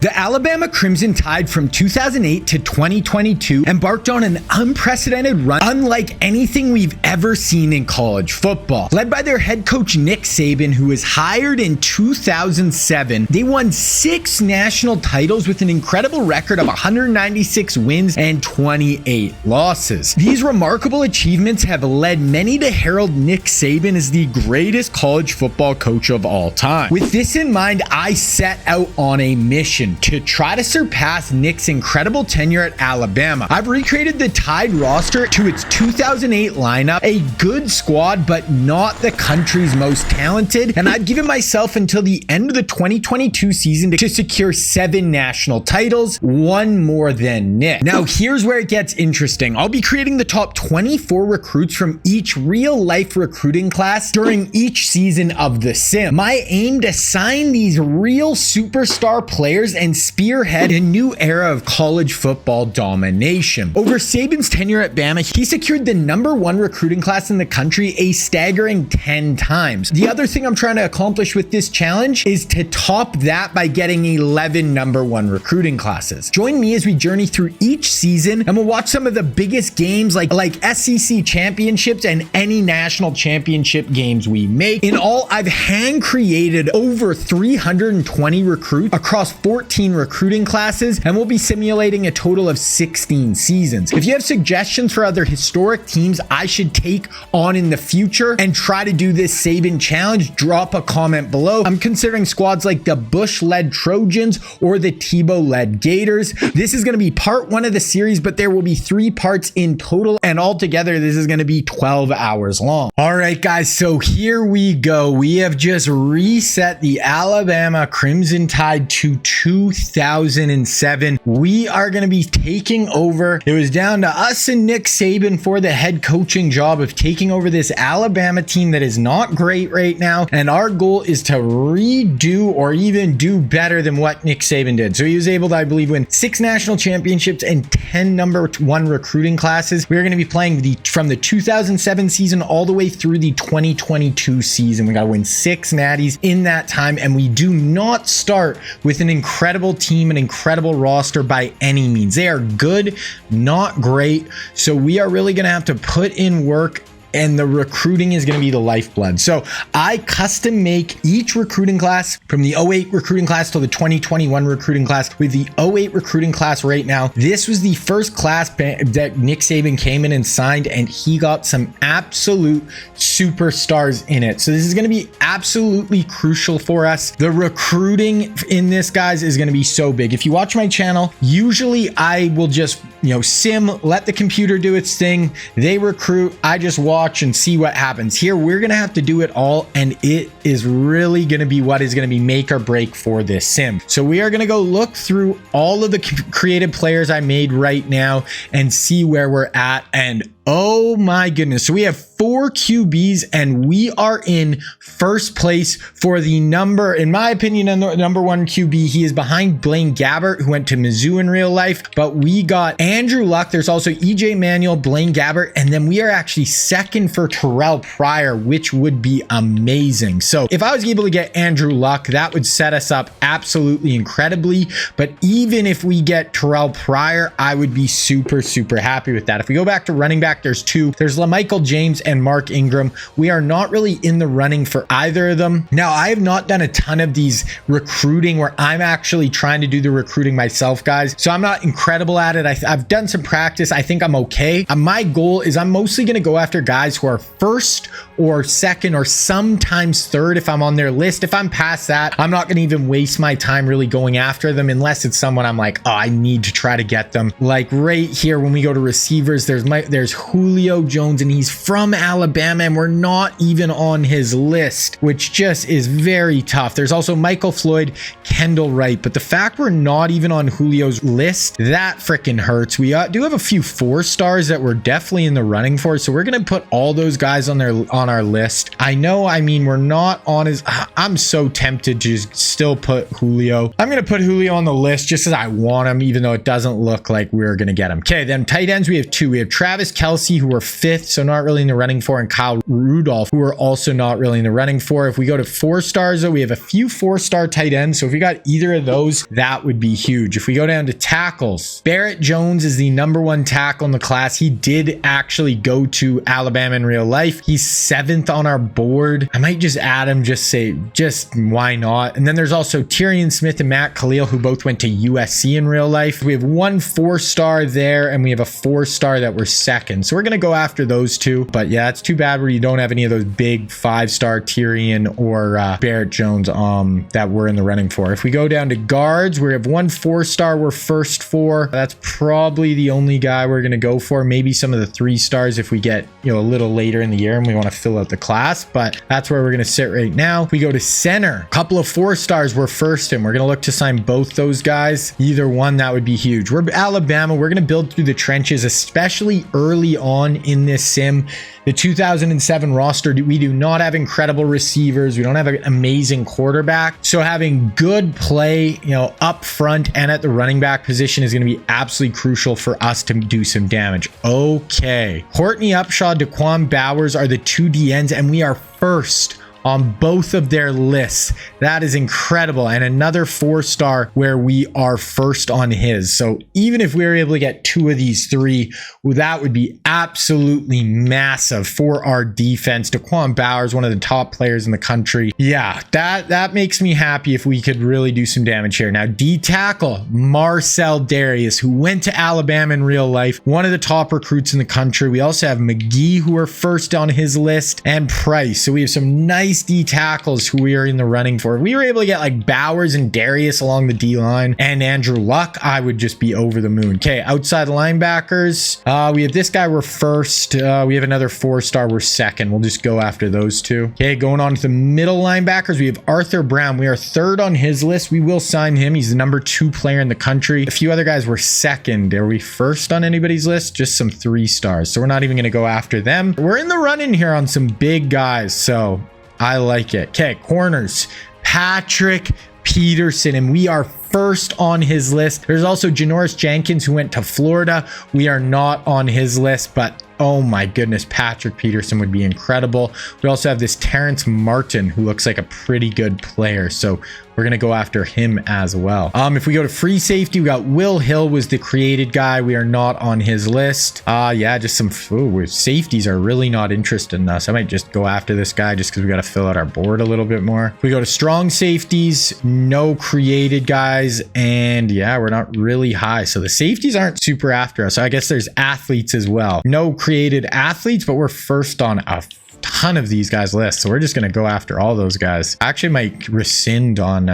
The Alabama Crimson Tide from 2008 to 2022 embarked on an unprecedented run unlike anything we've ever seen in college football. Led by their head coach Nick Saban, who was hired in 2007, they won 6 national titles with an incredible record of 196 wins and 28 losses. These remarkable achievements have led many to herald Nick Saban as the greatest college football coach of all time. With this in mind, I set out on a mission to try to surpass Nick's incredible tenure at Alabama. I've recreated the Tide roster to its 2008 lineup, a good squad, but not the country's most talented, and I've given myself until the end of the 2022 season to secure 7 national titles, one more than Nick. Now, here's where it gets interesting. I'll be creating the top 24 recruits from each real-life recruiting class during each season of the sim. My aim to sign these real superstar players and spearhead a new era of college football domination. Over Saban's tenure at Bama, he secured the #1 recruiting class in the country a staggering 10 times. The other thing I'm trying to accomplish with this challenge is to top that by getting 11 #1 recruiting classes. Join me as we journey through each season, and we'll watch some of the biggest games like SEC championships and any national championship games we make. In all, I've hand created over 320 recruits across 14 recruiting classes, and we'll be simulating a total of 16 seasons. If you have suggestions for other historic teams I should take on in the future and try to do this Saban challenge, drop a comment below. I'm considering squads like the Bush-led Trojans or the Tebow-led Gators. This is going to be part 1 of the series, but there will be 3 parts in total, and altogether this is going to be 12 hours long. All right, guys, so here we go. We have just reset the Alabama Crimson Tide to 2007. We are going to be taking over. It was down to us and Nick Saban for the head coaching job of taking over this Alabama team that is not great right now, and our goal is to redo or even do better than what Nick Saban did. So he was able to, I believe, win 6 national championships and 10 #1 recruiting classes. We're going to be playing from the 2007 season all the way through the 2022 season. We got to win 6 natties in that time, and we do not start with an incredible team, an incredible roster by any means. They are good, not great. So we are really going to have to put in work, and the recruiting is going to be the lifeblood. So I custom make each recruiting class from the 08 recruiting class to the 2021 recruiting class. With the 08 recruiting class right now, this was the first class that Nick Saban came in and signed, and he got some absolute superstars in it. So this is going to be absolutely crucial for us. The recruiting in this, guys, is going to be so big. If you watch my channel, usually I will just, sim, let the computer do its thing. They recruit, I just watch and see what happens. Here, we're going to have to do it all, and it is really going to be what is going to be make or break for this sim. So we are going to go look through all of the creative players I made right now and see where we're at. And oh my goodness. So we have 4 QBs, and we are in first place for the in my opinion, #1 QB. He is behind Blaine Gabbert, who went to Mizzou in real life, but we got Andrew Luck. There's also EJ Manuel, Blaine Gabbert, and then we are actually second for Terrell Pryor, which would be amazing. So if I was able to get Andrew Luck, that would set us up absolutely incredibly. But even if we get Terrell Pryor, I would be super, super happy with that. If we go back to running back, there's 2. There's LaMichael James and Mark Ingram. We are not really in the running for either of them. Now, I have not done a ton of these recruiting where I'm actually trying to do the recruiting myself, guys. So I'm not incredible at it. I've done some practice. I think I'm okay. My goal is I'm mostly going to go after guys who are first or second or sometimes third if I'm on their list. If I'm past that, I'm not going to even waste my time really going after them unless it's someone I'm like, oh, I need to try to get them. Like right here, when we go to receivers, there's Julio Jones, and he's from Alabama, and we're not even on his list, which just is very tough. There's also Michael Floyd, Kendall Wright, but the fact we're not even on Julio's list, that freaking hurts. We do have a few 4 stars that we're definitely in the running for, so we're going to put all those guys on our list. I know, we're not on his. I'm so tempted to still put Julio. I'm going to put Julio on the list just as I want him, even though it doesn't look like we're going to get him. Okay, then tight ends, we have 2. We have Travis Kelce Kelsey, who we're 5th, so not really in the running for, and Kyle Rudolph, who we're also not really in the running for. If we go to 4 stars, though, we have a few 4-star tight ends. So if we got either of those, that would be huge. If we go down to tackles, Barrett Jones is the #1 tackle in the class. He did actually go to Alabama in real life. He's 7th on our board. I might just add him, just why not? And then there's also Tyrion Smith and Matt Khalil, who both went to USC in real life. We have 1 4-star there, and we have a 4-star that we're 2nd. So we're going to go after those two. But yeah, it's too bad where you don't have any of those big 5-star Tyrion or Barrett Jones that we're in the running for. If we go down to guards, we have 1 4-star we're first for. That's probably the only guy we're going to go for. Maybe some of the 3-stars if we get, a little later in the year and we want to fill out the class, but that's where we're going to sit right now. If we go to center, a couple of 4-stars we're first in. We're going to look to sign both those guys. Either one, that would be huge. We're Alabama. We're going to build through the trenches, especially early on in this sim. The 2007 roster, we do not have incredible receivers. We don't have an amazing quarterback. So having good play, up front and at the running back position is going to be absolutely crucial for us to do some damage. Okay. Courtney Upshaw, Daquan Bowers are the 2 DNs, and we are first on both of their lists. That is incredible. And another 4-star where we are first on his. So even if we were able to get 2 of these 3, well, that would be absolutely massive for our defense. Daquan Bowers, one of the top players in the country. Yeah, that makes me happy if we could really do some damage here. Now, D tackle, Marcel Darius, who went to Alabama in real life, one of the top recruits in the country. We also have McGee, who are first on his list, and Price. So we have some nice D tackles who we are in the running for. If we were able to get like Bowers and Darius along the D line and Andrew Luck, I would just be over the moon. Okay, outside linebackers, we have this guy, we're first. We have another 4-star, we're 2nd. We'll just go after those 2. Okay, going on to the middle linebackers, we have Arthur Brown. We are 3rd on his list. We will sign him. He's the #2 player in the country. A few other guys were 2nd. Are we first on anybody's list? Just some 3-stars. So we're not even going to go after them. We're in the running here on some big guys, so I like it. Okay, corners, Patrick Peterson, and we are first on his list. There's also Janoris Jenkins, who went to Florida. We are not on his list, but oh my goodness, Patrick Peterson would be incredible. We also have this Terrence Martin, who looks like a pretty good player. So we're going to go after him as well. If we go to free safety, we got Will Hill was the created guy. We are not on his list. Yeah, just some safeties are really not interested in us. I might just go after this guy just because we got to fill out our board a little bit more. We go to strong safeties, no created guys, and yeah, we're not really high. So the safeties aren't super after us. So I guess there's athletes as well. No created athletes, but we're first on a ton of these guys lists, so we're just going to go after all those guys. I actually might rescind on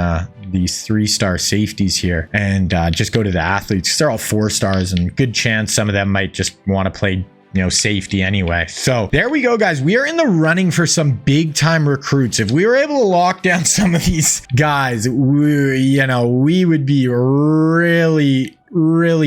these 3-star safeties here and just go to the athletes, because they're all 4-stars, and good chance some of them might just want to play safety anyway. So there we go, guys. We are in the running for some big time recruits. If we were able to lock down some of these guys, we would be really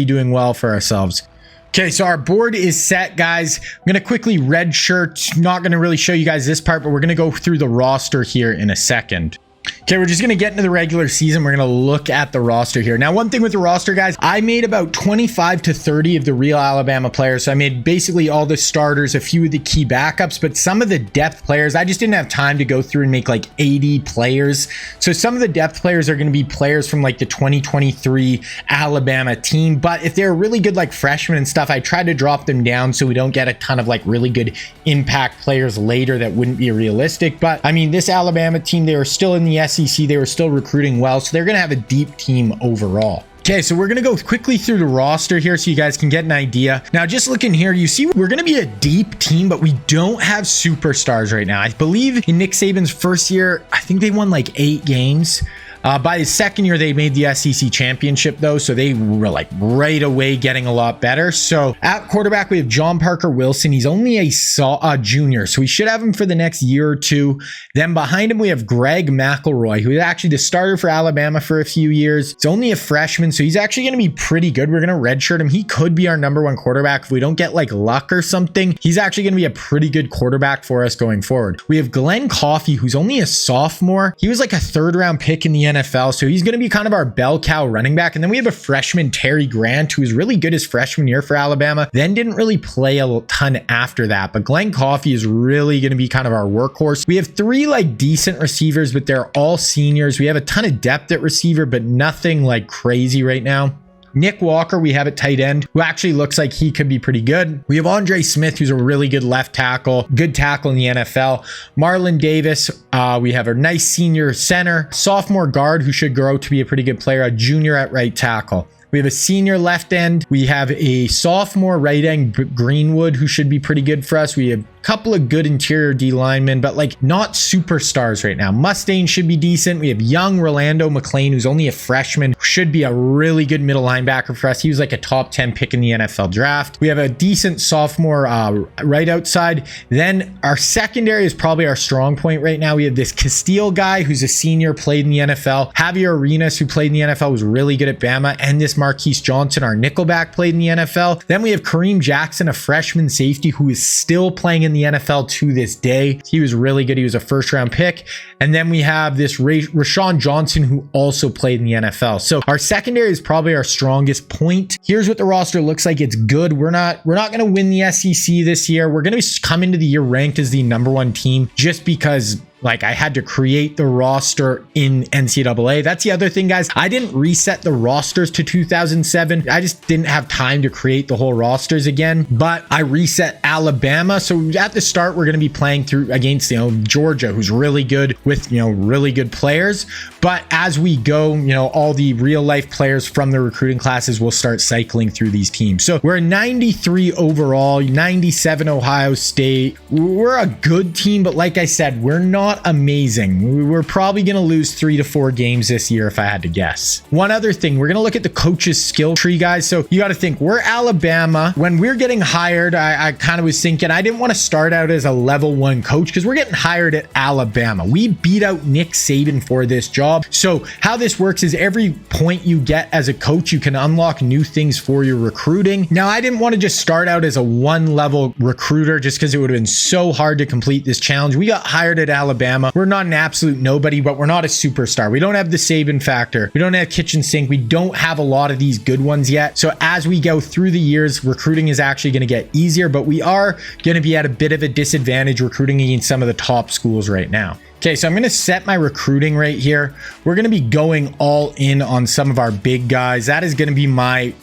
doing well for ourselves. Okay, so our board is set, guys. I'm going to quickly red shirt. Not going to really show you guys this part, but we're going to go through the roster here in a second. Okay, we're just going to get into the regular season. We're going to look at the roster here. Now, one thing with the roster, guys, I made about 25 to 30 of the real Alabama players. So I made basically all the starters, a few of the key backups, but some of the depth players, I just didn't have time to go through and make like 80 players. So some of the depth players are going to be players from like the 2023 Alabama team. But if they're really good, like freshmen and stuff, I tried to drop them down so we don't get a ton of like really good impact players later that wouldn't be realistic. But I mean, this Alabama team, they were still in the SEC. They were still recruiting well, so they're going to have a deep team overall. Okay, so we're going to go quickly through the roster here so you guys can get an idea. Now, just looking here, you see we're going to be a deep team, but we don't have superstars right now. I believe in Nick Saban's first year, I think they won like 8 games. By his second year, they made the SEC championship, though, so they were like right away getting a lot better. So at quarterback, we have John Parker Wilson. He's only a junior, so we should have him for the next year or two. Then behind him, we have Greg McElroy, who is actually the starter for Alabama for a few years. He's only a freshman, so he's actually going to be pretty good. We're going to redshirt him. He could be our #1 quarterback if we don't get like luck or something. He's actually going to be a pretty good quarterback for us going forward. We have Glenn Coffey, who's only a sophomore. He was like a 3rd-round pick in the NFL NFL. So he's going to be kind of our bell cow running back. And then we have a freshman, Terry Grant, who was really good his freshman year for Alabama, then didn't really play a ton after that. But Glenn Coffey is really going to be kind of our workhorse. We have 3 like decent receivers, but they're all seniors. We have a ton of depth at receiver, but nothing like crazy right now. Nick Walker, we have at tight end, who actually looks like he could be pretty good. We have Andre Smith, who's a really good left tackle, good tackle in the NFL. Marlon Davis, we have a nice senior center, sophomore guard who should grow to be a pretty good player, a junior at right tackle. We have a senior left end. We have a sophomore right end, Greenwood, who should be pretty good for us. We have a couple of good interior D linemen, but like not superstars right now. Mustaine should be decent. We have young Rolando McClain, who's only a freshman, should be a really good middle linebacker for us. He was like a top 10 pick in the NFL draft. We have a decent sophomore right outside. Then our secondary is probably our strong point right now. We have this Castile guy who's a senior, played in the NFL. Javier Arenas, who played in the NFL, was really good at Bama. And this Marquise Johnson, our nickelback, played in the NFL. Then we have Kareem Jackson, a freshman safety who is still playing in the NFL to this day. He was really good. He was a first round pick. And then we have this Rashawn Johnson, who also played in the NFL. So our secondary is probably our strongest point. Here's what the roster looks like. It's good. We're not going to win the SEC this year. We're going to come into the year ranked as the #1 team just because like I had to create the roster in NCAA. That's the other thing, guys. I didn't reset the rosters to 2007. I just didn't have time to create the whole rosters again, but I reset Alabama. So at the start, we're going to be playing through against, Georgia, who's really good with, really good players. But as we go, all the real life players from the recruiting classes will start cycling through these teams. So we're 93 overall, 97 Ohio State. We're a good team, but like I said, we're not amazing. We're probably going to lose 3 to 4 games this year if I had to guess. One other thing, we're going to look at the coach's skill tree, guys. So you got to think, we're Alabama. When we're getting hired, I kind of was thinking I didn't want to start out as a level 1 coach because we're getting hired at Alabama. We beat out Nick Saban for this job. So how this works is every point you get as a coach, you can unlock new things for your recruiting. Now, I didn't want to just start out as a 1-level recruiter just because it would have been so hard to complete this challenge. We got hired at Alabama. We're not an absolute nobody, but we're not a superstar. We don't have the Saban factor. We don't have kitchen sink. We don't have a lot of these good ones yet. So as we go through the years, recruiting is actually going to get easier, but we are going to be at a bit of a disadvantage recruiting against some of the top schools right now. Okay, so I'm going to set my recruiting right here. We're going to be going all in on some of our big guys. That is going to be my,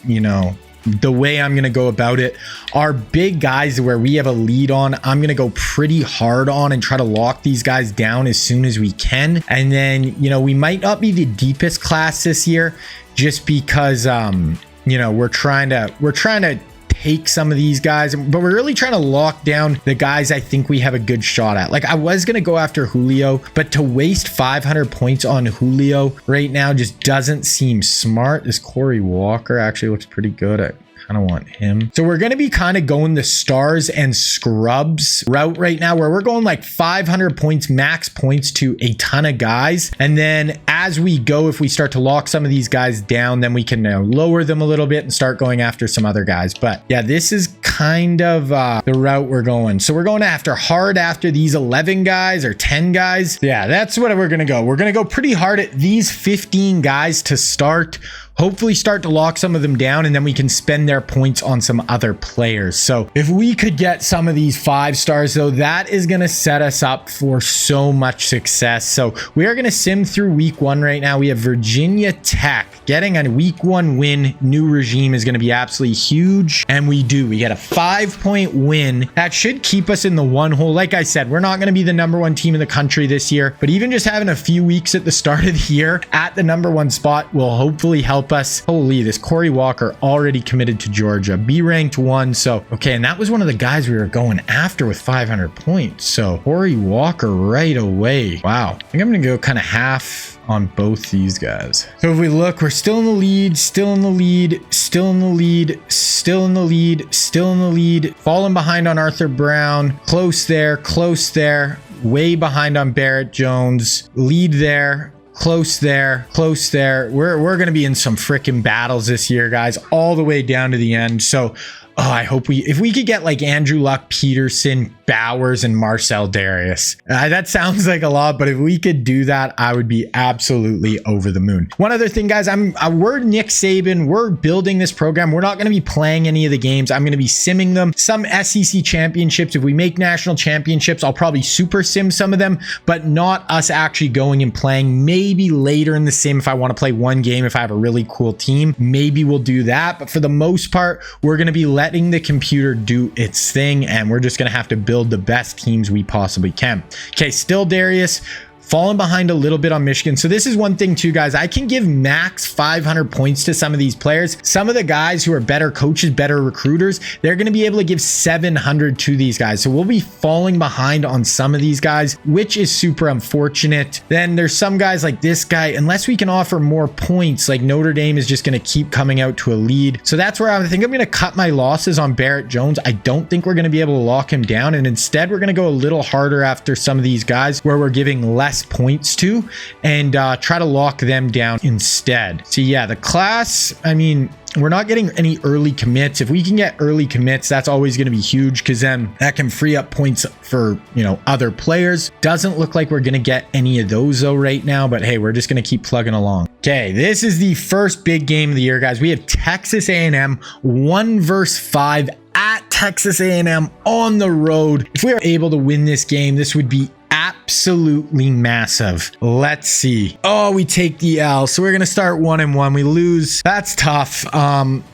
the way I'm going to go about it. Our big guys where we have a lead on, I'm going to go pretty hard on and try to lock these guys down as soon as we can. And then, we might not be the deepest class this year just because, we're trying to take some of these guys, but we're really trying to lock down the guys I think we have a good shot at. Like I was going to go after Julio, but to waste 500 points on Julio right now just doesn't seem smart. This Corey Walker actually looks pretty good. I kind of want him. So we're going to be kind of going the stars and scrubs route right now, where we're going like 500 points, max points to a ton of guys. And then as we go, if we start to lock some of these guys down, then we can lower them a little bit and start going after some other guys. But yeah, this is kind of the route we're going. So we're going hard after these 11 guys or 10 guys. Yeah, that's what we're going to go. We're going to go pretty hard at these 15 guys to start. Hopefully start to lock some of them down, and then we can spend their points on some other players. So if we could get some of these 5 stars, though, that is going to set us up for so much success. So we are going to sim through week 1 right now. We have Virginia Tech getting a week 1 win. New regime is going to be absolutely huge. And we get a 5-point win. That should keep us in the 1 hole. Like I said, we're not going to be the #1 team in the country this year, but even just having a few weeks at the start of the year at the #1 spot will hopefully help us. Holy, this Corey Walker already committed to Georgia, be ranked 1. So, okay. And that was one of the guys we were going after with 500 points. So Corey Walker right away. Wow. I think I'm going to go kind of half on both these guys. So if we look, we're still in the lead, still in the lead, still in the lead, still in the lead, still in the lead, falling behind on Arthur Brown, close there, way behind on Barrett Jones, lead there, close there. We're going to be in some freaking battles this year, guys, all the way down to the end. So Oh, I hope if we could get like Andrew Luck, Peterson, Bowers, and Marcel Darius. That sounds like a lot, but if we could do that, I would be absolutely over the moon. One other thing, guys, we're Nick Saban. We're building this program. We're not going to be playing any of the games. I'm going to be simming them. Some SEC championships. If we make national championships, I'll probably super sim some of them, but not us actually going and playing. Maybe later in the sim, if I want to play one game, if I have a really cool team, maybe we'll do that. But for the most part, we're going to be letting the computer do its thing, and we're just going to have to build the best teams we possibly can. Okay, still Darius. Falling behind a little bit on Michigan. So this is one thing too, guys. I can give max 500 points to some of these players. Some of the guys who are better coaches, better recruiters, they're going to be able to give 700 to these guys. So we'll be falling behind on some of these guys, which is super unfortunate. Then there's some guys like this guy, unless we can offer more points, like Notre Dame is just going to keep coming out to a lead. So that's where I think I'm going to cut my losses on Barrett Jones. I don't think we're going to be able to lock him down. And instead, we're going to go a little harder after some of these guys where we're giving less points to and try to lock them down instead. So yeah, the class, I mean, we're not getting any early commits. If we can get early commits, that's always going to be huge because then that can free up points for, you know, other players. Doesn't look like we're going to get any of those though right now, but hey, we're just going to keep plugging along. Okay, this is the first big game of the year, guys. We have Texas A&M 1 versus 5 at Texas A&M on the road. If we are able to win this game, this would be absolutely massive. Let's see. Oh, we take the L. So we're going to start 1-1. We lose. That's tough.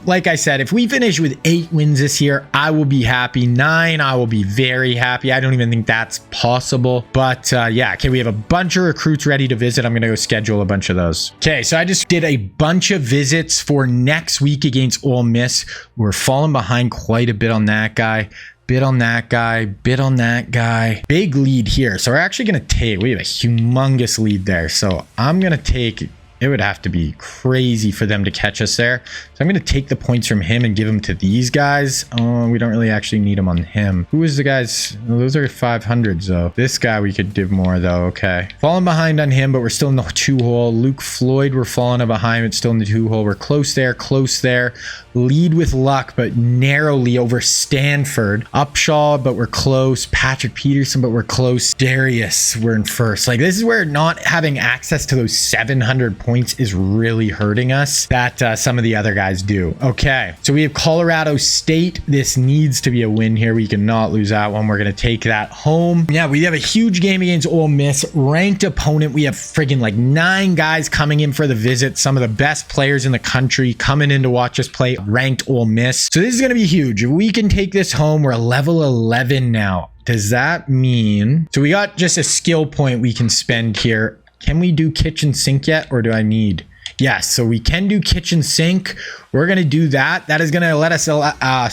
Like I said, if we finish with 8 wins this year, I will be happy. 9, I will be very happy. I don't even think that's possible. But yeah, okay, we have a bunch of recruits ready to visit. I'm going to go schedule a bunch of those. Okay, so I just did a bunch of visits for next week against Ole Miss. We're falling behind quite a bit on that guy. Bit on that guy, bit on that guy. Big lead here. So we're actually going to take, we have a humongous lead there. So I'm going to take, it would have to be crazy for them to catch us there. So I'm going to take the points from him and give them to these guys. Oh, we don't really actually need them on him. Who is the guys? Well, those are 500s though. This guy we could give more though. Okay. Falling behind on him, but we're still in the 2-hole. Luke Floyd, we're falling behind, but still in the 2-hole. We're close there, close there. Lead with luck, but narrowly over Stanford. Upshaw, but we're close. Patrick Peterson, but we're close. Darius, we're in first. Like, this is where not having access to those 700 points is really hurting us, that some of the other guys do. Okay, so we have Colorado State. This needs to be a win here. We cannot lose that one. We're going to take that home. Yeah, we have a huge game against Ole Miss. Ranked opponent. We have friggin' like 9 guys coming in for the visit. Some of the best players in the country coming in to watch us play ranked Ole Miss. So this is going to be huge. If we can take this home, we're level 11 now. Does that mean... So we got just a skill point we can spend here. Can we do kitchen sink yet, or do I need... Yes, so we can do kitchen sink. We're going to do that. That is going to let us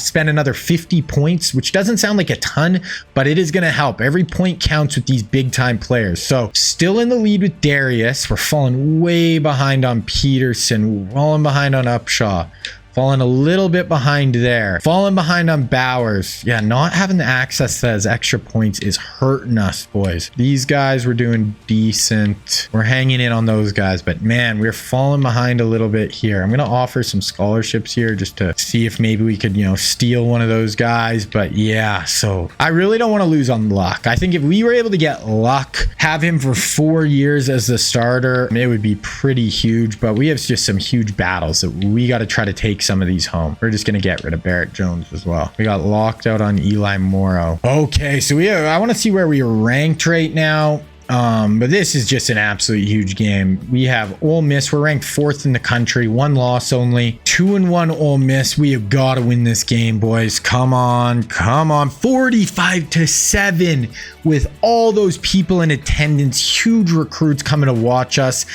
spend another 50 points, which doesn't sound like a ton, but it is going to help. Every point counts with these big time players. So still in the lead with Darius. We're falling way behind on Peterson, falling behind on Upshaw. Falling a little bit behind there. Falling behind on Bowers. Yeah, not having the access to those extra points is hurting us, boys. These guys were doing decent. We're hanging in on those guys, but man, we're falling behind a little bit here. I'm going to offer some scholarships here just to see if maybe we could, you know, steal one of those guys. But yeah, so I really don't want to lose on Luck. I think if we were able to get Luck, have him for 4 years as the starter, it would be pretty huge. But we have just some huge battles that we got to try to take some of these home. We're just going to get rid of Barrett Jones as well. We got locked out on Eli Morrow. Okay, so I want to see where we are ranked right now. But this is just an absolute huge game. We have Ole Miss. We're ranked 4th in the country. 1 loss only. 2-1 Ole Miss. We have got to win this game, boys. Come on. Come on. 45-7 with all those people in attendance. Huge recruits coming to watch us.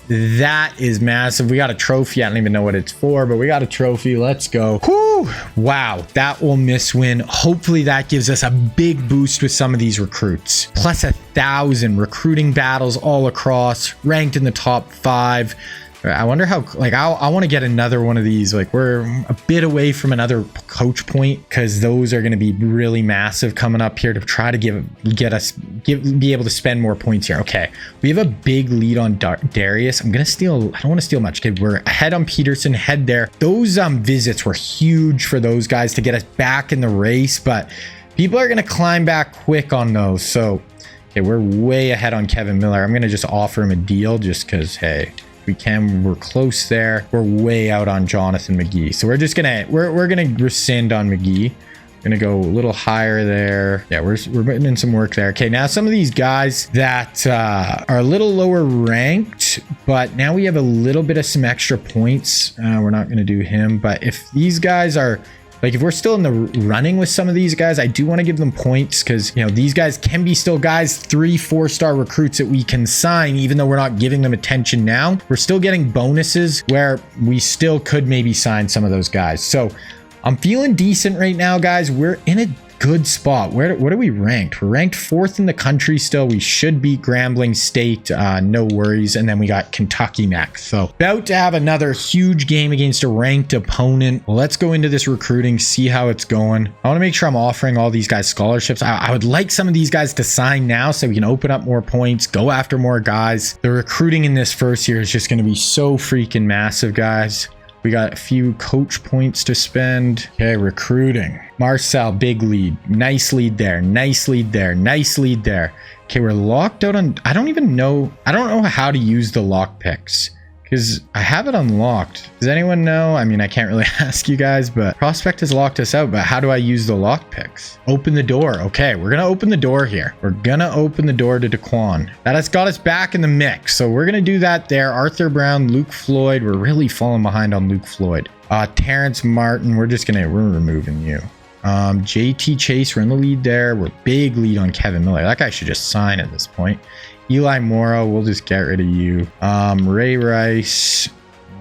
That is massive. We got a trophy. I don't even know what it's for, but we got a trophy. Let's go. Whew. Wow. That Ole Miss win. Hopefully that gives us a big boost with some of these recruits. Plus 1,000 recruiting battles all across, ranked in the top 5. I wonder how, like, I want to get another one of these. Like, we're a bit away from another coach point because those are going to be really massive coming up here to try to be able to spend more points here. Okay, we have a big lead on Darius. I don't want to steal much. Okay, we're ahead on Peterson, head there. Those visits were huge for those guys to get us back in the race, but people are going to climb back quick on those. So, okay, we're way ahead on Kevin Miller. I'm going to just offer him a deal just because, hey, we can. We're close there. We're way out on Jonathan McGee. So we're just going to, we're going to rescind on McGee. Gonna go a little higher there. Yeah, we're putting in some work there. Okay, now some of these guys that are a little lower ranked, but now we have a little bit of some extra points. We're not gonna do him, but if these guys are, like, if we're still in the running with some of these guys, I do want to give them points because, you know, these guys can be still guys, 3-4-star recruits that we can sign, even though we're not giving them attention now. We're still getting bonuses where we still could maybe sign some of those guys. So I'm feeling decent right now, guys. We're in a good spot. What are we ranked? We're ranked 4th in the country still. We should beat Grambling State, no worries. And then we got Kentucky next. So about to have another huge game against a ranked opponent. Let's go into this recruiting, see how it's going. I want to make sure I'm offering all these guys scholarships. I would like some of these guys to sign now so we can open up more points, go after more guys. The recruiting in this first year is just going to be so freaking massive, guys. We got a few coach points to spend. Okay, recruiting. Marcel, big lead. Nice lead there. Nice lead there. Nice lead there. Okay, we're locked out on... I don't know how to use the lock picks because I have it unlocked. Does anyone know? I mean, I can't really ask you guys, but Prospect has locked us out. But how do I use the lock picks? Open the door. Okay, we're going to open the door here. We're going to open the door to Daquan. That has got us back in the mix. So we're going to do that there. Arthur Brown, Luke Floyd. We're really falling behind on Luke Floyd. Terrence Martin. We're removing you. JT Chase, we're in the lead there. We're big lead on Kevin Miller. That guy should just sign at this point. Eli Morrow, we'll just get rid of you. Ray Rice,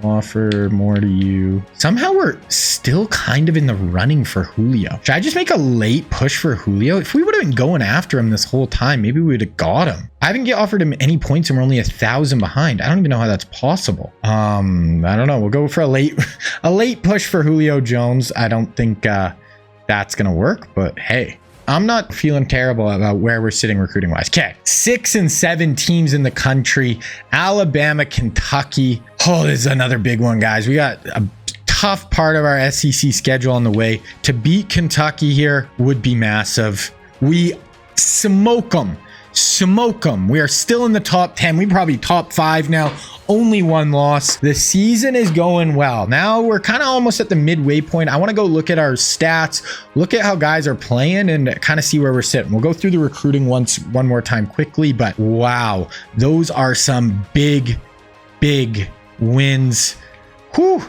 offer more to you. Somehow we're still kind of in the running for Julio. Should I just make a late push for Julio? If we would have been going after him this whole time, maybe we would have got him. I haven't offered him any points and we're only 1,000 behind. I don't even know how that's possible. I don't know. We'll go for a late push for Julio Jones. I don't think that's gonna work, but hey, I'm not feeling terrible about where we're sitting recruiting wise. Okay, 6 and 7 teams in the country. Alabama, Kentucky. Oh, this is another big one, guys. We got a tough part of our SEC schedule on the way. To beat Kentucky here would be massive. We smoke them. We are still in the top 10. We probably top 5 now. Only 1 loss. The season is going well. Now we're kind of almost at the midway point. I want to go look at our stats, look at how guys are playing and kind of see where we're sitting. We'll go through the recruiting one more time quickly, but wow, those are some big wins. Whew.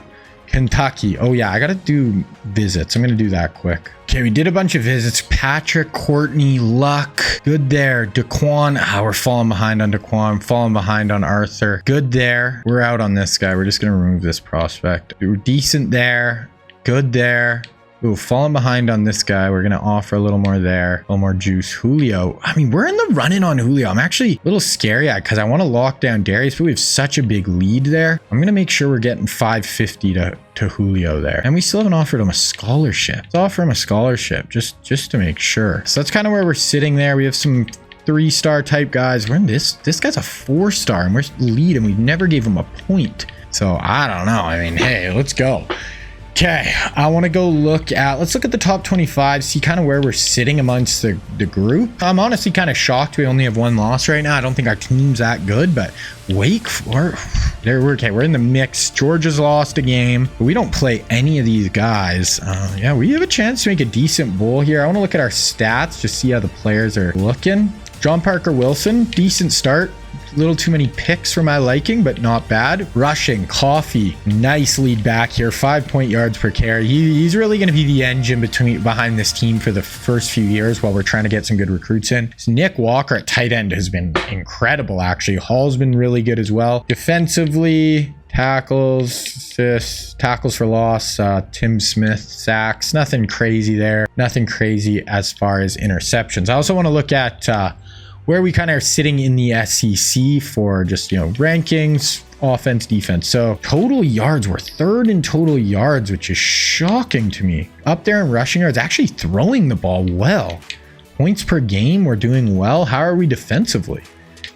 Kentucky. Oh yeah, I gotta do visits. I'm gonna do that quick. Okay, we did a bunch of visits. Patrick, Courtney, Luck. Good there. Daquan. We're falling behind on Daquan. Falling behind on Arthur. Good there. We're out on this guy. We're just gonna remove this prospect. We were decent there. Good there. Ooh, falling behind on this guy. We're going to offer a little more there. A little more juice. Julio. I mean, we're in the running on Julio. I'm actually a little scary because I want to lock down Darius, but we have such a big lead there. I'm going to make sure we're getting 550 to Julio there. And we still haven't offered him a scholarship. Let's offer him a scholarship just to make sure. So that's kind of where we're sitting there. We have some 3-star type guys. We're in this guy's a 4-star and we're lead and we never gave him a point. So I don't know. I mean, hey, let's go. Okay, I want to go let's look at the top 25, see kind of where we're sitting amongst the group. I'm honestly kind of shocked we only have 1 loss right now. I don't think our team's that good, but Wake, we're in the mix. Georgia's lost a game, but we don't play any of these guys. Yeah, we have a chance to make a decent bowl here. I want to look at our stats, just see how the players are looking. John Parker Wilson, decent start. A little too many picks for my liking, but not bad. Rushing, Coffee, nice lead back here. 5 yards per carry. He's really going to be the engine behind this team for the first few years while we're trying to get some good recruits in. So Nick Walker at tight end has been incredible, actually. Hall's been really good as well. Defensively, tackles, assists, tackles for loss, Tim Smith, sacks. Nothing crazy there. Nothing crazy as far as interceptions. I also want to look at where we kind of are sitting in the SEC for just, rankings, offense, defense. So total yards, we're third in total yards, which is shocking to me. Up there in rushing yards, actually throwing the ball well. Points per game, we're doing well. How are we defensively?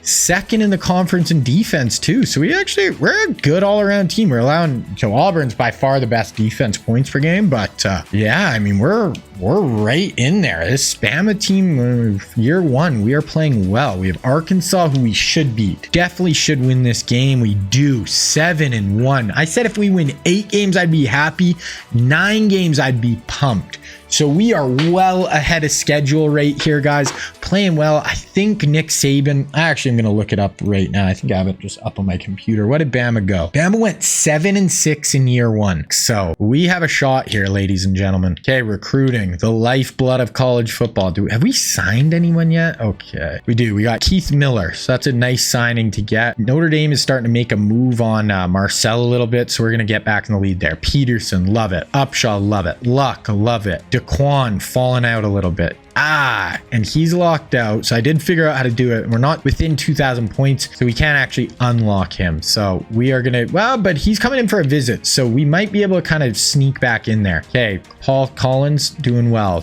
Second in the conference in defense too. So we're a good all-around team. We're allowing, Auburn's by far the best defense points per game, but yeah, I mean, we're right in there. This Bama team, year one, we are playing well. We have Arkansas, who we should beat. Definitely should win this game. We do. 7-1. I said if we win 8 games, I'd be happy. 9 games, I'd be pumped. So we are well ahead of schedule right here, guys. Playing well. I think Nick Saban, I'm going to look it up right now. I think I have it just up on my computer. What did Bama go? Bama went 7-6 in year one. So we have a shot here, ladies and gentlemen. Okay, recruiting, the lifeblood of college football. Have we signed anyone yet? Okay, we do. We got Keith Miller. So that's a nice signing to get. Notre Dame is starting to make a move on Marcel a little bit. So we're going to get back in the lead there. Peterson, love it. Upshaw, love it. Luck, love it. Daquan falling out a little bit. And he's locked out. So I did figure out how to do it. We're not within 2,000 points, so we can't actually unlock him. So we are gonna, but he's coming in for a visit, so we might be able to kind of sneak back in there. Okay, Paul Collins doing well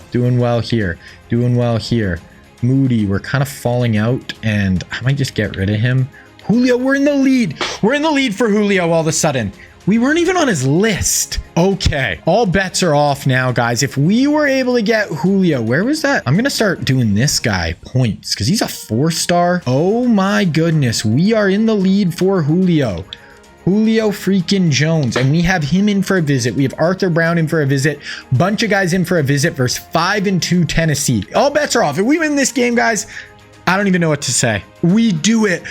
here, Moody, we're kind of falling out, and I might just get rid of him. Julio, we're in the lead for Julio all of a sudden. We weren't even on his list. Okay, all bets are off now, guys. If we were able to get Julio, where was that? I'm gonna start doing this guy points because he's a 4-star. Oh my goodness, we are in the lead for Julio. Julio freaking Jones, and we have him in for a visit. We have Arthur Brown in for a visit. Bunch of guys in for a visit versus 5-2 Tennessee. All bets are off. If we win this game, guys, I don't even know what to say. We do it.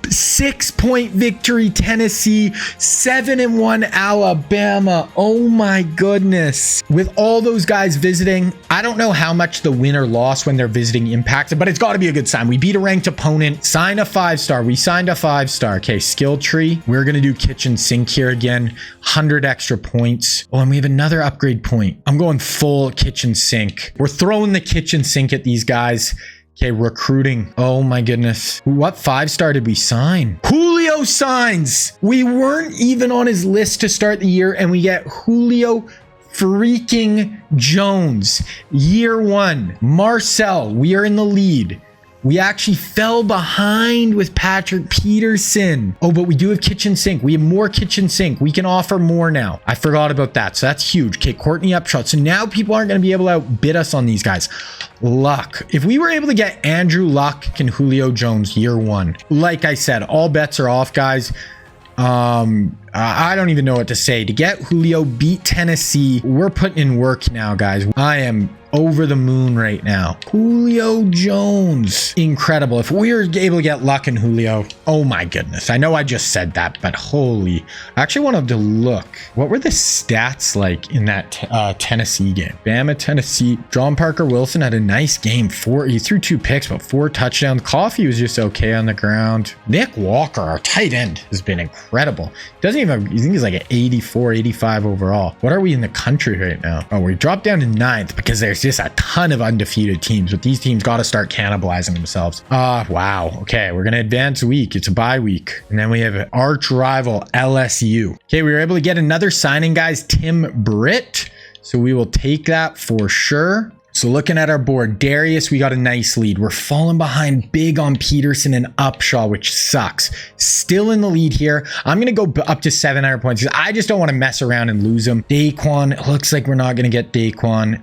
6-point victory, Tennessee. 7-1 Alabama. Oh my goodness. With all those guys visiting, I don't know how much the win or loss when they're visiting impacted, but it's got to be a good sign. We beat a ranked opponent, sign a 5-star. We signed a 5-star. Okay, skill tree. We're going to do kitchen sink here again. 100 extra points. Oh, and we have another upgrade point. I'm going full kitchen sink. We're throwing the kitchen sink at these guys. Okay, recruiting. Oh my goodness. What 5-star did we sign? Julio signs. We weren't even on his list to start the year, and we get Julio freaking Jones. Year one. Marcel, we are in the lead. We actually fell behind with Patrick Peterson. Oh, but we do have kitchen sink. We have more kitchen sink. We can offer more now. I forgot about that. So that's huge. Okay, Courtney Upshot. So now people aren't going to be able to outbid us on these guys. Luck. If we were able to get Andrew Luck and Julio Jones year one, like I said, all bets are off, guys. I don't even know what to say. To get Julio, beat Tennessee, we're putting in work now, guys. I am over the moon right now. Julio Jones, incredible. If we were able to get Luck and Julio, oh my goodness. I know I just said that, but holy, I actually wanted to look. What were the stats like in that Tennessee game? Bama, Tennessee. John Parker Wilson had a nice game. He threw 2 picks, but 4 touchdowns. Coffee was just okay on the ground. Nick Walker, our tight end, has been incredible. Doesn't even, you think he's like an 84, 85 overall. What are we in the country right now? Oh, we dropped down to 9th because there's just a ton of undefeated teams, but these teams got to start cannibalizing themselves. Wow. Okay, we're going to advance a week. It's a bye week. And then we have an arch rival, LSU. Okay, we were able to get another signing, guys, Tim Britt. So we will take that for sure. So looking at our board, Darius, we got a nice lead. We're falling behind big on Peterson and Upshaw, which sucks. Still in the lead here. I'm going to go up to 700 points because I just don't want to mess around and lose them. Daquan, it looks like we're not going to get Daquan.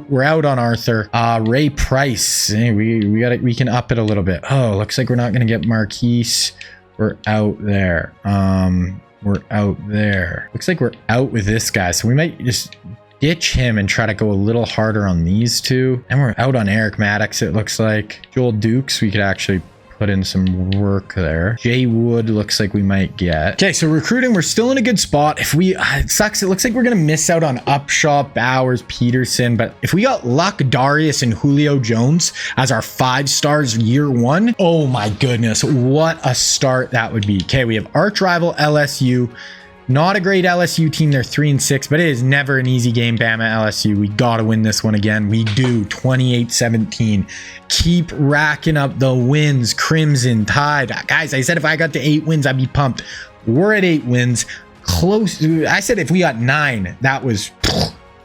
We're out on Arthur. Ray Price, hey, we can up it a little bit. Oh, looks like we're not going to get Marquise. We're out there. We're out there. Looks like we're out with this guy. So we might just ditch him and try to go a little harder on these two. And we're out on Eric Maddox, it looks like. Joel Dukes, we could actually put in some work there. Jay Wood looks like we might get. Okay, so recruiting, we're still in a good spot. If we, it sucks. It looks like we're going to miss out on Upshaw, Bowers, Peterson. But if we got Luck, Darius, and Julio Jones as our 5-stars year one, oh my goodness, what a start that would be. Okay, we have arch rival LSU. Not a great LSU team. They're 3-6, but it is never an easy game. Bama, LSU. We got to win this one again. We do. 28-17. Keep racking up the wins. Crimson Tide. Guys, I said if I got to 8 wins, I'd be pumped. We're at 8 wins. Close. I said if we got 9, that was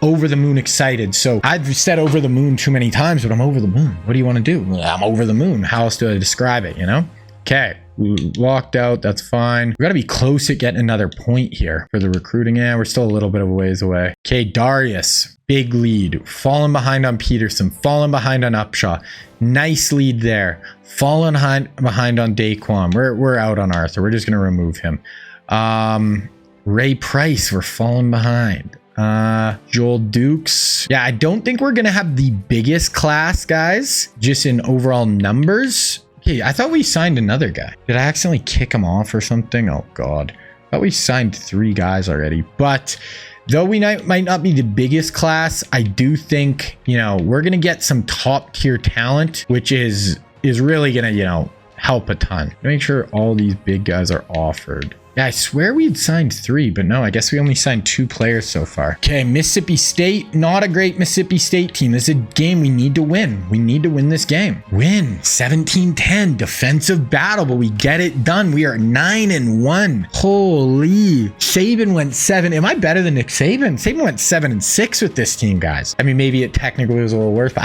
over the moon excited. So I've said over the moon too many times, but I'm over the moon. What do you want to do? I'm over the moon. How else do I describe it, you know? Okay. We locked out. That's fine. We got to be close at getting another point here for the recruiting. Yeah, we're still a little bit of a ways away. Okay, Darius. Big lead. Falling behind on Peterson. Falling behind on Upshaw. Nice lead there. Falling behind on Daquan. We're out on Arthur. We're just going to remove him. Ray Price. We're falling behind. Joel Dukes. Yeah, I don't think we're going to have the biggest class, guys. Just in overall numbers. Hey, I thought we signed another guy. Did I accidentally kick him off or something? Oh, God. I thought we signed 3 guys already. But though we might not be the biggest class, I do think, you know, we're going to get some top tier talent, which is really going to, you know, help a ton. Make sure all these big guys are offered. Yeah, I swear we'd signed 3, but no, I guess we only signed 2 players so far. Okay, Mississippi State, not a great Mississippi State team. This is a game we need to win. We need to win this game. Win, 17-10, defensive battle, but we get it done. We are 9-1. Holy, Saban went 7. Am I better than Nick Saban? Saban went 7-6 with this team, guys. I mean, maybe it technically was a little worse, but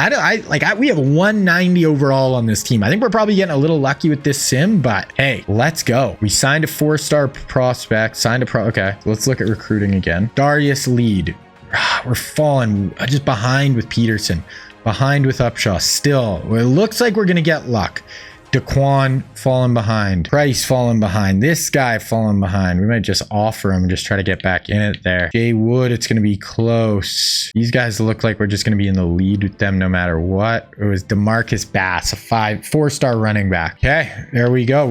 we have 190 overall on this team. I think we're probably getting a little lucky with this sim, but hey, let's go. We signed a 4-star prospect, signed a okay, let's look at recruiting again. Darius lead. We're falling just behind with Peterson, behind with Upshaw. Still, it looks like we're gonna get luck. Daquan falling behind. Price falling behind. This guy falling behind. We might just offer him and just try to get back in it there. Jay Wood, it's going to be close. These guys look like we're just going to be in the lead with them no matter what. It was DeMarcus Bass, a 4-star running back. Okay, there we go.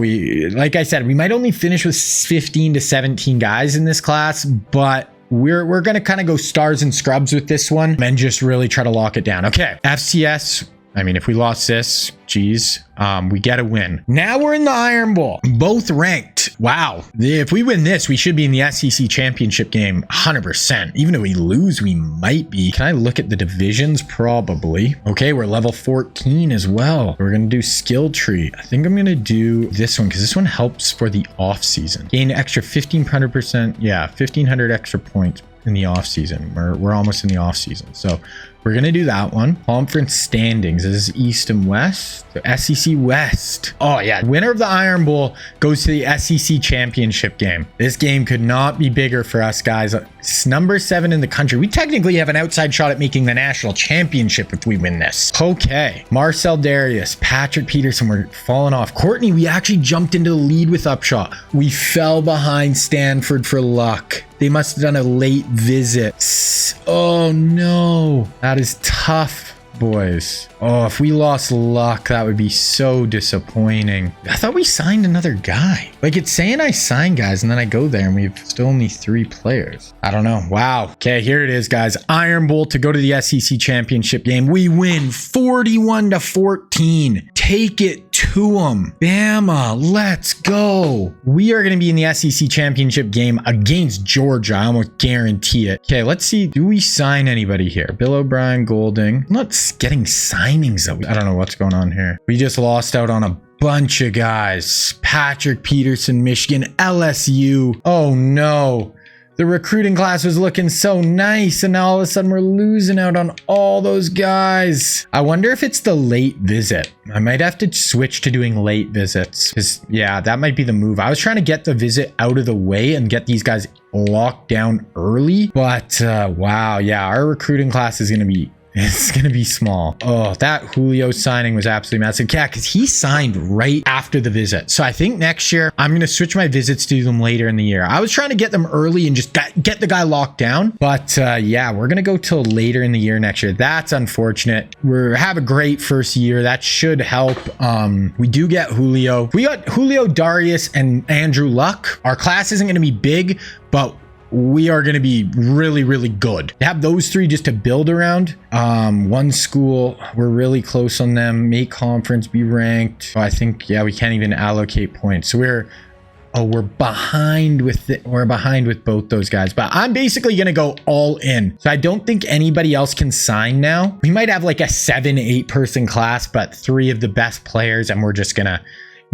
Like I said, we might only finish with 15 to 17 guys in this class, but we're going to kind of go stars and scrubs with this one and just really try to lock it down. Okay, FCS. I mean, if we lost this, geez, we get a win. Now we're in the Iron Bowl, both ranked. Wow. If we win this, we should be in the SEC championship game 100%. Even if we lose, we might be. Can I look at the divisions? Probably. Okay, we're level 14 as well. We're going to do skill tree. I think I'm going to do this one because this one helps for the off season. Gain extra 1,500%. Yeah, 1,500 extra points in the off season. We're almost in the off season. So we're going to do that one. Conference standings. This is East and West. So SEC West. Oh, yeah. Winner of the Iron Bowl goes to the SEC championship game. This game could not be bigger for us, guys. It's number 7 in the country. We technically have an outside shot at making the national championship if we win this. Okay. Marcel Darius, Patrick Peterson, we're falling off. Courtney, we actually jumped into the lead with Upshaw. We fell behind Stanford for luck. They must have done a late visit. Oh, no. That is tough, boys. Oh, if we lost luck, that would be so disappointing. I thought we signed another guy. Like, it's saying I signed guys, and then I go there, and we've still only 3 players. I don't know. Wow. Okay, here it is, guys. Iron Bowl to go to the SEC championship game. We win 41-14. Take it to them. Bama, let's go. We are going to be in the SEC championship game against Georgia. I almost guarantee it. Okay, let's see. Do we sign anybody here? Bill O'Brien, Golding. I'm not getting signings though. I don't know what's going on here. We just lost out on a bunch of guys. Patrick Peterson, Michigan, LSU. Oh no. The recruiting class was looking so nice, and now all of a sudden we're losing out on all those guys. I wonder if it's the late visit. I might have to switch to doing late visits, because yeah, that might be the move. I was trying to get the visit out of the way and get these guys locked down early, but wow, yeah, our recruiting class is going to be it's going to be small. Oh, that Julio signing was absolutely massive. Yeah, because he signed right after the visit. So I think next year, I'm going to switch my visits to them later in the year. I was trying to get them early and just get the guy locked down. But yeah, we're going to go till later in the year next year. That's unfortunate. We have a great first year. That should help. We do get Julio. We got Julio, Darius, and Andrew Luck. Our class isn't going to be big, but we are going to be really, really good. To have those 3 just to build around. One school, we're really close on them. Make conference, be ranked. I think, yeah, we can't even allocate points. So we're behind with it. We're behind with both those guys, but I'm basically going to go all in. So I don't think anybody else can sign now. We might have like a 7-8 person class, but 3 of the best players, and we're just going to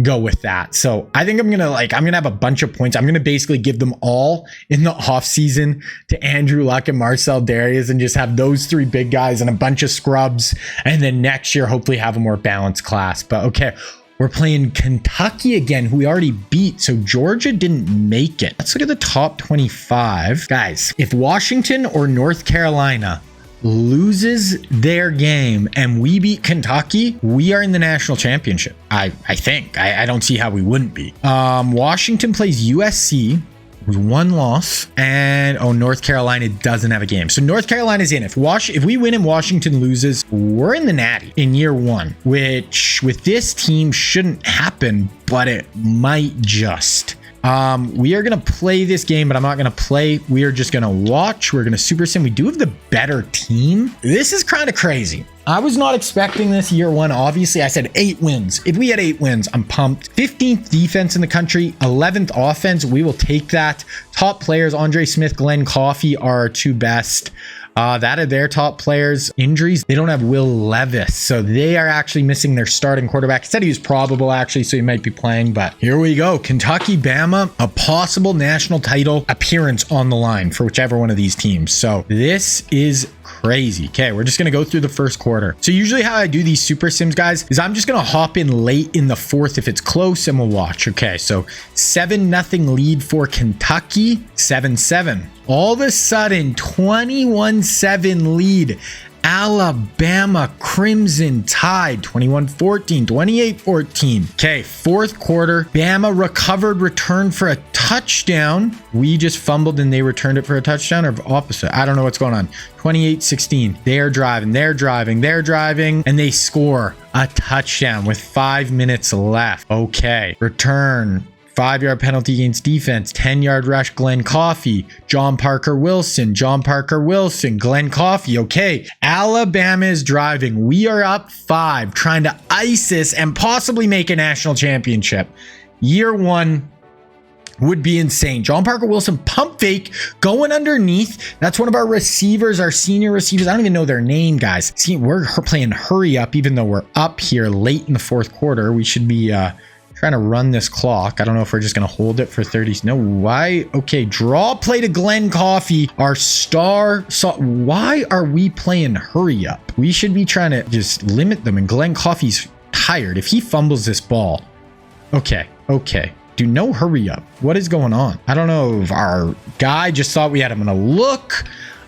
go with that. So I think I'm gonna have a bunch of points. I'm gonna basically give them all in the offseason to Andrew Luck and Marcel Darius and just have those three big guys and a bunch of scrubs. And then next year, hopefully have a more balanced class. But okay, we're playing Kentucky again, who we already beat. So Georgia didn't make it. Let's look at the top 25. Guys, if Washington or North Carolina loses their game and we beat Kentucky, we are in the national championship. I think. I don't see how we wouldn't be. Washington plays USC. One loss, and North Carolina doesn't have a game. So North Carolina's in. If we win and Washington loses, we're in the natty in year one, which with this team shouldn't happen, but it might just. We are going to play this game, but I'm not going to play. We are just going to watch. We're going to super sim. We do have the better team. This is kind of crazy. I was not expecting this year one. Obviously, I said 8 wins. If we had 8 wins, I'm pumped. 15th defense in the country, 11th offense. We will take that. Top players, Andre Smith, Glenn Coffey are our 2 best. That are their top players. Injuries, they don't have Will Levis, so they are actually missing their starting quarterback. He said he was probable, actually, so he might be playing, but here we go. Kentucky, Bama, a possible national title appearance on the line for whichever one of these teams. So this is crazy. Okay, we're just going to go through the first quarter. So usually how I do these super sims, guys, is I'm just going to hop in late in the fourth if it's close and we'll watch. Okay, so 7-0 lead for Kentucky, 7-7. All of a sudden, 21-7 lead. Alabama Crimson Tide, 21-14, 28-14. Okay, fourth quarter, Bama recovered, returned for a touchdown. We just fumbled and they returned it for a touchdown, or opposite. I don't know what's going on. 28-16. They're driving, and they score a touchdown with 5 minutes left. Okay, return. 5-yard penalty against defense, 10-yard rush, Glenn Coffey, John Parker Wilson, Glenn Coffey. Okay, Alabama is driving. We are up 5, trying to ice this and possibly make a national championship. Year one would be insane. John Parker Wilson, pump fake, going underneath. That's one of our receivers, our senior receivers. I don't even know their name, guys. See, we're playing hurry up, even though we're up here late in the fourth quarter. We should be trying to run this clock. I don't know if we're just going to hold it for 30. No, why? Okay, draw play to Glenn Coffey, our star. So why are we playing hurry up? We should be trying to just limit them, and Glenn Coffey's tired. If he fumbles this ball. Okay. Do no hurry up. What is going on? I don't know if our guy just thought we had him in a look.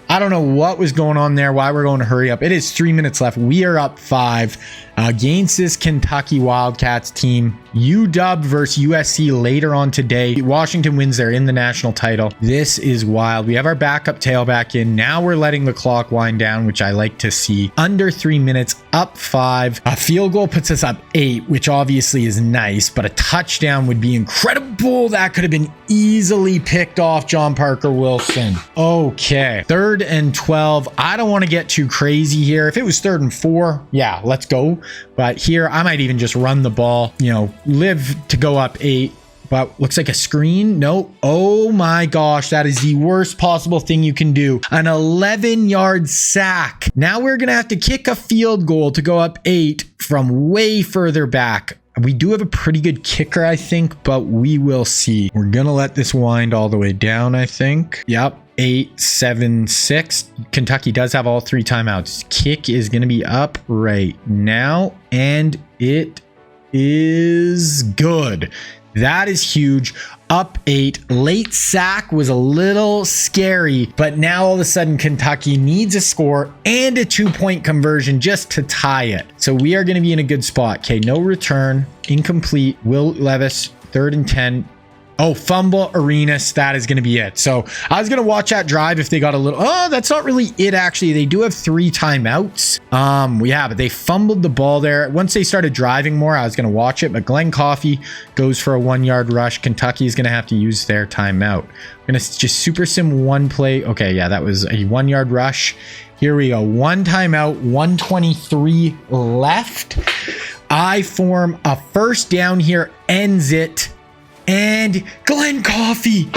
I don't know what was going on there, why we're going to hurry up. It is 3 minutes left. We are up 5 against this Kentucky Wildcats team. UW versus USC later on today. Washington wins. They're in the national title. This is wild. We have our backup tailback in. Now we're letting the clock wind down, which I like to see. Under 3 minutes, up 5. A field goal puts us up 8, which obviously is nice, but a touchdown would be incredible. That could have been easily picked off John Parker Wilson. Okay, 3rd and 12. I don't want to get too crazy here. If it was 3rd and 4, yeah, let's go. But here, I might even just run the ball, live to go up 8. But looks like a screen. No. Oh my gosh, that is the worst possible thing you can do. An 11-yard sack. Now we're going to have to kick a field goal to go up 8 from way further back. We do have a pretty good kicker, I think, but we will see. We're going to let this wind all the way down, I think. Yep. 8, 7, 6. Kentucky does have all 3 timeouts. Kick is going to be up right now, and it is good. That is huge. Up 8. Late sack was a little scary, but now all of a sudden Kentucky needs a score and a 2-point conversion just to tie it. So we are going to be in a good spot. Okay, no return. Incomplete. Will Levis, 3rd and 10. Oh, fumble, Arenas. That is going to be it. So I was going to watch that drive if they got a little. Oh, that's not really it, actually. They do have 3 timeouts. Yeah, but they fumbled the ball there. Once they started driving more, I was going to watch it. But Glenn Coffey goes for a 1-yard rush. Kentucky is going to have to use their timeout. I'm going to just super sim 1 play. Okay, yeah, that was a 1-yard rush. Here we go. 1 timeout, 1:23 left. I form a first down here, ends it. And Glenn Coffey,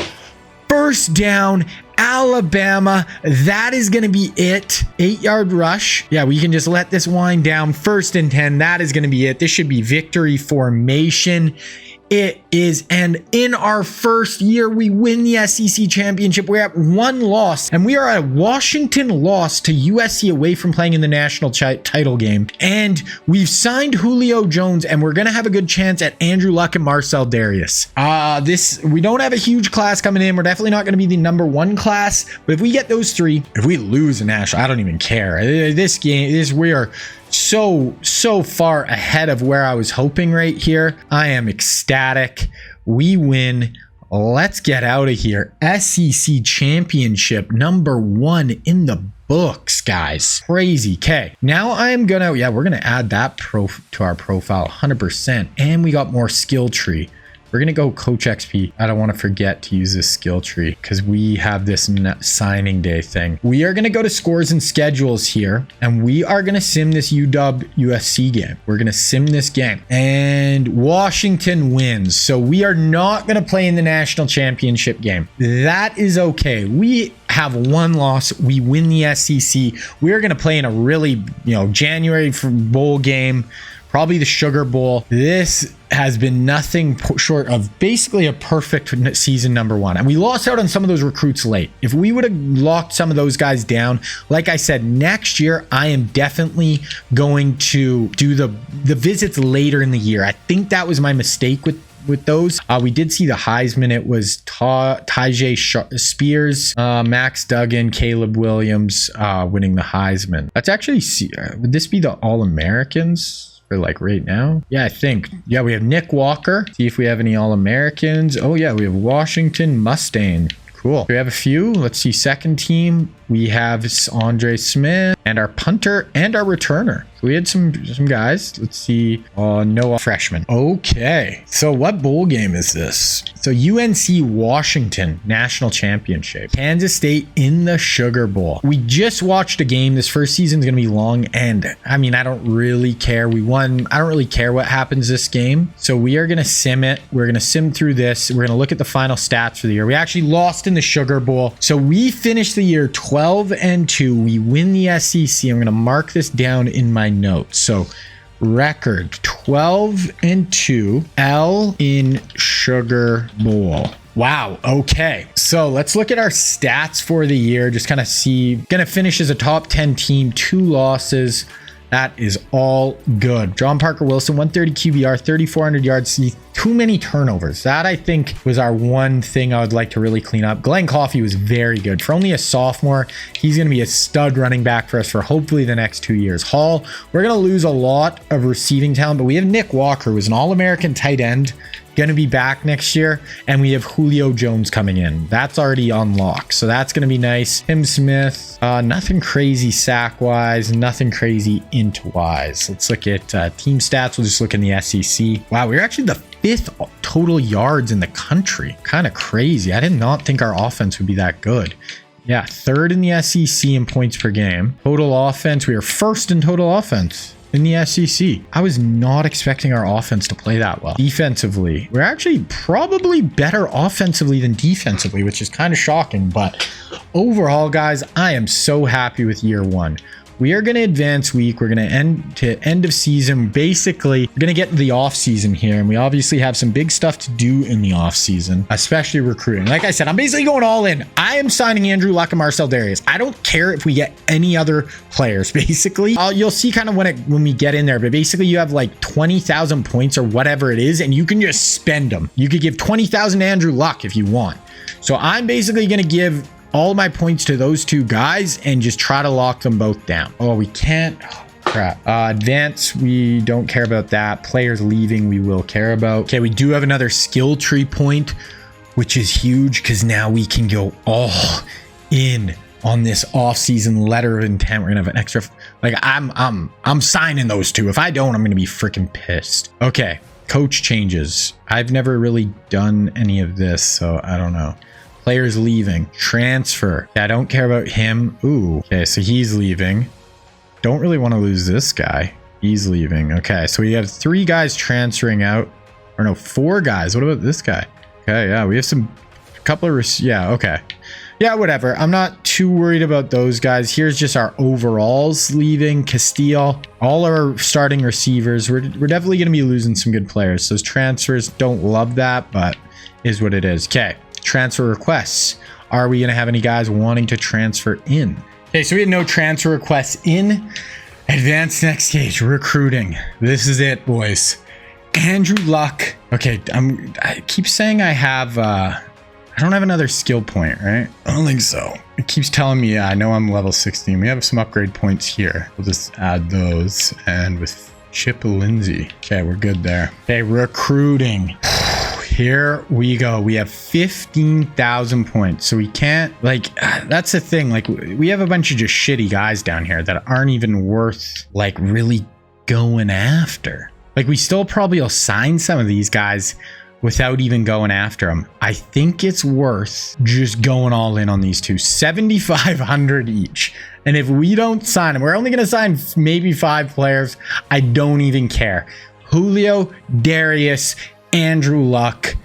first down Alabama. That is going to be it. 8-yard rush. Yeah, we can just let this wind down. 1st and 10. That is going to be it. This should be victory formation. It is, and in our first year, we win the SEC championship. We're at 1 loss, and we are at a Washington loss to USC away from playing in the national title game. And we've signed Julio Jones, and we're going to have a good chance at Andrew Luck and Marcel Darius. We don't have a huge class coming in. We're definitely not going to be the #1 class, but if we get those 3, if we lose a national, I don't even care. We are so far ahead of where I was hoping right here. I am ecstatic. We win. Let's get out of here. SEC championship #1 in the books, guys. Crazy. Okay, now I am gonna, we're gonna add that to our profile 100%. And we got more skill tree. We're going to go Coach XP. I don't want to forget to use this skill tree because we have this signing day thing. We are going to go to scores and schedules here, and we are going to sim this UW USC game. We're going to sim this game, and Washington wins. So we are not going to play in the national championship game. That is okay. We have 1 loss. We win the SEC. We are going to play in a really, January bowl game. Probably the Sugar Bowl. This has been nothing short of basically a perfect season #1. And we lost out on some of those recruits late. If we would have locked some of those guys down, like I said, next year, I am definitely going to do the visits later in the year. I think that was my mistake with those. We did see the Heisman. It was Tyjae Spears, Max Duggan, Caleb Williams winning the Heisman. That's actually, would this be the All-Americans? Like right now? Yeah, I think. Yeah, we have Nick Walker. See if we have any All-Americans. Oh yeah, we have Washington Mustang. Cool. We have a few. Let's see. Second team. We have Andre Smith and our punter and our returner. So we had some guys. Let's see. No freshman. Okay. So what bowl game is this? So UNC Washington National Championship. Kansas State in the Sugar Bowl. We just watched a game. This first season is going to be long. And I mean, I don't really care. We won. I don't really care what happens this game. So we are going to sim it. We're going to sim through this. We're going to look at the final stats for the year. We actually lost in the Sugar Bowl. So we finished the year 12-2. We win the SEC. I'm going to mark this down in my notes. So record 12-2, L in Sugar Bowl. Wow. Okay. So let's look at our stats for the year. Just kind of see. Gonna finish as a top 10 team, 2 losses. That is all good. John Parker Wilson, 130 QBR, 3,400 yards. Too many turnovers. That, I think, was our one thing I would like to really clean up. Glenn Coffey was very good. For only a sophomore, he's going to be a stud running back for us for hopefully the next 2 years. Hall, we're going to lose a lot of receiving talent, but we have Nick Walker, who is an All-American tight end, going to be back next year, and we have Julio Jones coming in. That's already unlocked, so that's going to be nice. Tim Smith, nothing crazy sack-wise, nothing crazy int-wise. Let's look at team stats. We'll just look in the SEC. Wow, we're actually the 5th total yards in the country. Kind of crazy. I did not think our offense would be that good. Yeah, 3rd in the SEC in points per game. Total offense, we are 1st in total offense in the SEC. I was not expecting our offense to play that well. Defensively, we're actually probably better offensively than defensively, which is kind of shocking. But overall, guys, I am so happy with year 1. We are going to advance week. We're going to end of season. Basically, we're going to get into the off season here. And we obviously have some big stuff to do in the off season, especially recruiting. Like I said, I'm basically going all in. I am signing Andrew Luck and Marcel Darius. I don't care if we get any other players, basically. You'll see kind of when we get in there, but basically you have like 20,000 points or whatever it is, and you can just spend them. You could give 20,000 to Andrew Luck if you want. So I'm basically going to give all my points to those 2 guys and just try to lock them both down. Oh, we can't. Oh, crap. Advance, we don't care about that. Players leaving, we will care about. Okay, we do have another skill tree point, which is huge because now we can go all in on this off-season letter of intent. We're gonna have an extra. Like I'm signing those 2. If I don't, I'm gonna be freaking pissed. Okay, coach changes. I've never really done any of this, so I don't know. Players leaving. Transfer. Yeah, I don't care about him. Ooh. Okay, so he's leaving. Don't really want to lose this guy. He's leaving. Okay, so we have 3 guys transferring out. Or no, 4 guys. What about this guy? Okay, yeah, we have a couple of... Yeah, okay. yeah, whatever. I'm not too worried about those guys. Here's just our overalls leaving. Castile, all our starting receivers. We're definitely going to be losing some good players. Those transfers, don't love that, but is what it is. Okay, transfer requests. Are we going to have any guys wanting to transfer in? Okay, so we had no transfer requests in. Advanced next stage, recruiting. This is it, boys. Andrew Luck. Okay, I keep saying I don't have another skill point, right? I don't think so. It keeps telling me, yeah, I know I'm level 16. We have some upgrade points here. We'll just add those. And with Chip Lindsay. Okay, we're good there. Okay, recruiting. Here we go. We have 15,000 points. So we can't, like, that's the thing. Like, we have a bunch of just shitty guys down here that aren't even worth, like, really going after. Like, we still probably will sign some of these guys without even going after them. I think it's worth just going all in on these two. 7,500 each. And if we don't sign them, we're only going to sign maybe 5 players. I don't even care. Julio, Darius, Andrew Luck.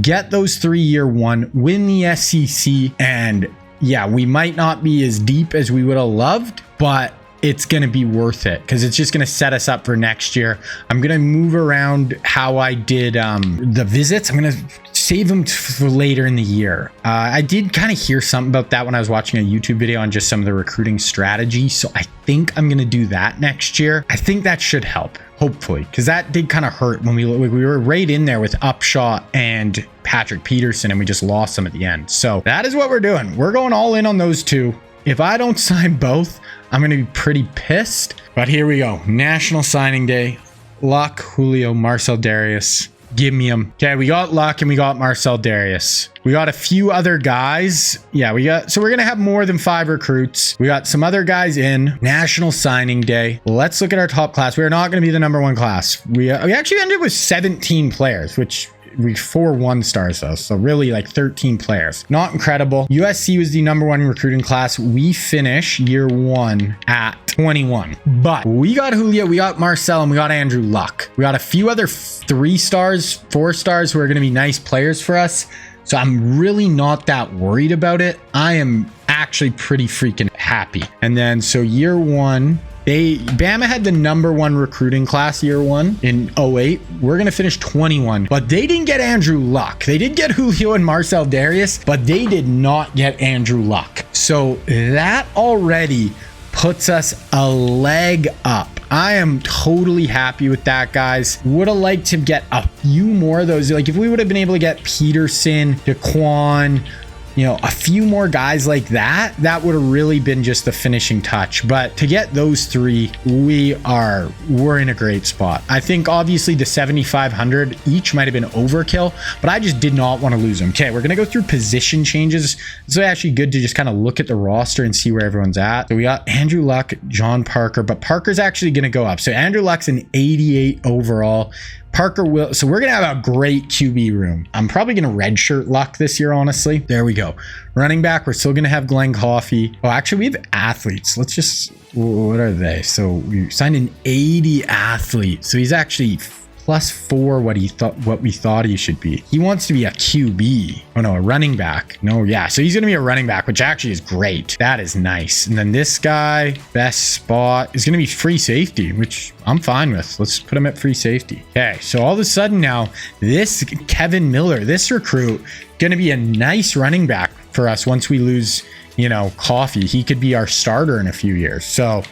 Get those 3 year 1. Win the SEC. And yeah, we might not be as deep as we would have loved, but it's going to be worth it because it's just going to set us up for next year. I'm going to move around how I did the visits. I'm going to save them for later in the year. I did kind of hear something about that when I was watching a YouTube video on just some of the recruiting strategy. So I think I'm going to do that next year. I think that should help, hopefully, because that did kind of hurt when we were right in there with Upshot and Patrick Peterson and we just lost them at the end. So that is what we're doing. We're going all in on those two. If I don't sign both, I'm going to be pretty pissed. But here we go. National Signing Day. Luck, Julio, Marcel Darius. Give me them. Okay, we got Luck and we got Marcel Darius. We got a few other guys. Yeah, so we're going to have more than 5 recruits. We got some other guys in. National Signing Day. Let's look at our top class. We are not going to be the number 1 class. We actually ended with 17 players, which we 4 1-stars though, so really like 13 players. Not incredible. USC was the number 1 recruiting class. We finish year 1 at 21, but we got Julio, we got Marcel, and we got Andrew Luck. We got a few other 3 stars, 4 stars who are going to be nice players for us. So I'm really not that worried about it. I am actually pretty freaking happy. And then so year 1, Bama had the number 1 recruiting class year 1 in 08. We're going to finish 21, but they didn't get Andrew Luck. They did get Julio and Marcel Darius, but they did not get Andrew Luck. So that already puts us a leg up. I am totally happy with that, guys. Would have liked to get a few more of those. Like if we would have been able to get Peterson, DeQuan, you know, a few more guys like that, that would have really been just the finishing touch. But to get those 3, we're in a great spot. I think obviously the 7,500 each might have been overkill, but I just did not want to lose them. Okay, we're going to go through position changes. It's actually good to just kind of look at the roster and see where everyone's at. So we got Andrew Luck, John Parker, but Parker's actually going to go up. So Andrew Luck's an 88 overall. Parker will, so we're going to have a great QB room. I'm probably going to redshirt Luck this year, honestly. There we go. Running back, we're still going to have Glenn Coffey. Oh, actually, we have athletes. Let's just, what are they? So we signed an 80 athlete. So he's actually +4 what we thought he should be. He wants to be a QB. Oh no, a running back. No, yeah. So he's going to be a running back, which actually is great. That is nice. And then this guy, best spot, is going to be free safety, which I'm fine with. Let's put him at free safety. Okay, so all of a sudden now, this Kevin Miller, this recruit, going to be a nice running back for us once we lose, you know, Coffee. He could be our starter in a few years. So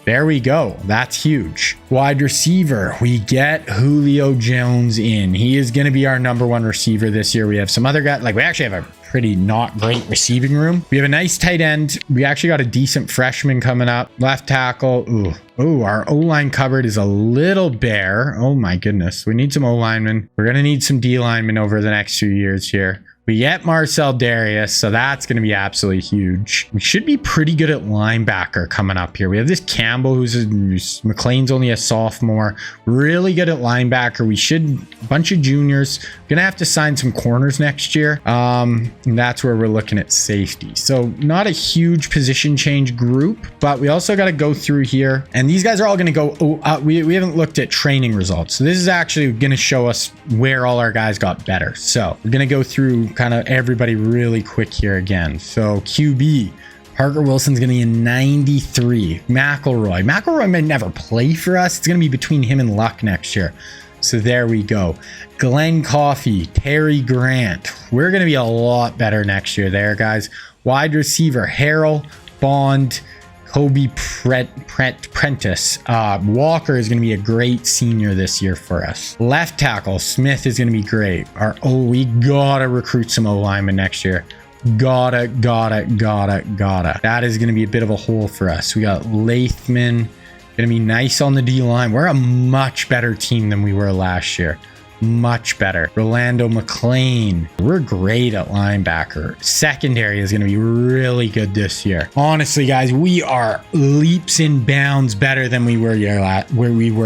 there we go. That's huge. Wide receiver, we get Julio Jones in. He is going to be our number 1 receiver this year. We have some other guys, like we actually have a pretty not great receiving room. We have a nice tight end. We actually got a decent freshman coming up. Left tackle. Ooh, our O-line cupboard is a little bare. Oh my goodness. We need some O-linemen. We're going to need some D-linemen over the next few years here. We get Marcel Darius, so that's going to be absolutely huge. We should be pretty good at linebacker coming up here. We have this Campbell, McLean's only a sophomore. Really good at linebacker. We should, a bunch of juniors. Going to have to sign some corners next year. And that's where we're looking at safety. So not a huge position change group, but we also got to go through here. And these guys are all going to go, we haven't looked at training results. So this is actually going to show us where all our guys got better. So we're going to go through kind of everybody really quick here again. So QB, Parker Wilson's going to be a 93. McElroy may never play for us. It's going to be between him and Luck next year. So there we go. Glenn Coffey, Terry Grant. We're going to be a lot better next year there, guys. Wide receiver, Harrell, Bond, Kobe Prentice. Walker is going to be a great senior this year for us. Left tackle, Smith is going to be great. We gotta recruit some O-linemen next year. Gotta. That is going to be a bit of a hole for us. We got Lathman. Going to be nice on the D-line. We're a much better team than we were last year. Much better. Rolando McClain. We're great at linebacker. Secondary is going to be really good this year. Honestly, guys, we are leaps and bounds better than we were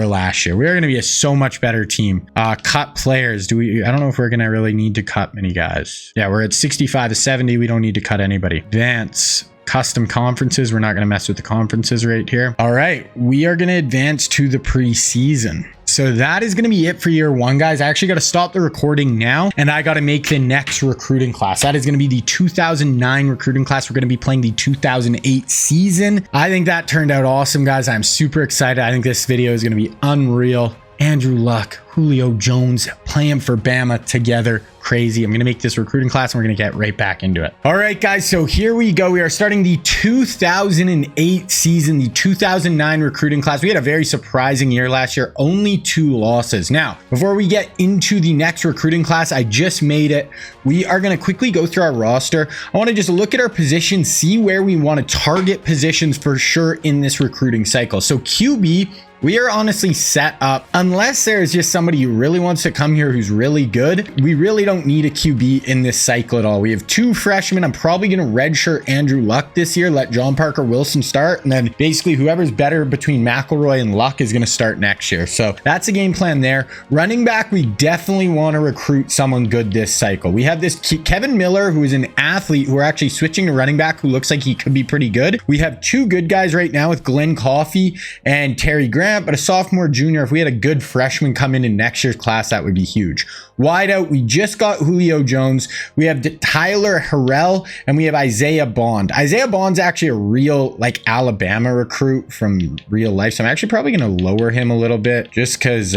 last year. We're going to be a so much better team. Cut players. I don't know if we're going to really need to cut many guys. Yeah, we're at 65 to 70. We don't need to cut anybody. Advance. Custom conferences. We're not going to mess with the conferences right here. All right. We are going to advance to the preseason. So that is going to be it for year one, guys. I actually got to stop the recording now and I got to make the next recruiting class. That is going to be the 2009 recruiting class. We're going to be playing the 2008 season. I think that turned out awesome, guys. I'm super excited. I think this video is going to be unreal. Andrew Luck, Julio Jones playing for Bama together. Crazy. I'm going to make this recruiting class and we're going to get right back into it. All right, guys. So here we go. We are starting the 2008 season, the 2009 recruiting class. We had a very surprising year last year, only 2 losses. Now, before we get into the next recruiting class, I just made it. We are going to quickly go through our roster. I want to just look at our positions, see where we want to target positions for sure in this recruiting cycle. So QB, we are honestly set up, unless there's just somebody who really wants to come here who's really good. We really don't need a QB in this cycle at all. We have 2 freshmen. I'm probably going to redshirt Andrew Luck this year, let John Parker Wilson start, and then basically whoever's better between McElroy and Luck is going to start next year. So that's a game plan there. Running back, we definitely want to recruit someone good this cycle. We have this Kevin Miller, who is an athlete, who are actually switching to running back, who looks like he could be pretty good. We have 2 good guys right now with Glenn Coffey and Terry Grant. But a sophomore, junior, if we had a good freshman come in next year's class, that would be huge. Wide out, we just got Julio Jones. We have Tyler Harrell and we have Isaiah Bond. Isaiah Bond's actually a real Alabama recruit from real life. So I'm actually probably going to lower him a little bit just because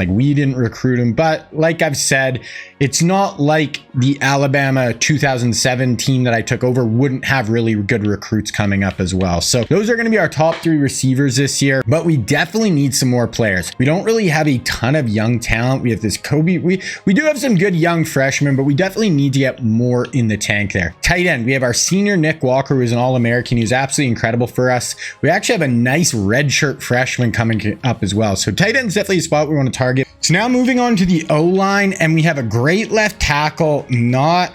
we didn't recruit him. But like I've said, it's not like the Alabama 2007 team that I took over wouldn't have really good recruits coming up as well. So those are going to be our top 3 receivers this year, but we definitely need some more players. We don't really have a ton of young talent. We have this Kobe. We do have some good young freshmen, but we definitely need to get more in the tank there. Tight end, we have our senior Nick Walker, who is an All-American. He's absolutely incredible for us. We actually have a nice redshirt freshman coming up as well. So tight end is definitely a spot we want to target. So now moving on to the O-line, and we have a great left tackle, not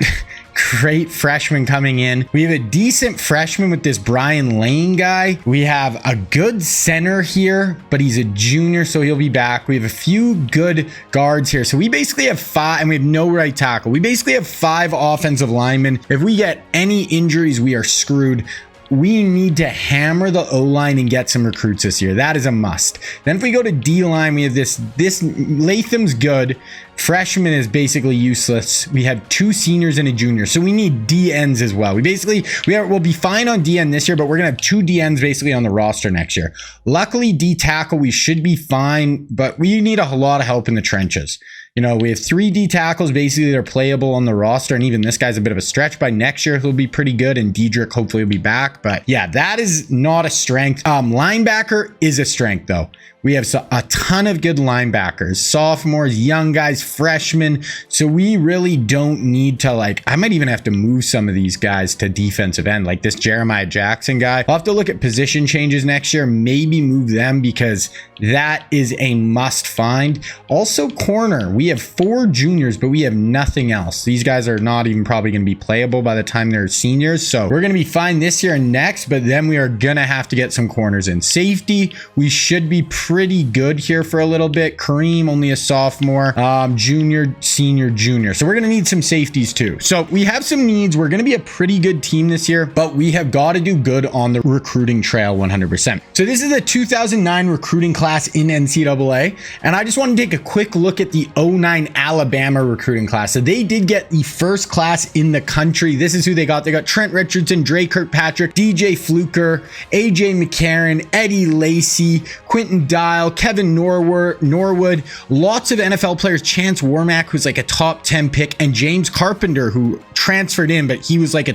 great freshman coming in. We have a decent freshman with this Brian Lane guy. We have a good center here, but he's a junior, so he'll be back. We have a few good guards here. So we basically have 5, and we have no right tackle. We basically have 5 offensive linemen. If we get any injuries, we are screwed. We need to hammer the O-line and get some recruits this year. That is a must. Then if we go to D-line, we have this Latham's good. Freshman is basically useless. We have 2 seniors and a junior. So we need DNs as well. We'll be fine on DN this year, but we're going to have 2 DNs basically on the roster next year. Luckily, D tackle, we should be fine, but we need a lot of help in the trenches. You know, we have 3 D tackles basically that are playable on the roster, and even this guy's a bit of a stretch. By next year, he'll be pretty good, and Diedrich hopefully will be back. But yeah, that is not a strength. Linebacker is a strength, though. We have a ton of good linebackers, sophomores, young guys, freshmen. So we really don't need to I might even have to move some of these guys to defensive end, like this Jeremiah Jackson guy. I'll have to look at position changes next year, maybe move them because that is a must find. Also corner, we have 4 juniors, but we have nothing else. These guys are not even probably going to be playable by the time they're seniors. So we're going to be fine this year and next, but then we are going to have to get some corners in. Safety, we should be pretty pretty good here for a little bit. Kareem, only a sophomore. Junior, senior, junior. So we're going to need some safeties too. So we have some needs. We're going to be a pretty good team this year, but we have got to do good on the recruiting trail 100%. So this is a 2009 recruiting class in NCAA. And I just want to take a quick look at the 09 Alabama recruiting class. So they did get the first class in the country. This is who they got. They got Trent Richardson, Dre Kirkpatrick, DJ Fluker, AJ McCarron, Eddie Lacy, Quentin Dial, Kevin Norwood, lots of NFL players, Chance Warmack, who's like a top 10 pick, and James Carpenter, who transferred in, but he was like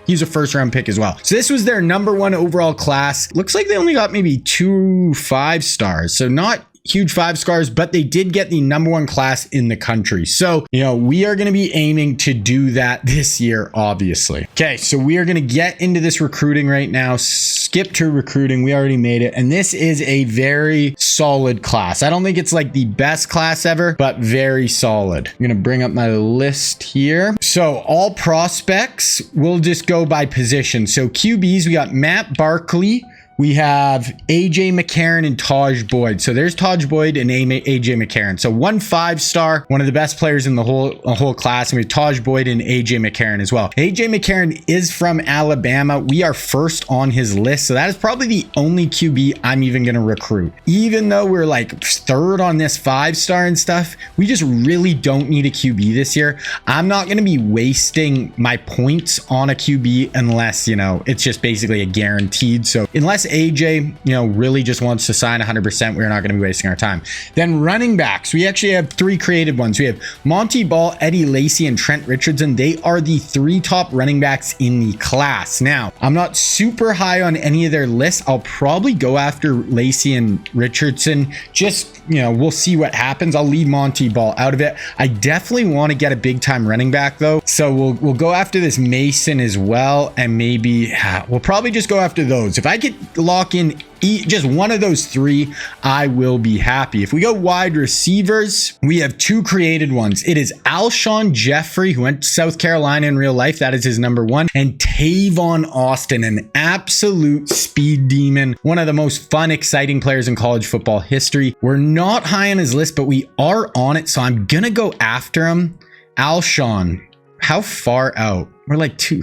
he's a first round pick as well. So this was their #1 overall class. Looks like they only got maybe 2 5-stars. So not huge 5 stars, but they did get the #1 class in the country. So, we are going to be aiming to do that this year, obviously. Okay, so we are going to get into this recruiting right now. Skip to recruiting. We already made it. And this is a very solid class. I don't think it's like the best class ever, but very solid. I'm going to bring up my list here. So all prospects, we'll just go by position. So QBs, we got Matt Barkley. We have AJ McCarron and Taj Boyd. So there's Taj Boyd and AJ McCarron. So 1 5-star, one of the best players in the whole class. And we have Taj Boyd and AJ McCarron as well. AJ McCarron is from Alabama. We are first on his list. So that is probably the only QB I'm even going to recruit. Even though we're like 3rd on this 5-star and stuff, we just really don't need a QB this year. I'm not going to be wasting my points on a QB unless, it's just basically a guaranteed. So unless AJ, really just wants to sign 100%, we're not going to be wasting our time. Then running backs, we actually have 3 created ones. We have Monty Ball, Eddie Lacy, and Trent Richardson. They are the 3 top running backs in the class. Now, I'm not super high on any of their lists. I'll probably go after Lacy and Richardson. Just, we'll see what happens. I'll leave Monty Ball out of it. I definitely want to get a big time running back though. So we'll go after this Mason as well. And maybe we'll probably just go after those. If I could lock in just one of those 3, I will be happy. If we go wide receivers, we have 2 created ones. It is Alshon Jeffrey, who went to South Carolina in real life. That is his #1. And Tavon Austin, an absolute speed demon. One of the most fun, exciting players in college football history. We're not high on his list, but we are on it. So I'm going to go after him. Alshon, how far out? We're like 2.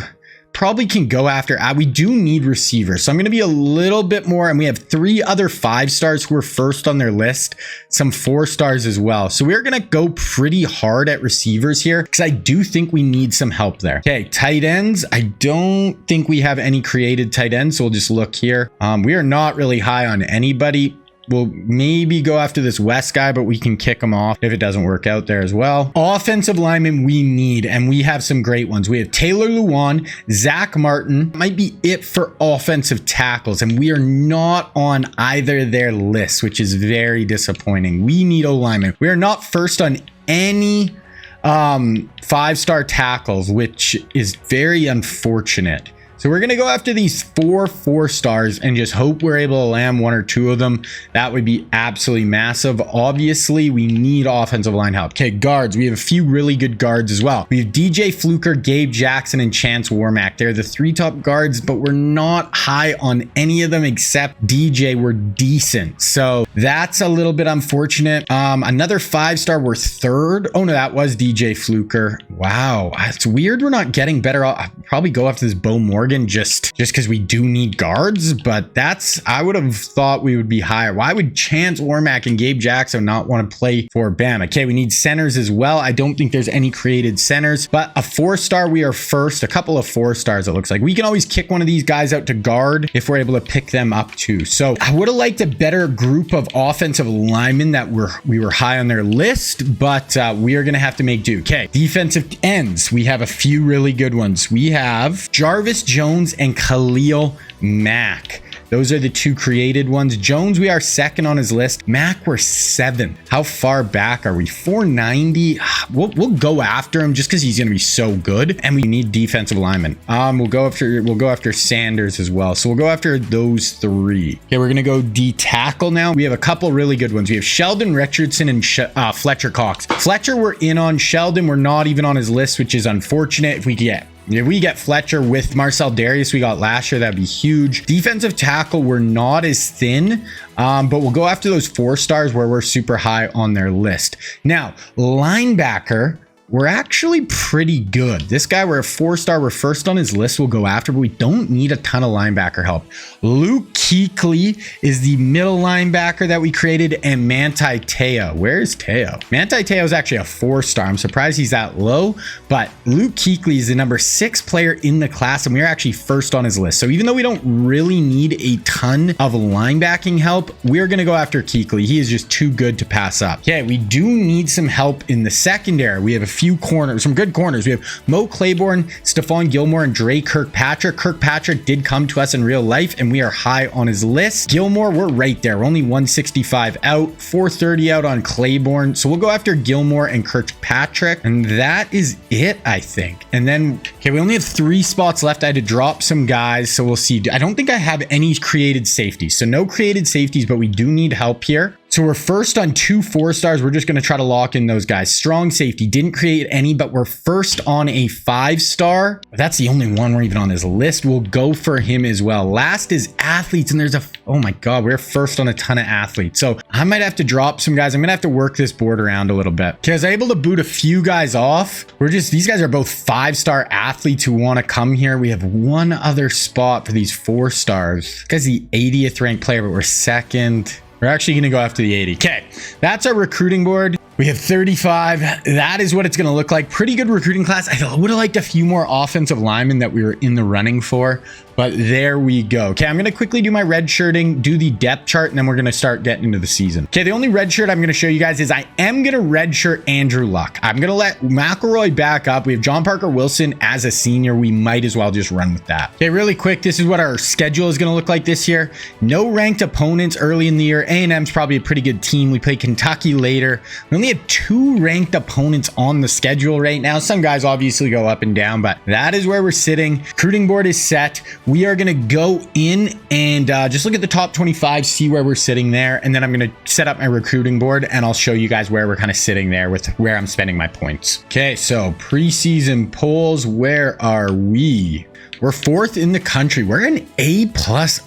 Probably can go after. We do need receivers, so I'm going to be a little bit more. And we have 3 other 5-stars who are first on their list, some 4-stars as well. So we're going to go pretty hard at receivers here because I do think we need some help there. Okay, tight ends. I don't think we have any created tight ends, so we'll just look here. We are not really high on anybody. We'll maybe go after this West guy, but we can kick him off if it doesn't work out there as well. Offensive linemen we need, and we have some great ones. We have Taylor Lewan, Zach Martin. Might be it for offensive tackles, and we are not on either their lists, which is very disappointing. We need O-linemen. We are not first on any 5-star tackles, which is very unfortunate. So we're going to go after these 4 4-stars and just hope we're able to land 1 or 2 of them. That would be absolutely massive. Obviously, we need offensive line help. Okay, guards. We have a few really good guards as well. We have DJ Fluker, Gabe Jackson, and Chance Warmack. They're the 3 top guards, but we're not high on any of them except DJ. We're decent. So that's a little bit unfortunate. Another 5-star, we're 3rd. Oh, no, that was DJ Fluker. Wow. It's weird we're not getting better. I'll probably go after this Bo Morgan just because we do need guards, but I would have thought we would be higher. Why would Chance Warmack and Gabe Jackson not want to play for Bama? Okay, we need centers as well. I don't think there's any created centers, but a 4-star, we are first. A couple of 4-stars, it looks like. We can always kick one of these guys out to guard if we're able to pick them up too. So I would have liked a better group of offensive linemen that we were high on their list, but we are going to have to make do. Okay, defensive ends. We have a few really good ones. We have Jarvis Jones and Khalil Mack. Those are the 2 created ones. Jones, we are 2nd on his list. Mack, we're 7th. How far back are we? 490. We'll go after him just because he's going to be so good, and we need defensive linemen. We'll go after Sanders as well. So we'll go after those 3. Okay, we're going to go D tackle now. We have a couple really good ones. We have Sheldon Richardson and Fletcher Cox. Fletcher, we're in on. Sheldon, we're not even on his list, which is unfortunate. If we could get If we get Fletcher with Marcel Darius we got last year, that'd be huge. Defensive tackle, we're not as thin, but we'll go after those 4 stars where we're super high on their list. Now, linebacker, we're actually pretty good. This guy, we're a 4-star. We're first on his list. We'll go after, but we don't need a ton of linebacker help. Luke Kuechly is the middle linebacker that we created, and Manti Te'o. Where's Te'o? Manti Te'o is actually a 4-star. I'm surprised he's that low, but Luke Kuechly is the number 6 player in the class, and we're actually first on his list. So even though we don't really need a ton of linebacking help, we're going to go after Kuechly. He is just too good to pass up. Okay, we do need some help in the secondary. We have a few corners, some good corners. We have Mo Claiborne, Stephon Gilmore, and Dre Kirkpatrick. Kirkpatrick did come to us in real life, and we are high on his list. Gilmore, we're right there. We're only 165 out, 430 out on Claiborne. So we'll go after Gilmore and Kirkpatrick, and that is it, I think. And then, okay, we only have 3 spots left. I had to drop some guys, so we'll see. I don't think I have any created safeties, so no created safeties, but we do need help here. So we're first on 2 4-stars. We're just going to try to lock in those guys. Strong safety, didn't create any, but we're first on a 5-star. That's the only one we're even on this list. We'll go for him as well. Last is athletes, and there's a, oh my God, we're first on a ton of athletes. So I might have to drop some guys. I'm going to have to work this board around a little bit. Okay, I was able to boot a few guys off. These guys are both 5-star athletes who want to come here. We have one other spot for these 4-stars. This guy's the 80th ranked player, but we're second. We're actually going to go after the 80. Okay, that's our recruiting board. We have 35. That is what it's going to look like. Pretty good recruiting class. I would have liked a few more offensive linemen that we were in the running for, but there we go. Okay, I'm going to quickly do my red shirting, do the depth chart, and then we're going to start getting into the season. Okay, the only red shirt I'm going to show you guys is I am going to red shirt Andrew Luck. I'm going to let McElroy back up. We have John Parker Wilson as a senior. We might as well just run with that. Okay, really quick, this is what our schedule is going to look like this year. No ranked opponents early in the year. A&M's probably a pretty good team. We play Kentucky later. We only have 2 ranked opponents on the schedule right now. Some guys obviously go up and down, but that is where we're sitting. Recruiting board is set. We are going to go in and just look at the top 25, see where we're sitting there. And then I'm going to set up my recruiting board and I'll show you guys where we're kind of sitting there with where I'm spending my points. Okay, so preseason polls, where are we? We're 4th in the country. We're an A+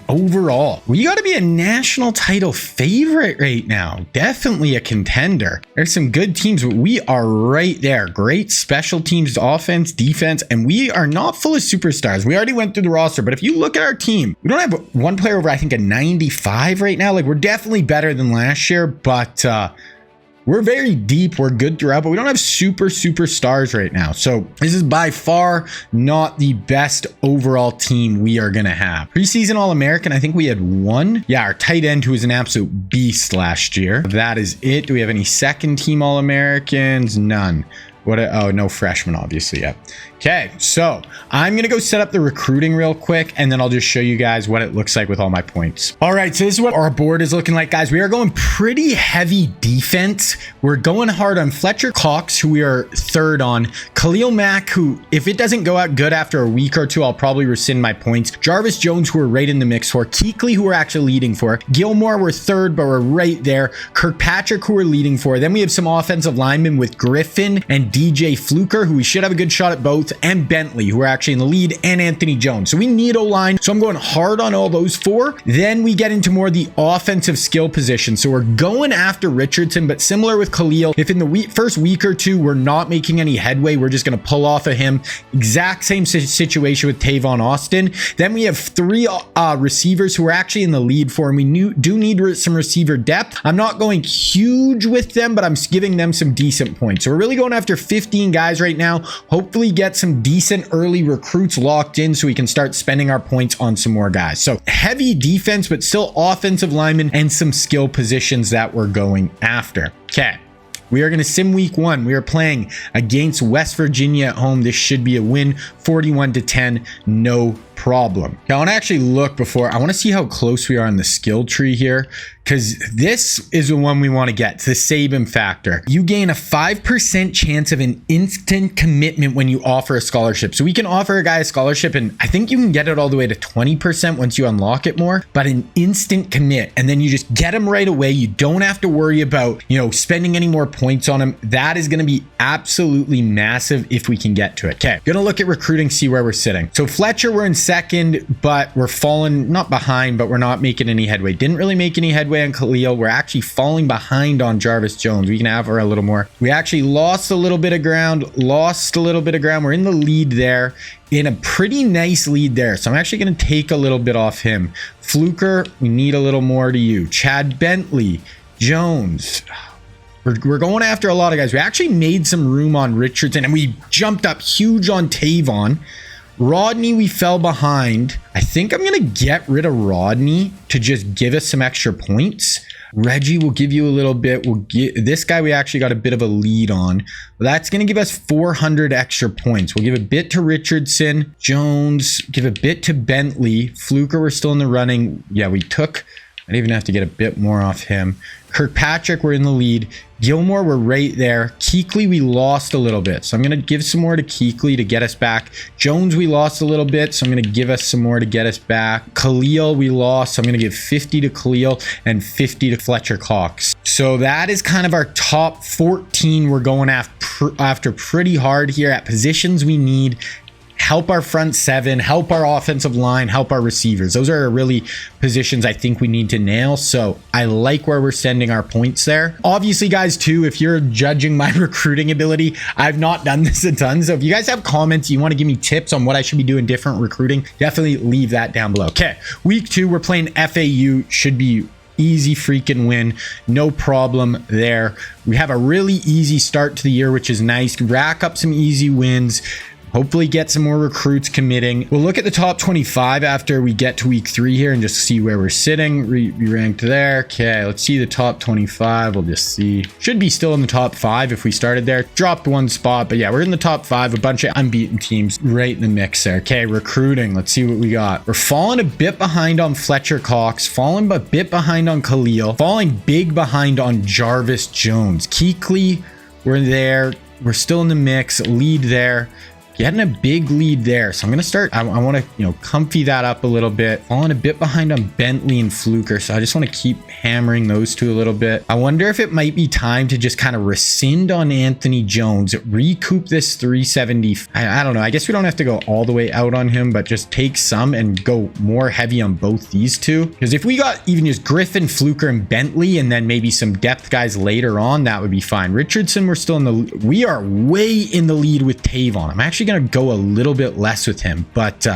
overall. We got to be a national title favorite right now. Definitely a contender. There's some good teams, but we are right there. Great special teams, offense, defense, and we are not full of superstars. We already went through the roster, but if you look at our team, we don't have one player over, I think, a 95 right now. Like, we're definitely better than last year, but we're very deep. We're good throughout, but we don't have super stars right now. So this is by far not the best overall team we are going to have. Preseason All-American, I think we had 1. Yeah, our tight end, who was an absolute beast last year. That is it. Do we have any second team All-Americans? None. Oh, no freshmen, obviously, yet. Okay, so I'm going to go set up the recruiting real quick, and then I'll just show you guys what it looks like with all my points. All right, so this is what our board is looking like, guys. We are going pretty heavy defense. We're going hard on Fletcher Cox, who we are 3rd on. Khalil Mack, who, if it doesn't go out good after a week or 2, I'll probably rescind my points. Jarvis Jones, who we're right in the mix for. Kuechly, who we're actually leading for. Gilmore, we're 3rd, but we're right there. Kirkpatrick, who we're leading for. Then we have some offensive linemen with Griffin and DJ Fluker, who we should have a good shot at both, and Bentley, who are actually in the lead, and Anthony Jones. So we need O-line. So I'm going hard on all those 4. Then we get into more of the offensive skill position. So we're going after Richardson, but similar with Khalil, if in the first week or 2, we're not making any headway, we're just going to pull off of him. Exact same situation with Tavon Austin. Then we have 3 receivers who are actually in the lead for, and we do need some receiver depth. I'm not going huge with them, but I'm giving them some decent points. So we're really going after 15 guys right now. Hopefully get some decent early recruits locked in so we can start spending our points on some more guys. So heavy defense, but still offensive linemen and some skill positions that we're going after. Okay. We are going to sim week 1. We are playing against West Virginia at home. This should be a win, 41-10, no problem. Now, I want to actually look before. I want to see how close we are on the skill tree here, because this is the one we want to get. It's the Saban factor. You gain a 5% chance of an instant commitment when you offer a scholarship. So we can offer a guy a scholarship, and I think you can get it all the way to 20% once you unlock it more, but an instant commit, and then you just get him right away. You don't have to worry about, spending any more points on him. That is going to be absolutely massive if we can get to it. Okay, gonna look at recruiting, see where we're sitting. So Fletcher, we're in second, but we're falling, not behind, but we're not making any headway. Didn't really make any headway on Khalil. We're actually falling behind on Jarvis Jones. We can have her a little more. We actually lost a little bit of ground. We're in the lead there, in a pretty nice lead there. So I'm actually going to take a little bit off him. Fluker, we need a little more to you. Chad Bentley, Jones. We're going after a lot of guys. We actually made some room on Richardson, and we jumped up huge on Tavon. Rodney, we fell behind. I think I'm going to get rid of Rodney to just give us some extra points. Reggie will give you a little bit. This guy we actually got a bit of a lead on. That's going to give us 400 extra points. We'll give a bit to Richardson. Jones, give a bit to Bentley. Fluker, we're still in the running. Yeah, we took... I'd even have to get a bit more off him. Kirkpatrick, we're in the lead. Gilmore, we're right there. Kuechly, we lost a little bit. So I'm going to give some more to Kuechly to get us back. Jones, we lost a little bit. So I'm going to give us some more to get us back. Khalil, we lost. So I'm going to give 50 to Khalil and 50 to Fletcher Cox. So that is kind of our top 14. We're going after pretty hard here at positions we need. Help our front seven, help our offensive line, help our receivers. Those are really positions I think we need to nail. So I like where we're sending our points there. Obviously, guys, too, if you're judging my recruiting ability, I've not done this a ton. So if you guys have comments, you want to give me tips on what I should be doing different recruiting, definitely leave that down below. Okay, week 2, we're playing FAU. Should be easy freaking win, no problem there. We have a really easy start to the year, which is nice. Rack up some easy wins. Hopefully get some more recruits committing. We'll look at the top 25 after we get to week 3 here and just see where we're sitting. We ranked there. Okay, let's see the top 25. We'll just see. Should be still in the top 5 if we started there. Dropped 1 spot, but yeah, we're in the top 5. A bunch of unbeaten teams right in the mix there. Okay, recruiting. Let's see what we got. We're falling a bit behind on Fletcher Cox. Falling a bit behind on Khalil. Falling big behind on Jarvis Jones. Kuechly, we're there. We're still in the mix. Lead there. Getting a big lead there. So I'm going to start. I want to, comfy that up a little bit. Falling a bit behind on Bentley and Fluker. So I just want to keep hammering those two a little bit. I wonder if it might be time to just kind of rescind on Anthony Jones, recoup this 370. I don't know. I guess we don't have to go all the way out on him, but just take some and go more heavy on both these two. Because if we got even just Griffin, Fluker, and Bentley, and then maybe some depth guys later on, that would be fine. Richardson, we're still in the, we are way in the lead with Tavon. I'm actually going to go a little bit less with him, but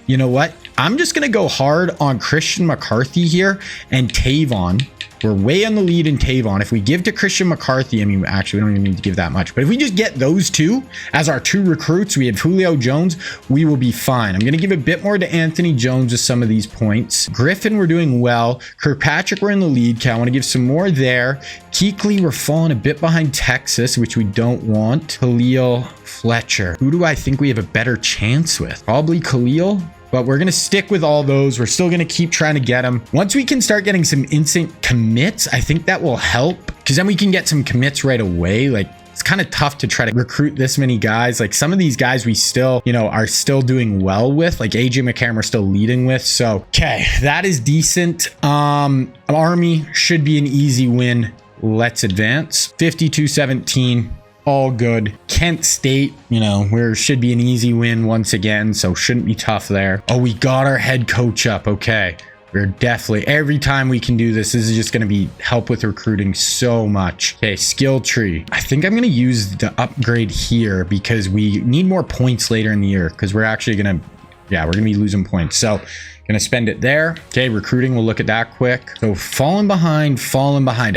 you know what? I'm just going to go hard on Christian McCarthy here and Tavon. We're way on the lead in Tavon. If we give to Christian McCarthy, I mean, actually, we don't even need to give that much. But if we just get those two as our 2 recruits, we have Julio Jones, we will be fine. I'm going to give a bit more to Anthony Jones with some of these points. Griffin, we're doing well. Kirkpatrick, we're in the lead. Okay, I want to give some more there. Kuechly, we're falling a bit behind Texas, which we don't want. Khalil, Fletcher. Who do I think we have a better chance with? Probably Khalil. But we're going to stick with all those. We're still going to keep trying to get them. Once we can start getting some instant commits, I think that will help, because then we can get some commits right away. Like, it's kind of tough to try to recruit this many guys. Like, some of these guys we still, are still doing well with. Like AJ McCarron, we're still leading with. So, okay, that is decent. Army should be an easy win. Let's advance. 52-17. All good. Kent State, we should be an easy win once again, so shouldn't be tough there. Oh, we got our head coach up. Okay. We're definitely, every time we can do this is just going to be help with recruiting so much. Okay, skill tree. I think I'm going to use the upgrade here because we need more points later in the year, because we're actually going to, we're going to be losing points. So gonna spend it there. Okay, recruiting, we'll look at that quick. So falling behind.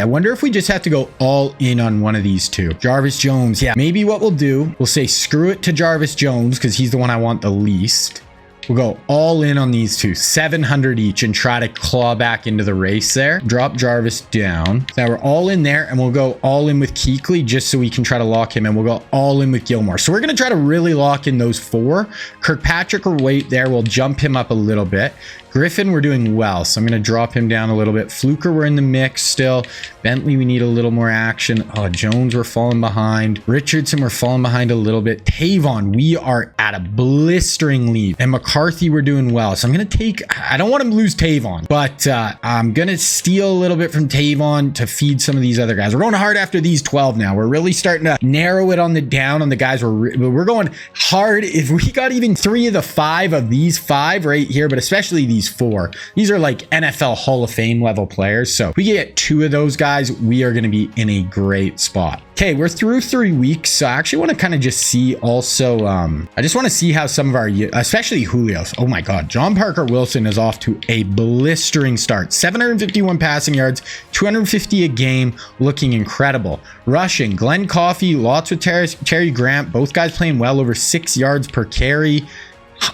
I wonder if we just have to go all in on one of these two. Jarvis Jones, yeah, maybe what we'll do, we'll say screw it to Jarvis Jones because he's the one I want the least. We'll go all in on these two, 700 each, and try to claw back into the race there. Drop Jarvis down. Now we're all in there, and we'll go all in with Kuechly just so we can try to lock him, and we'll go all in with Gilmore. So we're going to try to really lock in those 4. Kirkpatrick will wait there. We'll jump him up a little bit. Griffin, we're doing well, so I'm going to drop him down a little bit. Fluker, we're in the mix still. Bentley, we need a little more action. Oh, Jones, we're falling behind. Richardson, we're falling behind a little bit. Tavon, we are at a blistering lead. And McCarthy, we're doing well. So I'm going to take... I don't want to lose Tavon, but I'm going to steal a little bit from Tavon to feed some of these other guys. We're going hard after these 12 now. We're really starting to narrow it on the down on the guys. We're going hard. If we got even 3 of the 5 of these 5 right here, but especially these 4. These are like NFL Hall of Fame level players. So if we get 2 of those guys, we are going to be in a great spot. Okay, we're through 3 weeks. So I actually want to kind of just see also, I just want to see how some of our, especially Julio's. Oh my God, John Parker Wilson is off to a blistering start. 751 passing yards, 250 a game, looking incredible. Rushing, Glenn Coffey, lots with Terry Grant. Both guys playing well, over 6 yards per carry.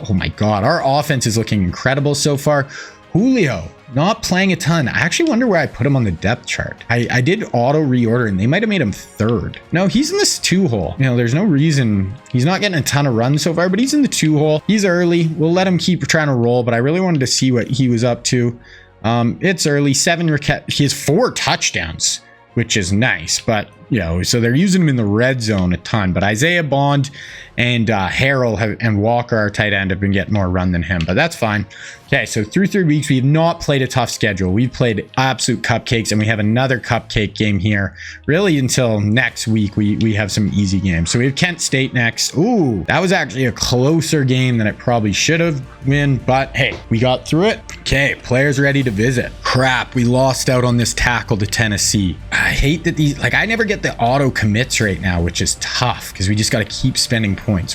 Oh my God, our offense is looking incredible so far. Julio, not playing a ton. I actually wonder where I put him on the depth chart. I did auto reorder and they might have made him 3rd. No, he's in this 2 hole. You know, there's no reason. He's not getting a ton of runs so far, but he's in the 2 hole. He's early. We'll let him keep trying to roll, but I really wanted to see what he was up to. It's early. He has 4 touchdowns, which is nice, but you know, so they're using him in the red zone a ton. But Isaiah Bond and Harrell and Walker, our tight end, have been getting more run than him, but that's fine. Okay, so through 3 weeks, we have not played a tough schedule. We've played absolute cupcakes, and we have another cupcake game here. Really, until next week, we have some easy games. So we have Kent State next. Ooh, that was actually a closer game than it probably should have been, but hey, we got through it. Okay, players ready to visit. Crap, we lost out on this tackle to Tennessee. I hate that these, like, I never get the auto commits right now, which is tough because we just got to keep spending points.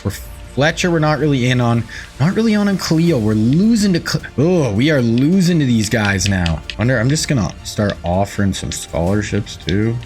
Fletcher, we're not really in on. Not really on Khalil. We're losing to... we are losing to these guys now. I'm just going to start offering some scholarships too.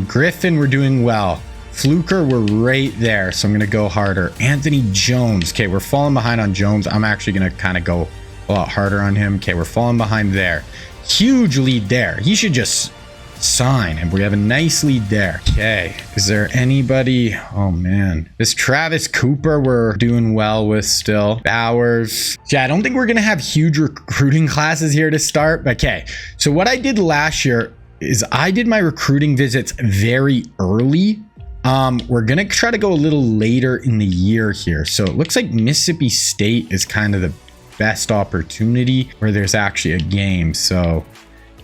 Griffin, we're doing well. Fluker, we're right there. So I'm going to go harder. Anthony Jones. Okay, we're falling behind on Jones. I'm actually going to kind of go a lot harder on him. Okay, we're falling behind there. Huge lead there. He should just... sign, and we have a nice lead there. Okay, is there anybody? Oh man, this Travis Cooper we're doing well with still. Bowers. Yeah, I don't think we're gonna have huge recruiting classes here to start. Okay, so what I did last year is I did my recruiting visits very early. We're gonna try to go a little later in the year here. So it looks like Mississippi State is kind of the best opportunity where there's actually a game. So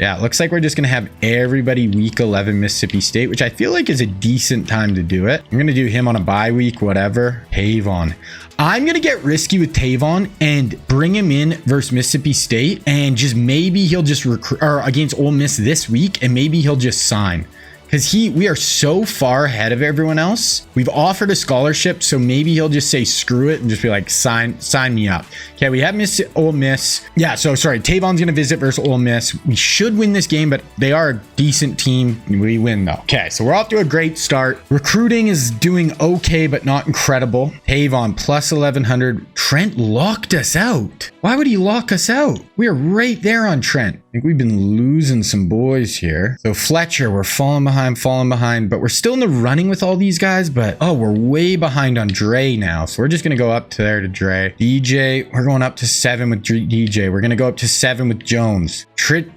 yeah, it looks like we're just going to have everybody week 11 Mississippi State, which I feel like is a decent time to do it. I'm going to do him on a bye week, whatever. Tavon. I'm going to get risky with Tavon and bring him in versus Mississippi State, and just maybe he'll just recruit, or against Ole Miss this week, and maybe he'll just sign. Because we are so far ahead of everyone else. We've offered a scholarship, so maybe he'll just say screw it and just be like, sign me up. Okay, we have Ole Miss. Yeah, so sorry, Tavon's gonna visit versus Ole Miss. We should win this game, but they are a decent team. We win though. Okay, so we're off to a great start. Recruiting is doing okay, but not incredible. Tavon plus 1100. Trent locked us out. Why would he lock us out? We are right there on Trent. I think we've been losing some boys here. So Fletcher, we're falling behind, but we're still in the running with all these guys. But we're way behind on Dre now. So we're just going to go up to there to Dre. DJ, we're going up to 7 with DJ. We're going to go up to 7 with Jones.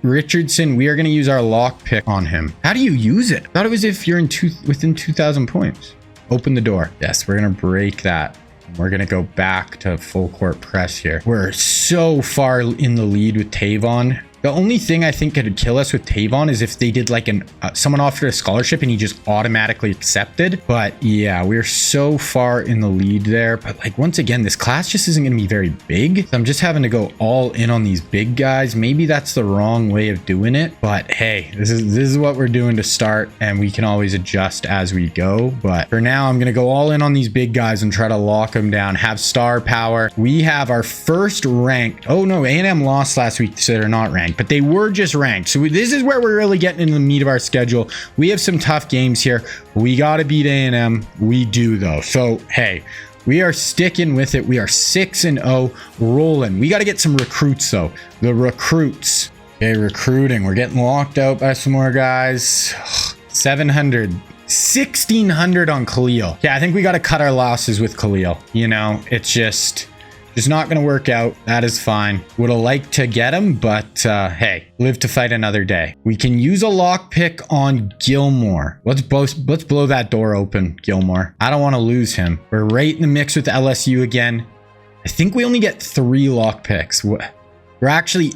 Richardson, we are going to use our lock pick on him. How do you use it? I thought it was if you're within 2,000 points. Open the door. Yes, we're going to break that. We're going to go back to full court press here. We're so far in the lead with Tavon. The only thing I think could kill us with Tavon is if they did like someone offered a scholarship and he just automatically accepted. But yeah, we're so far in the lead there. But like, once again, this class just isn't going to be very big. So I'm just having to go all in on these big guys. Maybe that's the wrong way of doing it. But hey, this is what we're doing to start, and we can always adjust as we go. But for now, I'm going to go all in on these big guys and try to lock them down, have star power. We have our first ranked. Oh no, A&M lost last week, so they're not ranked, but they were just ranked. So this is where we're really getting into the meat of our schedule. We have some tough games here. We got to beat A&M. We do though. So hey, We are sticking with it. We are 6-0, rolling. We got to get some recruits, though. The recruits. Okay, recruiting. We're getting locked out by some more guys. 700. 1,600 on Khalil. Yeah, I think we got to cut our losses with Khalil. You know, it's just not going to work out. That is fine. Would have liked to get him, but hey, live to fight another day. We can use a lockpick on Gilmore. Let's blow that door open, Gilmore. I don't want to lose him. We're right in the mix with LSU again. I think we only get 3 lockpicks. We're actually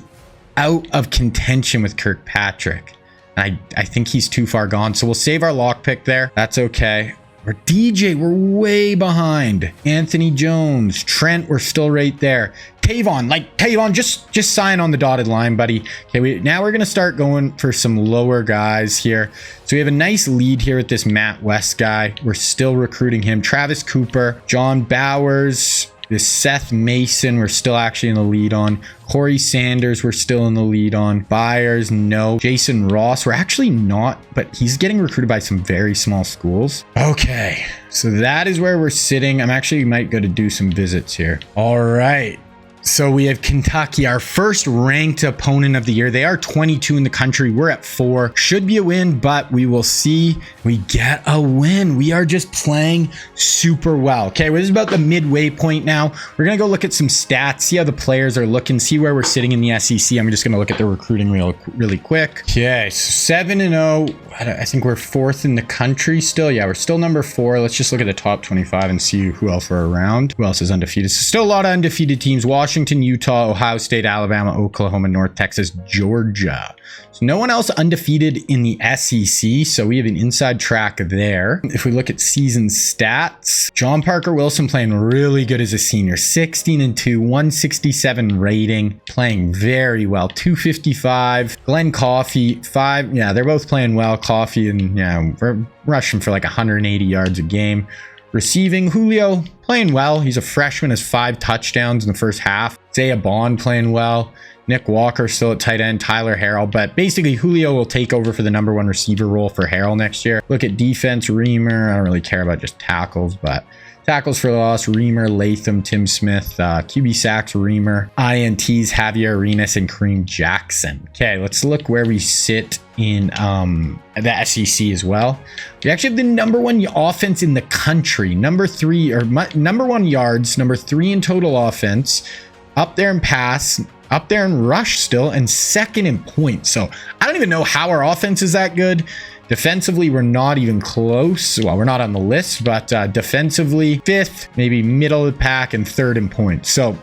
out of contention with Kirkpatrick. I think he's too far gone, so we'll save our lockpick there. That's okay. We're DJ, we're way behind. Anthony Jones, Trent, we're still right there. Tavon, just sign on the dotted line, buddy. Okay, now we're gonna start going for some lower guys here. So we have a nice lead here with this Matt West guy. We're still recruiting him. Travis Cooper, John Bowers, this Seth Mason, we're still actually in the lead on. Corey Sanders, we're still in the lead on. Byers, no. Jason Ross, we're actually not, but he's getting recruited by some very small schools. Okay, so that is where we're sitting. I'm actually might go to do some visits here. All right. So we have Kentucky, our first ranked opponent of the year. They are 22 in the country. We're at 4. Should be a win, but we will see. We get a win. We are just playing super well. Okay, well, this is about the midway point now. We're going to go look at some stats, see how the players are looking, see where we're sitting in the SEC. I'm just going to look at the recruiting really quick. Okay, so 7-0. I think we're 4th in the country still. Yeah, we're still number 4. Let's just look at the top 25 and see who else we're around. Who else is undefeated? So still a lot of undefeated teams. Washington, Utah, Ohio State, Alabama, Oklahoma, North Texas, Georgia. So no one else undefeated in the SEC. So we have an inside track there. If we look at season stats, John Parker Wilson playing really good as a senior. 16-2, 167 rating, playing very well. 255. Glenn Coffey, 5. Yeah, they're both playing well. Coffey and we're rushing for like 180 yards a game. Receiving, Julio playing well. He's a freshman, has 5 touchdowns in the first half. Zaya Bond playing well. Nick Walker still at tight end. Tyler Harrell. But basically, Julio will take over for the #1 receiver role for Harrell next year. Look at defense, Reamer. I don't really care about just tackles, but tackles for loss, Reamer, Latham, Tim Smith, QB sacks, Reamer, INTs, Javier Arenas, and Kareem Jackson. Okay, let's look where we sit in the SEC as well. We actually have the #1 offense in the country, #3 or #1 yards, #3 in total offense, up there in pass, up there in rush still, and 2nd in points. So I don't even know how our offense is that good. Defensively, we're not even close. Well, we're not on the list, but defensively, 5th, maybe middle of the pack, and 3rd in points. So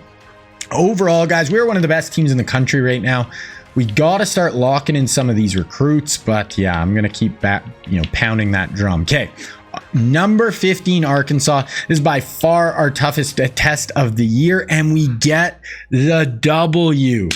overall, guys, we're one of the best teams in the country right now. We got to start locking in some of these recruits, but yeah, I'm going to keep pounding that drum. Okay. Number 15, Arkansas. This is by far our toughest test of the year, and we get the W.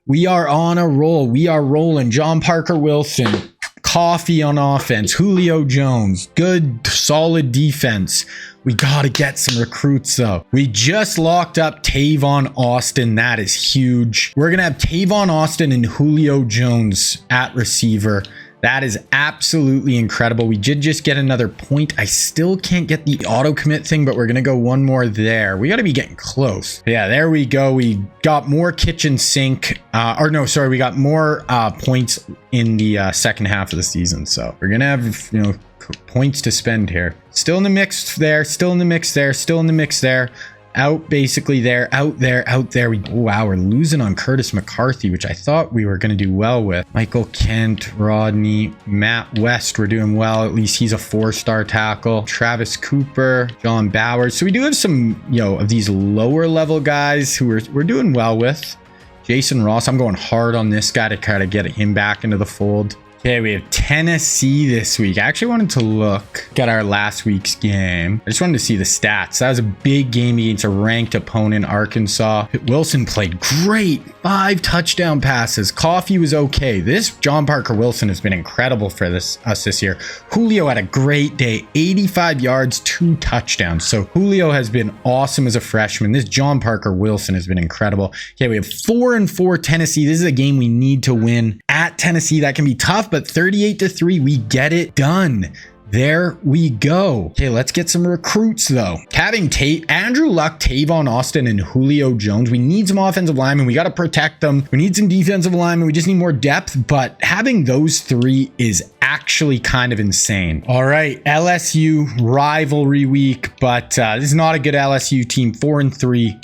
We are on a roll. We are rolling. John Parker Wilson, Coffee on offense, Julio Jones, good, solid defense. We got to get some recruits, though. We just locked up Tavon Austin. That is huge. We're going to have Tavon Austin and Julio Jones at receiver. That is absolutely incredible. We did just get another point. I still can't get the auto commit thing, but we're going to go one more there. We got to be getting close. Yeah, there we go. We got more kitchen sink. We got more points in the second half of the season. So we're going to have, points to spend here. Still in the mix there. Still in the mix there. Still in the mix there. Out basically there, out there, out there. Wow, we're losing on Curtis McCarthy, which I thought we were going to do well with. Michael Kent, Rodney, Matt West, we're doing well. At least he's a 4-star tackle. Travis Cooper, John Bowers. So we do have some, of these lower level guys who we're doing well with. Jason Ross, I'm going hard on this guy to try to get him back into the fold. Okay, we have Tennessee this week. I actually wanted to look at our last week's game. I just wanted to see the stats. That was a big game against a ranked opponent, Arkansas. Wilson played great. 5 touchdown passes. Coffee was okay. This John Parker Wilson has been incredible for us this year. Julio had a great day. 85 yards, 2 touchdowns. So Julio has been awesome as a freshman. This John Parker Wilson has been incredible. Okay, we have 4-4 Tennessee. This is a game we need to win at Tennessee. That can be tough, but 38-3, we get it done. there we go. Okay, let's get some recruits though. Having Andrew Luck, Tavon Austin, and Julio Jones. We need some offensive linemen. We got to protect them. We need some defensive linemen. We just need more depth. But having those three is actually kind of insane. All right, LSU rivalry week, but this is not a good LSU team. 4-3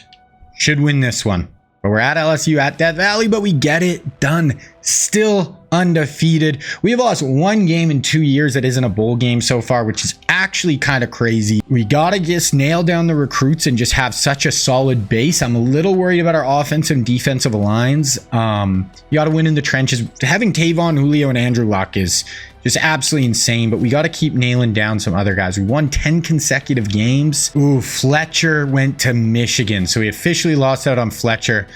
should win this one. But we're at LSU at Death Valley, but we get it done. Still undefeated. We have lost one game in 2 years that isn't a bowl game so far, which is actually kind of crazy. We got to just nail down the recruits and just have such a solid base. I'm a little worried about our offensive and defensive lines. You got to win in the trenches. Having Tavon, Julio, and Andrew Luck is just absolutely insane, but we got to keep nailing down some other guys. We won 10 consecutive games. Ooh, Fletcher went to Michigan, so we officially lost out on Fletcher.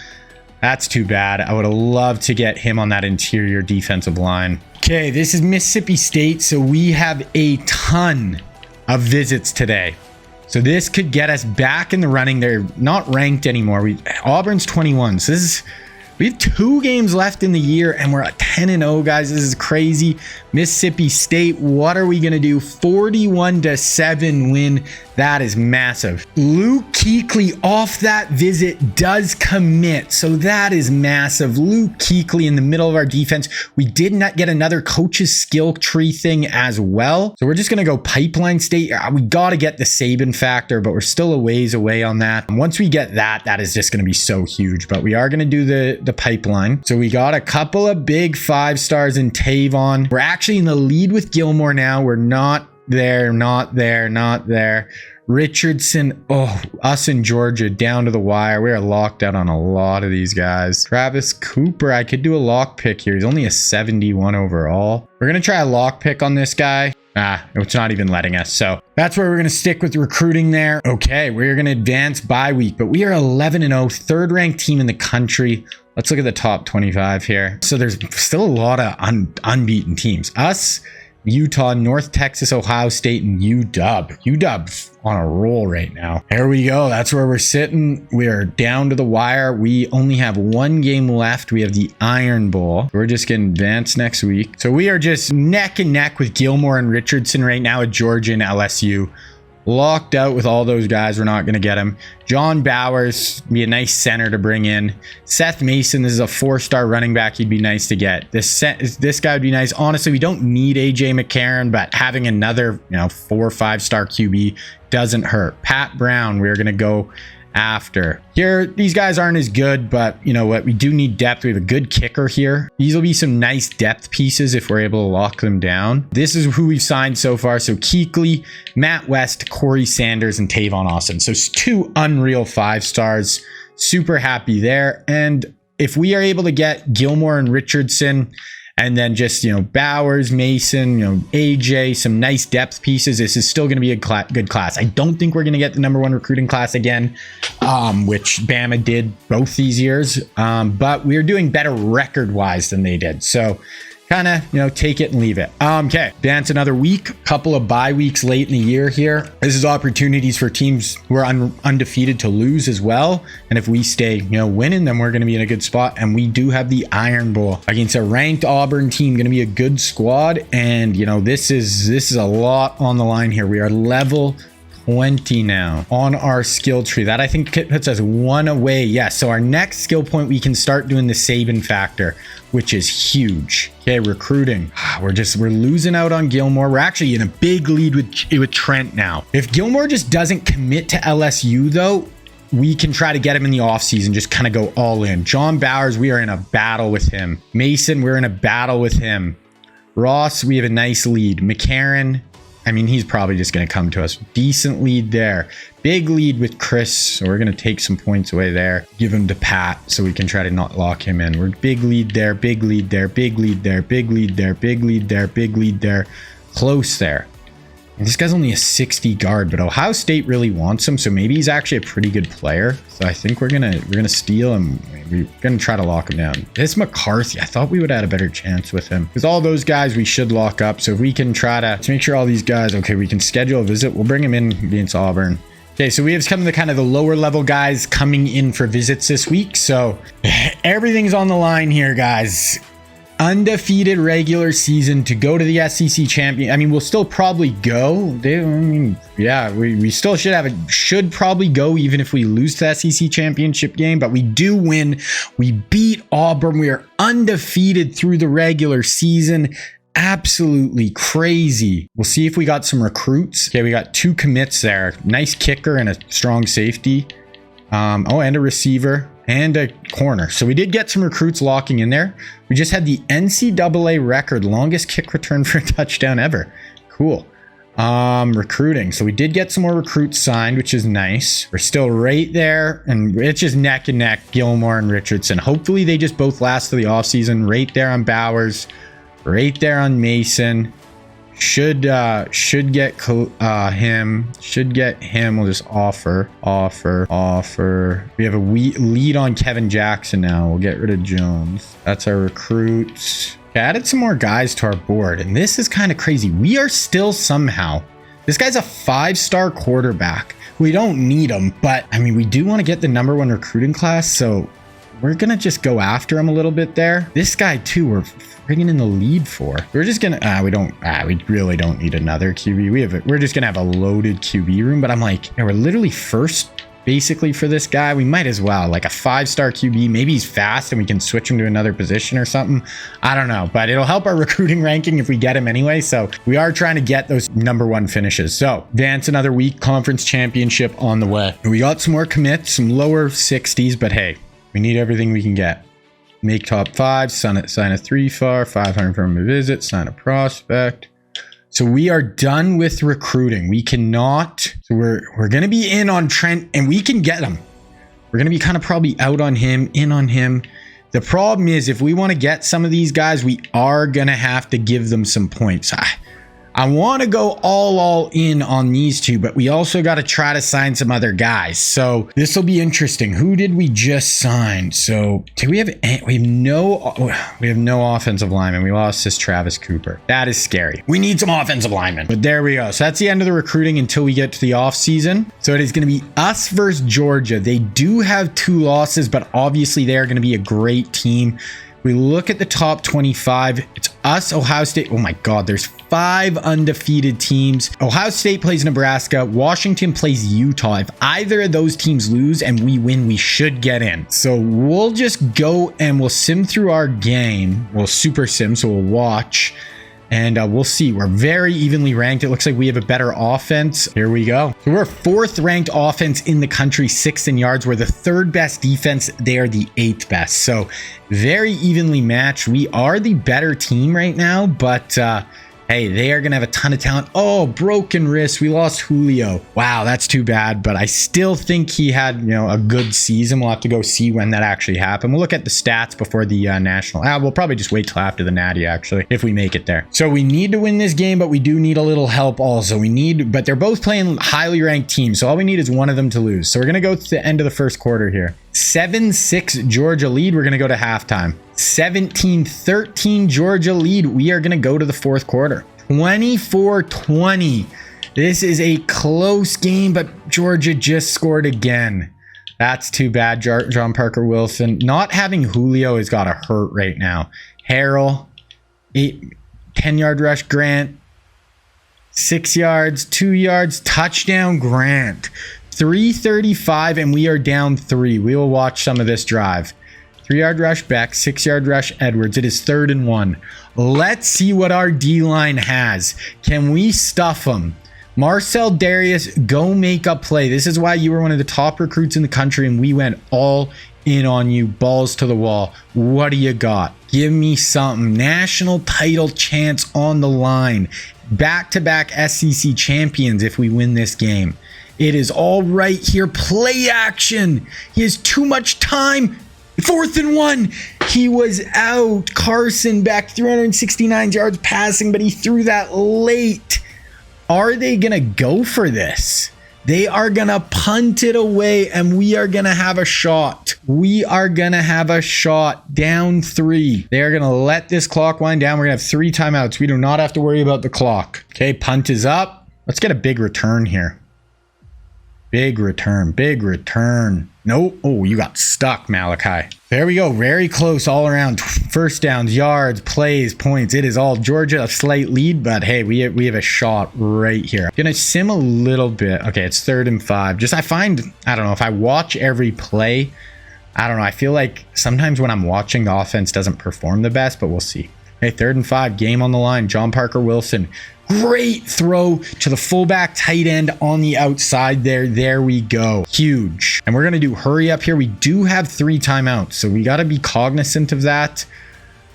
That's too bad. I would have loved to get him on that interior defensive line. Okay, this is Mississippi State, so we have a ton of visits today. So this could get us back in the running. They're not ranked anymore. Auburn's 21, so we have 2 games left in the year, and we're at 10-0, guys. This is crazy. Mississippi State, what are we going to do? 41-7 win. That is massive. Luke Kuechly off that visit does commit, so that is massive. Luke Kuechly in the middle of our defense. We did not get another coach's skill tree thing as well, so we're just going to go Pipeline State. We got to get the Saban factor, but we're still a ways away on that. And once we get that, that is just going to be so huge, but we are going to do the pipeline. So we got a couple of big 5 stars in Tavon. We're actually in the lead with Gilmore now. We're not there. Richardson, oh, us in Georgia down to the wire. We are locked out on a lot of these guys. Travis Cooper, I could do a lock pick here. He's only a 71 overall. We're going to try a lock pick on this guy. It's not even letting us. So that's where we're going to stick with recruiting there. Okay, we're going to advance bye week, but we are 11-0, third ranked team in the country. Let's look at the top 25 here. So there's still a lot of unbeaten teams. Us, Utah, North Texas, Ohio State, and UW. UW's on a roll right now. There we go. That's where we're sitting. We are down to the wire. We only have 1 game left. We have the Iron Bowl. We're just getting advanced next week. So we are just neck and neck with Gilmore and Richardson right now at Georgia and LSU. Locked out with all those guys. We're not going to get him. John Bowers, be a nice center to bring in. Seth Mason, this is a 4-star running back. He'd be nice to get. This guy would be nice. Honestly, we don't need AJ McCarron, but having another 4 or 5-star QB doesn't hurt. Pat Brown, we're going to go after. Here, these guys aren't as good, but you know what? We do need depth. We have a good kicker here. These will be some nice depth pieces if we're able to lock them down. This is who we've signed so far. So Kuechly, Matt West, Corey Sanders, and Tavon Austin. So 2 unreal 5 stars. Super happy there. And if we are able to get Gilmore and Richardson, and then just, Bowers, Mason, AJ, some nice depth pieces, this is still going to be a good class. I don't think we're going to get the #1 recruiting class again, which Bama did both these years. But we're doing better record-wise than they did. So kind of, take it and leave it. Okay, advance another week, couple of bye weeks late in the year here. This is opportunities for teams who are undefeated to lose as well. And if we stay, winning, then we're going to be in a good spot. And we do have the Iron Bowl against a ranked Auburn team, going to be a good squad. And, this is a lot on the line here. We are level 20 now on our skill tree. That I think puts us 1 away. Yes. So our next skill point, we can start doing the Saban factor, which is huge. Okay, recruiting. We're losing out on Gilmore. We're actually in a big lead with Trent now. If Gilmore just doesn't commit to LSU though, we can try to get him in the offseason, just kind of go all in. John Bowers, we are in a battle with him. Mason, we're in a battle with him. Ross, we have a nice lead. McCarron, he's probably just going to come to us. Decent lead there. Big lead with Chris. So we're going to take some points away there. Give him to Pat so we can try to not lock him in. We're big lead there, big lead there, big lead there, big lead there, big lead there, big lead there. Close there. And this guy's only a 60 guard, but Ohio State really wants him, so maybe he's actually a pretty good player. So I think we're gonna steal him. We're gonna try to lock him down. This McCarthy, I thought we would have had a better chance with him, because all those guys we should lock up. So if we can try to make sure all these guys, okay, we can schedule a visit. We'll bring him in against Auburn. Okay, so we have some of the lower level guys coming in for visits this week. So everything's on the line here, guys. undefeated regular season to go to the SEC champion. I mean, we'll still probably go. Yeah, we still should probably go even if we lose the SEC championship game, but we do win. We beat Auburn. We are undefeated through the regular season. Absolutely crazy. We'll see if we got some recruits. Okay, we got 2 commits there. Nice kicker and a strong safety. And a receiver and a corner. So we did get some recruits locking in there. We just had the NCAA record longest kick return for a touchdown ever. Cool. Recruiting. So we did get some more recruits signed, which is nice. We're still right there, and it's just neck and neck, Gilmore and Richardson. Hopefully they just both last to the offseason. Right there on Bowers, right there on Mason. Should get him. We'll just offer. We have a lead on Kevin Jackson now. We'll get rid of Jones. That's our recruits. Okay, added some more guys to our board, and this is kind of crazy. We are still somehow. This guy's a 5-star quarterback. We don't need him, but I mean, we do want to get the #1 recruiting class, so we're gonna just go after him a little bit there. This guy too, we're bringing in the lead for. We're just gonna we really don't need another QB. We're just gonna have a loaded QB room, but I'm like, yeah, we're literally first basically for this guy. We might as well, like a 5-star QB. Maybe he's fast and we can switch him to another position or something. I don't know, but it'll help our recruiting ranking if we get him anyway. So we are trying to get those #1 finishes. So advance another week, conference championship on the way. We got some more commits, some lower 60s, but hey, we need everything we can get. Make top 5, sign a 3-star, 500 from a visit, sign a prospect. So we are done with recruiting. We cannot. So we're going to be in on Trent, and we can get him. We're going to be kind of probably out on him, in on him. The problem is, if we want to get some of these guys, we are going to have to give them some points. I want to go all in on these 2, but we also got to try to sign some other guys. So this will be interesting. Who did we just sign? So we have no offensive lineman. We lost this Travis Cooper. That is scary. We need some offensive linemen. But there we go. So that's the end of the recruiting until we get to the off season. So it is going to be us versus Georgia. They do have 2 losses, but obviously they are going to be a great team. We look at the top 25. It's us, Ohio State. Oh my God, there's 5 undefeated teams. Ohio State plays Nebraska. Washington plays Utah. If either of those teams lose and we win, we should get in. So we'll just go and we'll sim through our game. We'll super sim, so we'll watch. And we'll see. We're very evenly ranked. It looks like we have a better offense. Here we go. So we're 4th ranked offense in the country, 6th in yards. We're the 3rd best defense. They are the 8th best. So very evenly matched. We are the better team right now, but hey, they are going to have a ton of talent. Oh, broken wrist. We lost Julio. Wow, that's too bad. But I still think he had, a good season. We'll have to go see when that actually happened. We'll look at the stats before the national. We'll probably just wait till after the Natty, actually, if we make it there. So we need to win this game, but we do need a little help also. But they're both playing highly ranked teams. So all we need is one of them to lose. So we're going to go to the end of the first quarter here. 7-6 Georgia lead. We're going to go to halftime. 17-13 Georgia lead. We are going to go to the 4th quarter. 24-20. This is a close game, but Georgia just scored again. That's too bad. John Parker Wilson. Not having Julio has got to hurt right now. Harrell, 10-yard rush, Grant. 6 yards, 2 yards, touchdown, Grant. 3:35, and we are down 3. We will watch some of this drive. 3-yard rush Beck, 6-yard rush Edwards. It is 3rd and 1. Let's see what our D-line has. Can we stuff them? Marcel Darius, go make a play. This is why you were one of the top recruits in the country, and we went all in on you. Balls to the wall. What do you got? Give me something. National title chance on the line. Back-to-back SEC champions if we win this game. It is all right here. Play action. He has too much time. 4th and 1. He was out. Carson back 369 yards passing, but he threw that late. Are they going to go for this? They are going to punt it away, and we are going to have a shot. We are going to have a shot. Down 3. They are going to let this clock wind down. We're going to have 3 timeouts. We do not have to worry about the clock. Okay, punt is up. Let's get a big return here. Big return. Big return. Nope. Oh, you got stuck, Malachi. There we go. Very close all around. First downs, yards, plays, points. It is all Georgia. A slight lead, but hey, we have a shot right here. Gonna sim a little bit. Okay, it's 3rd and 5. Just I find, I don't know, if I watch every play, I don't know. I feel like sometimes when I'm watching, the offense doesn't perform the best, but we'll see. Hey, 3rd and 5. Game on the line. John Parker Wilson. Great throw to the fullback tight end on the outside there. There we go. Huge. And we're going to do hurry up here. We do have 3 timeouts, so we got to be cognizant of that.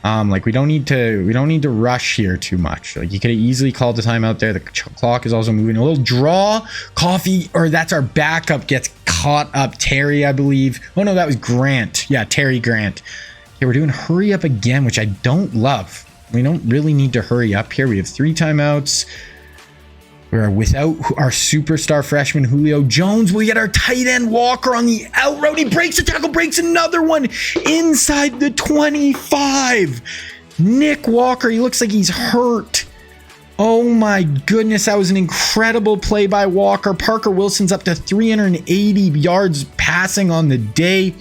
Like we don't need to rush here too much. Like you could have easily called the timeout there. The clock is also moving. A little draw. Coffee, or that's our backup, gets caught up. Terry, I believe. Oh no, that was Grant. Yeah, Terry Grant. Okay, we're doing hurry up again, which I don't love. We don't really need to hurry up here. We have 3 timeouts. We're without our superstar freshman Julio Jones. We get our tight end Walker on the out route. He breaks the tackle, breaks another one inside the 25. Nick Walker, he looks like he's hurt. Oh my goodness, that was an incredible play by Walker. Parker Wilson's up to 380 yards passing on the day.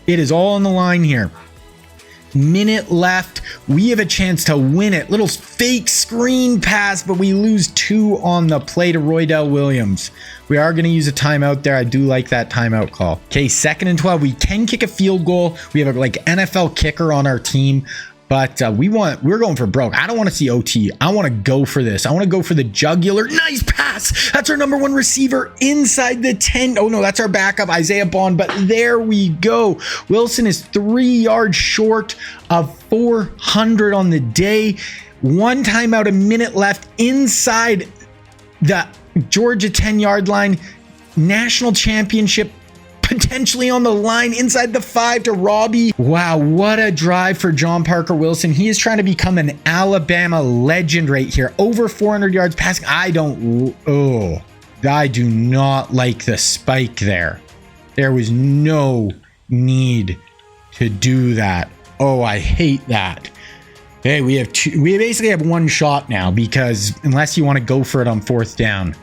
It is all on the line here. Minute left. We have a chance to win it. Little fake screen pass, but we lose 2 on the play to Roydell Williams. We are going to use a timeout there. I do like that timeout call. Okay, 2nd and 12. We can kick a field goal. We have a NFL kicker on our team. But we're going for broke. I don't want to see OT. I want to go for this. I want to go for the jugular. Nice pass. That's our number 1 receiver inside the 10. Oh no, that's our backup, Isaiah Bond. But there we go. Wilson is 3 yards short of 400 on the day. 1 timeout, a minute left inside the Georgia 10-yard line. National championship potentially on the line inside the 5 to Robbie. Wow, what a drive for John Parker Wilson. He is trying to become an Alabama legend right here. Over 400 yards passing. I do not like the spike there. There was no need to do that. Oh, I hate that. Okay, we basically have 1 shot now, because unless you want to go for it on 4th down,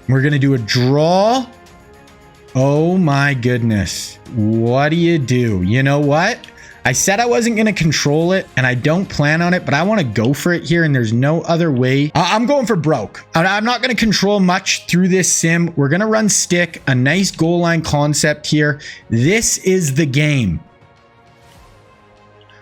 we're going to do a draw. Oh my goodness. What do? You know what? I said I wasn't going to control it, and I don't plan on it, but I want to go for it here, and there's no other way. I'm going for broke. I'm not going to control much through this sim. We're going to run stick, a nice goal line concept here. This is the game.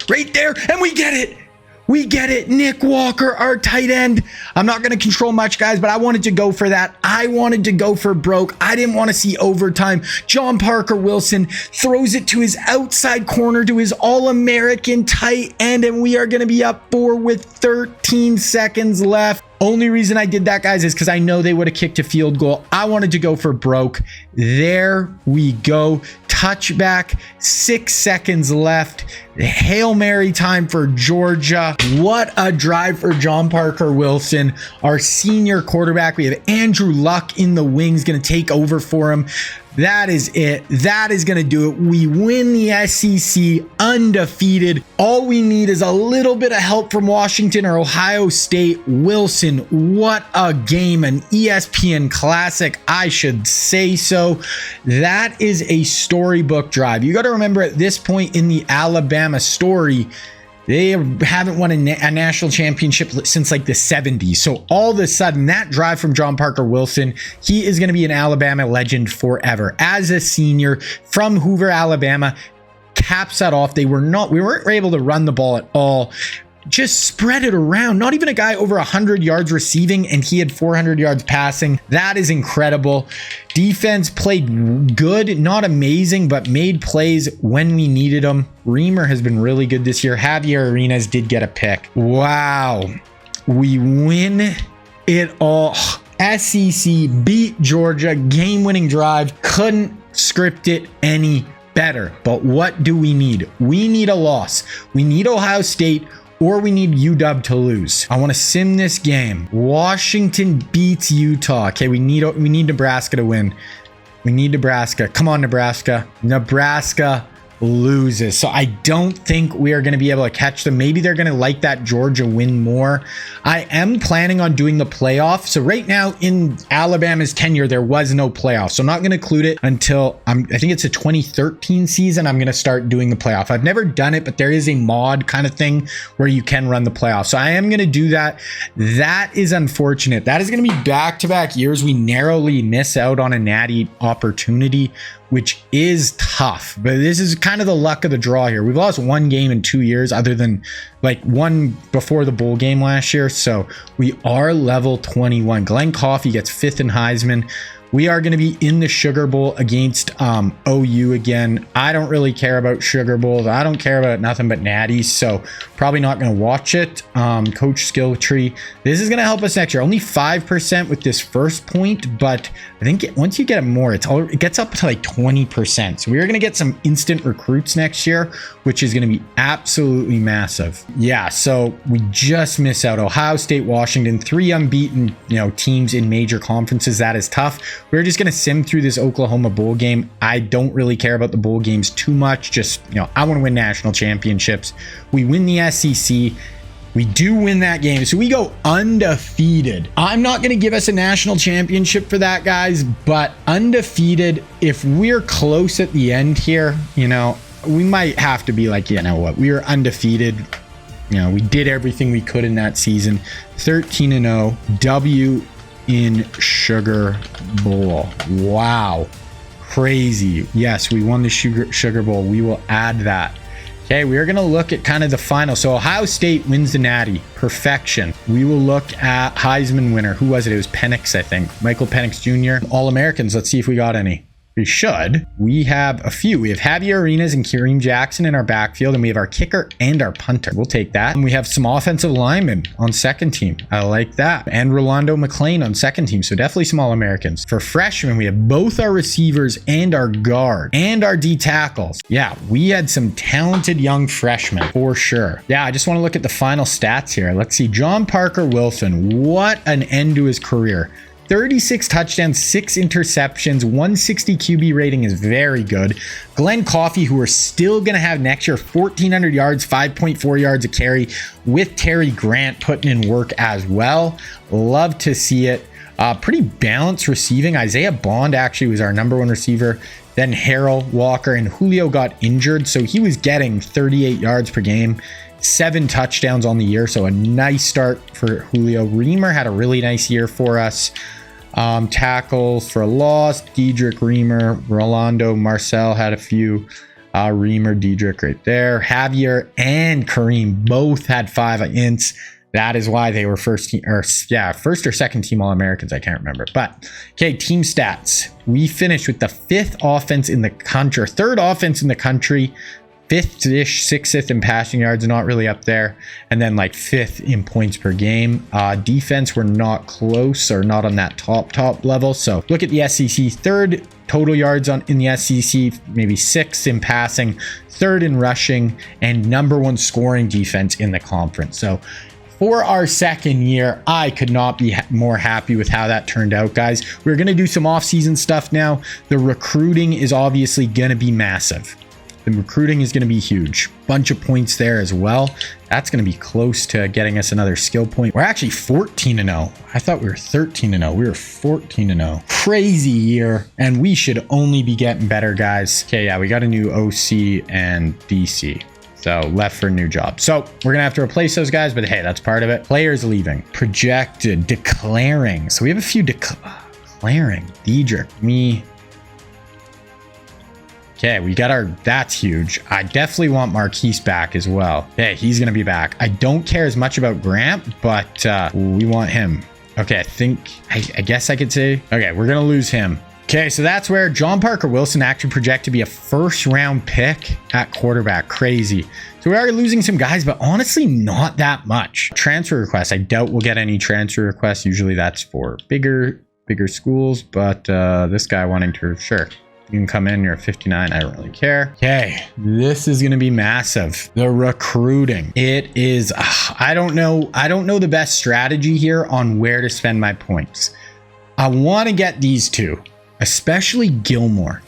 Right there, and we get it. We get it. Nick Walker, our tight end. I'm not going to control much, guys, but I wanted to go for that. I wanted to go for broke. I didn't want to see overtime. John Parker Wilson throws it to his outside corner to his All-American tight end, and we are going to be up 4 with 13 seconds left. Only reason I did that, guys, is because I know they would have kicked a field goal. I wanted to go for broke. There we go. Touchback, 6 seconds left. Hail Mary time for Georgia. What a drive for John Parker Wilson, our senior quarterback. We have Andrew Luck in the wings, going to take over for him. That is it. That is going to do it. We win the SEC undefeated. All we need is a little bit of help from Washington or Ohio State. Wilson, what a game. An ESPN classic, I should say so. That is a storybook drive. You got to remember, at this point in the Alabama story, they haven't won a national championship since like the 70s. So all of a sudden, that drive from John Parker Wilson, he is going to be an Alabama legend forever. As a senior from Hoover, Alabama, caps that off. We weren't able to run the ball at all. Just spread it around. Not even a guy over 100 yards receiving, and he had 400 yards passing. That is incredible. Defense played good, not amazing, but made plays when we needed them. Reamer has been really good this year. Javier Arenas did get a pick. Wow. We win it all. SEC beat Georgia. Game-winning drive. Couldn't script it any better. But what do we need? We need a loss. We need Ohio State, or we need UW to lose. I want to sim this game. Washington beats Utah. Okay, we need Nebraska to win. We need Nebraska. Come on, Nebraska. Nebraska, loses. So I don't think we are going to be able to catch them. Maybe they're going to like that Georgia win more. I am planning on doing the playoff. So right now in Alabama's tenure, there was no playoff. So I'm not going to include it until I think it's a 2013 season. I'm going to start doing the playoff. I've never done it, but there is a mod kind of thing where you can run the playoff. So I am going to do that. That is unfortunate. That is going to be back-to-back years we narrowly miss out on a natty opportunity, which is tough. But this is kind of the luck of the draw here. We've lost one game in 2 years other than like one before the bowl game last year. So we are level 21. Glenn Coffey gets 5th in Heisman. We are going to be in the Sugar Bowl against OU again. I don't really care about Sugar Bowls. I don't care about nothing but natties, so probably not going to watch it. Coach skill tree. This is going to help us next year. Only 5% with this first point, but I think once you get it more, it gets up to like 20%. So we're going to get some instant recruits next year, which is going to be absolutely massive. Yeah, so we just miss out. Ohio State, Washington, 3 unbeaten, teams in major conferences. That is tough. We're just going to sim through this Oklahoma bowl game. I don't really care about the bowl games too much. Just, I want to win national championships. We win the SEC. We do win that game. So we go undefeated. I'm not going to give us a national championship for that, guys, but undefeated, if we're close at the end here, we might have to be like, what? We were undefeated. We did everything we could in that season. 13-0. W in Sugar Bowl. Wow. Crazy. Yes, we won the Sugar Bowl. We will add that. Okay, we are going to look at kind of the final. So Ohio State wins the Natty. Perfection. We will look at Heisman winner. Who was it? It was Penix, I think. Michael Penix Jr. All-Americans. Let's see if we got any. We should. We have a few. We have Javier Arenas and Kareem Jackson in our backfield, and we have our kicker and our punter. We'll take that. And we have some offensive linemen on second team. I like that. And Rolando McClain on second team. So definitely some All-Americans. For freshmen, we have both our receivers and our guard and our D tackles. Yeah, we had some talented young freshmen for sure. Yeah, I just want to look at the final stats here. Let's see. John Parker Wilson. What an end to his career. 36 touchdowns, 6 interceptions, 160 QB rating is very good. Glenn Coffey, who we're still going to have next year, 1,400 yards, 5.4 yards a carry, with Terry Grant putting in work as well. Love to see it. Pretty balanced receiving. Isaiah Bond actually was our #1 receiver. Then Harold Walker, and Julio got injured, so he was getting 38 yards per game. 7 touchdowns on the year, so a nice start for Julio. Reamer had a really nice year for us. Tackles for a loss. Diedrich, Reamer, Rolando, Marcel had a few. Reamer, Diedrich right there. Javier and Kareem both had 5 ints. That is why they were first or second team All-Americans. I can't remember. But okay, team stats. We finished with the 5th offense in the country, or 3rd offense in the country. 5th-ish, 6th in passing yards, not really up there, and then like 5th in points per game. Defense, we're not close, or not on that top level. So look at the SEC, 3rd total yards in the SEC, maybe 6th in passing, 3rd in rushing, and #1 scoring defense in the conference. So for our 2nd year, I could not be more happy with how that turned out, guys. We're going to do some off-season stuff now. The recruiting is obviously going to be massive. The recruiting is going to be huge. Bunch of points there as well. That's going to be close to getting us another skill point. We're actually 14-0. I thought we were 13-0. We were 14-0. Crazy year. And we should only be getting better, guys. Okay, yeah, we got a new OC and DC. So left for a new job. So we're going to have to replace those guys, but hey, that's part of it. Players leaving. Projected. Declaring. So we have a few declaring. Diedrich. Me. Okay, we got our, that's huge. I definitely want Marquise back as well. Okay, he's going to be back. I don't care as much about Grant, but we want him. Okay, I guess I could say, okay, we're going to lose him. Okay, so that's where John Parker Wilson actually projected to be a 1st-round pick at quarterback. Crazy. So we are losing some guys, but honestly, not that much. Transfer requests. I doubt we'll get any transfer requests. Usually that's for bigger schools, but this guy wanting to, sure. You can come in, you're 59, I don't really care. Okay, this is going to be massive. The recruiting. It is, I don't know the best strategy here on where to spend my points. I want to get these two, especially Gilmore.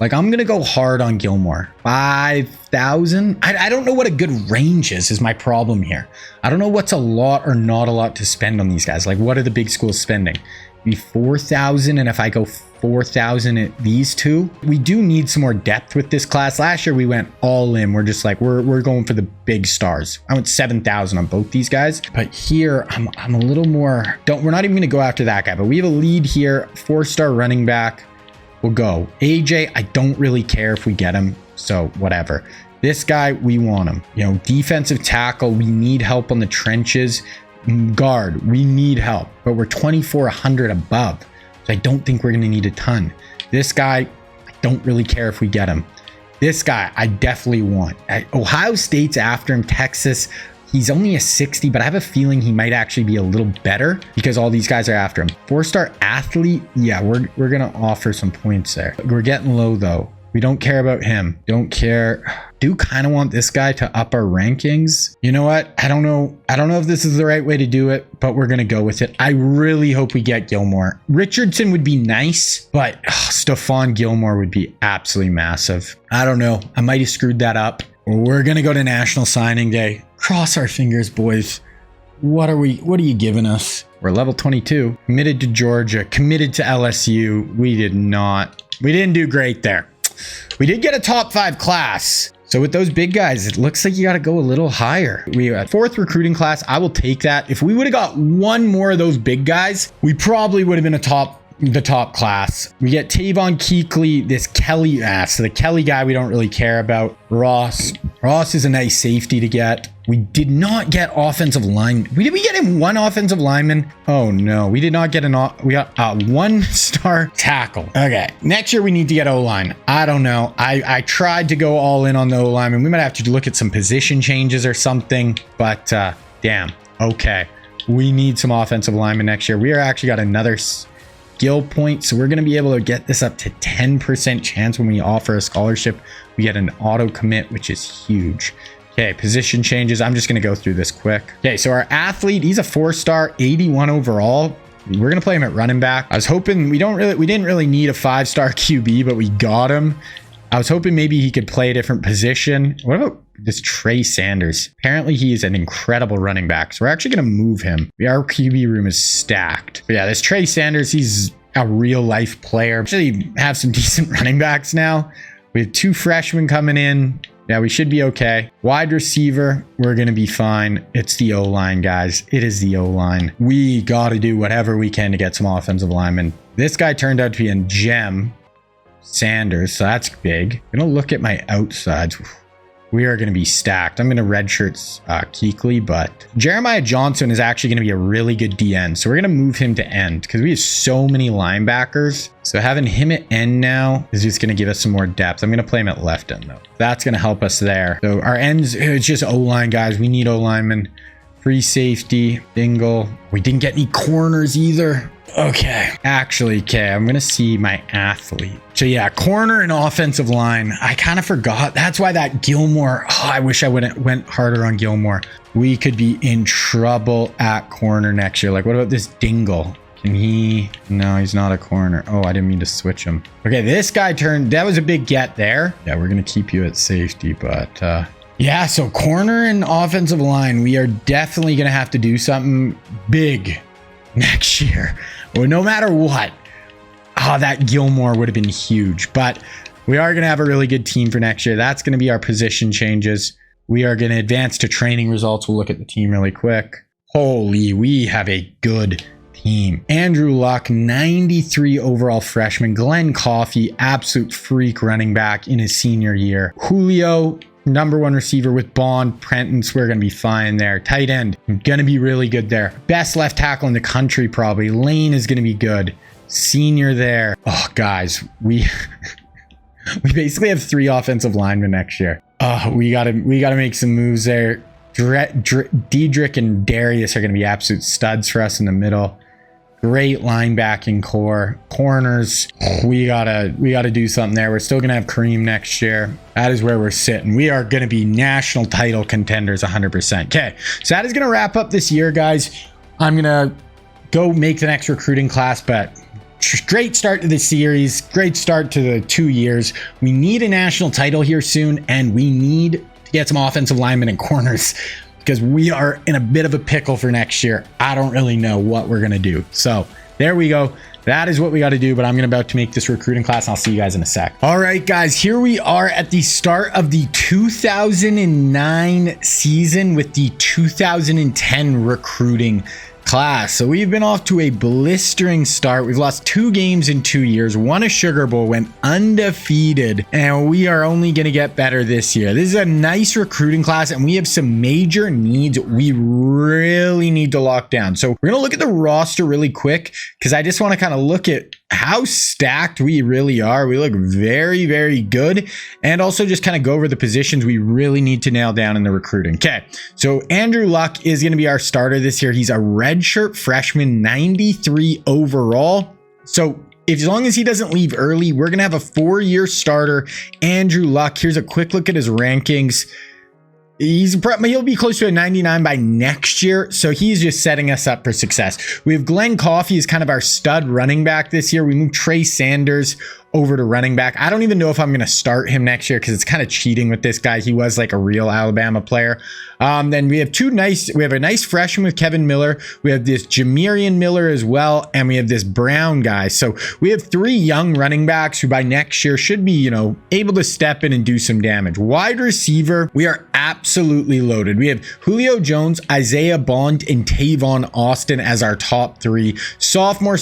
Like, I'm going to go hard on Gilmore. 5,000? I don't know what a good range is my problem here. I don't know what's a lot or not a lot to spend on these guys. Like, what are the big schools spending? Maybe 4,000, and if I go 4,000 at these two, we do need some more depth with this class. Last year we went all in. We're just like, we're going for the big stars. I went 7,000 on both these guys, but here I'm a little more, we're not even gonna go after that guy, but we have a lead here. 4-star running back. We'll go AJ. I don't really care if we get him, so whatever. This guy, we want him. You know, defensive tackle, we need help on the trenches. Guard, we need help, but we're 2,400 above, so I don't think we're going to need a ton. This guy, I don't really care if we get him. This guy, I definitely want. Ohio State's after him. Texas, he's only a 60, but I have a feeling he might actually be a little better because all these guys are after him. 4-star athlete, yeah, we're going to offer some points there. We're getting low though. We don't care about him. Don't care. Do kind of want this guy to up our rankings. You know what? I don't know if this is the right way to do it, but we're going to go with it. I really hope we get Gilmore. Richardson would be nice, but Stephon Gilmore would be absolutely massive. I don't know. I might have screwed that up. We're going to go to National Signing Day. Cross our fingers, boys. What are you giving us? We're level 22. Committed to Georgia. Committed to LSU. We didn't do great there. We did get a top 5 class. So with those big guys, it looks like you got to go a little higher. We got 4th recruiting class. I will take that. If we would have got one more of those big guys, we probably would have been the top class. We get Tavon Keekly, this Kelly. So the Kelly guy we don't really care about. Ross is a nice safety to get. We did not get offensive lineman. Did we get him one offensive lineman? Oh no, we did not get we got a 1-star tackle. Okay, next year we need to get O-line. I don't know. I tried to go all in on the O-lineman. We might have to look at some position changes or something, but damn. Okay, we need some offensive linemen next year. We are actually got another skill point, so we're going to be able to get this up to 10% chance when we offer a scholarship. We get an auto commit, which is huge. Okay, position changes. I'm just going to go through this quick. Okay, so our athlete, he's a 4-star, 81 overall. We're going to play him at running back. I was hoping we didn't really need a 5-star QB, but we got him. I was hoping maybe he could play a different position. What about this Trey Sanders? Apparently he is an incredible running back, so we're actually going to move him. Our QB room is stacked. But yeah, this Trey Sanders, he's a real life player. Actually have some decent running backs now. We have 2 freshmen coming in. Yeah, we should be okay. Wide receiver, we're going to be fine. It's the O-line, guys. It is the O-line. We got to do whatever we can to get some offensive linemen. This guy turned out to be a gem. Sanders, so that's big. I'm going to look at my outsides. We are going to be stacked. I'm going to redshirt Keekly, but Jeremiah Johnson is actually going to be a really good DN. So we're going to move him to end because we have so many linebackers. So having him at end now is just going to give us some more depth. I'm going to play him at left end though. That's going to help us there. So our ends, it's just O-line guys. We need O-linemen. Free safety, Dingle. We didn't get any corners either. Okay, actually, okay, I'm gonna see my athlete. So yeah, corner and offensive line. I kind of forgot. That's why that Gilmore, I wish I went harder on Gilmore. We could be in trouble at corner next year. Like, what about this Dingle? Can he? No, he's not a corner. Oh, I didn't mean to switch him. Okay, this guy turned, that was a big get there. Yeah, we're gonna keep you at safety, but yeah, so corner and offensive line, we are definitely gonna have to do something big next year. Well, no matter what, that Gilmore would have been huge, but we are going to have a really good team for next year. That's going to be our position changes. We are going to advance to training results. We'll look at the team really quick. Holy, we have a good team. Andrew Luck, 93 overall freshman. Glenn Coffey, absolute freak running back in his senior year. Julio, #1 receiver with Bond. Prentice, we're going to be fine there. Tight end, going to be really good there. Best left tackle in the country probably. Lane is going to be good. Senior there. Oh, guys, we basically have 3 offensive linemen next year. We gotta make some moves there. Diedrich and Darius are going to be absolute studs for us in the middle. Great linebacking core. Corners, we gotta do something there. We're still gonna have Kareem next year. That is where we're sitting. We are gonna be national title contenders 100%. Okay, so that is gonna wrap up this year, guys. I'm gonna go make the next recruiting class, but great start to the series, great start to the 2 years. We need a national title here soon, and we need to get some offensive linemen and corners because we are in a bit of a pickle for next year. I don't really know what we're going to do. So there we go. That is what we got to do, but I'm about to make this recruiting class, and I'll see you guys in a sec. All right, guys, here we are at the start of the 2009 season with the 2010 recruiting class. So we've been off to a blistering start. We've lost 2 games in 2 years, won a Sugar Bowl, went undefeated, and we are only going to get better this year. This is a nice recruiting class, and we have some major needs we really need to lock down. So we're going to look at the roster really quick because I just want to kind of look at how stacked we really are. We look very, very good. And also just kind of go over the positions we really need to nail down in the recruiting. Okay, so Andrew Luck is going to be our starter this year. He's a redshirt freshman, 93 overall. So as long as he doesn't leave early, we're going to have a 4-year starter, Andrew Luck. Here's a quick look at his rankings. He'll be close to a 99 by next year, so he's just setting us up for success. We have Glenn Coffey as kind of our stud running back this year. We moved Trey Sanders over to running back. I don't even know if I'm going to start him next year because it's kind of cheating with this guy. He was like a real Alabama player. Then we have a nice freshman with Kevin Miller. We have this Jamirian Miller as well, and we have this Brown guy. So we have 3 young running backs who by next year should be, able to step in and do some damage. Wide receiver, we are absolutely loaded. We have Julio Jones, Isaiah Bond, and Tavon Austin as our top 3. Sophomore,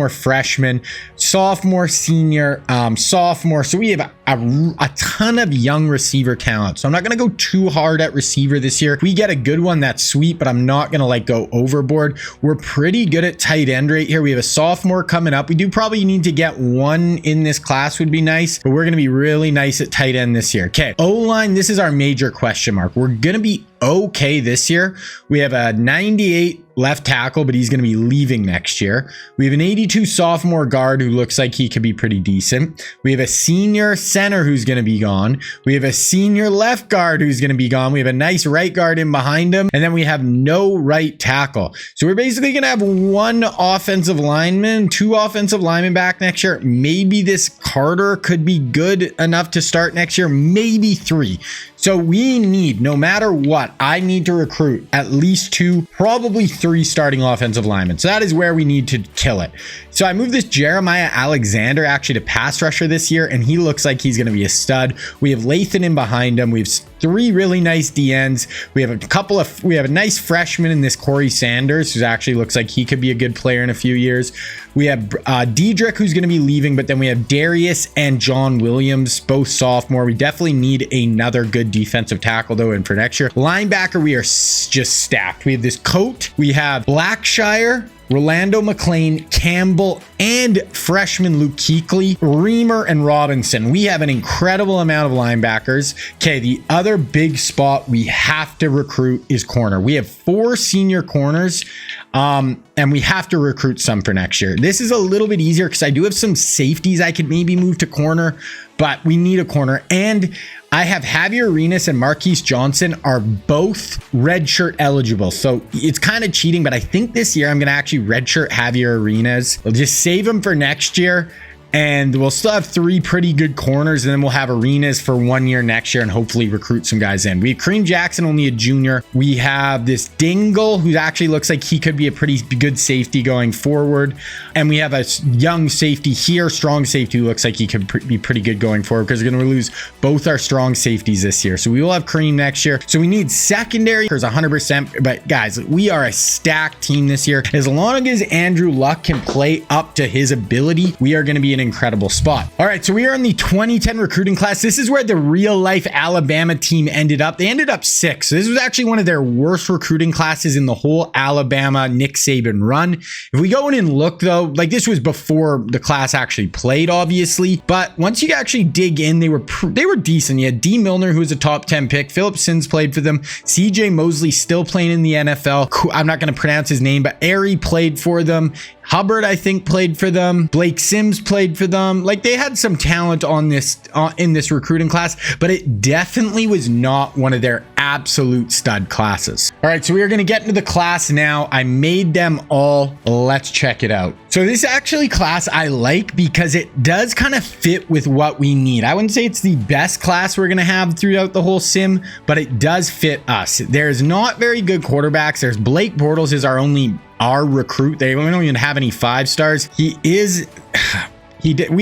freshman, sophomore, senior, sophomore. So we have a ton of young receiver talent. So I'm not going to go too hard at receiver this year. If we get a good one, that's sweet, but I'm not going to go overboard. We're pretty good at tight end right here. We have a sophomore coming up. We do probably need to get one in this class would be nice, but we're going to be really nice at tight end this year. Okay. O-line, this is our major question mark. We're going to be okay this year. We have a 98 left tackle, but he's going to be leaving next year. We have an 82 sophomore guard who looks like he could be pretty decent. We have a senior center who's going to be gone. We have a senior left guard who's going to be gone. We have a nice right guard in behind him. And then we have no right tackle. So we're basically going to have 1 offensive lineman, 2 offensive linemen back next year. Maybe this Carter could be good enough to start next year. Maybe 3. So we need, no matter what, I need to recruit at least 2, probably 3 starting offensive linemen. So that is where we need to kill it. So I moved this Jeremiah Alexander actually to pass rusher this year, and he looks like he's going to be a stud. We have Lathan in behind him. We have 3 really nice DNs. We have a nice freshman in this Corey Sanders, who actually looks like he could be a good player in a few years. We have Diedrich, who's going to be leaving, but then we have Darius and John Williams, both sophomore. We definitely need another good defensive tackle, though, and for next year. Linebacker, we are just stacked. We have this Coat. We have Blackshire, Rolando McClain, Campbell, and freshman Luke Kuechly, Reamer, and Robinson. We have an incredible amount of linebackers. Okay, the other big spot we have to recruit is corner. We have 4 senior corners, and we have to recruit some for next year. This is a little bit easier because I do have some safeties I could maybe move to corner, but we need a corner. And I have Javier Arenas and Marquise Johnson are both redshirt eligible. So it's kind of cheating, but I think this year I'm going to actually redshirt Javier Arenas. We'll just save him for next year. And we'll still have 3 pretty good corners, and then we'll have Arenas for 1 year next year and hopefully recruit some guys in. We have Kareem Jackson, only a junior. We have this Dingle, who actually looks like he could be a pretty good safety going forward. And we have a young safety here, strong safety, who looks like he could be pretty good going forward because we're going to lose both our strong safeties this year. So we will have Kareem next year. So we need secondary 100%. But guys, we are a stacked team this year. As long as Andrew Luck can play up to his ability, we are going to be an incredible spot. All right, so we are in the 2010 recruiting class. This is where the real life Alabama team ended up. They ended up 6th. So this was actually one of their worst recruiting classes in the whole Alabama Nick Saban run. If we go in and look though, this was before the class actually played, obviously. But once you actually dig in, they were decent. You had D. Milner, who was a top 10 pick. Phillip Sins played for them. CJ Mosley still playing in the NFL. I'm not going to pronounce his name, but Airy played for them. Hubbard, I think, played for them. Blake Sims played for them. Like, they had some talent on this in this recruiting class, but it definitely was not one of their absolute stud classes. All right, so we are going to get into the class now. I made them all. Let's check it out. So this actually class I like because it does kind of fit with what we need. I wouldn't say it's the best class we're going to have throughout the whole sim, but it does fit us. There's not very good quarterbacks. There's Blake Bortles is our recruit. We don't even have any 5 stars. We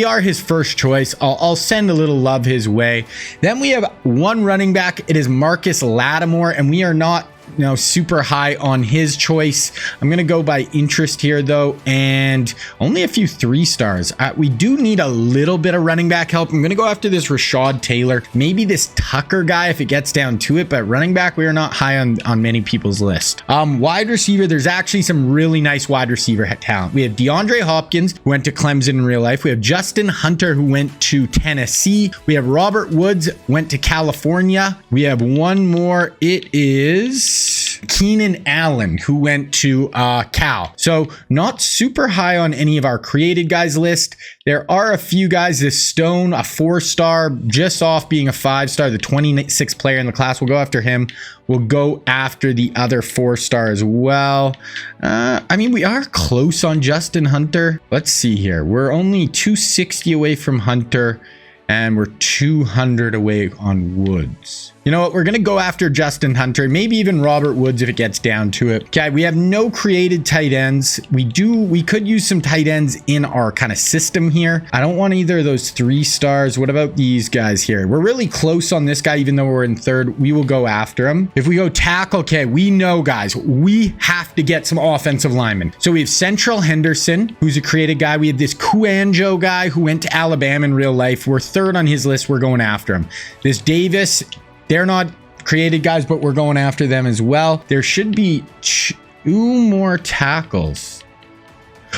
are his first choice. I'll send a little love his way. Then we have one running back. It is Marcus Lattimore, and we are not super high on his choice. I'm gonna go by interest here though, and only a few 3 stars. We do need a little bit of running back help. I'm gonna go after this Rashad Taylor, maybe this Tucker guy if it gets down to it, but running back we are not high on many people's list. Wide receiver, there's actually some really nice wide receiver talent. We have DeAndre Hopkins, who went to Clemson in real life. We have Justin Hunter, who went to Tennessee. We have Robert Woods, went to California. We have one more. It is Keenan Allen, who went to Cal. So not super high on any of our created guys list. There are a few guys. This Stone, a 4-star, just off being a 5-star, the 26th player in the class. We'll go after him. We'll go after the other 4-star as well. I mean, we are close on Justin Hunter. Let's see here. We're only 260 away from Hunter, and we're 200 away on Woods. You know what? We're going to go after Justin Hunter, maybe even Robert Woods if it gets down to it. Okay, we have no created tight ends. We could use some tight ends in our kind of system here. I don't want either of those 3 stars. What about these guys here? We're really close on this guy, even though we're in 3rd. We will go after him. If we go tackle, okay, we know, guys, we have to get some offensive linemen. So we have Central Henderson, who's a created guy. We have this Cuanjo guy who went to Alabama in real life. We're 3rd on his list. We're going after him. This Davis, they're not created guys, but we're going after them as well. There should be 2 more tackles.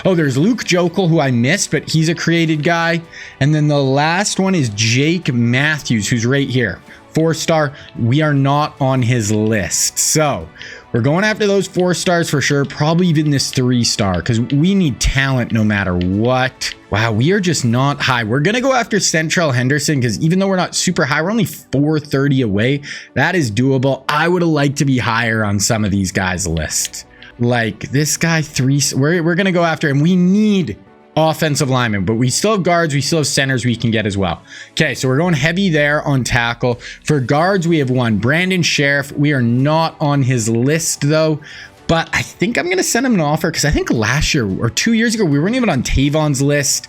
Oh, there's Luke Jokel, who I missed, but he's a created guy. And then the last one is Jake Matthews, who's right here. 4-star. We are not on his list. So we're going after those 4 stars for sure. Probably even this 3-star, because we need talent no matter what. Wow, we are just not high. We're going to go after Central Henderson because even though we're not super high, we're only 430 away. That is doable. I would have liked to be higher on some of these guys' lists. Like this guy, 3. We're going to go after him. We need offensive linemen, but we still have guards. We still have centers we can get as well. Okay, so we're going heavy there on tackle. For guards, we have one, Brandon Sheriff. We are not on his list though. But I think I'm going to send him an offer because I think last year or 2 years ago, we weren't even on Tavon's list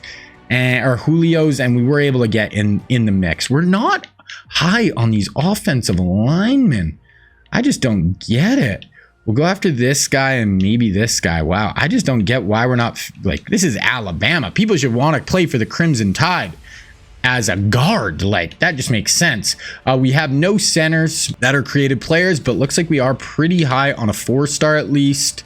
or Julio's, and we were able to get in the mix. We're not high on these offensive linemen. I just don't get it. We'll go after this guy and maybe this guy. Wow, I just don't get why we're not, like, this is Alabama. People should want to play for the Crimson Tide as a guard. Like, that just makes sense. We have no centers that are created players, but looks like we are pretty high on a 4-star at least,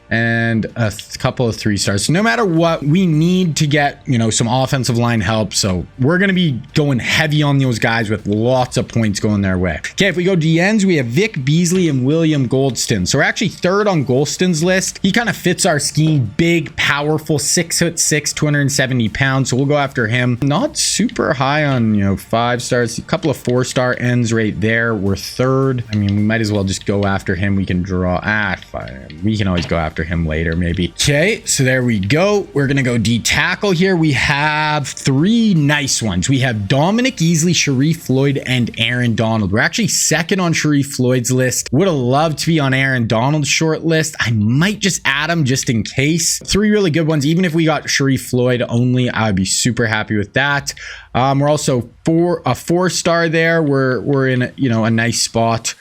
and a couple of 3 stars. So no matter what, we need to get, some offensive line help. So we're going to be going heavy on those guys with lots of points going their way. Okay, if we go DNs, we have Vic Beasley and William Goldston. So we're actually 3rd on Goldston's list. He kind of fits our scheme. Big, powerful, 6'6", 270 pounds. So we'll go after him. Not super high on, 5 stars. A couple of 4-star ends right there. We're 3rd. I mean, we might as well just go after him. We can draw. We can always go after him later maybe. Okay, so there we go. We're gonna go D-tackle here. We have 3 nice ones. We have Dominic Easley, Sharif Floyd, and Aaron Donald. We're actually 2nd on Sharif Floyd's list. Would have loved to be on Aaron Donald's short list. I might just add him just in case. 3 really good ones. Even if we got Sharif Floyd only, I would be super happy with that. We're also a 4-star there. We're in a nice spot.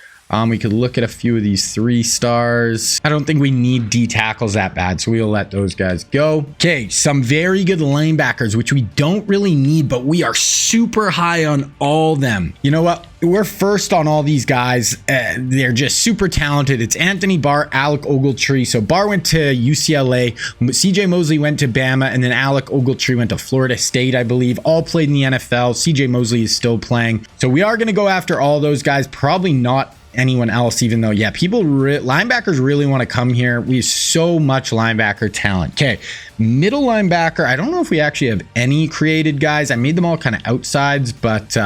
We could look at a few of these 3 stars. I don't think we need D tackles that bad, so we'll let those guys go. Okay, some very good linebackers, which we don't really need, but we are super high on all them. You know what? We're 1st on all these guys. They're just super talented. It's Anthony Barr, Alec Ogletree. So Barr went to UCLA, CJ Mosley went to Bama, and then Alec Ogletree went to Florida State, I believe. All played in the NFL. CJ Mosley is still playing. So we are going to go after all those guys. Probably not anyone else, even though, yeah, linebackers really want to come here. We have so much linebacker talent. Okay, middle linebacker. I don't know if we actually have any created guys. I made them all kind of outsides, but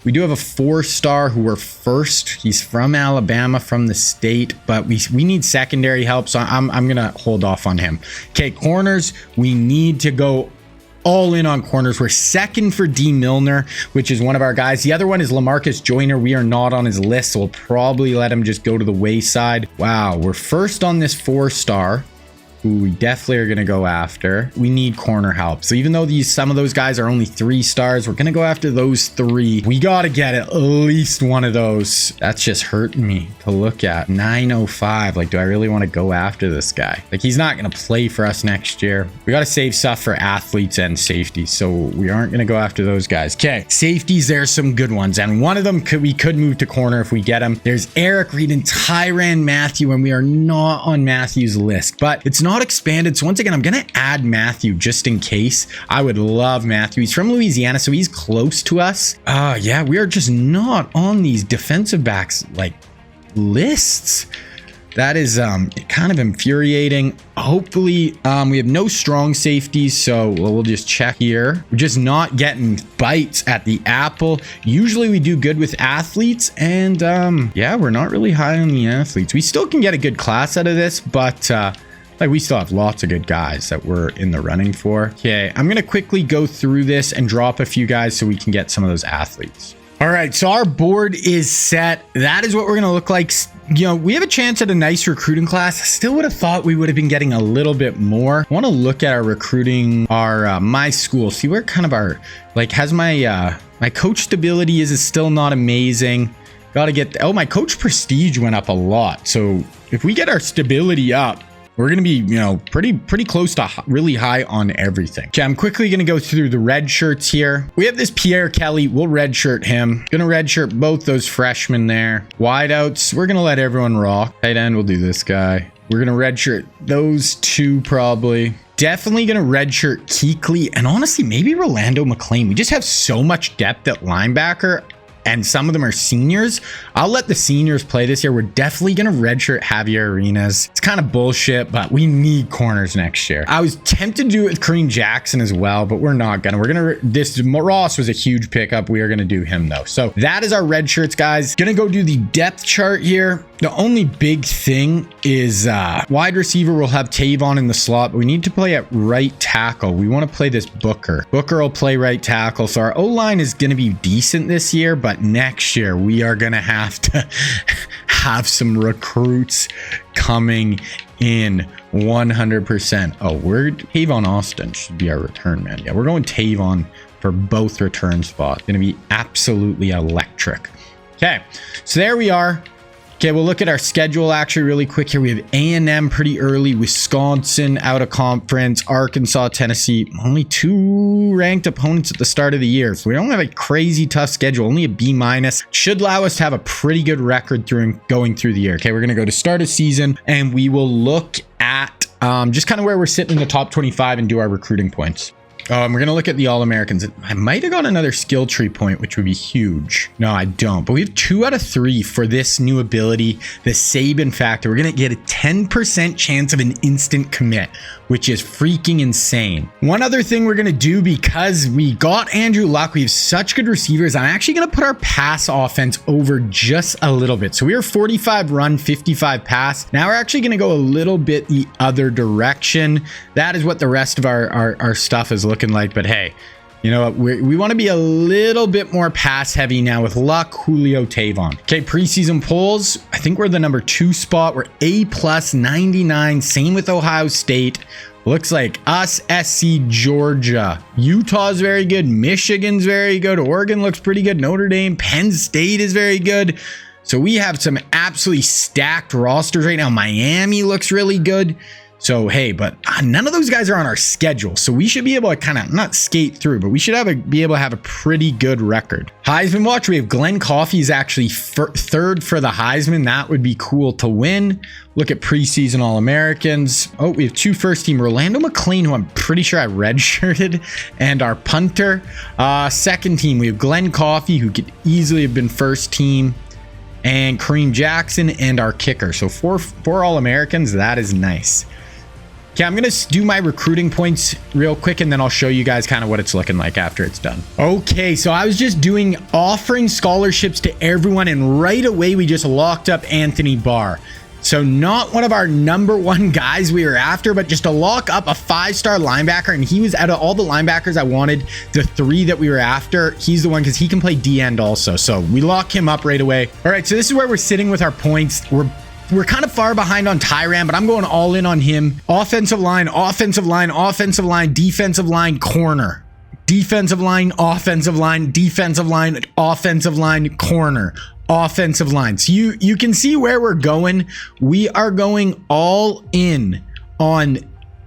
we do have a 4-star who we're first. He's from Alabama, from the state, but we need secondary help, so I'm gonna hold off on him. Okay, corners. We need to go all in on corners. We're second for D. Milner, which is one of our guys. The other one is LaMarcus Joyner. We are not on his list, so we'll probably let him just go to the wayside. Wow, we're first on this 4-star. Who we definitely are going to go after. We need corner help. So even though some of those guys are only 3 stars, we're going to go after those 3. We got to get at least one of those. That's just hurting me to look at. 905. Like, do I really want to go after this guy? Like, he's not going to play for us next year. We got to save stuff for athletes and safeties, so we aren't going to go after those guys. Okay, safeties, there's some good ones, and one of them we could move to corner if we get him. There's Eric Reed and Tyrann Mathieu, and we are not on Matthew's list, but it's not expanded. So once again, I'm going to add Matthew just in case. I would love Matthew. He's from Louisiana, so he's close to us. Yeah, we are just not on these defensive backs like lists. That is kind of infuriating. Hopefully, we have no strong safeties, so we'll just check here. We're just not getting bites at the apple. Usually we do good with athletes, and yeah, we're not really high on the athletes. We still can get a good class out of this, but like, we still have lots of good guys that we're in the running for. Okay, I'm going to quickly go through this and drop a few guys so we can get some of those athletes. All right, so our board is set. That is what we're going to look like. You know, we have a chance at a nice recruiting class. I still would have thought we would have been getting a little bit more. I want to look at our recruiting, my school, see where kind of our, like, has my coach stability is still not amazing. Got to get, my coach prestige went up a lot. So if we get our stability up, we're going to be, you know, pretty close to really high on everything. Okay, I'm quickly going to go through the red shirts here. We have this Pierre Kelly. We'll red shirt him. Going to red shirt both those freshmen there. Wideouts, we're going to let everyone rock. Tight end, we'll do this guy. We're going to red shirt those 2 probably. Definitely going to redshirt Kuechly, and honestly, maybe Rolando McClain. We just have so much depth at linebacker, and some of them are seniors. I'll let the seniors play this year. We're definitely going to redshirt Javier Arenas. It's kind of bullshit, but we need corners next year. I was tempted to do it with Kareem Jackson as well, but we're not going to. We're going to, this Ross was a huge pickup. We are going to do him though. So that is our red shirts, guys. Going to go do the depth chart here. The only big thing is wide receiver will have Tavon in the slot, but we need to play at right tackle. We want to play this Booker. Booker will play right tackle. So our O-line is going to be decent this year, but next year we are going to have to have some recruits coming in 100%. Oh, Tavon Austin should be our return man. Yeah, we're going Tavon for both return spots. Going to be absolutely electric. Okay, so there we are. Okay, we'll look at our schedule actually really quick here. We have A&M pretty early, Wisconsin out of conference, Arkansas, Tennessee, only 2 ranked opponents at the start of the year. So we don't have a crazy tough schedule, only a B-. Should allow us to have a pretty good record going through the year. Okay, we're going to go to start of season, and we will look at just kind of where we're sitting in the top 25 and do our recruiting points. We're going to look at the All-Americans. I might have got another skill tree point, which would be huge. No, I don't. But we have 2 out of 3 for this new ability, the Saban factor. We're going to get a 10% chance of an instant commit, which is freaking insane. One other thing we're going to do, because we got Andrew Luck, we have such good receivers, I'm actually going to put our pass offense over just a little bit. So we are 45 run, 55 pass. Now we're actually going to go a little bit the other direction. That is what the rest of our stuff is looking like. But hey, you know what? We want to be a little bit more pass heavy now with Luck, Julio, Tavon. Okay, preseason polls. I think we're the number 2 spot. We're A+ 99. Same with Ohio State. Looks like us, SC, Georgia. Utah's very good. Michigan's very good. Oregon looks pretty good. Notre Dame, Penn State is very good. So we have some absolutely stacked rosters right now. Miami looks really good. So, hey, but none of those guys are on our schedule. So we should be able to kind of not skate through, but we should be able to have a pretty good record. Heisman watch, we have Glenn Coffey is actually 3rd for the Heisman. That would be cool to win. Look at preseason All-Americans. Oh, we have 2 first team. Rolando McClain, who I'm pretty sure I redshirted, and our punter. Second team, we have Glenn Coffey, who could easily have been first team. and Kareem Jackson, and our kicker. So four All-Americans. That is nice. Okay, I'm going to do my recruiting points real quick, and then I'll show you guys kind of what it's looking like after it's done. Okay, so I was just offering scholarships to everyone, and right away we just locked up Anthony Barr. So not one of our #1 guys we were after, but just to lock up a 5-star linebacker, and he was, out of all the linebackers I wanted, the 3 that we were after, he's the one because he can play D-end also. So we lock him up right away. All right, so this is where we're sitting with our points. We're kind of far behind on Tyrann, but I'm going all in on him. Offensive line, offensive line, offensive line, defensive line, corner. Defensive line, offensive line, defensive line, offensive line, corner. Offensive line. So you can see where we're going. We are going all in on,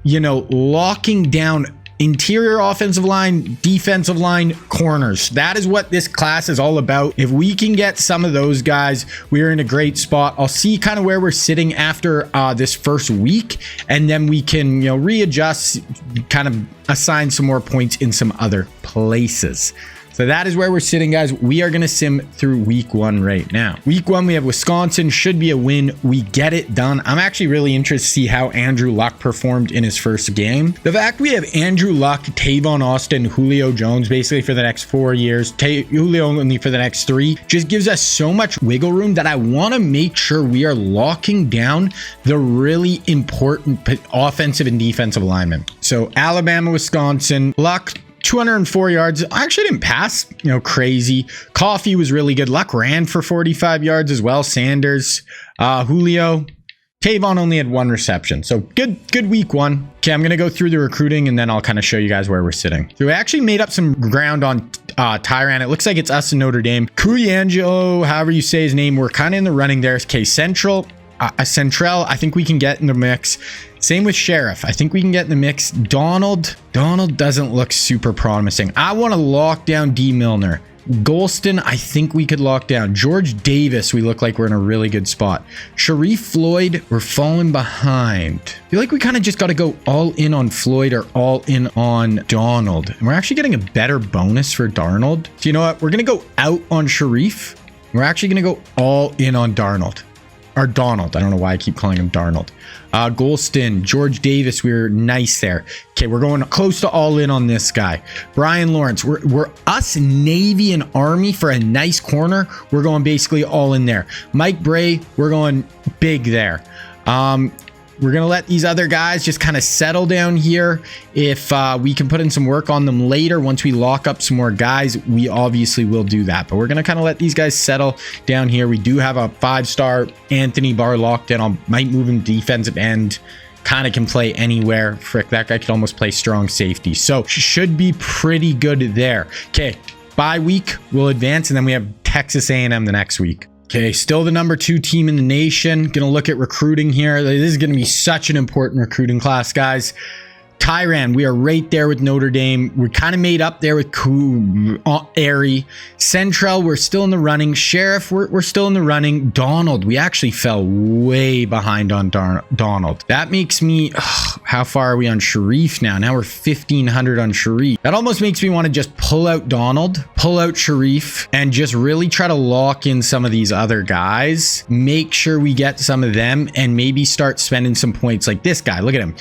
locking down interior offensive line, defensive line, corners. That is what this class is all about. If we can get some of those guys, we're in a great spot. I'll see kind of where we're sitting after this first week, and then we can, readjust, kind of assign some more points in some other places. So that is where we're sitting, guys. We are going to sim through week 1 right now. Week 1, we have Wisconsin. Should be a win. We get it done. I'm actually really interested to see how Andrew Luck performed in his first game. The fact we have Andrew Luck, Tavon Austin, Julio Jones basically for the next 4 years, Julio only for the next 3, just gives us so much wiggle room that I want to make sure we are locking down the really important offensive and defensive linemen. So Alabama, Wisconsin, Luck, 204 yards. I actually didn't pass, crazy. Coffee was really good. Luck ran for 45 yards as well. Sanders, Julio, Tavon only had 1 reception. So good week 1. Okay, I'm going to go through the recruiting, and then I'll kind of show you guys where we're sitting. So we actually made up some ground on Tyrann. It looks like it's us in Notre Dame. Cuyangelo, however you say his name, we're kind of in the running there. Okay, Central, I think we can get in the mix. Same with Sheriff. I think we can get in the mix. Donald doesn't look super promising. I want to lock down D. Milner. Golston, I think we could lock down. George Davis, we look like we're in a really good spot. Sharif Floyd, we're falling behind. I feel like we kind of just got to go all in on Floyd or all in on Donald. And we're actually getting a better bonus for Darnold. So you know what? We're going to go out on Sharif. We're actually going to go all in on Darnold. Or Donald. I don't know why I keep calling him Darnold. Golston, George Davis, we were nice there. Okay, we're going close to all in on this guy. Brian Lawrence, we're us Navy and Army for a nice corner. We're going basically all in there. Mike Bray, we're going big there. We're going to let these other guys just kind of settle down here. If we can put in some work on them later, once we lock up some more guys, we obviously will do that. But we're going to kind of let these guys settle down here. We do have a 5-star Anthony Barr locked in. I might move him defensive end. Kind of can play anywhere. Frick, that guy could almost play strong safety. So should be pretty good there. Okay, bye week, we'll advance. And then we have Texas A&M the next week. Okay, still the #2 team in the nation. Gonna look at recruiting here. This is gonna be such an important recruiting class, guys. Tyrann, we are right there with Notre Dame. We're kind of made up there with Airy. Central, we're still in the running. Sheriff, we're still in the running. Donald, we actually fell way behind on Donald. That makes me, how far are we on Sharif now? Now we're 1,500 on Sharif. That almost makes me want to just pull out Donald, pull out Sharif, and just really try to lock in some of these other guys. Make sure we get some of them and maybe start spending some points like this guy. Look at him.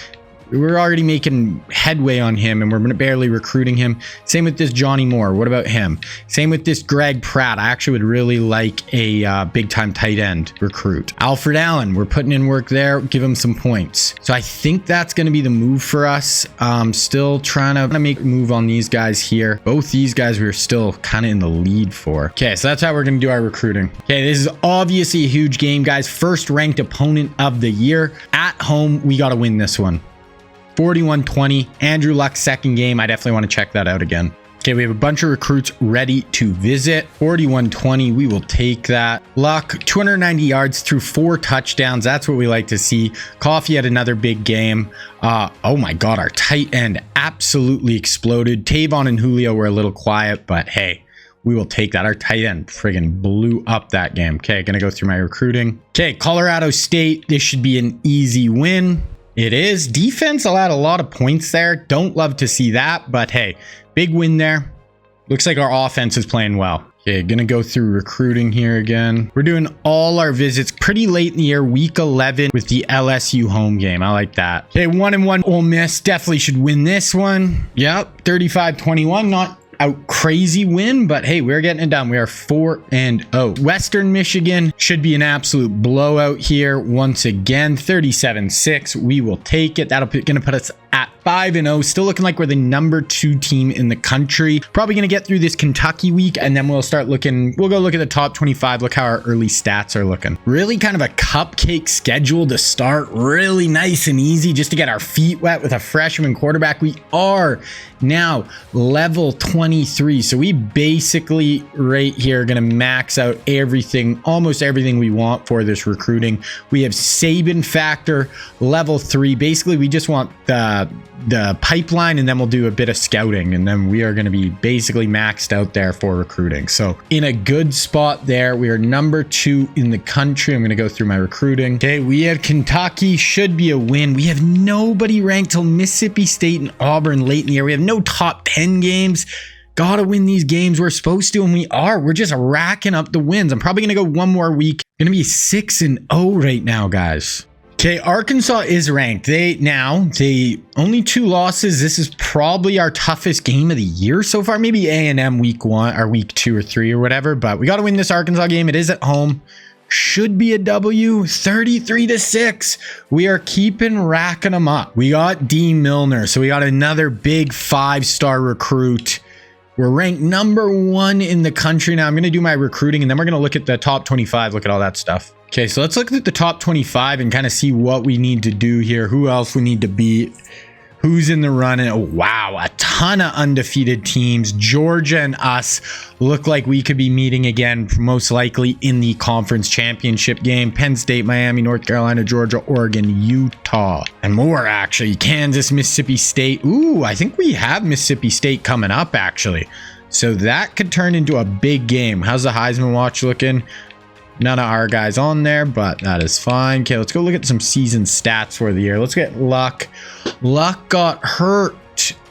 We're already making headway on him, and we're barely recruiting him. Same with this Johnny Moore. What about him? Same with this Greg Pratt. I actually would really like a big-time tight end recruit. Alfred Allen, we're putting in work there. Give him some points. So I think that's going to be the move for us. Still trying to make a move on these guys here. Both these guys we're still kind of in the lead for. Okay, so that's how we're going to do our recruiting. Okay, this is obviously a huge game, guys. First ranked opponent of the year. At home, we got to win this one. 41-20. Andrew Luck's second game. I definitely want to check that out again. Okay, we have a bunch of recruits ready to visit. 41-20. We will take that. Luck, 290 yards through 4 touchdowns. That's what we like to see. Coffee had another big game. Oh my God, our tight end absolutely exploded. Tavon and Julio were a little quiet, but hey, we will take that. Our tight end friggin' blew up that game. Okay, gonna go through my recruiting. Okay, Colorado State. This should be an easy win. It is. Defense allowed a lot of points there. Don't love to see that, but hey, big win there. Looks like our offense is playing well. Okay, gonna go through recruiting here again. We're doing all our visits pretty late in the year, week 11 with the LSU home game. I like that. Okay, 1-1 Ole Miss. Definitely should win this one. Yep, 35-21. Not out crazy win, but hey, we're getting it done. We are 4-0. Western Michigan should be an absolute blowout here once again. 37-6. We will take it. That'll gonna put us at 5-0, still looking like we're the number 2 team in the country. Probably gonna get through this Kentucky week, and then we'll start looking. We'll go look at the top 25. Look how our early stats are looking. Really kind of a cupcake schedule to start. Really nice and easy, just to get our feet wet with a freshman quarterback. We are now level 23, so we basically right here are gonna max out everything, almost everything we want for this recruiting. We have Saban factor level 3. Basically, we just want the pipeline, and then we'll do a bit of scouting, and then we are going to be basically maxed out there for recruiting. So in a good spot there. We are number 2 in the country. I'm going to go through my recruiting. Okay, we have Kentucky, should be a win. We have nobody ranked till Mississippi State and Auburn late in the year. We have no top 10 games. Gotta win these games. We're supposed to, and we are. We're just racking up the wins. I'm probably going to go one more week. Going to be 6-0 right now, guys. Okay, Arkansas is ranked. They only 2 losses. This is probably our toughest game of the year so far. Maybe A&M week 1 or week 2 or 3 or whatever, but we got to win this Arkansas game. It is at home. Should be a W. 33-6. We are racking them up. We got D. Milner, so we got another big 5-star recruit. We're ranked number 1 in the country now. I'm going to do my recruiting, and then we're going to look at the top 25, look at all that stuff. Okay, so let's look at the top 25 and kind of see what we need to do here. Who else we need to beat? Who's in the run? And oh, wow, a ton of undefeated teams. Georgia and us look like we could be meeting again, most likely in the conference championship game. Penn State, Miami, North Carolina, Georgia, Oregon, Utah, and more actually. Kansas, Mississippi State. Ooh, I think we have Mississippi State coming up actually. So that could turn into a big game. How's the Heisman watch looking? None of our guys on there, but that is fine. Okay, let's go look at some season stats for the year. Let's get Luck. Luck got hurt.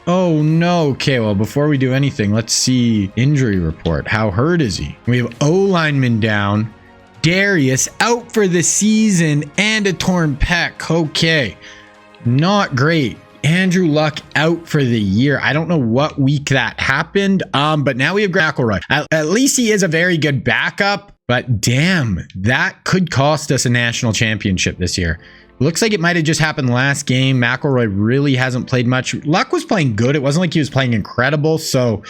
Oh no. Okay, well, before we do anything, let's see injury report. How hurt is he? We have O lineman down. Darius out for the season and a torn pec. Okay, not great. Andrew Luck out for the year. I don't know what week that happened, but now we have McElroy. At least he is a very good backup. But damn, that could cost us a national championship this year. Looks like it might have just happened last game. McElroy really hasn't played much. Luck was playing good. It wasn't like he was playing incredible. So,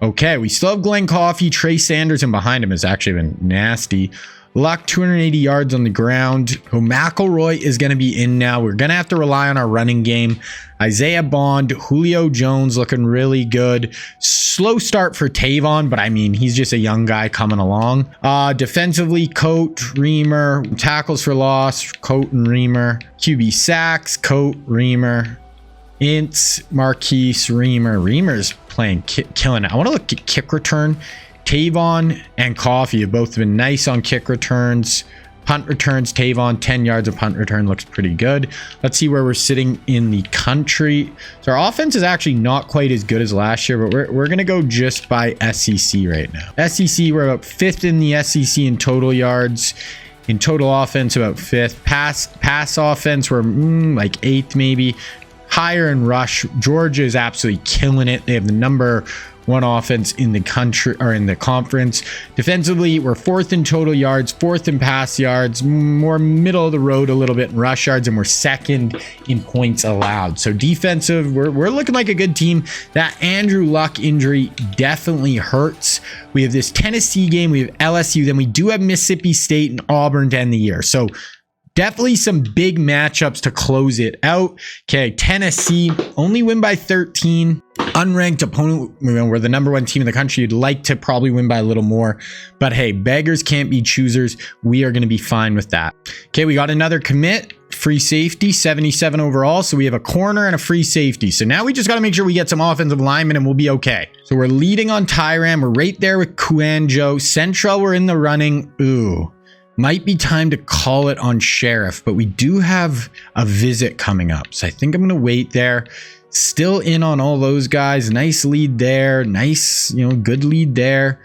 okay, we still have Glenn Coffey, Trey Sanders, and behind him has actually been nasty. Luck 280 yards on the ground. Oh, McElroy is going to be in now. We're going to have to rely on our running game. Isaiah Bond, Julio Jones looking really good. Slow start for Tavon, but I mean, he's just a young guy coming along. Defensively, Coat, Reamer. Tackles for loss, Coat and Reamer. QB sacks, Coat, Reamer. Ints, Marquise, Reamer. Reamer's playing, killing it. I want to look at kick return. Tavon and Coffey have both been nice on kick returns. Punt returns, Tavon, 10 yards of punt return looks pretty good. Let's see where we're sitting in the country. So our offense is actually not quite as good as last year, but we're going to go just by SEC right now. SEC, we're about 5th in the SEC in total yards. In total offense, about 5th. Pass offense, we're like 8th maybe. Higher in rush. Georgia is absolutely killing it. They have the number 1 offense in the country or in the conference. Defensively, we're 4th in total yards, 4th in pass yards, more middle of the road a little bit in rush yards, and we're 2nd in points allowed. So defensive, we're looking like a good team. That Andrew Luck injury definitely hurts. We have this Tennessee game, we have LSU, then we do have Mississippi State and Auburn to end the year. So definitely some big matchups to close it out. Okay, Tennessee only win by 13. Unranked opponent, we're the number 1 team in the country. You'd like to probably win by a little more, but hey, beggars can't be choosers. We are going to be fine with that. Okay, we got another commit, free safety, 77 overall. So we have a corner and a free safety. So now we just got to make sure we get some offensive linemen and we'll be okay. So we're leading on Tyram. We're right there with Kuanjo. Central, we're in the running. Ooh. Might be time to call it on Sheriff, but we do have a visit coming up. So I think I'm going to wait there. Still in on all those guys. Nice lead there. Nice, good lead there.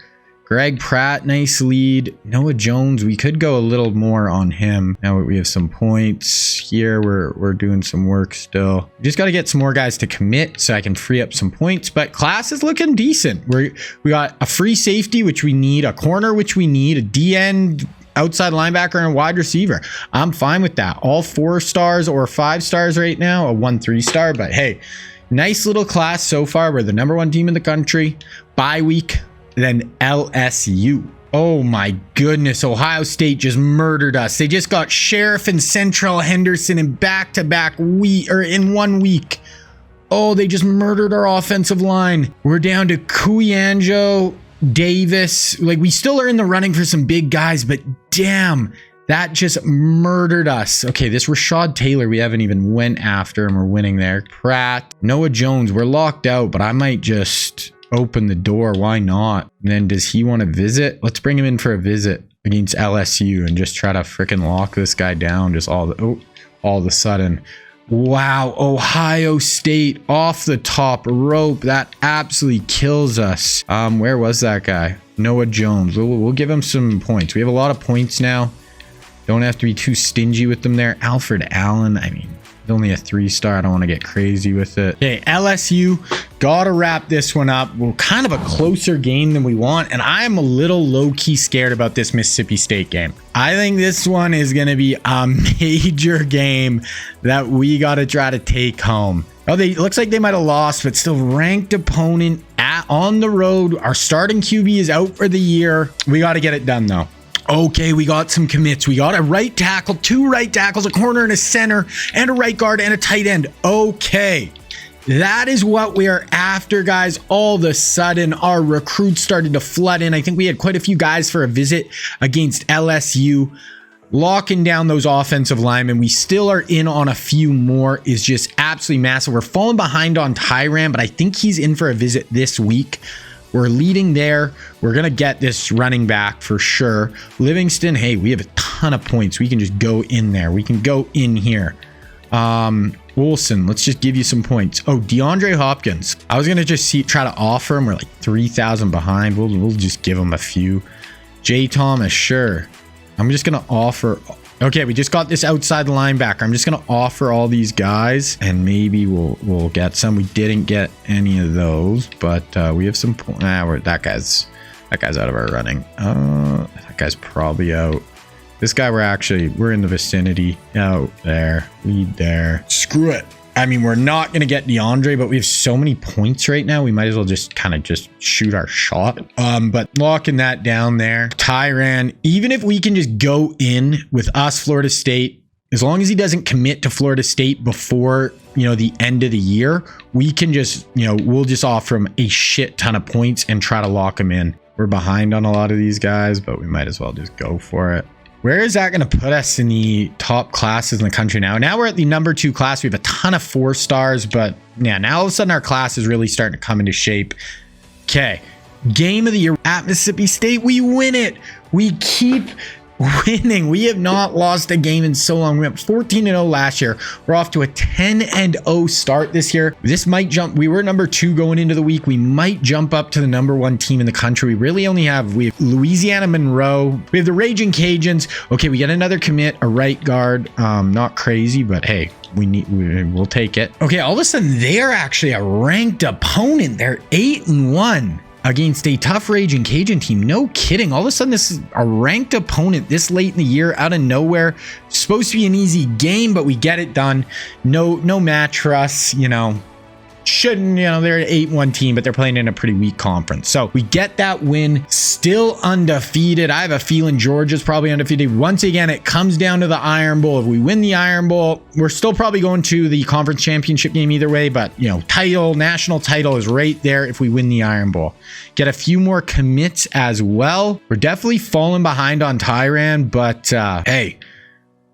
Greg Pratt, nice lead. Noah Jones, we could go a little more on him. Now we have some points here. We're doing some work still. We just got to get some more guys to commit so I can free up some points. But class is looking decent. We got a free safety, which we need, a corner, which we need, a D-end, outside linebacker, and a wide receiver. I'm fine with that. All 4 stars or 5 stars right now, a 1 3-star. But hey, nice little class so far. We're the #1 team in the country. Bye week, then LSU. Oh my goodness, Ohio State just murdered us. They just got Sheriff and Central Henderson in back-to-back week, or in 1 week. Oh, they just murdered our offensive line. We're down to Kuyanjo, Davis. Like, we still are in the running for some big guys, but damn, that just murdered us. Okay, this Rashad Taylor, we haven't even went after, and we're winning there. Pratt, Noah Jones, we're locked out, but I might just open the door. Why not? And then does he want to visit? Let's bring him in for a visit against LSU and just try to freaking lock this guy down. Just all of a sudden. Wow, Ohio State off the top rope. That absolutely kills us. Where was that guy? Noah Jones. We'll give him some points. We have a lot of points now. Don't have to be too stingy with them there. Alfred Allen, I mean, he's only a 3-star. I don't want to get crazy with it. Okay, LSU, gotta wrap this one up. We're kind of a closer game than we want, and I'm a little low-key scared about this Mississippi State game. I think this one is going to be a major game that we got to try to take home. Oh, looks like they might have lost, but still ranked opponent on the road. Our starting QB is out for the year. We got to get it done, though. Okay, we got some commits. We got a right tackle, 2 right tackles, a corner and a center, and a right guard and a tight end. Okay, that is what we are after, guys. All of a sudden, our recruits started to flood in. I think we had quite a few guys for a visit against LSU. Locking down those offensive linemen. We still are in on a few more. Is just absolutely massive. We're falling behind on Tyran, but I think he's in for a visit this week. We're leading there. We're going to get this running back for sure. Livingston, hey, we have a ton of points. We can just go in there. We can go in here. Wilson, let's just give you some points. Oh, DeAndre Hopkins. I was going to just try to offer him. We're like 3,000 behind. We'll just give him a few. Jay Thomas, sure. I'm just going to offer. Okay, we just got this outside linebacker. I'm just going to offer all these guys, and maybe we'll get some. We didn't get any of those, but we have some. That guy's out of our running. That guy's probably out. This guy, we're in the vicinity. Out there, lead there. Screw it. I mean, we're not going to get DeAndre, but we have so many points right now. We might as well just kind of just shoot our shot. But locking that down there. Tyran, even if we can just go in with us, Florida State, as long as he doesn't commit to Florida State before, the end of the year, we can just, we'll just offer him a shit ton of points and try to lock him in. We're behind on a lot of these guys, but we might as well just go for it. Where is that going to put us in the top classes in the country now? Now we're at the #2 class. We have a ton of 4 stars, but yeah, now all of a sudden our class is really starting to come into shape. Okay, game of the year at Mississippi State. We win it. We keep winning. We have not lost a game in so long. We went 14-0 last year. We're off to a 10-0 start this year. This might jump. We were #2 going into the week. We might jump up to the #1 team in the country. We really only have Louisiana Monroe. We have the Raging Cajuns. Okay, we get another commit, a right guard. Not crazy, but hey, we'll take it. Okay, all of a sudden they're actually a ranked opponent. They're 8-1. Against a tough Raging Cajun team. No kidding. All of a sudden, this is a ranked opponent this late in the year out of nowhere. Supposed to be an easy game, but we get it done. No match for us, Shouldn't, they're an 8-1 team, but they're playing in a pretty weak conference. So we get that win, still undefeated. I have a feeling Georgia's probably undefeated. Once again, it comes down to the Iron Bowl. If we win the Iron Bowl, we're still probably going to the conference championship game either way, but national title is right there if we win the Iron Bowl. Get a few more commits as well. We're definitely falling behind on Tyran, but hey,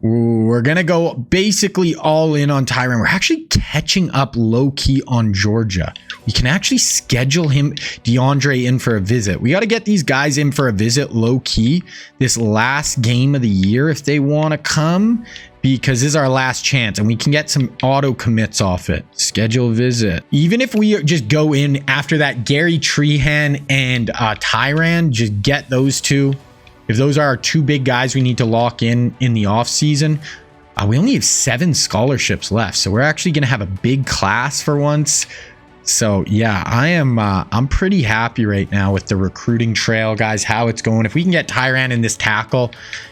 we're going to go basically all in on Tyran. We're actually catching up low-key on Georgia. We can actually schedule DeAndre in for a visit. We got to get these guys in for a visit low-key this last game of the year if they want to come. because this is our last chance and we can get some auto commits off it. Schedule visit. Even if we just go in after that Gary Trehan and Tyran, just get those two. If those are our two big guys we need to lock in the offseason, we only have 7 scholarships left. So we're actually going to have a big class for once. So yeah, I'm pretty happy right now with the recruiting trail, guys, how it's going. If we can get Tyran in this tackle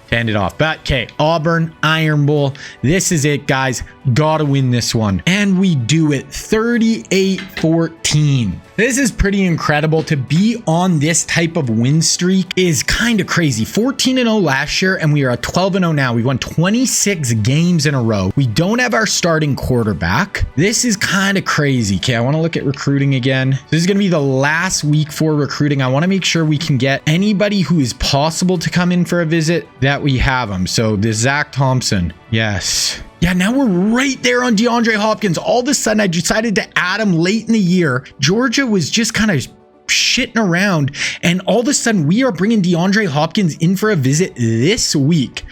to end it off. But okay, Auburn, Iron Bowl. This is it, guys. Gotta win this one. And we do it 38-14. This is pretty incredible. To be on this type of win streak is kind of crazy. 14-0 last year, and we are at 12-0 now. We won 26 games in a row. We don't have our starting quarterback. This is kind of crazy. Okay, I want to look at recruiting again. This is going to be the last week for recruiting. I want to make sure we can get anybody who is possible to come in for a visit, that we have them. So this Zach Thompson. Yes. Yeah, now we're right there on DeAndre Hopkins. All of a sudden, I decided to add him late in the year. Georgia was just kind of shitting around. And all of a sudden, we are bringing DeAndre Hopkins in for a visit this week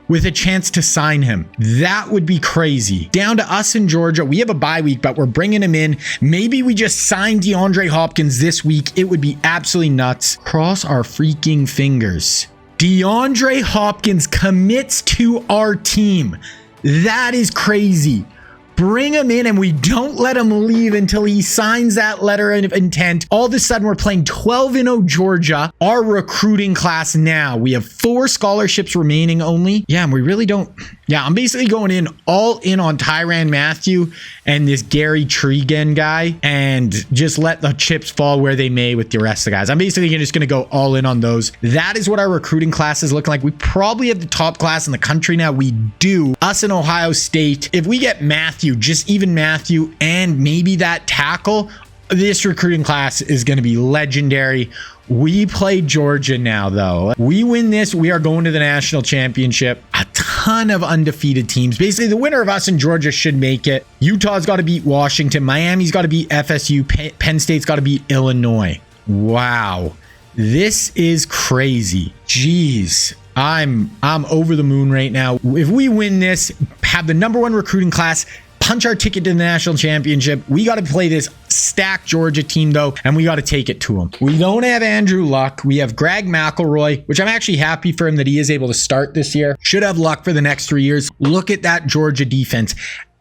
with a chance to sign him. That would be crazy. Down to us in Georgia. We have a bye week, but we're bringing him in. Maybe we just sign DeAndre Hopkins this week. It would be absolutely nuts. Cross our freaking fingers. DeAndre Hopkins commits to our team. That is crazy. Bring him in and we don't let him leave until he signs that letter of intent. All of a sudden, we're playing 12-0 Georgia. Our recruiting class now. We have 4 scholarships remaining only. Yeah, and we really don't. Yeah, I'm basically going in all in on Tyrann Mathieu and this Gary Tregan guy and just let the chips fall where they may with the rest of the guys. I'm basically just going to go all in on those. That is what our recruiting class is looking like. We probably have the top class in the country now. We do. Us in Ohio State. If we get Mathieu, just even Mathieu and maybe that tackle, this recruiting class is going to be legendary. We play Georgia now, though. We win this, we are going to the national championship. A ton of undefeated teams. Basically, the winner of us in Georgia should make it. Utah's got to beat Washington. Miami's got to beat FSU. Penn State's got to beat Illinois. Wow. This is crazy. Jeez. I'm over the moon right now. If we win this, have the #1 recruiting class, punch our ticket to the national championship. We got to play this stacked Georgia team, though, and we got to take it to them. We don't have Andrew Luck. We have Greg McElroy, which I'm actually happy for him that he is able to start this year. Should have Luck for the next 3 years. Look at that Georgia defense,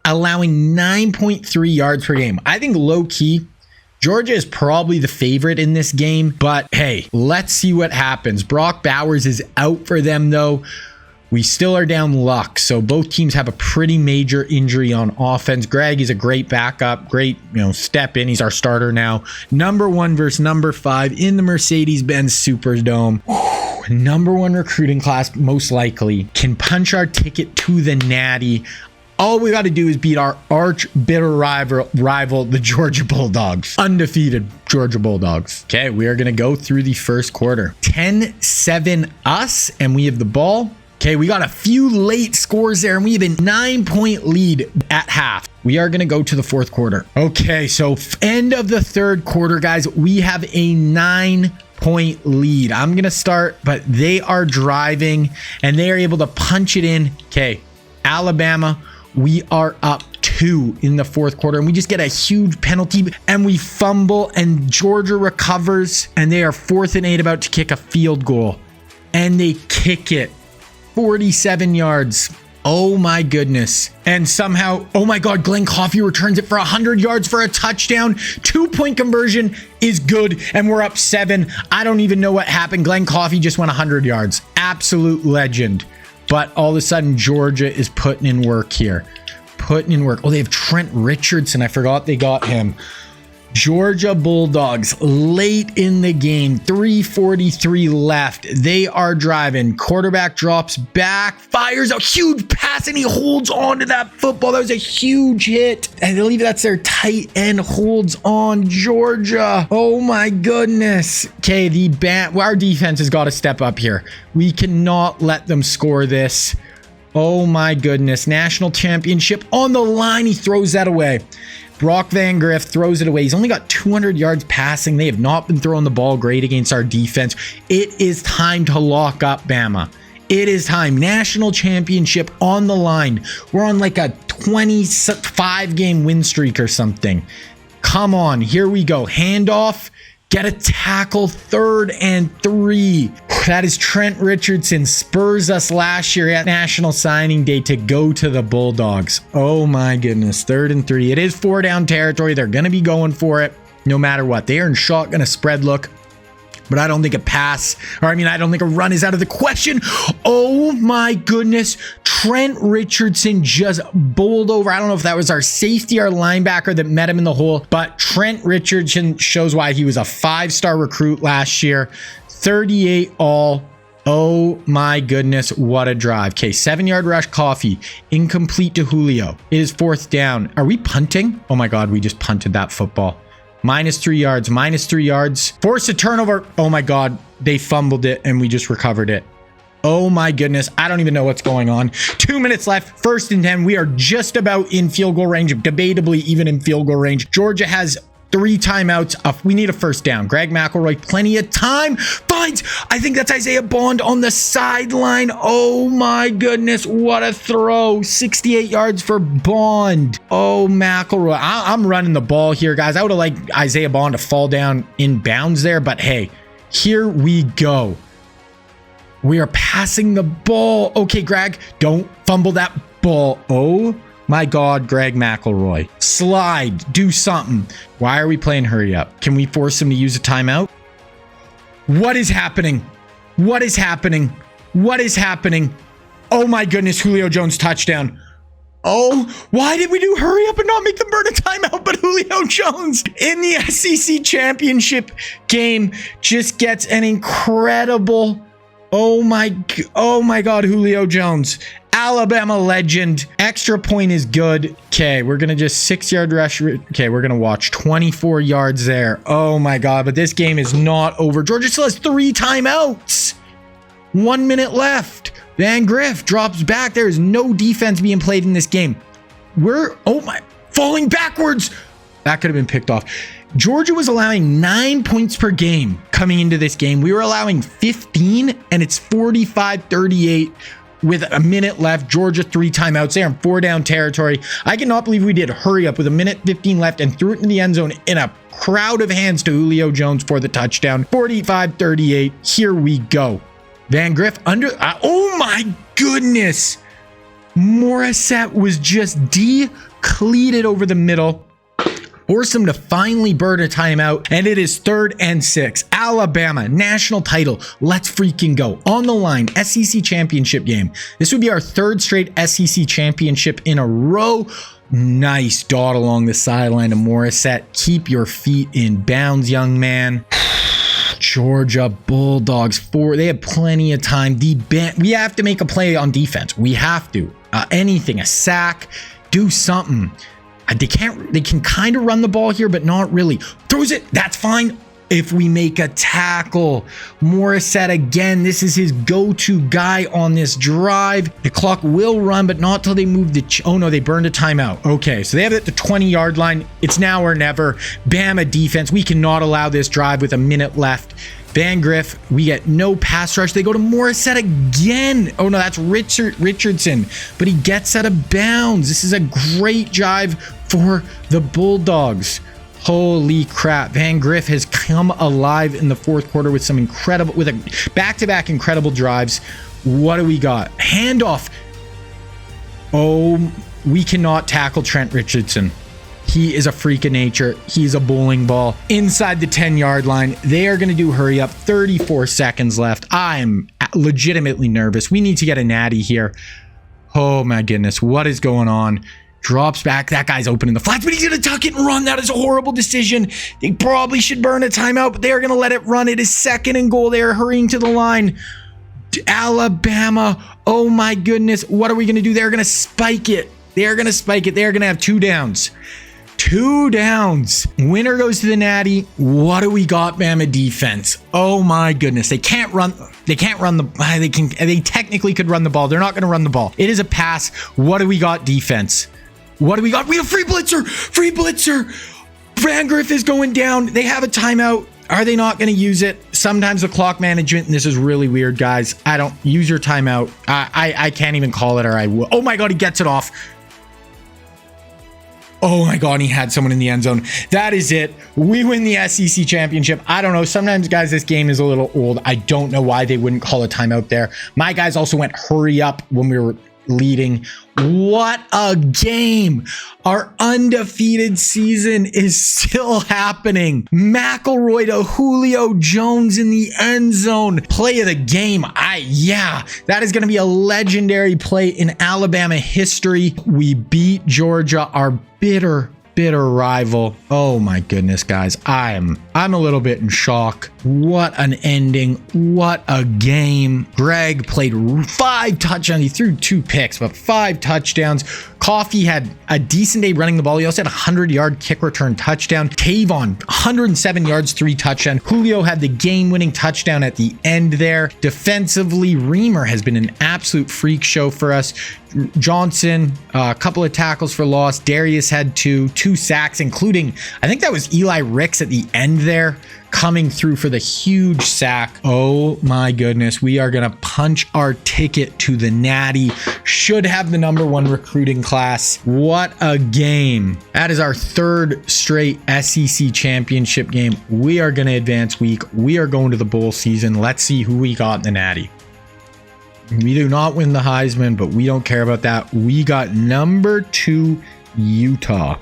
allowing 9.3 yards per game. I think low-key, Georgia is probably the favorite in this game, but hey, let's see what happens. Brock Bowers is out for them, though. We still are down Luck, so both teams have a pretty major injury on offense. Greg is a great backup, great, step in. He's our starter now. #1 versus #5 in the Mercedes-Benz Superdome. #1 recruiting class, most likely, can punch our ticket to the Natty. All we got to do is beat our arch bitter rival, the Georgia Bulldogs. Undefeated Georgia Bulldogs. Okay, we are going to go through the first quarter. 10-7 us, and we have the ball. Okay, we got a few late scores there, and we have a 9-point lead at half. We are going to go to the fourth quarter. Okay, so end of the third quarter, guys. We have a 9-point lead. I'm going to start, but they are driving, and they are able to punch it in. Okay, Alabama, we are up 2 in the fourth quarter, and we just get a huge penalty, and we fumble, and Georgia recovers, and they are 4th and 8 about to kick a field goal, and they kick it. 47 yards. Oh my goodness. And somehow, oh my God, Glenn Coffey returns it for 100 yards for a touchdown. 2-point conversion is good, and we're up 7. I don't even know what happened. Glenn Coffey just went 100 yards. Absolute legend. But all of a sudden, Georgia is putting in work here. Putting in work. Oh, they have Trent Richardson. I forgot they got him. Georgia Bulldogs late in the game, 3:43 left. They are driving. Quarterback drops back, fires a huge pass, and he holds on to that football. That was a huge hit. I believe that's their tight end, holds on. Georgia. Oh my goodness. Okay, our defense has got to step up here. We cannot let them score this. Oh my goodness. National championship on the line. He throws that away. Brock Van Griff throws it away. He's only got 200 yards passing. They have not been throwing the ball great against our defense. It is time to lock up Bama. It is time. National championship on the line. We're on like a 25 game win streak or something. Come on, here we go. Handoff. Get a tackle, 3rd and 3. That is Trent Richardson. Spurs us last year at National Signing Day to go to the Bulldogs. Oh my goodness, 3rd and 3. It is 4 down territory. They're going to be going for it no matter what. They are in shotgun, a spread look. But I don't think a pass, or I don't think a run is out of the question. Oh my goodness. Trent Richardson just bowled over. I don't know if that was our safety, our linebacker that met him in the hole, but Trent Richardson shows why he was a 5-star recruit last year. 38 all. Oh my goodness, what a drive. Okay, 7-yard rush, Coffee. Incomplete to Julio. It is 4th down. Are we punting? Oh my God, we just punted that football. -3 yards, -3 yards. Force a turnover. Oh my God, they fumbled it and we just recovered it. Oh my goodness, I don't even know what's going on. 2 minutes left, 1st and 10. We are just about in field goal range, debatably even in field goal range. Georgia has 3 timeouts. We need a 1st down. Greg McElroy, plenty of time. Finds, I think that's Isaiah Bond on the sideline. Oh my goodness, what a throw. 68 yards for Bond. Oh, McElroy. I'm running the ball here, guys. I would have liked Isaiah Bond to fall down in bounds there, but hey, here we go. We are passing the ball. Okay, Greg, don't fumble that ball. Oh my God, Greg McElroy. Slide, do something. Why are we playing hurry up? Can we force him to use a timeout? What is happening? What is happening? What is happening? Oh my goodness, Julio Jones touchdown. Oh, why did we do hurry up and not make them burn a timeout? But Julio Jones in the SEC championship game just gets an incredible... Oh my God, Julio Jones. Alabama legend. Extra point is good. Okay, we're going to just 6-yard rush. Okay, we're going to watch 24 yards there. Oh my God, but this game is not over. Georgia still has 3 timeouts. 1 minute left. Van Griff drops back. There is no defense being played in this game. Falling backwards. That could have been picked off. Georgia was allowing 9 points per game coming into this game. We were allowing 15, and it's 45-38 with a minute left. Georgia 3 timeouts there in 4 down territory. I cannot believe we did hurry up with a minute 15 left and threw it in the end zone in a crowd of hands to Julio Jones for the touchdown. 45-38. Here we go. Van Griff under... oh my goodness. Morissette was just decleated over the middle. Force him to finally burn a timeout, and it is 3rd and 6. Alabama, national title. Let's freaking go. On the line, SEC championship game. This would be our 3rd straight SEC championship in a row. Nice dot along the sideline to Morissette. Keep your feet in bounds, young man. Georgia Bulldogs 4. They have plenty of time. We have to make a play on defense. We have to. Anything, a sack, do something. They can kind of run the ball here, but not really. Throws it. That's fine. If we make a tackle. Morissette again. This is his go-to guy on this drive. The clock will run, but not till they move the... oh no, they burned a timeout. Okay, so they have it at the 20-yard line. It's now or never. Bama defense. We cannot allow this drive with a minute left. Van Griff, we get no pass rush. They go to Morissette again. Oh no, that's Richardson, but he gets out of bounds. This is a great drive for the Bulldogs. Holy crap. Van Griff has come alive in the 4th quarter with a back-to-back incredible drives. What do we got? Handoff. Oh, we cannot tackle Trent Richardson. He is a freak of nature. He's a bowling ball. Inside the 10-yard line, they are going to do hurry up. 34 seconds left. I'm legitimately nervous. We need to get a natty here. Oh my goodness. What is going on? Drops back. That guy's open in the flats, but he's going to tuck it and run. That is a horrible decision. They probably should burn a timeout, but they're going to let it run. It is 2nd and goal. They are hurrying to the line. Alabama. Oh my goodness. What are we going to do? They're going to spike it. They're going to spike it. They're going to have 2 downs. 2 downs. Winner goes to the natty. What do we got, Bama defense? Oh my goodness. They can't run. They technically could run the ball. They're not going to run the ball. It is a pass. What do we got, defense? What do we got? We have free blitzer. Free blitzer. Van Griff is going down. They have a timeout. Are they not going to use it? sometimes the clock management, and this is really weird, guys. I don't use your timeout. I can't even call it, or I will. Oh my God, he gets it off. Oh my God, he had someone in the end zone. That is it. We win the SEC championship. I don't know. Sometimes, guys, this game is a little old. I don't know why they wouldn't call a timeout there. My guys also went hurry up when we were leading. What a game. Our undefeated season is still happening. McElroy to Julio Jones in the end zone. Play of the game. Yeah, that is going to be a legendary play in Alabama history. We beat Georgia, our bitter rival. Oh my goodness, guys. I'm a little bit in shock. What an ending. What a game. Greg played 5 touchdowns. He threw 2 picks, but 5 touchdowns. Coffee had a decent day running the ball. He also had a 100-yard kick return touchdown. Tavon, 107 yards, 3 touchdowns. Julio had the game-winning touchdown at the end there. Defensively, Reamer has been an absolute freak show for us. Johnson, a couple of tackles for loss. Darius had 2 sacks, including, I think that was Eli Ricks at the end there, coming through for the huge sack. Oh my goodness. We are going to punch our ticket to the Natty. Should have the #1 recruiting class. What a game. That is our 3rd straight SEC championship game. We are going to advance week. We are going to the bowl season. Let's see who we got in the Natty. We do not win the Heisman, but we don't care about that. We got #2 Utah.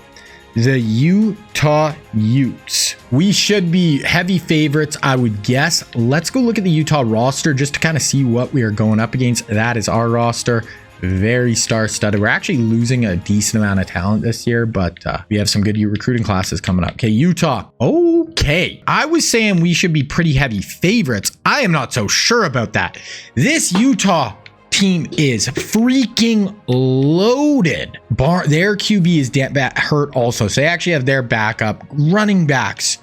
The Utah Utes. We should be heavy favorites, I would guess. Let's go look at the Utah roster just to kind of see what we are going up against. That is our roster. Very star-studded. We're actually losing a decent amount of talent this year, but we have some good recruiting classes coming up. Okay, Utah. Okay. I was saying we should be pretty heavy favorites. I am not so sure about that. This Utah team is freaking loaded. Their QB is hurt also, so they actually have their backup. Running backs,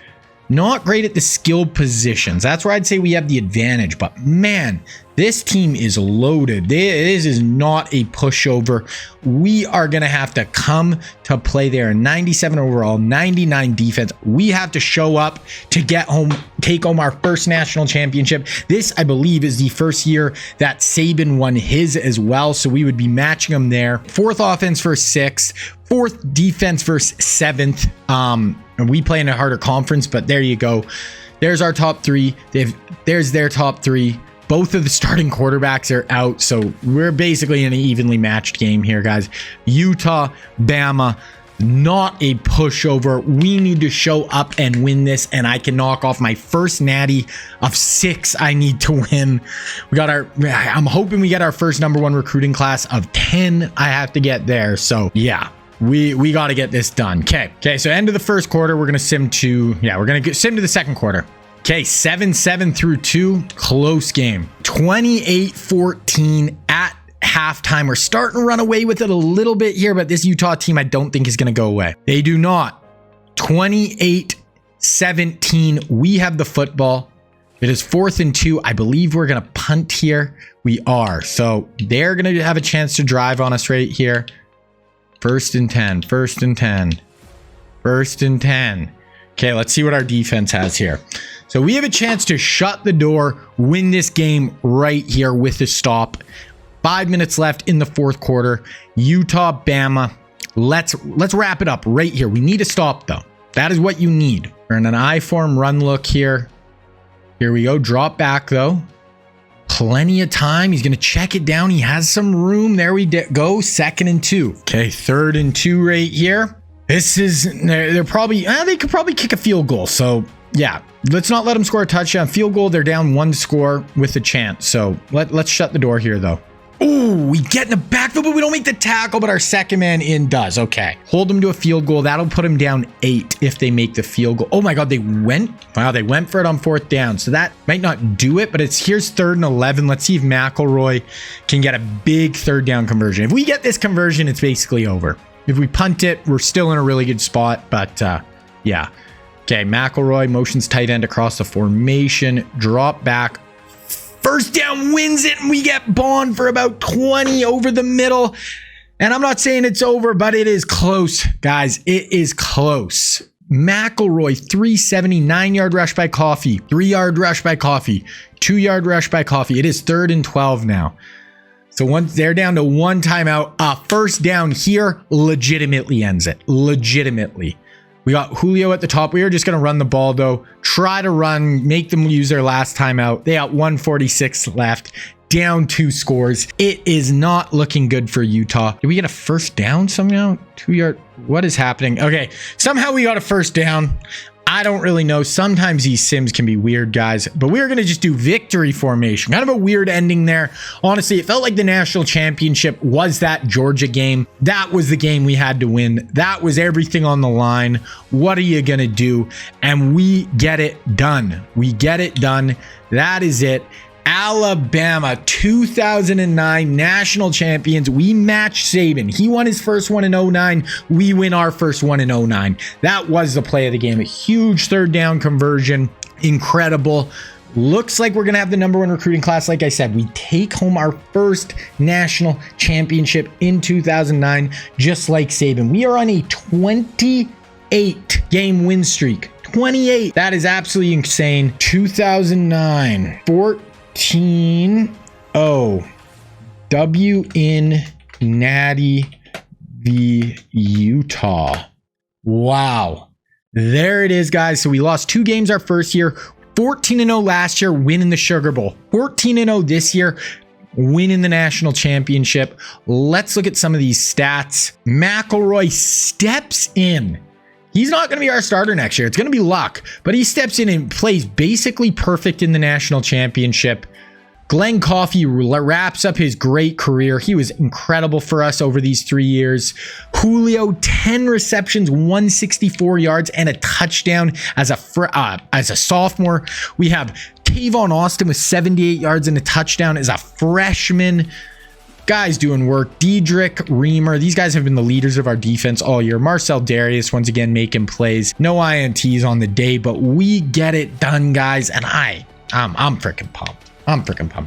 not great at the skilled positions. That's where I'd say we have the advantage, but man, this team is loaded. This is not a pushover. We are going to have to come to play there. 97 overall, 99 defense. We have to show up to take home our first national championship. This, I believe, is the first year that Saban won his as well, so we would be matching them there. 4th offense versus 6th, 4th defense versus 7th. And we play in a harder conference, but there you go. There's our top 3. There's their top 3. Both of the starting quarterbacks are out, so we're basically in an evenly matched game here, guys. Utah, Bama, not a pushover. We need to show up and win this, and I can knock off my first natty of 6 I need to win. I'm hoping we get our first #1 recruiting class of 10 I have to get there, so yeah. We got to get this done. Okay, so end of the first quarter, we're going to sim to the second quarter. Okay, 7-7 through 2, close game. 28-14 at halftime. We're starting to run away with it a little bit here, but this Utah team I don't think is going to go away. They do not. 28-17, we have the football. It is 4th and 2. I believe we're going to punt here. We are. So they're going to have a chance to drive on us right here. 1st and 10, 1st and 10, 1st and 10. Okay, let's see what our defense has here. So we have a chance to shut the door, win this game right here with a stop. 5 minutes left in the 4th quarter. Utah, Bama. Let's wrap it up right here. We need a stop though. That is what you need. We're in an I-form run look here. Here we go. Drop back though. Plenty of time. He's going to check it down. He has some room. There we go. 2nd and 2. Okay, 3rd and 2 right here. This is, they're probably, they could probably kick a field goal. So yeah, let's not let them score a touchdown. Field goal, they're down 1 score with a chance. So let's shut the door here though. Oh, we get in the backfield, but we don't make the tackle, but our second man in does. Okay. Hold them to a field goal. That'll put them down 8 if they make the field goal. Oh my God, they went for it on 4th down. So that might not do it, but here's 3rd and 11. Let's see if McElroy can get a big 3rd down conversion. If we get this conversion, it's basically over. If we punt it, we're still in a really good spot, but yeah. Okay, McElroy motions tight end across the formation, drop back. 1st down, wins it, and we get Bond for about 20 over the middle. And I'm not saying it's over, but it is close, guys. It is close. McElroy, 370, 9-yard rush by Coffee, 3-yard rush by Coffee, 2-yard rush by Coffee. It is 3rd and 12 now. So once they're down to 1 timeout, first down here legitimately ends it. Legitimately. We got Julio at the top. We are just going to run the ball though. Try to run, make them use their last timeout. They got 146 left. Down 2 scores. It is not looking good for Utah. Did we get a first down somehow? 2-yard. What is happening? Okay. Somehow we got a first down. I don't really know. Sometimes these sims can be weird, guys, but we're going to just do victory formation. Kind of a weird ending there. Honestly, it felt like the national championship was that Georgia game. That was the game we had to win. That was everything on the line. What are you going to do? And we get it done. We get it done. That is it. Alabama, 2009 national champions. We matched Saban. He won his first one in 09. We win our first one in 09. That was the play of the game. A huge 3rd down conversion. Incredible. Looks like we're going to have the #1 recruiting class. Like I said, we take home our first national championship in 2009, just like Saban. We are on a 28 game win streak. 28. That is absolutely insane. 2009, 14-0 W in Natty v Utah. Wow. There it is, guys. So we lost 2 games our first year. 14-0 last year, winning the Sugar Bowl. 14-0 this year, winning the national championship. Let's look at some of these stats. McElroy steps in. He's not going to be our starter next year. It's going to be Luck, but he steps in and plays basically perfect in the national championship. Glenn Coffee wraps up his great career. He was incredible for us over these 3 years. Julio, 10 receptions, 164 yards, and a touchdown as a sophomore. We have Tavon Austin with 78 yards and a touchdown as a freshman. Guys doing work. Diedrich, Reamer, these guys have been the leaders of our defense all year. Marcel Darius once again making plays. No INTs on the day, but we get it done, guys. And I'm freaking pumped.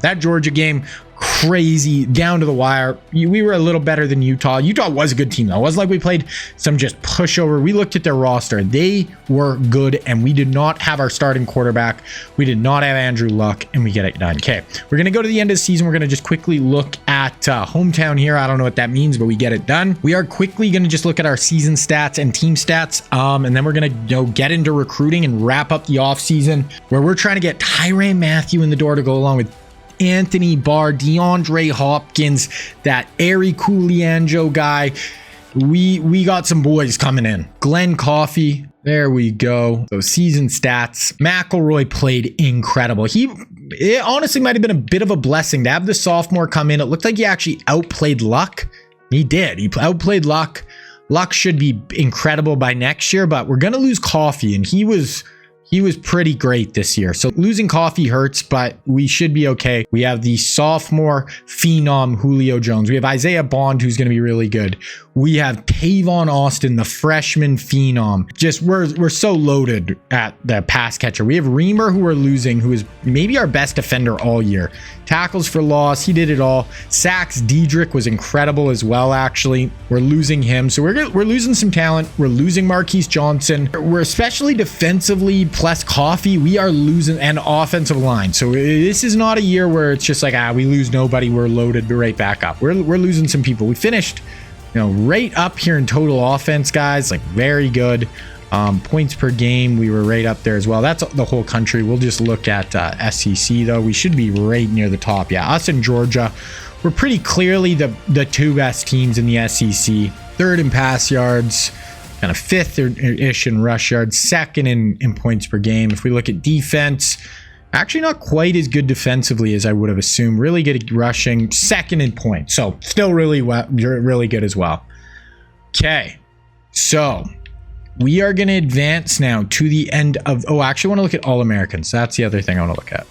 That Georgia game, crazy, down to the wire. We were a little better than Utah. Utah was a good team though. It wasn't like we played some just pushover. We looked at their roster. They were good, and we did not have our starting quarterback. We did not have Andrew Luck, and we get it done. Okay, we're going to go to the end of the season. We're going to just quickly look at hometown here. I don't know what that means, but we get it done. We are quickly going to just look at our season stats and team stats, and then we're going to get into recruiting and wrap up the offseason, where we're trying to get Tyrann Mathieu in the door to go along with Anthony Barr, DeAndre Hopkins, that Ari Kulianjo guy. We got some boys coming in. Glenn Coffee. There we go. Those season stats. McElroy played incredible. It honestly might have been a bit of a blessing to have the sophomore come in. It looked like he actually outplayed Luck. He did. He outplayed Luck. Luck should be incredible by next year, but we're going to lose Coffee, and he was pretty great this year. So losing Coffee hurts, but we should be okay. We have the sophomore phenom Julio Jones. We have Isaiah Bond, who's going to be really good. We have Tavon Austin, the freshman phenom. Just we're so loaded at the pass catcher. We have Reamer, who we're losing, who is maybe our best defender all year. Tackles for loss, he did it all. Sacks, Diedrich was incredible as well, actually. We're losing him. So we're losing some talent. We're losing Marquise Johnson. We're especially defensively, plus Coffee, we are losing an offensive line. So this is not a year where it's just like, we lose nobody, we're loaded right back up. We're losing some people. We finished, right up here in total offense, guys, like very good. Points per game, we were right up there as well. That's the whole country. We'll just look at SEC though. We should be right near the top. Yeah, us and Georgia, we're pretty clearly the 2 best teams in the SEC. 3rd in pass yards, kind of 5th-ish in rush yards, 2nd in points per game. If we look at defense, actually not quite as good defensively as I would have assumed. Really good at rushing, 2nd in points. So still really good as well. Okay, so we are going to advance now to the end of... Oh, I actually want to look at All-Americans. That's the other thing I want to look at.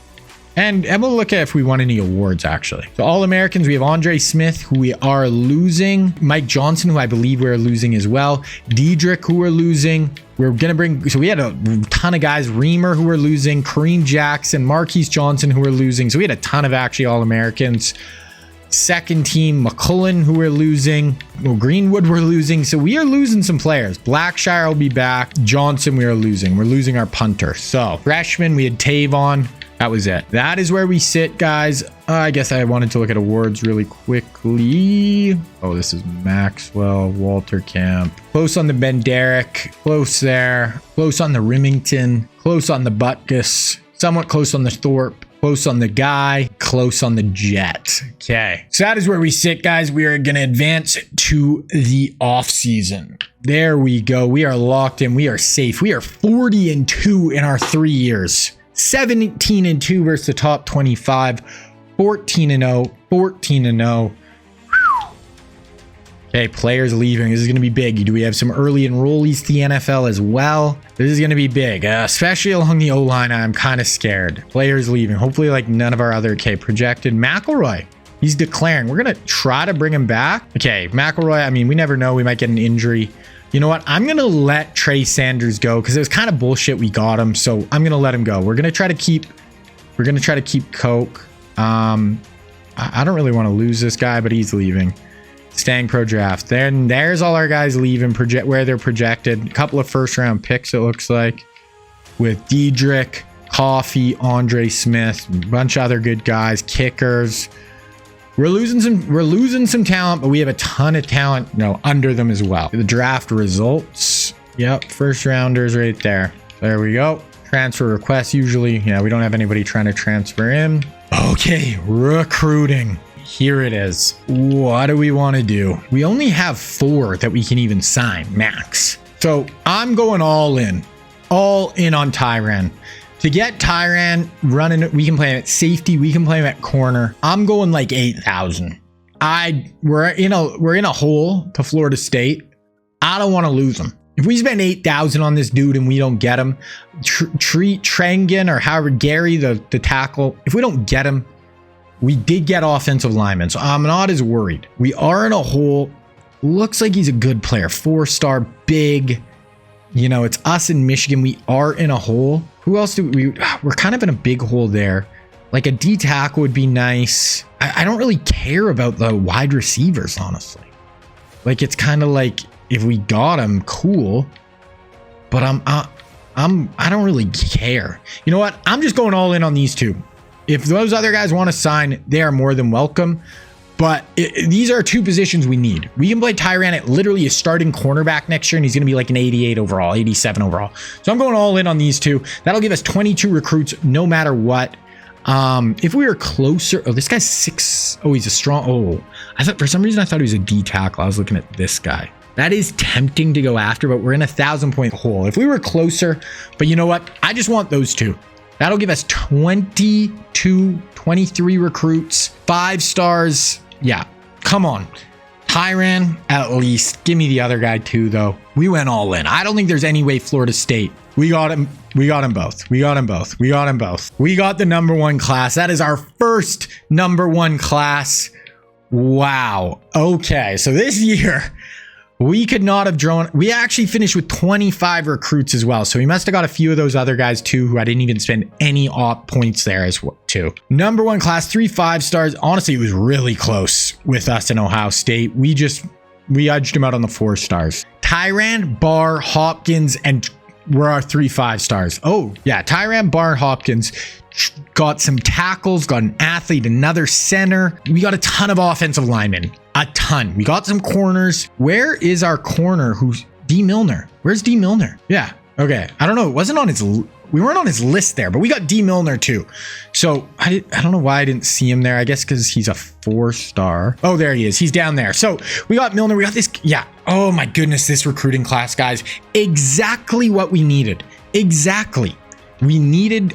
And we'll look at if we won any awards, actually. So All-Americans, we have Andre Smith, who we are losing. Mike Johnson, who I believe we're losing as well. Diedrich, who we're losing. We're going to bring... So we had a ton of guys. Reamer, who we're losing. Kareem Jackson. Marquise Johnson, who we're losing. So we had a ton of actually All-Americans. Second team, McCullen, who we're losing. Well, Greenwood, we're losing. So we are losing some players. Blackshire will be back. Johnson, we are losing. We're losing our punter. So freshman, we had Tavon. That was it. That is where we sit, guys. I guess I wanted to look at awards really quickly. Oh, this is Maxwell, Walter Camp. Close on the Ben Derrick. Close there. Close on the Remington. Close on the Butkus. Somewhat close on the Thorpe. Close on the Guy. Close on the Jet. Okay. So that is where we sit, guys. We are going to advance to the off season. There we go. We are locked in. We are safe. We are 40-2 in our 3 years. 17-2 versus the top 25, 14-0, 14-0. Okay, players leaving. This is going to be big. Do we have some early enrollees to the NFL as well? This is going to be big, especially along the O-line. I'm kind of scared. Players leaving. Hopefully, like none of our other, projected. McElroy. He's declaring. We're going to try to bring him back. Okay, McElroy, I mean, we never know. We might get an injury. You know what? I'm going to let Trey Sanders go because it was kind of bullshit we got him. So I'm going to let him go. We're going to try to keep Coke. I don't really want to lose this guy, but he's leaving. Staying pro draft. There's all our guys leaving where they're projected. A couple of first round picks, it looks like, with Diedrich, Coffee, Andre Smith, a bunch of other good guys, kickers. We're losing some talent, but we have a ton of talent, under them as well. The draft results. Yep, first rounders right there. There we go. Transfer requests usually. Yeah, we don't have anybody trying to transfer in. Okay, recruiting. Here it is. What do we want to do? We only have 4 that we can even sign, max. So I'm going all in on Tyrann. To get Tyrann running, we can play him at safety. We can play him at corner. I'm going like 8,000. We're in a hole to Florida State. I don't want to lose him. If we spend 8,000 on this dude and we don't get him, treat Trangan or Howard Gary, the tackle. If we don't get him, we did get offensive linemen, so I'm not as worried. We are in a hole. Looks like he's a good player. 4-star, big. It's us in Michigan. We are in a hole. Who else we're kind of in a big hole there. Like a D tackle would be nice. I don't really care about the wide receivers, honestly. Like it's kind of like if we got him, cool. But I don't really care. You know what? I'm just going all in on these two. If those other guys want to sign, they are more than welcome. But these are 2 positions we need. We can play Tyrann at literally a starting cornerback next year, and he's going to be like an 88 overall, 87 overall. So I'm going all in on these 2. That'll give us 22 recruits no matter what. If we were closer... Oh, this guy's 6... Oh, he's a strong... Oh, I thought for some reason I thought he was a D tackle. I was looking at this guy. That is tempting to go after, but we're in a 1,000-point hole. If we were closer... But you know what? I just want those 2. That'll give us 23 recruits, 5 stars. Yeah, come on. Tyrann, at least. Give me the other guy too, though. We went all in. I don't think there's any way Florida State. We got him. We got them both. We got them both. We got them both. We got the number 1 class. That is our first number 1 class. Wow. Okay, so this year... We could not have drawn. We actually finished with 25 recruits as well. So we must have got a few of those other guys too, who I didn't even spend any op points there as well too. Number 1 class, 3 5-stars. Honestly, it was really close with us in Ohio State. We edged them out on the 4 stars. Tyrann, Barr, Hopkins, and were our 3 5-stars. Oh yeah, Tyrann, Barr, Hopkins. Got some tackles, got an athlete, another center. We got a ton of offensive linemen. A ton. We got some corners. Where is our corner? Who's D. Milner? Where's D. Milner? Yeah. Okay. I don't know. It wasn't on his... We weren't on his list there, but we got D. Milner too. So I don't know why I didn't see him there. I guess because he's a 4-star. Oh, there he is. He's down there. So we got Milner. We got this... Yeah. Oh my goodness. This recruiting class, guys. Exactly what we needed. Exactly. We needed...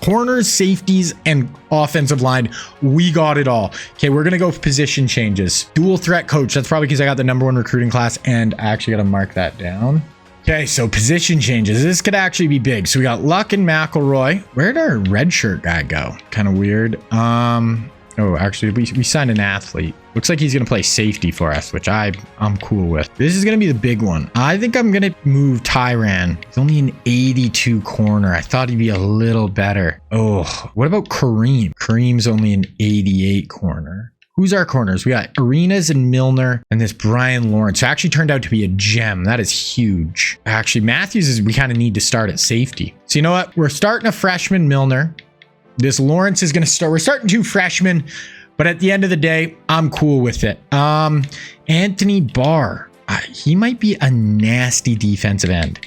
corners, safeties, and offensive line. We got it all. Okay, we're gonna go with position changes. Dual threat coach. That's probably because I got the number 1 recruiting class, and I actually got to mark that down. Okay, so position changes. This could actually be big. So we got Luck and McElroy. Where'd our red shirt guy go? Kind of weird. Oh, actually, we signed an athlete. Looks like he's going to play safety for us, which I'm cool with. This is going to be the big one. I think I'm going to move Tyrann. He's only an 82 corner. I thought he'd be a little better. Oh, what about Kareem? Kareem's only an 88 corner. Who's our corners? We got Arenas and Milner and this Brian Lawrence. So actually turned out to be a gem. That is huge. Actually, Matthews is, we kind of need to start at safety. So you know what? We're starting a freshman Milner. This Lawrence is going to start. We're starting 2 freshmen, but at the end of the day, I'm cool with it. Anthony Barr. He might be a nasty defensive end.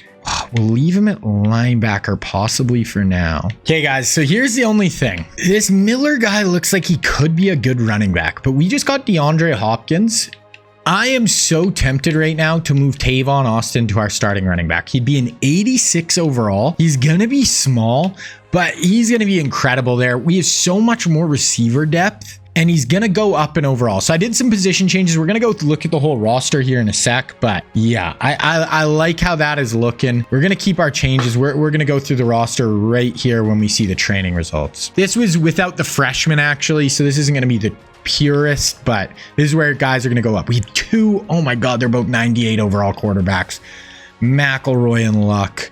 We'll leave him at linebacker possibly for now. Okay, guys, so here's the only thing. This Miller guy looks like he could be a good running back, but we just got DeAndre Hopkins. I am so tempted right now to move Tavon Austin to our starting running back. He'd be an 86 overall. He's going to be small, but he's going to be incredible there. We have so much more receiver depth. And he's going to go up in overall. So I did some position changes. We're going to go look at the whole roster here in a sec. But yeah, I like how that is looking. We're going to keep our changes. We're going to go through the roster right here when we see the training results. This was without the freshmen, actually. So this isn't going to be the purest, but this is where guys are going to go up. We have 2. Oh my God, they're both 98 overall quarterbacks. McElroy and Luck.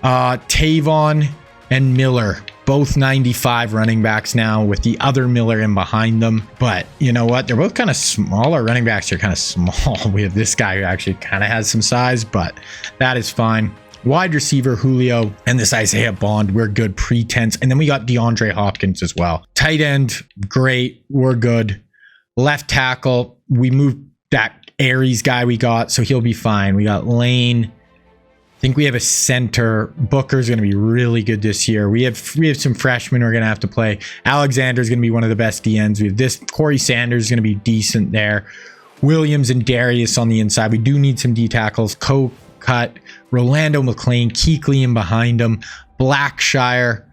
Tavon and Miller. Both 95 running backs now with the other Miller in behind them. But you know what? They're both kind of small. Our running backs are kind of small. We have this guy who actually kind of has some size, but that is fine. Wide receiver Julio and this Isaiah Bond. We're good. Pretense. And then we got DeAndre Hopkins as well. Tight end. Great. We're good. Left tackle. We moved that Aries guy we got, so he'll be fine. We got Lane. I think we have a center. Booker's going to be really good this year. We have some freshmen we're going to have to play. Alexander's going to be one of the best DNs. We have this. Corey Sanders is going to be decent there. Williams and Darius on the inside. We do need some D tackles. Cut. Rolando McClain. Kuechly in behind him. Blackshire.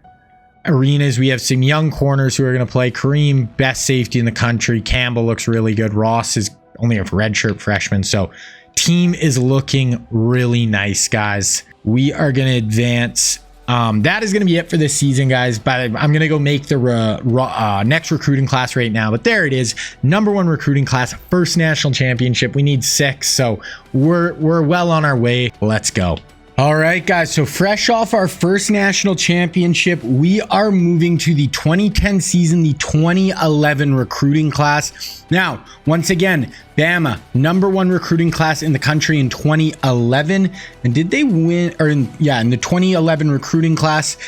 Arenas. We have some young corners who are going to play. Kareem, best safety in the country. Campbell looks really good. Ross is only a redshirt freshman. So team is looking really nice, guys. We are going to advance. That is going to be it for this season, guys. But I'm going to go make the next recruiting class right now. But there it is. #1 recruiting class, first national championship. We need 6. So we're well on our way. Let's go. All right, guys. So fresh off our first national championship, we are moving to the 2010 season, the 2011 recruiting class. Now, once again, Bama, #1 recruiting class in the country in 2011. And did they win? Or in the 2011 recruiting class.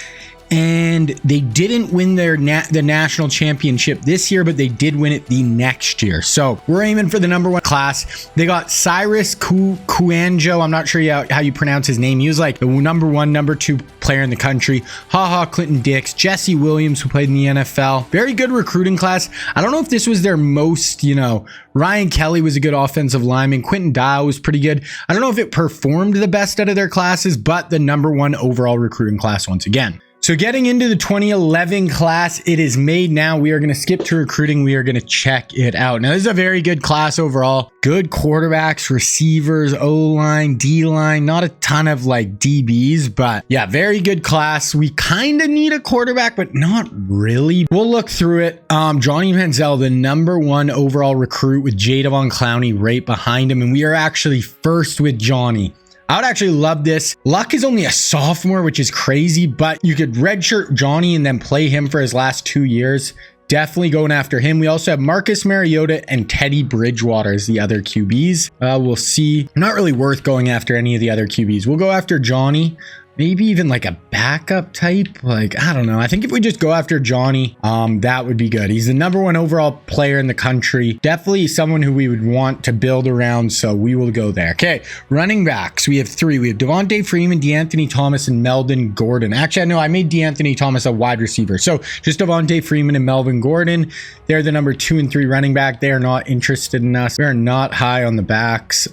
And they didn't win the national championship this year, but they did win it the next year. So we're aiming for the #1 class. They got Cyrus Kuanjo. I'm not sure how you pronounce his name. He was like the #1, #2 player in the country. Clinton Dix, Jesse Williams, who played in the NFL. Very good recruiting class. I don't know if this was their most, Ryan Kelly was a good offensive lineman. Quentin Dial was pretty good. I don't know if it performed the best out of their classes, but the #1 overall recruiting class once again. So getting into the 2011 class, it is made now. We are going to skip to recruiting. We are going to check it out. Now, this is a very good class overall. Good quarterbacks, receivers, O-line, D-line. Not a ton of DBs, but yeah, very good class. We kind of need a quarterback, but not really. We'll look through it. Johnny Manziel, the #1 overall recruit with Jadavon Clowney right behind him. And we are actually first with Johnny. I would actually love this. Luck is only a sophomore, which is crazy, but you could redshirt Johnny and then play him for his last 2 years. Definitely going after him. We also have Marcus Mariota and Teddy Bridgewater as the other QBs. We'll see. Not really worth going after any of the other QBs. We'll go after Johnny. Maybe even a backup type. I don't know. I think if we just go after Johnny, that would be good. He's the #1 overall player in the country. Definitely someone who we would want to build around. So we will go there. Okay. Running backs. We have 3. We have Devontae Freeman, DeAnthony Thomas, and Melvin Gordon. Actually, no, I made DeAnthony Thomas a wide receiver. So just Devontae Freeman and Melvin Gordon. They're the #2 and 3 running back. They are not interested in us. We're not high on the backs.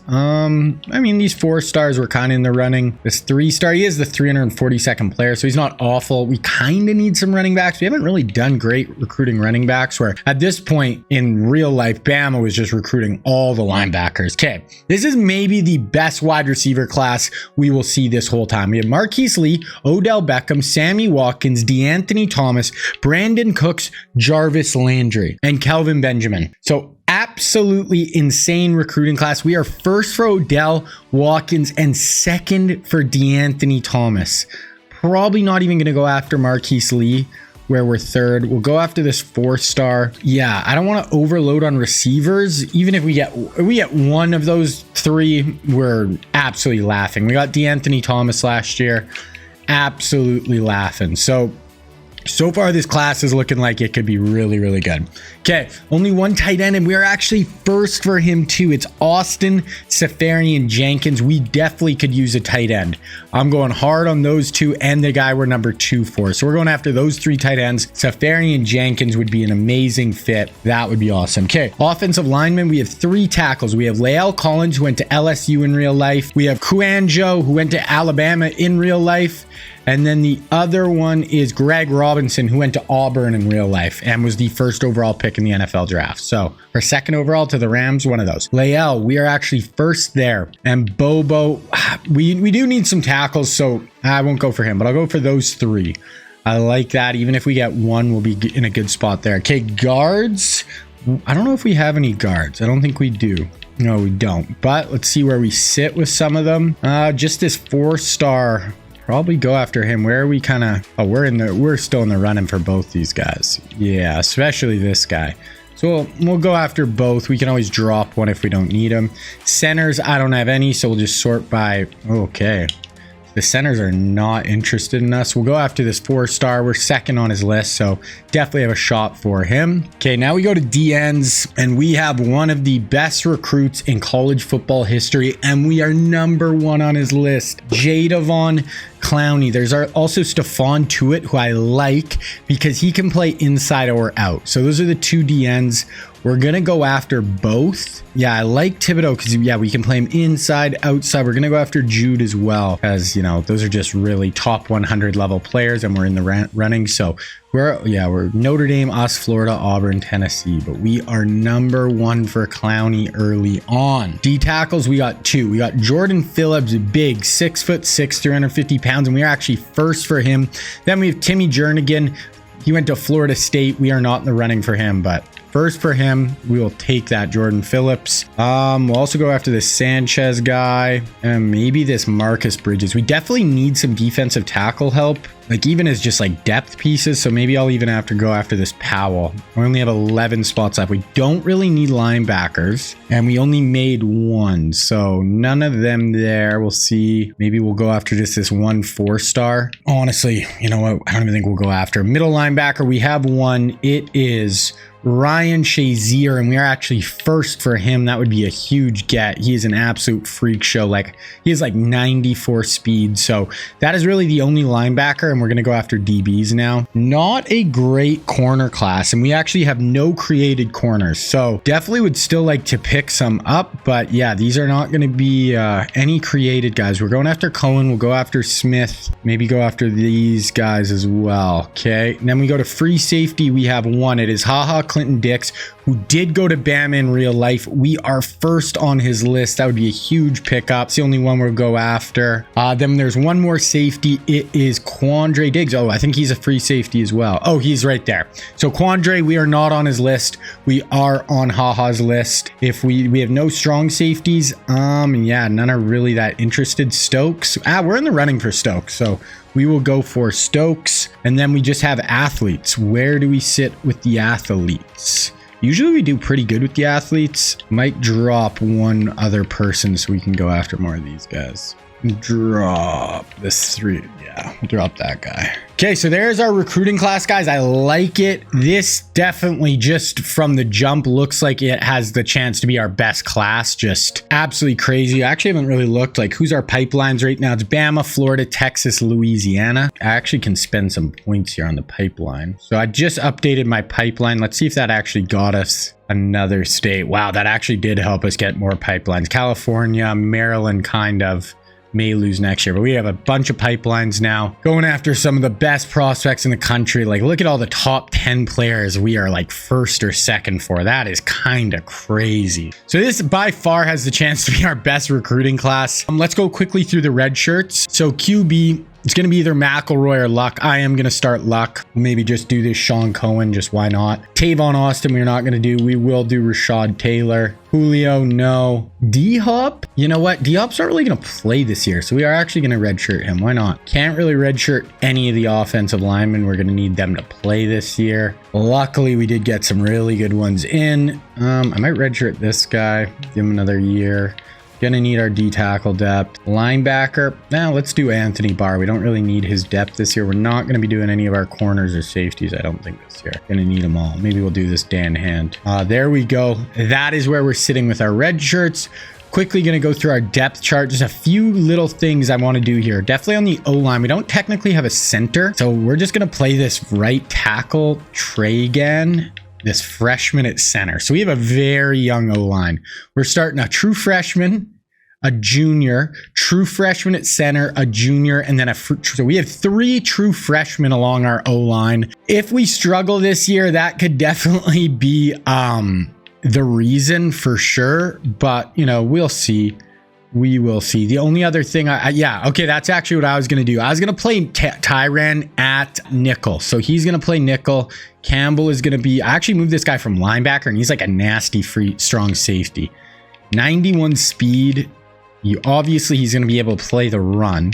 These 4 stars were kind of in the running. This 3-star, he is the 342nd player, so he's not awful. We kind of need some running backs. We haven't really done great recruiting running backs, where at this point in real life, Bama was just recruiting all the linebackers. Okay, this is maybe the best wide receiver class we will see this whole time. We have Marquise Lee, Odell Beckham, Sammy Watkins, DeAnthony Thomas, Brandon Cooks, Jarvis Landry, and Kelvin Benjamin. So absolutely insane recruiting class. We are first for Odell, Watkins, and second for DeAnthony Thomas. Probably not even going to go after Marquise Lee. where we're third. We'll go after this 4-star. Yeah, I don't want to overload on receivers. Even if we get one of those 3, we're absolutely laughing. We got D'Anthony Thomas last year. Absolutely laughing. So far, this class is looking like it could be really, really good. Okay, only one tight end, and we are actually first for him too. It's Austin Seferian-Jenkins. We definitely could use a tight end. I'm going hard on those 2 and the guy we're number 2 for. So we're going after those 3 tight ends. Seferian-Jenkins would be an amazing fit. That would be awesome. Okay, offensive linemen, we have 3 tackles. We have Lael Collins, who went to LSU in real life. We have Kuanjo, who went to Alabama in real life. And then the other one is Greg Robinson, who went to Auburn in real life and was the first overall pick in the NFL draft. So for second overall to the Rams, one of those. Lael, we are actually first there. And Bobo, we do need some tackles, so I won't go for him, but I'll go for those 3. I like that. Even if we get one, we'll be in a good spot there. Okay, guards. I don't know if we have any guards. I don't think we do. No, we don't. But let's see where we sit with some of them. Just this 4-star. Probably go after him. Where are we kind of... Oh, we're still in the running for both these guys. Yeah, especially this guy. So we'll go after both. We can always drop one if we don't need them. Centers, I don't have any, so we'll just sort by... Okay. The centers are not interested in us. We'll go after this 4-star. We're second on his list, so definitely have a shot for him. Okay, now we go to DNs, and we have one of the best recruits in college football history, and we are number 1 on his list. Jadeveon Clowney. There's also Stephon Tuitt, who I like because he can play inside or out. So those are the 2 DNs. We're going to go after both. Yeah, I like Thibodeau because, yeah, we can play him inside, outside. We're going to go after Jude as well because, you know, those are just really top 100 level players and we're in the running. So we're Notre Dame, us, Florida, Auburn, Tennessee, but we are number 1 for Clowney early on. D tackles, we got 2. We got Jordan Phillips, big, 6'6", 350 pounds, and we are actually first for him. Then we have Timmy Jernigan. He went to Florida State. We are not in the running for him, but first for him, we will take that Jordan Phillips. We'll also go after this Sanchez guy and maybe this Marcus Bridges. We definitely need some defensive tackle help, like even as just like depth pieces. So maybe I'll even have to go after this Powell. We only have 11 spots left. We don't really need linebackers and we only made 1. So none of them there. We'll see. Maybe we'll go after just this 1 4-star. Honestly, you know what? I don't even think we'll go after middle linebacker. We have 1. It is Ryan Shazier, and we are actually first for him. That would be a huge get. He is an absolute freak show. Like, he has like 94 speed. So that is really the only linebacker, and we're going to go after DBs now. Not a great corner class, and we actually have no created corners. So definitely would still like to pick some up, but yeah, these are not going to be any created guys. We're going after Cohen. We'll go after Smith. Maybe go after these guys as well. Okay. And then we go to free safety. We have 1. It is Clinton Dix, who did go to Bama in real life. We are first on his list. That would be a huge pickup. It's the only one we'll go after. Then there's one more safety. It is Quandre Diggs. Oh, I think he's a free safety as well. Oh, he's right there. So Quandre, we are not on his list. We are on Haha's list. If we have no strong safeties. Yeah, none are really that interested. Stokes. We're in the running for Stokes. So we will go for Stokes. And then we just have athletes. Where do we sit with the athletes? Usually we do pretty good with the athletes. Might drop one other person so we can go after more of these guys. Drop this 3. Yeah, we'll drop that guy. Okay, so there's our recruiting class, guys. I like it. This definitely just from the jump looks like it has the chance to be our best class. Just absolutely crazy. I actually haven't really looked like who's our pipelines right now. It's Bama, Florida, Texas, Louisiana. I actually can spend some points here on the pipeline. So I just updated my pipeline. Let's see if that actually got us another state. Wow, that actually did help us get more pipelines. California, Maryland kind of may lose next year, but we have a bunch of pipelines now going after some of the best prospects in the country. Like, look at all the top 10 players we are like first or second for. That is kind of crazy. So this by far has the chance to be our best recruiting class. Let's go quickly through the red shirts. So QB, It's going to be either McElroy or Luck. I am going to start Luck. Maybe just do this Sean Cohen. Just why not? Tavon Austin, we're not going to do. We will do Rashad Taylor. Julio, no. D-Hop? You know what? D-Hop's not really going to play this year, so we are actually going to redshirt him. Why not? Can't really redshirt any of the offensive linemen. We're going to need them to play this year. Luckily, we did get some really good ones in. I might redshirt this guy. Give him another year. Gonna need our D-tackle depth. Linebacker, now let's do Anthony Barr. We don't really need his depth this year. We're not gonna be doing any of our corners or safeties, I don't think, this year. Gonna need them all. Maybe we'll do this Dan Hand. There we go. That is where we're sitting with our red shirts. Quickly gonna go through our depth chart. Just a few little things I want to do here. Definitely on the O-line, we don't technically have a center, so we're just gonna play this right tackle, Tragan, this freshman at center. So we have a very young O-line. We're starting a true freshman, a junior, true freshman at center, a junior, and then so we have 3 true freshmen along our O-line. If we struggle this year, that could definitely be the reason for sure, but you know, we'll see. We will see. The only other thing yeah, okay, that's actually what I was going to do. I was going to play Tyran at nickel. So he's going to play nickel. Campbell is going to be, I actually moved this guy from linebacker, and he's like a nasty, strong safety. 91 speed. Obviously, he's going to be able to play the run.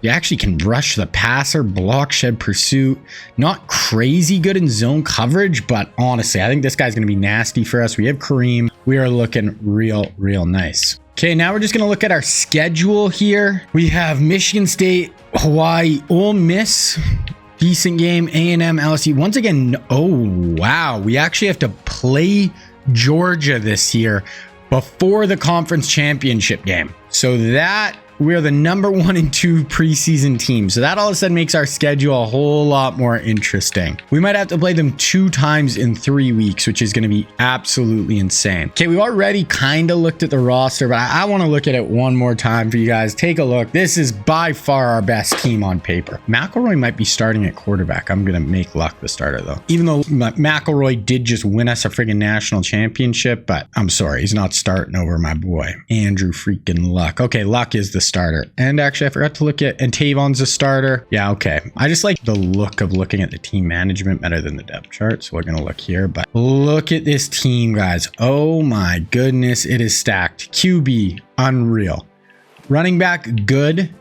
You actually can rush the passer, block, shed, pursuit. Not crazy good in zone coverage, but honestly, I think this guy's going to be nasty for us. We have Kareem. We are looking real nice. Okay, now we're just going to look at our schedule here. We have Michigan State, Hawaii, Ole Miss. Decent game. A&M, LSU. Once again, oh, wow. We actually have to play Georgia this year before the conference championship game. So that we're the number 1 and 2 preseason team. So that all of a sudden makes our schedule a whole lot more interesting. We might have to play them 2 times in 3 weeks, which is going to be absolutely insane. Okay, we've already kind of looked at the roster, but I want to look at it one more time for you guys. Take a look. This is by far our best team on paper. McElroy might be starting at quarterback. I'm going to make Luck the starter though. Even though McElroy did just win us a friggin' national championship, but I'm sorry, he's not starting over my boy, Andrew freaking Luck. Okay, Luck is the starter. And actually, I forgot to look at, and Tavon's a starter. Yeah, okay. I just like the look of looking at the team management better than the depth chart. So we're going to look here, but look at this team, guys. Oh my goodness, it is stacked. QB, unreal. Running back, good.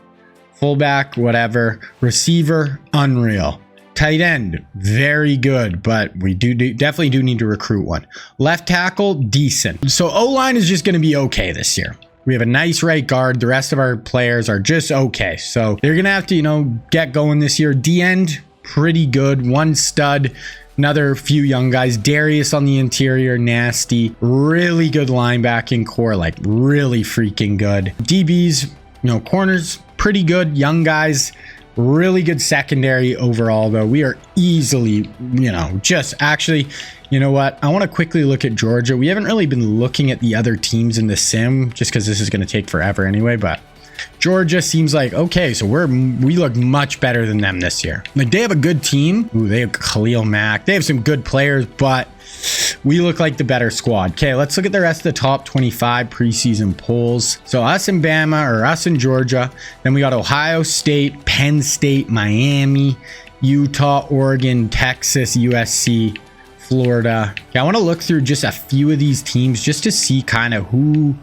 Fullback, whatever. Receiver, unreal. Tight end, very good, but we definitely do need to recruit one. Left tackle, decent. So O-line is just going to be okay this year. We have a nice right guard. The rest of our players are just okay. So they're going to have to, you know, get going this year. D-end, pretty good. 1 stud. Another few young guys. Darius on the interior, nasty. Really good linebacking core, like really freaking good. DBs, you know, corners, pretty good. Young guys. Really good secondary overall, though. We are easily, you know, just actually, you know what? I want to quickly look at Georgia. We haven't really been looking at the other teams in the sim just because this is going to take forever anyway, but Georgia seems like, okay, so we look much better than them this year. Like, they have a good team. Ooh, they have Khalil Mack. They have some good players, but we look like the better squad. Okay, let's look at the rest of the top 25 preseason polls. So us and Bama, or us and Georgia. Then we got Ohio State, Penn State, Miami, Utah, Oregon, Texas, USC, Florida. Okay, I want to look through just a few of these teams just to see kind of who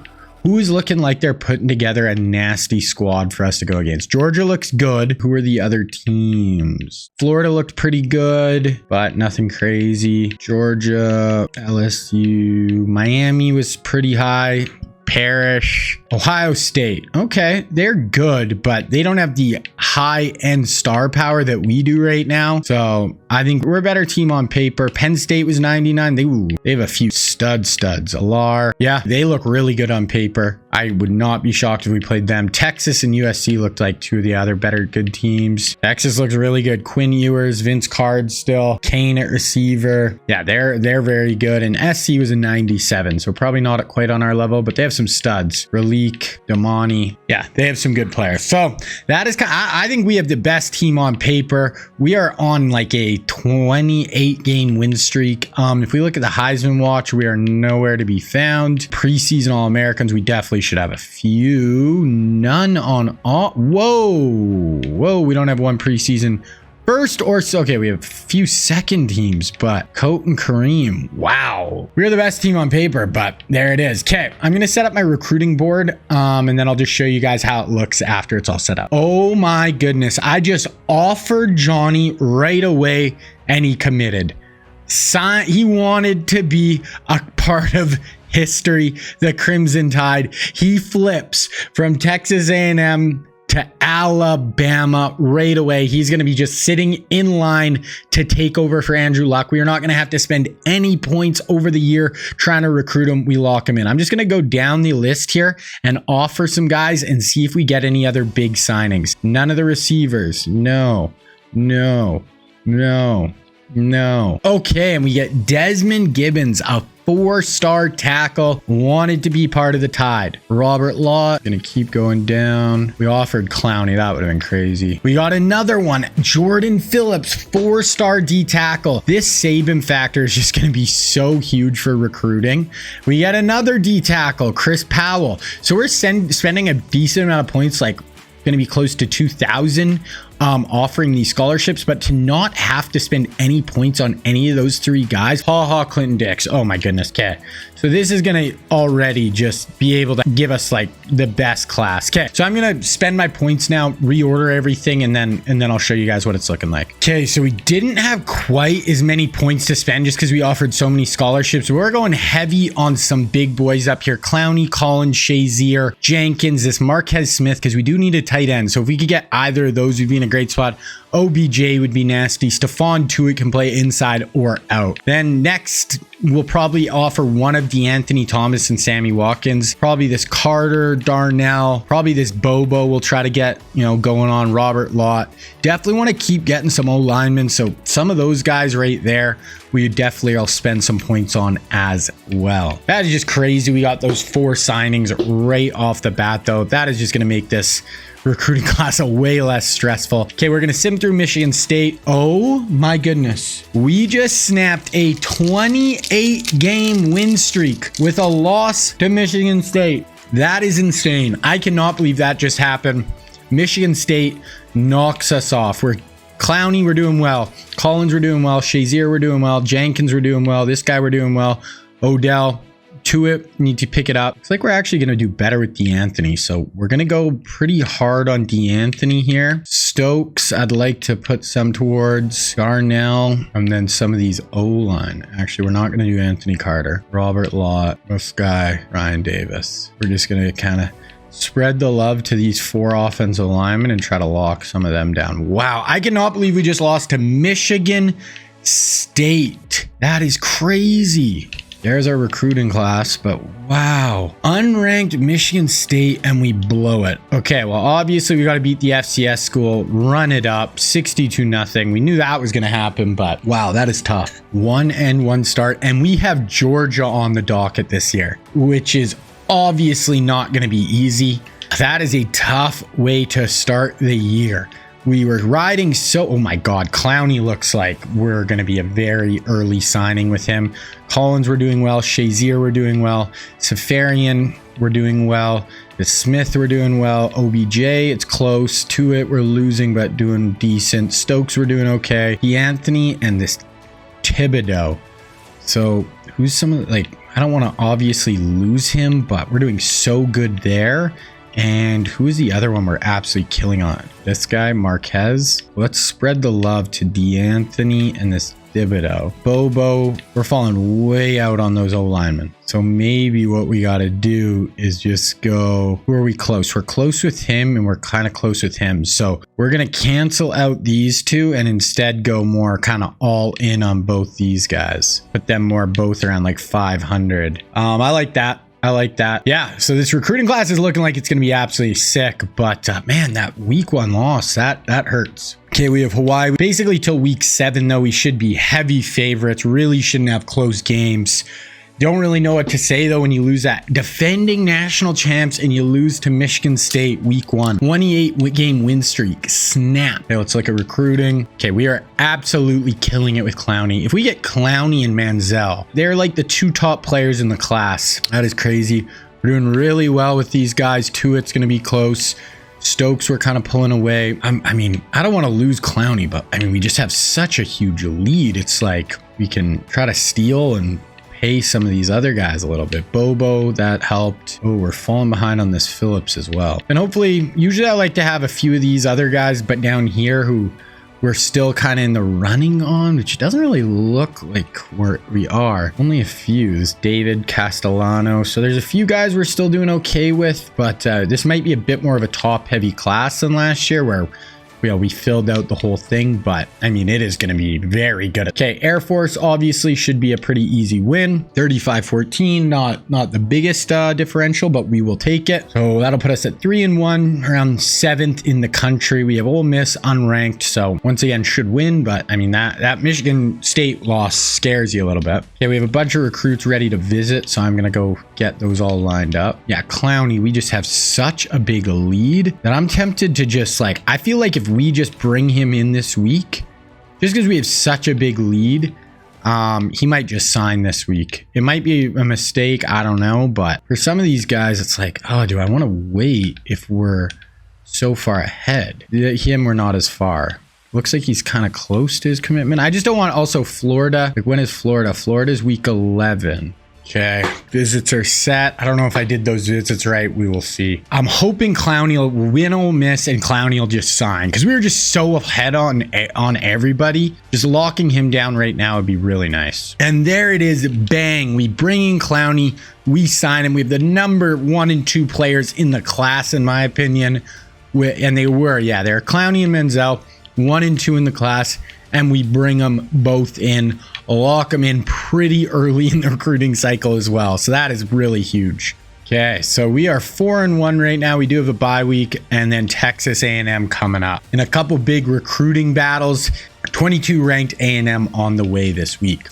is looking like they're putting together a nasty squad for us to go against. Georgia looks good. Who are the other teams? Florida looked pretty good, but nothing crazy. Georgia, LSU, Miami was pretty high. Parrish, Ohio State. Okay, they're good, but they don't have the high-end star power that we do right now. So I think we're a better team on paper. Penn State was 99. They have a few studs. Alar. Yeah, they look really good on paper. I would not be shocked if we played them. Texas and USC looked like 2 of the other better good teams. Texas looks really good. Quinn Ewers, Vince Card still. Kane at receiver. Yeah, they're very good. And SC was a 97, so probably not quite on our level, but they have some studs. Relique, Damani. Yeah, they have some good players. So that is I think we have the best team on paper. We are on like a 28 game win streak. If we look at the Heisman watch, we are nowhere to be found. Preseason All-Americans, we definitely should have a few. None on all. Whoa, we don't have one preseason first or so. Okay, we have a few second teams, but Coat and Kareem, wow, we're the best team on paper, but there it is. Okay, I'm gonna set up my recruiting board, and then I'll just show you guys how it looks after it's all set up. Oh my goodness, I just offered Johnny right away and he committed. He wanted to be a part of history, the Crimson Tide. He flips from Texas A&M to Alabama right away. He's going to be just sitting in line to take over for Andrew Luck. We are not going to have to spend any points over the year trying to recruit him. We lock him in. I'm just going to go down the list here and offer some guys and see if we get any other big signings. None of the receivers. No. Okay, and we get Desmond Gibbons, a 4-star tackle, wanted to be part of the Tide. Robert Law, gonna keep going down. We offered Clowney, that would have been crazy. We got another one, Jordan Phillips, 4-star D tackle. This Saban factor is just gonna be so huge for recruiting. We get another D tackle, Chris Powell. So we're spending a decent amount of points, like gonna be close to 2,000 offering these scholarships, but to not have to spend any points on any of those three guys. Clinton Dix. Oh my goodness. Okay, so this is gonna already just be able to give us like the best class. Okay, so I'm gonna spend my points now, reorder everything, and then I'll show you guys what it's looking like. Okay, so we didn't have quite as many points to spend just because we offered so many scholarships. We're going heavy on some big boys up here: Clowney, Collins, Shazier, Jenkins, this Marquez Smith, because we do need a tight end. So if we could get either of those, we'd be in a great spot. OBJ would be nasty. Stephon Tuitt can play inside or out. Then next, we'll probably offer one of DeAnthony Thomas and Sammy Watkins. Probably this Carter, Darnell. Probably this Bobo we'll try to get, going on. Robert Lott. Definitely want to keep getting some O-linemen. So some of those guys right there, we definitely will spend some points on as well. That is just crazy. We got those 4 signings right off the bat, though. That is just going to make this recruiting class way less stressful. Okay, we're gonna sim through Michigan State. Oh my goodness, we just snapped a 28 game win streak with a loss to Michigan State. That is insane. I cannot believe that just happened. Michigan State knocks us off. Clowney, we're doing well. Collins, we're doing well. Shazier, we're doing well. Jenkins, we're doing well. This guy, we're doing well. Odell, Tuitt, need to pick it up. It's like we're actually going to do better with DeAnthony. So we're going to go pretty hard on DeAnthony here. Stokes, I'd like to put some towards Darnell, and then some of these O-line. Actually, we're not going to do Anthony Carter. Robert Lott, this guy, Ryan Davis. We're just going to kind of spread the love to these 4 offensive linemen and try to lock some of them down. Wow, I cannot believe we just lost to Michigan State. That is crazy. There's our recruiting class, but wow. Unranked Michigan State and we blow it. Okay, well, obviously we got to beat the FCS school, run it up, 62-0. We knew that was going to happen, but wow, that is tough. 1-1 start, and we have Georgia on the docket this year, which is obviously not going to be easy. That is a tough way to start the year. We were riding oh my God, Clowney looks like we're going to be a very early signing with him. Collins, we're doing well. Shazier, we're doing well. Safarian, we're doing well. The Smith, we're doing well. OBJ, it's close to it. We're losing, but doing decent. Stokes, we're doing okay. DeAnthony and this Thibodeau. So who's some of I don't want to obviously lose him, but we're doing so good there. And who is the other one we're absolutely killing on? This guy, Marquez. Let's spread the love to DeAnthony and this Thibodeau. Bobo, we're falling way out on those O-linemen. So maybe what we got to do is just go, who are we close? We're close with him and we're kind of close with him. So we're going to cancel out these 2 and instead go more kind of all in on both these guys. Put them more both around like 500. I like that. I like that. Yeah, so this recruiting class is looking like it's going to be absolutely sick, but man, that week 1 loss, that hurts. Okay, we have Hawaii. Basically till week 7, though, we should be heavy favorites. Really shouldn't have close games. Don't really know what to say though when you lose that. Defending national champs and you lose to Michigan State week 1. 28 game win streak. Snap. Okay, let's look at recruiting. Okay, we are absolutely killing it with Clowney. If we get Clowney and Manziel, they're like the 2 top players in the class. That is crazy. We're doing really well with these guys. Tuitt's going to be close. Stokes, we're kind of pulling away. I mean, I don't want to lose Clowney, but I mean, we just have such a huge lead. It's like we can try to steal and pay some of these other guys a little bit. Bobo, that helped. Oh, we're falling behind on this Phillips as well. And hopefully, usually I like to have a few of these other guys, but down here who we're still kind of in the running on, which doesn't really look like we are. Only a few. This David Castellano. So there's a few guys we're still doing okay with, but this might be a bit more of a top heavy class than last year where we filled out the whole thing, but I mean, it is going to be very good. Okay, Air Force obviously should be a pretty easy win. 35-14, not the biggest differential, but we will take it. So that'll put us at 3-1, around 7th in the country. We have Ole Miss unranked, so once again should win, but I mean, that Michigan State loss scares you a little bit. Okay, we have a bunch of recruits ready to visit, so I'm going to go get those all lined up. Yeah, Clowney, we just have such a big lead that I'm tempted to just like, I feel like if we just bring him in this week, just because we have such a big lead, he might just sign this week. It might be a mistake, I don't know, but for some of these guys, it's like, oh, do I want to wait if we're so far ahead? Him, we're not as far. Looks like he's kind of close to his commitment. I just don't want also Florida. Like, when is Florida? Florida's week 11. Okay, visits are set. I don't know if I did those visits right. We will see. I'm hoping Clowney will win Ole Miss and Clowney will just sign, because we were just so ahead on everybody. Just locking him down right now would be really nice. And there it is. Bang. We bring in Clowney. We sign him. We have the number 1 and 2 players in the class, in my opinion. And they were, yeah, they're Clowney and Manziel, 1 and 2 in the class. And we bring them both in, lock them in pretty early in the recruiting cycle as well. So that is really huge. Okay, so we are 4-1 right now. We do have a bye week and then Texas A&M coming up. In a couple big recruiting battles, 22 ranked A&M on the way this week.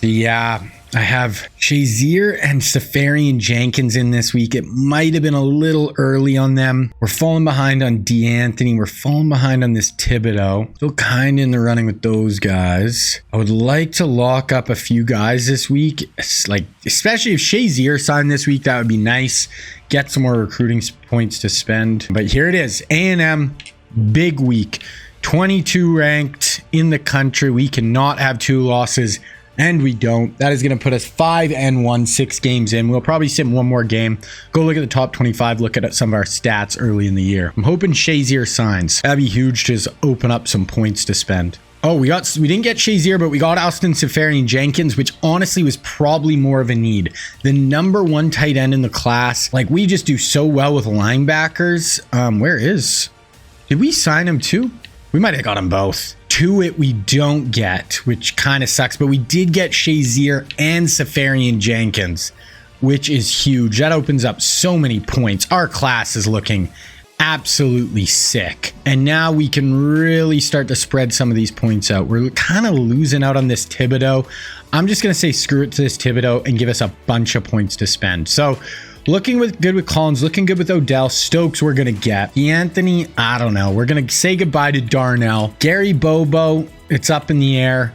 I have Shazier and Safarian Jenkins in this week. It might have been a little early on them. We're falling behind on D'Anthony. We're falling behind on this Thibodeau. Still kind of in the running with those guys. I would like to lock up a few guys this week. It's like, especially if Shazier signed this week, that would be nice. Get some more recruiting points to spend. But here it is. A&M, big week. 22 ranked in the country. We cannot have 2 losses. And we don't. That is going to put us 5-1, 6 games in. We'll probably sit 1 more game. Go look at the top 25. Look at some of our stats early in the year. I'm hoping Shazier signs. That'd be huge to just open up some points to spend. Oh, we didn't get Shazier, but we got Austin Safarian Jenkins, which honestly was probably more of a need. The number 1 tight end in the class. Like, we just do so well with linebackers. Did we sign him too? We might have got them both. Tuitt we don't get, which kind of sucks, but we did get Shazier and Safarian Jenkins, which is huge. That opens up so many points. Our class is looking absolutely sick. And now we can really start to spread some of these points out. We're kind of losing out on this Thibodeau. I'm just going to say screw it to this Thibodeau and give us a bunch of points to spend. So looking good with Collins, looking good with Odell. Stokes we're going to get. D'Anthony, I don't know. We're going to say goodbye to Darnell. Gary Bobo, it's up in the air.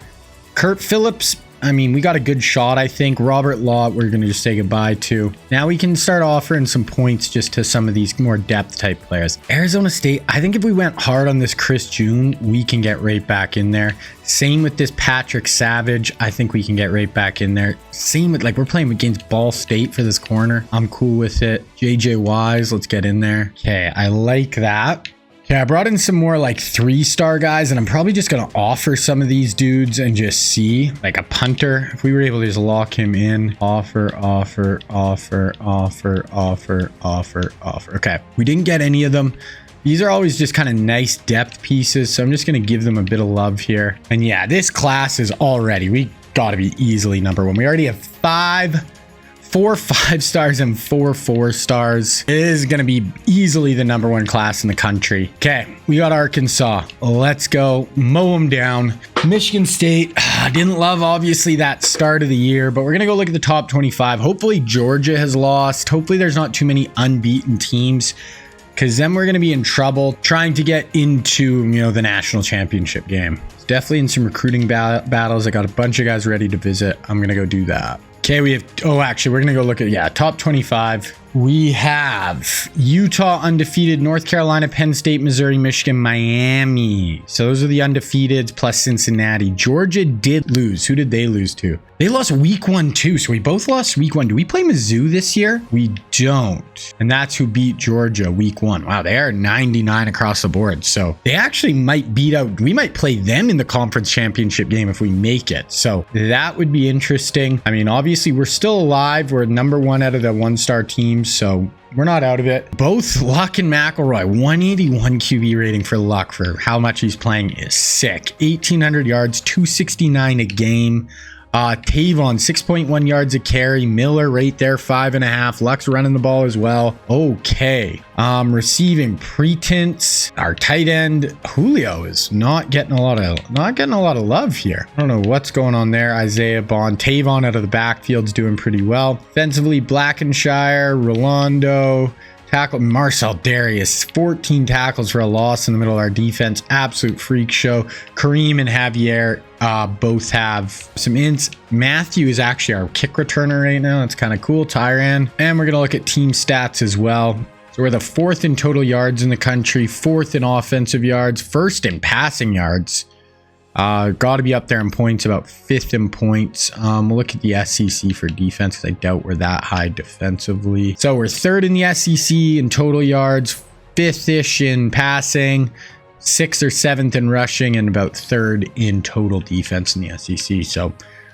Kurt Phillips, I mean, we got a good shot, I think. Robert Lott, we're going to just say goodbye to. Now we can start offering some points just to some of these more depth type players. Arizona State, I think if we went hard on this Chris June, we can get right back in there. Same with this Patrick Savage. I think we can get right back in there. Same with, like, we're playing against Ball State for this corner. I'm cool with it. JJ Wise, let's get in there. Okay, I like that. Yeah, I brought in some more like 3-star guys, and I'm probably just going to offer some of these dudes and just see, like a punter. If we were able to just lock him in, offer. Okay, we didn't get any of them. These are always just kind of nice depth pieces, so I'm just going to give them a bit of love here. And yeah, this class is already, we got to be easily number 1. We already have 5 4 5-stars and 4 4-stars. It is going to be easily the #1 class in the country. Okay, we got Arkansas. Let's go mow them down. Michigan State, didn't love obviously that start of the year, but we're going to go look at the top 25. Hopefully Georgia has lost. Hopefully there's not too many unbeaten teams, because then we're going to be in trouble trying to get into, the national championship game. Definitely in some recruiting battles. I got a bunch of guys ready to visit. I'm going to go do that. Okay, we have, actually, we're going to go look at, top 25. We have Utah undefeated, North Carolina, Penn State, Missouri, Michigan, Miami. So those are the undefeateds plus Cincinnati. Georgia did lose. Who did they lose to? They lost week 1 too. So we both lost week 1. Do we play Mizzou this year? We don't. And that's who beat Georgia week 1. Wow, they are 99 across the board. So they actually might beat out, we might play them in the conference championship game if we make it. So that would be interesting. I mean, obviously we're still alive. We're #1 out of the 1-star teams. So we're not out of it. Both Luck and McElroy, 181 QB rating for Luck for how much he's playing is sick. 1,800 yards, 269 a game. Tavon, 6.1 yards a carry. Miller right there, 5.5. Luck's running the ball as well. Okay. Receiving Pretense. Our tight end Julio is not getting a lot of love here. I don't know what's going on there. Isaiah Bond, Tavon out of the backfield's doing pretty well. Offensively, Blackenshire, Rolando. Tackle Marcel Darius, 14 tackles for a loss in the middle of our defense. Absolute freak show. Kareem and Javier both have some ints. Matthew is actually our kick returner right now. That's kind of cool. Tyran. And we're going to look at team stats as well. So we're the 4th in total yards in the country, 4th in offensive yards, 1st in passing yards. Got to be up there in points, about 5th in points. We'll look at the SEC for defense, because I doubt we're that high defensively. So we're 3rd in the SEC in total yards, 5th-ish in passing, 6th or 7th in rushing, and about 3rd in total defense in the SEC. So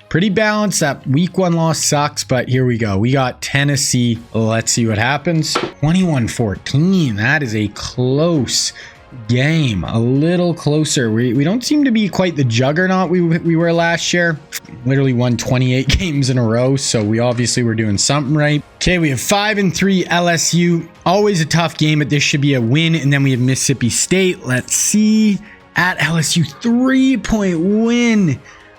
pretty balanced. That week 1 loss sucks, but here we go. We got Tennessee. Let's see what happens. 21-14. That is a close game, a little closer. We don't seem to be quite the juggernaut we were last year. Literally won 28 games in a row, so we obviously were doing something right. Okay, we have 5-3 LSU. Always a tough game, but this should be a win. And then we have Mississippi State. Let's see. At LSU, 3-point win.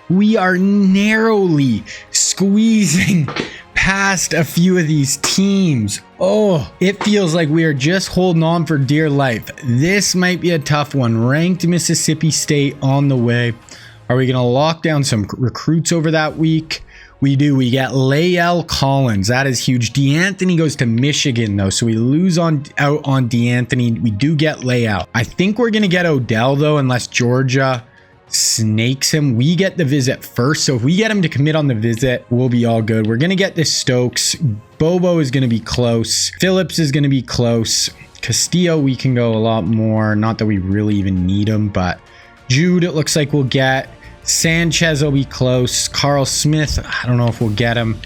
We are narrowly squeezing past a few of these teams. Oh, it feels like we are just holding on for dear life. This might be a tough one. Ranked Mississippi State on the way. Are we going to lock down some recruits over that week? We do. We get Lael Collins. That is huge. DeAnthony goes to Michigan, though, so we lose out on DeAnthony. We do get Lael. I think we're going to get Odell, though, unless Georgia snakes him. We get the visit first, so if we get him to commit on the visit, we'll be all good. We're going to get this Stokes. Bobo is going to be close. Phillips is going to be close. Castillo, we can go a lot more. Not that we really even need him, but Jude, it looks like we'll get. Sanchez will be close. Carl Smith, I don't know if we'll get him.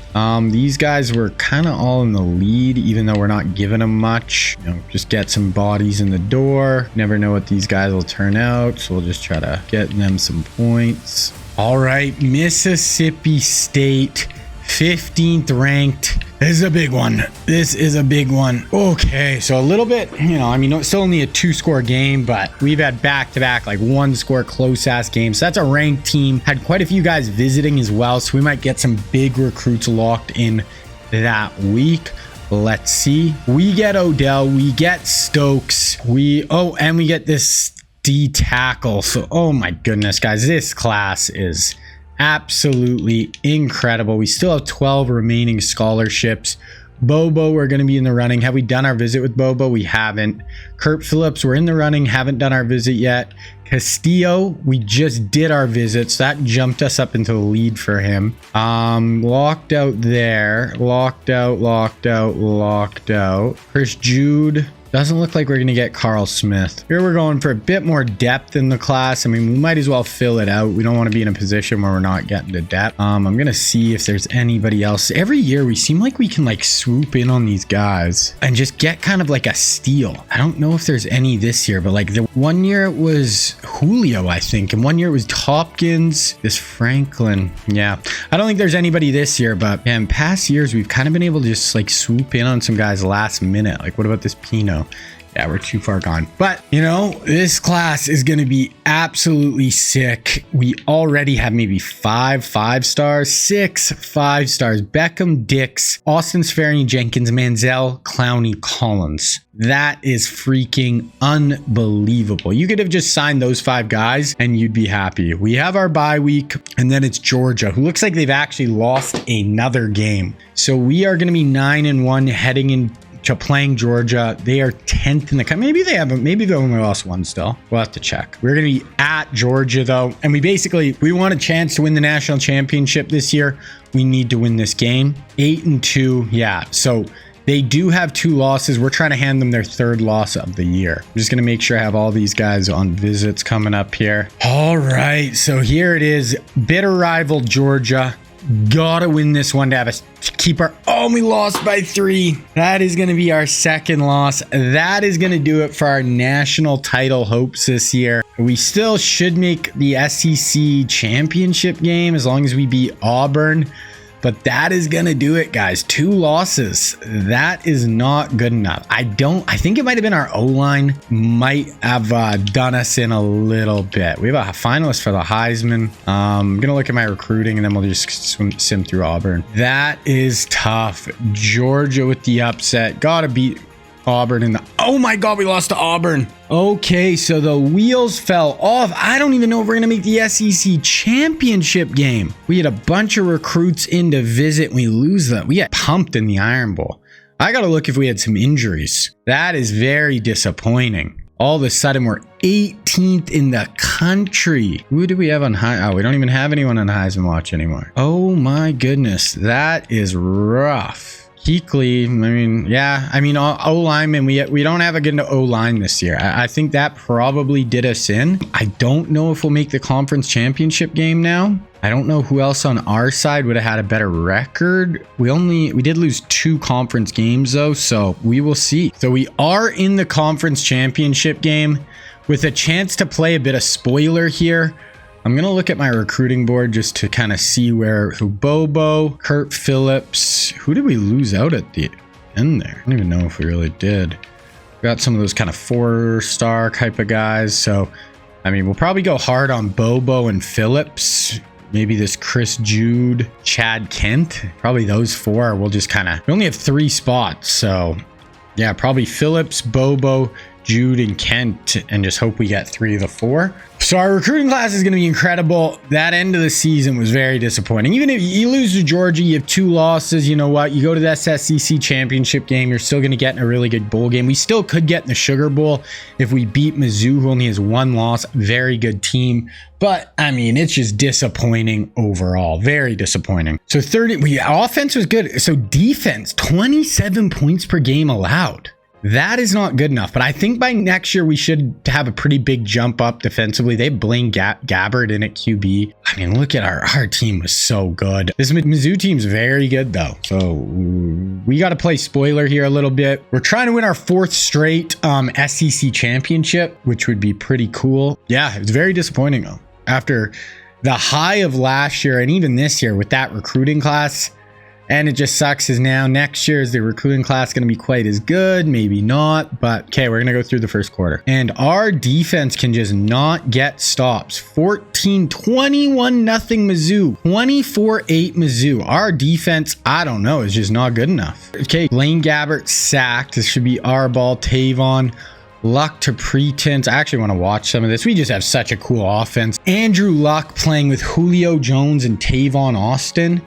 These guys were kind of all in the lead, even though we're not giving them much. Just get some bodies in the door. Never know what these guys will turn out, so we'll just try to get them some points. All right, Mississippi State, 15th ranked. This is a big one. This is a big one. Okay, so a little bit, it's still only a 2-score game, but we've had back-to-back, 1-score close-ass games. So that's a ranked team. Had quite a few guys visiting as well, so we might get some big recruits locked in that week. Let's see. We get Odell. We get Stokes. And we get this D tackle. So, oh my goodness, guys, this class is absolutely incredible. We still have 12 remaining scholarships. Bobo, we're going to be in the running. Have we done our visit with Bobo? We haven't. Kurt Phillips, we're in the running. Haven't done our visit yet. Castillo, we just did our visit, so that jumped us up into the lead for him. Locked out there. Locked out. Chris Jude. Doesn't look like we're going to get Carl Smith. Here we're going for a bit more depth in the class. I mean, we might as well fill it out. We don't want to be in a position where we're not getting to depth. I'm going to see if there's anybody else. Every year we seem like we can like swoop in on these guys and just get kind of like a steal. I don't know if there's any this year, but like the one year it was Julio, I think, and one year it was Hopkins, this Franklin. Yeah, I don't think there's anybody this year, but yeah, in past years we've kind of been able to just like swoop in on some guys last minute. Like, what about this Pino? Yeah, we're too far gone. But, you know, this class is going to be absolutely sick. We already have maybe 5 5-stars, 6 5-stars. Beckham, Dix, Austin Safarian, Jenkins, Manziel, Clowney, Collins. That is freaking unbelievable. You could have just signed those 5 guys and you'd be happy. We have our bye week, and then it's Georgia, who looks like they've actually lost another game. So we are going to be 9-1 heading in to playing Georgia. They are 10th in the country. Maybe they haven't. Maybe they only lost one still. We'll have to check. We're going to be at Georgia though. And we want a chance to win the national championship this year. We need to win this game. 8-2. Yeah. So they do have 2 losses. We're trying to hand them their 3rd loss of the year. I'm just going to make sure I have all these guys on visits coming up here. All right. So here it is. Bitter rival Georgia. Gotta win this one to have us keep our... Oh, we lost by 3. That is going to be our 2nd loss. That is going to do it for our national title hopes this year. We still should make the SEC championship game as long as we beat Auburn. But that is going to do it, guys. 2 losses. That is not good enough. I think it might have been our O-line might have done us in a little bit. We have a finalist for the Heisman. I'm going to look at my recruiting and then we'll just sim through Auburn. That is tough. Georgia with the upset. Got to beat Auburn in the... Oh my God, we lost to Auburn. Okay, so the wheels fell off. I don't even know if we're going to make the SEC championship game. We had a bunch of recruits in to visit. We lose them. We got pumped in the Iron Bowl. I got to look if we had some injuries. That is very disappointing. All of a sudden, we're 18th in the country. Who do we have on high? Oh, we don't even have anyone on Heisman Watch anymore. Oh my goodness. That is rough. Kuechly, O-lineman, we don't have a good O-line this year. I think that probably did us in. I don't know if we'll make the conference championship game now. I don't know who else on our side would have had a better record. We did lose 2 conference games though, so we will see. So we are in the conference championship game with a chance to play a bit of spoiler here. I'm going to look at my recruiting board just to kind of see who Bobo, Kurt Phillips, who did we lose out at the end there? I don't even know if we really did. We got some of those kind of 4-star type of guys. So, I mean, we'll probably go hard on Bobo and Phillips. Maybe this Chris Jude, Chad Kent, probably those 4. We'll just we only have 3 spots. So yeah, probably Phillips, Bobo, Jude, and Kent, and just hope we get 3 of the 4. So our recruiting class is going to be incredible. That end of the season was very disappointing. Even if you lose to Georgia, you have 2 losses. You know what? You go to that SEC championship game, you're still going to get in a really good bowl game. We still could get in the Sugar Bowl if we beat Mizzou, who only has 1 loss. Very good team. But, I mean, it's just disappointing overall. Very disappointing. So offense was good. So defense, 27 points per game allowed. That is not good enough, but I think by next year we should have a pretty big jump up defensively. They have Blaine Gabbert in at QB. I mean, look at our team was so good. This Mizzou team's very good though. So we got to play spoiler here a little bit. We're trying to win our 4th straight SEC championship, which would be pretty cool. Yeah, it's very disappointing though. After the high of last year and even this year with that recruiting class. And it just sucks is now next year is the recruiting class going to be quite as good? Maybe not. But okay, we're going to go through the first quarter. And our defense can just not get stops. 14-21 nothing Mizzou. 24-8 Mizzou. Our defense, I don't know, is just not good enough. Okay, Blaine Gabbert sacked. This should be our ball. Tavon. Luck to pretense. I actually want to watch some of this. We just have such a cool offense. Andrew Luck playing with Julio Jones and Tavon Austin.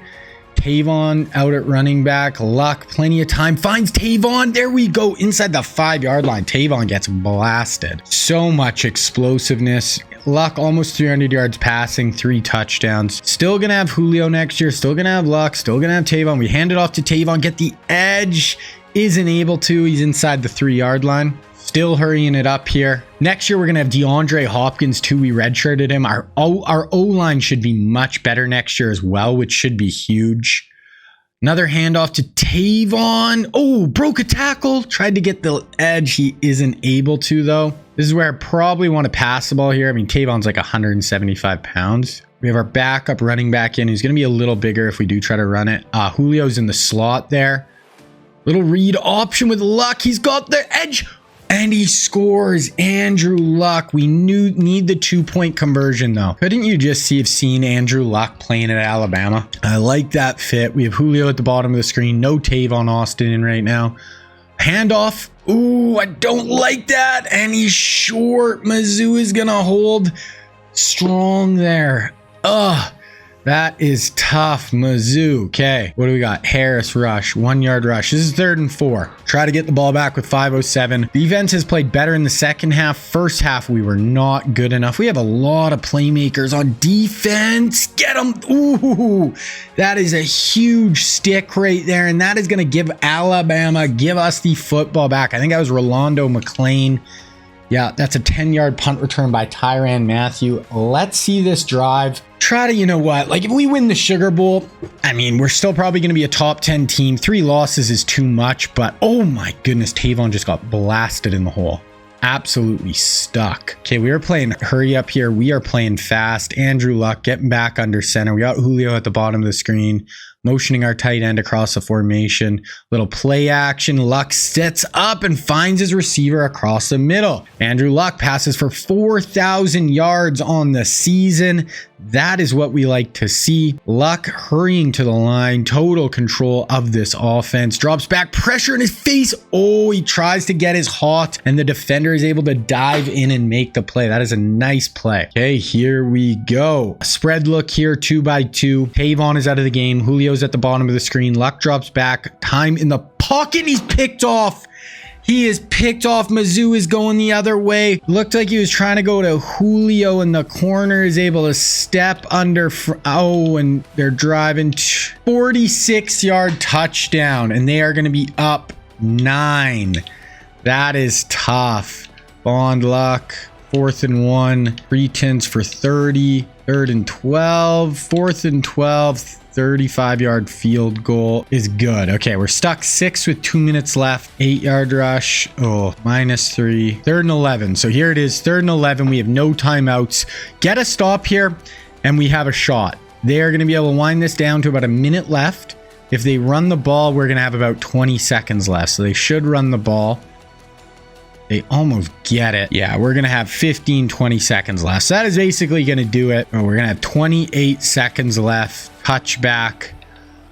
Tavon out at running back. Luck, plenty of time. Finds Tavon. There we go. Inside the 5-yard line. Tavon gets blasted. So much explosiveness. Luck almost 300 yards passing. 3 touchdowns. Still going to have Julio next year. Still going to have Luck. Still going to have Tavon. We hand it off to Tavon. Get the edge. isn't able to. He's inside the 3-yard line. Still hurrying it up here. Next year, we're going to have DeAndre Hopkins too. We redshirted him. Our O-line should be much better next year as well, which should be huge. Another handoff to Tavon. Oh, broke a tackle. Tried to get the edge. He isn't able to, though. This is where I probably want to pass the ball here. I mean, Tavon's like 175 pounds. We have our backup running back in. He's going to be a little bigger if we do try to run it. Julio's in the slot there. Little read option with Luck. He's got the edge. And he scores. Andrew Luck. We need the 2-point conversion, though. Couldn't you just have seen Andrew Luck playing at Alabama? I like that fit. We have Julio at the bottom of the screen. No Tavon Austin in right now. Handoff. Ooh, I don't like that. And he's short. Mizzou is going to hold strong there. Ugh. That is tough, Mizzou. Okay, what do we got? Harris rush, 1-yard rush. This is 3rd and 4. Try to get the ball back with 5:07. Defense has played better in the second half. First half, we were not good enough. We have a lot of playmakers on defense. Get them. Ooh, that is a huge stick right there. And that is going to give us the football back. I think that was Rolando McClain. Yeah, that's a 10-yard punt return by Tyrann Mathieu. Let's see this drive. Try to, you know what, like if we win the Sugar Bowl, I mean, we're still probably going to be a top 10 team. 3 losses is too much, but oh my goodness, Tavon just got blasted in the hole. Absolutely stuck. Okay, we are playing hurry up here. We are playing fast. Andrew Luck getting back under center. We got Julio at the bottom of the screen, motioning our tight end across the formation. Little play action. Luck sets up and finds his receiver across the middle. Andrew Luck passes for 4,000 yards on the season. That is what we like to see. Luck hurrying to the line. Total control of this offense. Drops back. Pressure in his face. Oh, he tries to get his hot. And the defender is able to dive in and make the play. That is a nice play. Okay, here we go. Spread look here, 2x2. Tavon is out of the game. Julio's at the bottom of the screen. Luck drops back. Time in the pocket. He's picked off. He is picked off. Mizzou is going the other way. Looked like he was trying to go to Julio, and the corner is able to step under. Oh, and they're driving 46-yard touchdown, and they are going to be up 9. That is tough. Bond Luck. 4th and 1. Pretense for 30. 3rd and 12. 4th and 12. 35-yard field goal is good. Okay, we're stuck 6 with 2 minutes left. 8-yard rush. Oh, -3. 3rd and 11. So here it is, 3rd and 11. We have no timeouts. Get a stop here, and we have a shot. They are going to be able to wind this down to about a minute left. If they run the ball, we're going to have about 20 seconds left. So they should run the ball. They almost get it. Yeah, we're going to have 15, 20 seconds left. So that is basically going to do it. Oh, we're going to have 28 seconds left. Touchback.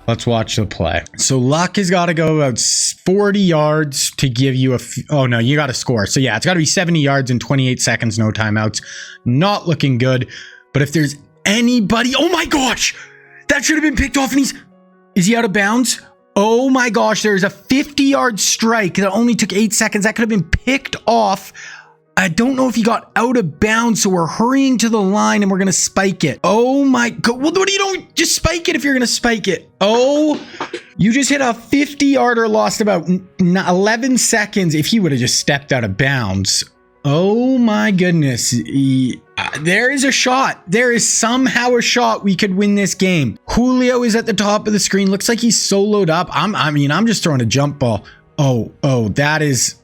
Let's watch the play. So Luck has got to go about 40 yards to give you oh no, you got to score. So yeah, it's got to be 70 yards in 28 seconds, no timeouts. Not looking good. But if there's anybody, oh my gosh, that should have been picked off. And is he out of bounds? Oh my gosh, there's a 50-yard strike that only took 8 seconds. That could have been picked off. I don't know if he got out of bounds, so we're hurrying to the line and we're going to spike it. Oh my God. Well, what do you don't just spike it if you're going to spike it? Oh, you just hit a 50-yarder, lost about 11 seconds if he would have just stepped out of bounds. Oh my goodness. There is a shot. There is somehow a shot we could win this game. Julio is at the top of the screen. Looks like he's soloed up. I'm just throwing a jump ball. Oh, that is...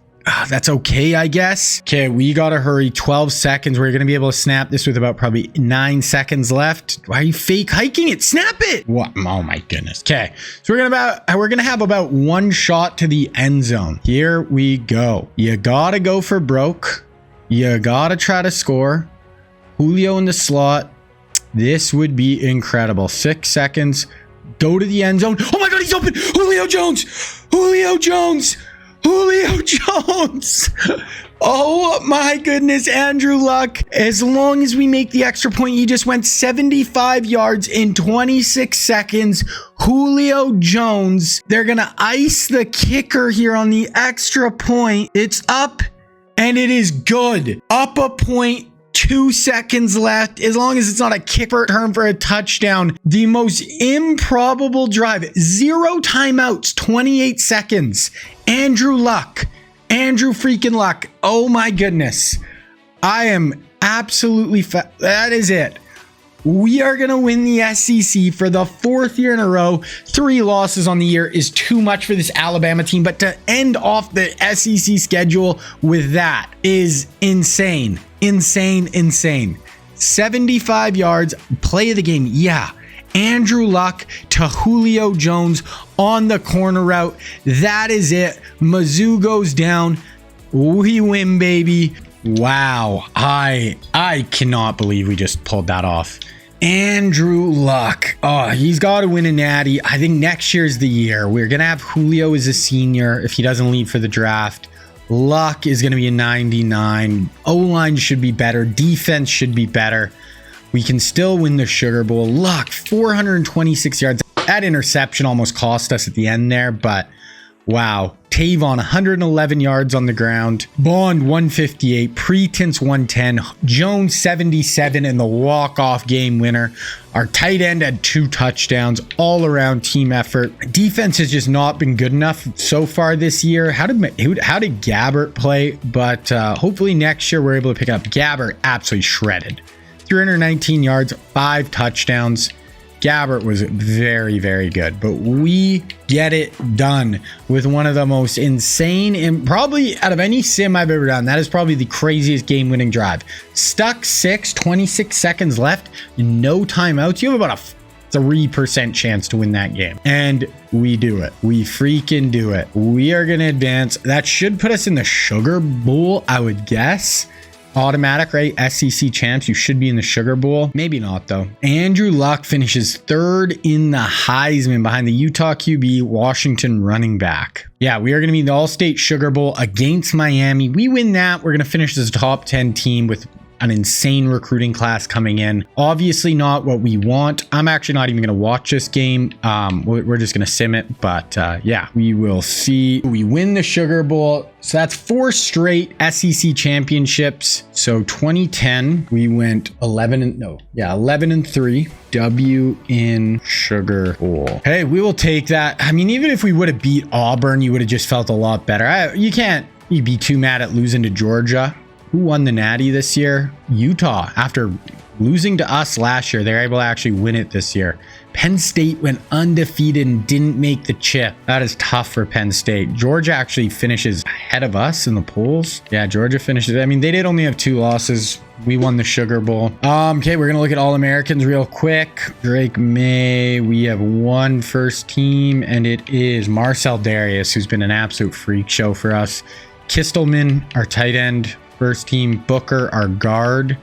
that's okay, I guess. Okay, we gotta hurry. 12 seconds. We're gonna be able to snap this with about probably 9 seconds left. Why are you fake hiking it? Snap it! What? Oh my goodness. Okay, so we're gonna have about 1 shot to the end zone. Here we go. You gotta go for broke. You gotta try to score. Julio in the slot. This would be incredible. 6 seconds. Go to the end zone. Oh my God, he's open! Julio Jones! Julio Jones! Julio Jones. Oh my goodness, Andrew Luck. As long as we make the extra point, he just went 75 yards in 26 seconds. Julio Jones. They're going to ice the kicker here on the extra point. It's up and it is good. Up a point 2 seconds left. As long as it's not a kick return for a touchdown. The most improbable drive. 0 timeouts, 28 seconds. Andrew Luck. Andrew freaking Luck. Oh my goodness. I am absolutely that is it. We are going to win the SEC for the 4th year in a row. 3 losses on the year is too much for this Alabama team, but to end off the SEC schedule with that is insane. Insane. 75 yards, play of the game. Yeah. Andrew Luck to Julio Jones on the corner route. That is it. Mizzou goes down. We win, baby. Wow, I cannot believe we just pulled that off. Andrew Luck. Oh, he's got to win a natty. I think next year's the year. We're going to have Julio as a senior if he doesn't leave for the draft. Luck is going to be a 99. O-line should be better. Defense should be better. We can still win the Sugar Bowl. Luck, 426 yards. That interception almost cost us at the end there, but wow. Tavon, 111 yards on the ground. Bond, 158. Pretense, 110. Jones, 77, and the walk-off game winner. Our tight end had 2 touchdowns. All-around team effort. Defense has just not been good enough so far this year. How did Gabbert play? But hopefully next year we're able to pick up. Gabbert absolutely shredded. 319 yards, 5 touchdowns. Gabbert was very, very good, but we get it done with one of the most insane and probably out of any sim I've ever done. That is probably the craziest game-winning drive. Stuck 26 seconds left, no timeouts. You have about a 3% chance to win that game. And we do it. We freaking do it. We are going to advance. That should put us in the Sugar Bowl, I would guess. Automatic, right? SEC champs. You should be in the Sugar Bowl. Maybe not, though. Andrew Luck finishes 3rd in the Heisman behind the Utah QB, Washington running back. Yeah, we are going to be in the All-State Sugar Bowl against Miami. We win that. We're going to finish as a top 10 team with an insane recruiting class coming in. Obviously not what we want. I'm actually not even going to watch this game. We're just going to sim it. But yeah, we will see. We win the Sugar Bowl. So that's 4 straight SEC championships. So 2010, we went 11 and 3. W in Sugar Bowl. Hey, we will take that. I mean, even if we would have beat Auburn, you would have just felt a lot better. You'd be too mad at losing to Georgia. Who won the Natty this year? Utah. After losing to us last year, they're able to actually win it this year. Penn State went undefeated and didn't make the chip. That is tough for Penn State. Georgia actually finishes ahead of us in the polls. Yeah, Georgia finishes. I mean, they did only have 2 losses. We won the Sugar Bowl. Okay, we're going to look at All-Americans real quick. Drake May. We have 1 first team, and it is Marcel Darius, who's been an absolute freak show for us. Kistelman, our tight end. First team. Booker, our guard,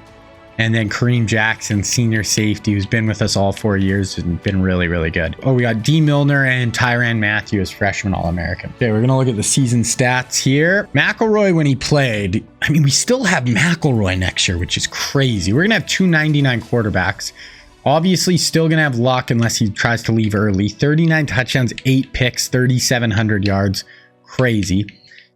and then Kareem Jackson, senior safety, who's been with us all 4 years and been really, really good. Oh, we got D. Milner and Tyrann Mathieu as freshman All-American. Okay, we're going to look at the season stats here. McElroy, when he played, I mean, we still have McElroy next year, which is crazy. We're going to have 299 quarterbacks. Obviously, still going to have Luck unless he tries to leave early. 39 touchdowns, 8 picks, 3,700 yards. Crazy.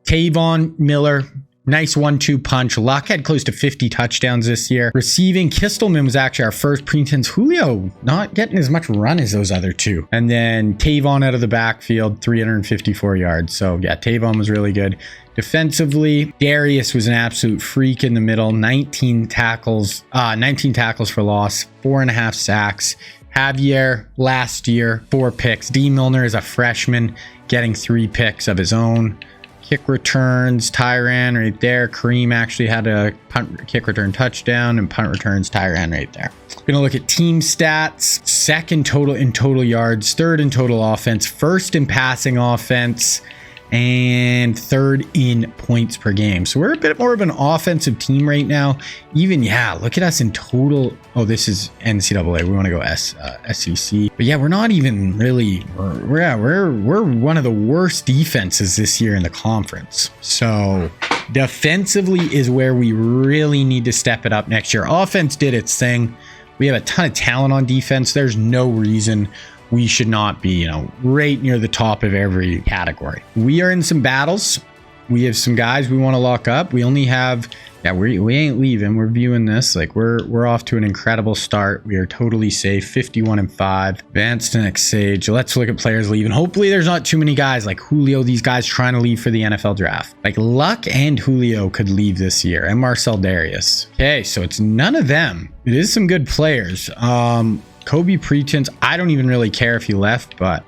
Tavon, Miller, nice 1-2 punch. Luck had close to 50 touchdowns this year. Receiving, Kistelman was actually our first pretense. Julio not getting as much run as those other 2. And then Tavon out of the backfield, 354 yards. So yeah, Tavon was really good. Defensively, Darius was an absolute freak in the middle. 19 tackles for loss, 4.5 sacks. Javier last year, 4 picks. D. Milner is a freshman, getting 3 picks of his own. Kick returns, Tyrann right there. Kareem actually had a kick return touchdown, and punt returns, Tyrann right there. We're gonna look at team stats. 2nd in total yards, 3rd in total offense, 1st in passing offense, and 3rd in points per game. So we're a bit more of an offensive team right now. Even, yeah, look at us in total. Oh, this is NCAA. We want to go SEC. But yeah, we're not even really, we're one of the worst defenses this year in the conference. So defensively is where we really need to step it up next year. Offense did its thing. We have a ton of talent on defense. There's no reason we should not be, right near the top of every category. We are in some battles. We have some guys we want to lock up. We only have Yeah, we ain't leaving. We're viewing this like we're off to an incredible start. We are totally safe. 51-5. Advanced to next stage. Let's look at players leaving. Hopefully there's not too many guys like Julio, these guys trying to leave for the NFL draft. Like Luck and Julio could leave this year, and Marcel Darius. Okay, so it's none of them. It is some good players. Kobe Pretense, I don't even really care if he left, but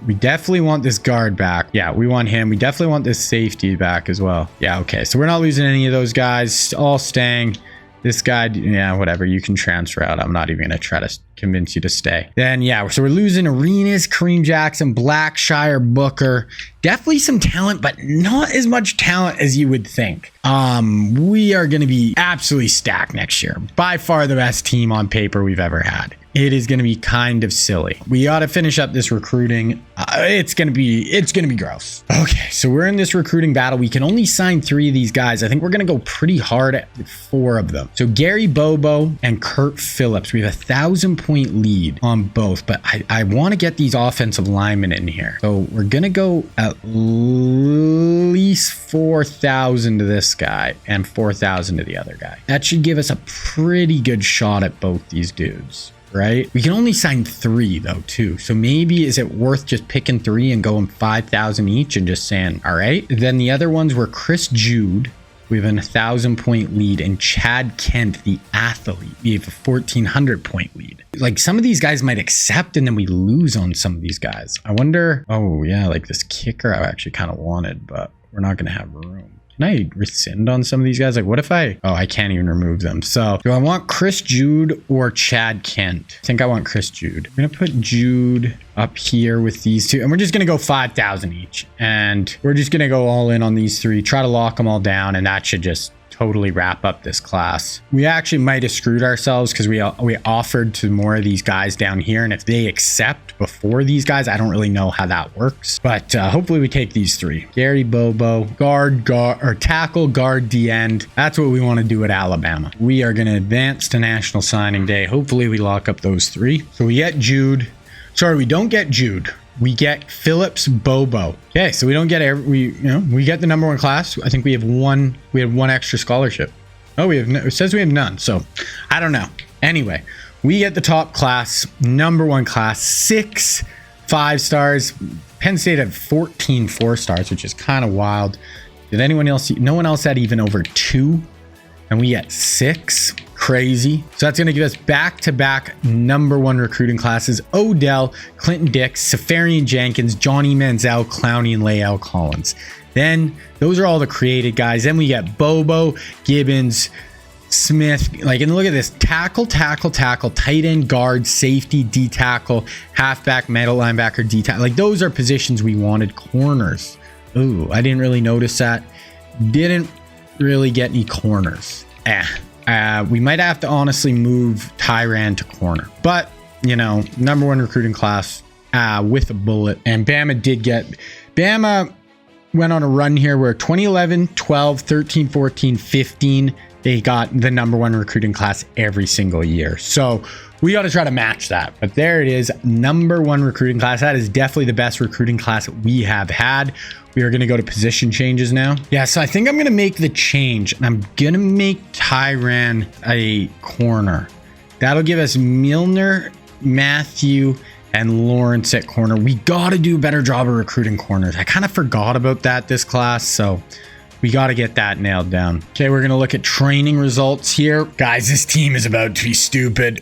we definitely want this guard back. Yeah, we want him. We definitely want this safety back as well. Yeah, okay. So we're not losing any of those guys. All staying. This guy, yeah, whatever. You can transfer out. I'm not even going to try to convince you to stay. Then, yeah, so we're losing Arenas, Kareem Jackson, Blackshire, Booker. Definitely some talent, but not as much talent as you would think. We are going to be absolutely stacked next year. By far the best team on paper we've ever had. It is going to be kind of silly. We ought to finish up this recruiting. It's going to be gross. Okay, so we're in this recruiting battle. We can only sign 3 of these guys. I think we're going to go pretty hard at 4 of them. So Gary Bobo and Kurt Phillips. We have a 1,000-point lead on both, but I want to get these offensive linemen in here. So we're going to go at least 4,000 to this guy and 4,000 to the other guy. That should give us a pretty good shot at both these dudes. Right? We can only sign 3 though too. So maybe is it worth just picking 3 and going 5,000 each and just saying, all right. Then the other ones were Chris Jude. We have a 1,000-point lead, and Chad Kent, the athlete. We have a 1,400-point lead. Like some of these guys might accept and then we lose on some of these guys. I wonder, oh yeah, like this kicker I actually kind of wanted, but we're not going to have room. Can I rescind on some of these guys? Like what if I can't even remove them. So do I want Chris Jude or Chad Kent? I think I want Chris Jude. I'm going to put Jude up here with these 2, and we're just going to go 5,000 each. And we're just going to go all in on these 3, try to lock them all down. And that should just totally wrap up this class. We actually might have screwed ourselves because we offered to more of these guys down here, and if they accept before these guys, I don't really know how that works, but hopefully we take these 3. Gary Bobo, guard or tackle, guard, D end. That's what we want to do at Alabama. We are going to advance to National Signing Day. Hopefully we lock up those 3. So we get Jude. Sorry, we don't get Jude. We get Phillips, Bobo. Okay, so we don't get we get the number 1 class. I think we have one extra scholarship. Oh, it says we have none. So I don't know. Anyway, we get the top class, number 1 class, 6 5-stars. Penn State had 14 4-stars, which is kind of wild. Did anyone else see? No one else had even over 2, and we get 6. Crazy. So that's going to give us back-to-back number 1 recruiting classes. Odell, Clinton Dix, Safarian Jenkins, Johnny Manziel, Clowney, and Lael Collins. Then those are all the created guys. Then we get Bobo, Gibbons, Smith. Like, and look at this: tackle, tight end, guard, safety, D tackle, halfback, middle linebacker, D tackle. Like those are positions we wanted. Corners. Ooh, I didn't really notice that. Didn't really get any corners. We might have to honestly move Tyrann to corner, but number 1 recruiting class with a bullet. And Bama went on a run here where 2011, 12, 13, 14, 15, they got the number 1 recruiting class every single year. So we got to try to match that. But there it is, number 1 recruiting class. That is definitely the best recruiting class we have had. We are going to go to position changes now. Yeah, so I think I'm going to make the change. I'm going to make Tyrann a corner. That'll give us Milner, Matthew, and Lawrence at corner. We got to do a better job of recruiting corners. I kind of forgot about that this class, so we got to get that nailed down. Okay, we're going to look at training results here. Guys, this team is about to be stupid.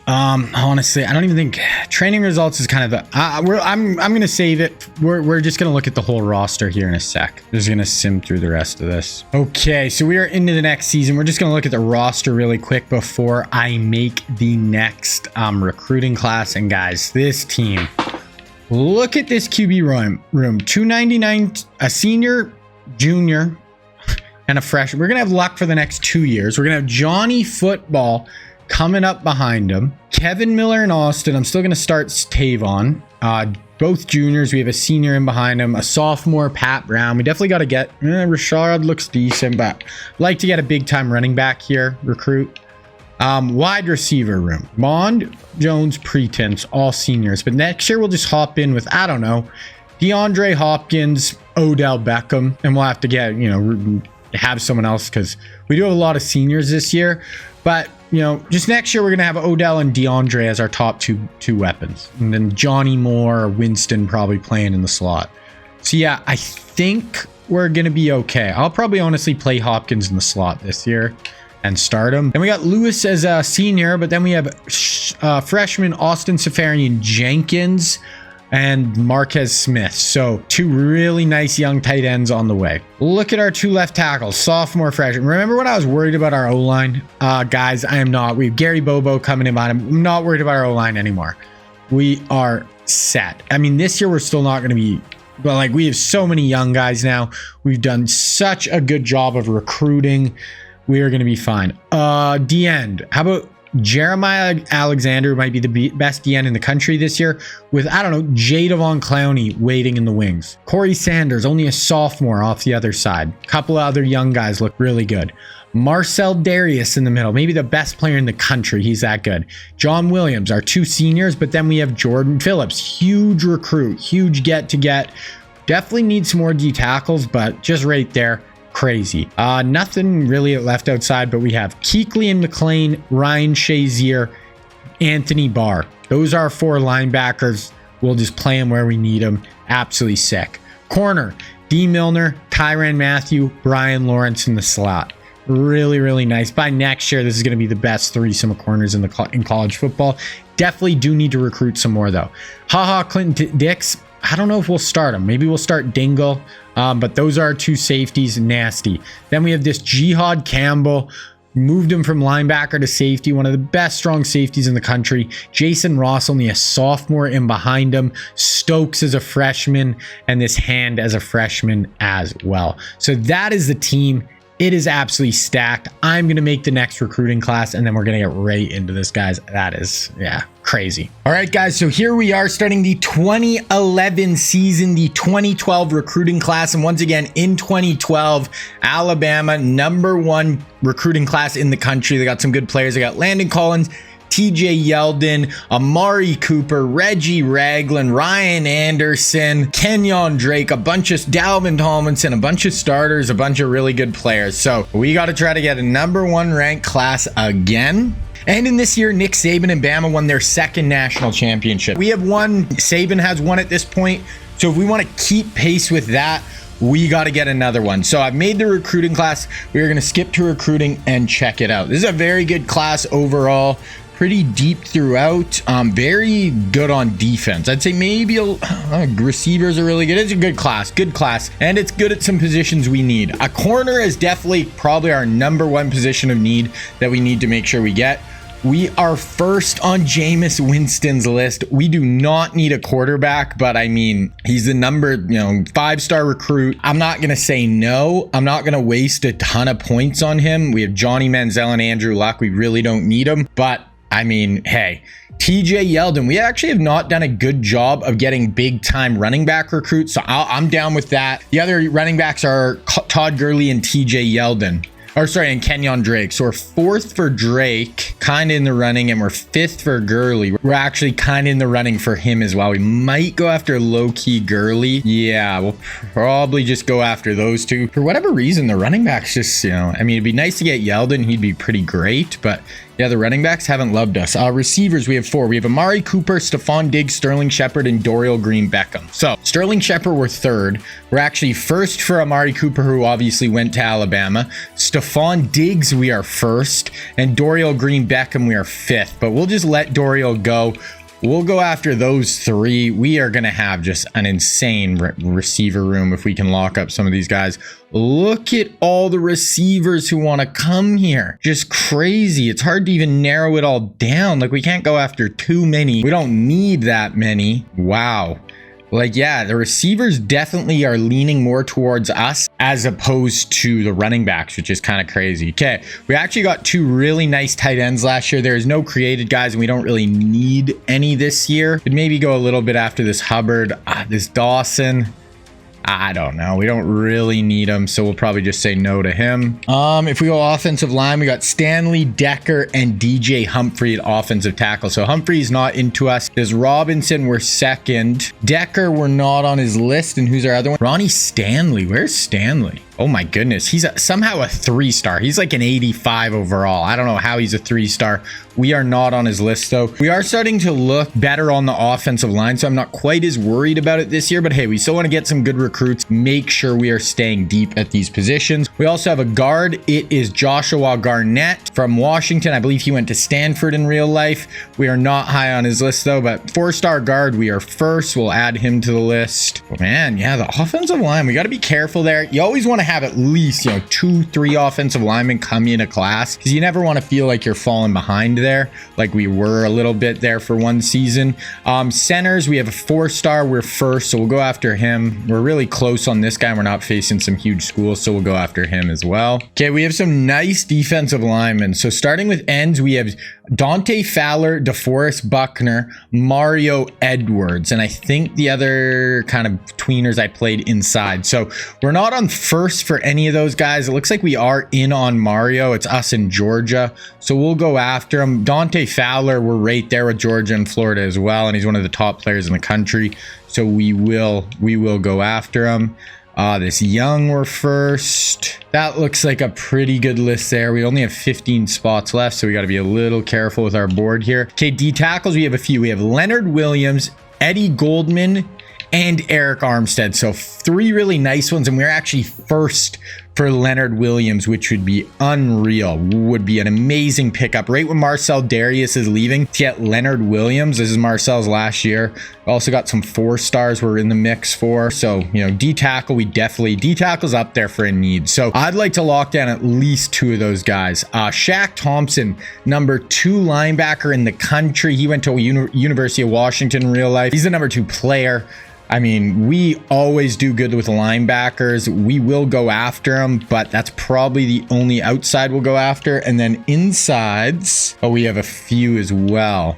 Honestly, I don't even think training results is kind of I'm gonna save it. We're just gonna look at the whole roster here in a sec. Just gonna sim through the rest of this. Okay, so we are into the next season. We're just gonna look at the roster really quick before I make the next recruiting class. And guys, this team, look at this QB room 299, a senior, junior, and a freshman. We're gonna have luck for the next 2 years. We're gonna have Johnny Football coming up behind him, Kevin Miller and Austin. I'm still going to start Tavon. Both juniors. We have a senior in behind him, a sophomore, Pat Brown. We definitely got to get Rashard looks decent, but like to get a big time running back here, recruit. Wide receiver room, Mond, Jones, Pretense, all seniors. But next year we'll just hop in with, I don't know, DeAndre Hopkins, Odell Beckham, and we'll have to get, have someone else because we do have a lot of seniors this year. But, you know, just next year, we're going to have Odell and DeAndre as our top two weapons. And then Johnny Moore or Winston probably playing in the slot. So, yeah, I think we're going to be okay. I'll probably honestly play Hopkins in the slot this year and start him. And we got Lewis as a senior, but then we have freshman Austin Safarian Jenkins and Marquez Smith. So 2 really nice young tight ends on the way. Look at our 2 left tackles, sophomore, freshman. Remember when I was worried about our O-line? Guys, I am not. We have Gary Bobo coming in behind him. I'm not worried about our O-line anymore. We are set. I mean, this year we're still not going to be, but like we have so many young guys now. We've done such a good job of recruiting. We are going to be fine. D-end. How about Jeremiah Alexander, might be the best DN in the country this year, with, I don't know, Jadavon Clowney waiting in the wings. Corey Sanders, only a sophomore off the other side. A couple of other young guys look really good. Marcel Darius in the middle, maybe the best player in the country. He's that good. John Williams, our 2 seniors, but then we have Jordan Phillips, huge recruit, huge get. Definitely need some more D tackles, but just right there. Crazy. Nothing really left outside, but we have Kuechly and McLean, Ryan Shazier, Anthony Barr. Those are our 4 linebackers. We'll just play them where we need them. Absolutely sick. Corner, D. Milner, Tyrann Mathieu, Brian Lawrence in the slot. Really, really nice. By next year, this is going to be the best threesome of corners in college football. Definitely do need to recruit some more, though. Clinton Dix. I don't know if we'll start him. Maybe we'll start Dingle. But those are our 2 safeties, nasty. Then we have this Jihad Campbell. Moved him from linebacker to safety. One of the best strong safeties in the country. Jason Ross, only a sophomore in behind him. Stokes as a freshman. And this Hand as a freshman as well. So that is the team. It is absolutely stacked. I'm going to make the next recruiting class, and then we're going to get right into this, guys. That is, yeah, crazy. All right, guys, so here we are starting the 2011 season, the 2012 recruiting class. And once again, in 2012, Alabama, #1 recruiting class in the country. They got some good players. They got Landon Collins, TJ Yeldon, Amari Cooper, Reggie Ragland, Ryan Anderson, Kenyon Drake, a bunch of Dalvin Tomlinson, a bunch of starters, a bunch of really good players. So we got to try to get a #1 ranked class again. And in this year, Nick Saban and Bama won their 2nd national championship. We have one. Saban has one at this point. So if we want to keep pace with that, we got to get another one. So I've made the recruiting class. We're going to skip to recruiting and check it out. This is a very good class overall. Pretty deep throughout. Very good on defense. I'd say maybe receivers are really good. It's a good class, and it's good at some positions we need. A corner is definitely probably our #1 position of need that we need to make sure we get. We are first on Jameis Winston's list. We do not need a quarterback, but I mean, he's the 5-star recruit. I'm not going to say no. I'm not going to waste a ton of points on him. We have Johnny Manziel and Andrew Luck. We really don't need him, but I mean, hey, TJ Yeldon, we actually have not done a good job of getting big time running back recruits. So I'm down with that. The other running backs are Todd Gurley and TJ Yeldon. And Kenyon Drake. So we're 4th for Drake, kind of in the running, and we're 5th for Gurley. We're actually kind of in the running for him as well. We might go after low-key Gurley. Yeah, we'll probably just go after those 2. For whatever reason, the running backs just, I mean, it'd be nice to get Yeldon. He'd be pretty great, but yeah, the running backs haven't loved us. Receivers, we have 4. We have Amari Cooper, Stephon Diggs, Sterling Shepard, and Dorial Green Beckham. So Sterling Shepard, we're 3rd. We're actually 1st for Amari Cooper, who obviously went to Alabama. Stephon Diggs, we are 1st. And Dorial Green Beckham, we are 5th. But we'll just let Dorial go. We'll go after those 3. We are going to have just an insane receiver room if we can lock up some of these guys. Look at all the receivers who want to come here. Just crazy. It's hard to even narrow it all down. Like, we can't go after too many. We don't need that many. Wow. Like, yeah, the receivers definitely are leaning more towards us as opposed to the running backs, which is kind of crazy. Okay, we actually got 2 really nice tight ends last year. There's no created guys, and we don't really need any this year. Could maybe go a little bit after this Hubbard, this Dawson. I don't know. We don't really need him, so we'll probably just say no to him. If we go offensive line, we got Stanley, Decker, and DJ Humphrey at offensive tackle. So Humphrey's not into us. There's Robinson, we're second. Decker, we're not on his list. And who's our other one? Ronnie Stanley. Where's Stanley? Oh my goodness. He's somehow a 3-star. He's like an 85 overall. I don't know how he's a 3-star. We are not on his list though. We are starting to look better on the offensive line, so I'm not quite as worried about it this year, but hey, we still want to get some good recruits, make sure we are staying deep at these positions. We also have a guard. It is Joshua Garnett from Washington. I believe he went to Stanford in real life. We are not high on his list though, but 4-star guard, we are first. We'll add him to the list. Oh, man, yeah, the offensive line, we got to be careful there. You always want to have at least, 2-3 offensive linemen come in a class, because you never want to feel like you're falling behind there, like we were a little bit there for one season. Centers, we have a 4-star. We're first, so we'll go after him. We're really close on this guy. We're not facing some huge schools, so we'll go after him as well. Okay, we have some nice defensive linemen. So starting with ends, we have Dante Fowler, DeForest Buckner, Mario Edwards, and I think the other kind of tweeners I played inside. So we're not on first for any of those guys. It looks like we are in on Mario. It's us in Georgia, so we'll go after him. Dante Fowler, we're right there with Georgia and Florida as well, and he's one of the top players in the country, so we will go after him. This Young, we're first. That looks like a pretty good list there. We only have 15 spots left, so we got to be a little careful with our board here. Okay, D tackles, we have a few. We have Leonard Williams, Eddie Goldman, and Eric Armstead. So 3 really nice ones, and we're actually first for Leonard Williams, which would be unreal. Would be an amazing pickup. Right when Marcel Darius is leaving, to get Leonard Williams. This is Marcel's last year. We also got some 4-stars we're in the mix for. So, D tackle, D tackle's up there for a need. So I'd like to lock down at least 2 of those guys. Shaq Thompson, number 2 linebacker in the country. He went to University of Washington in real life. He's the number 2 player. I mean, we always do good with linebackers. We will go after them, but that's probably the only outside we'll go after. And then insides, we have a few as well.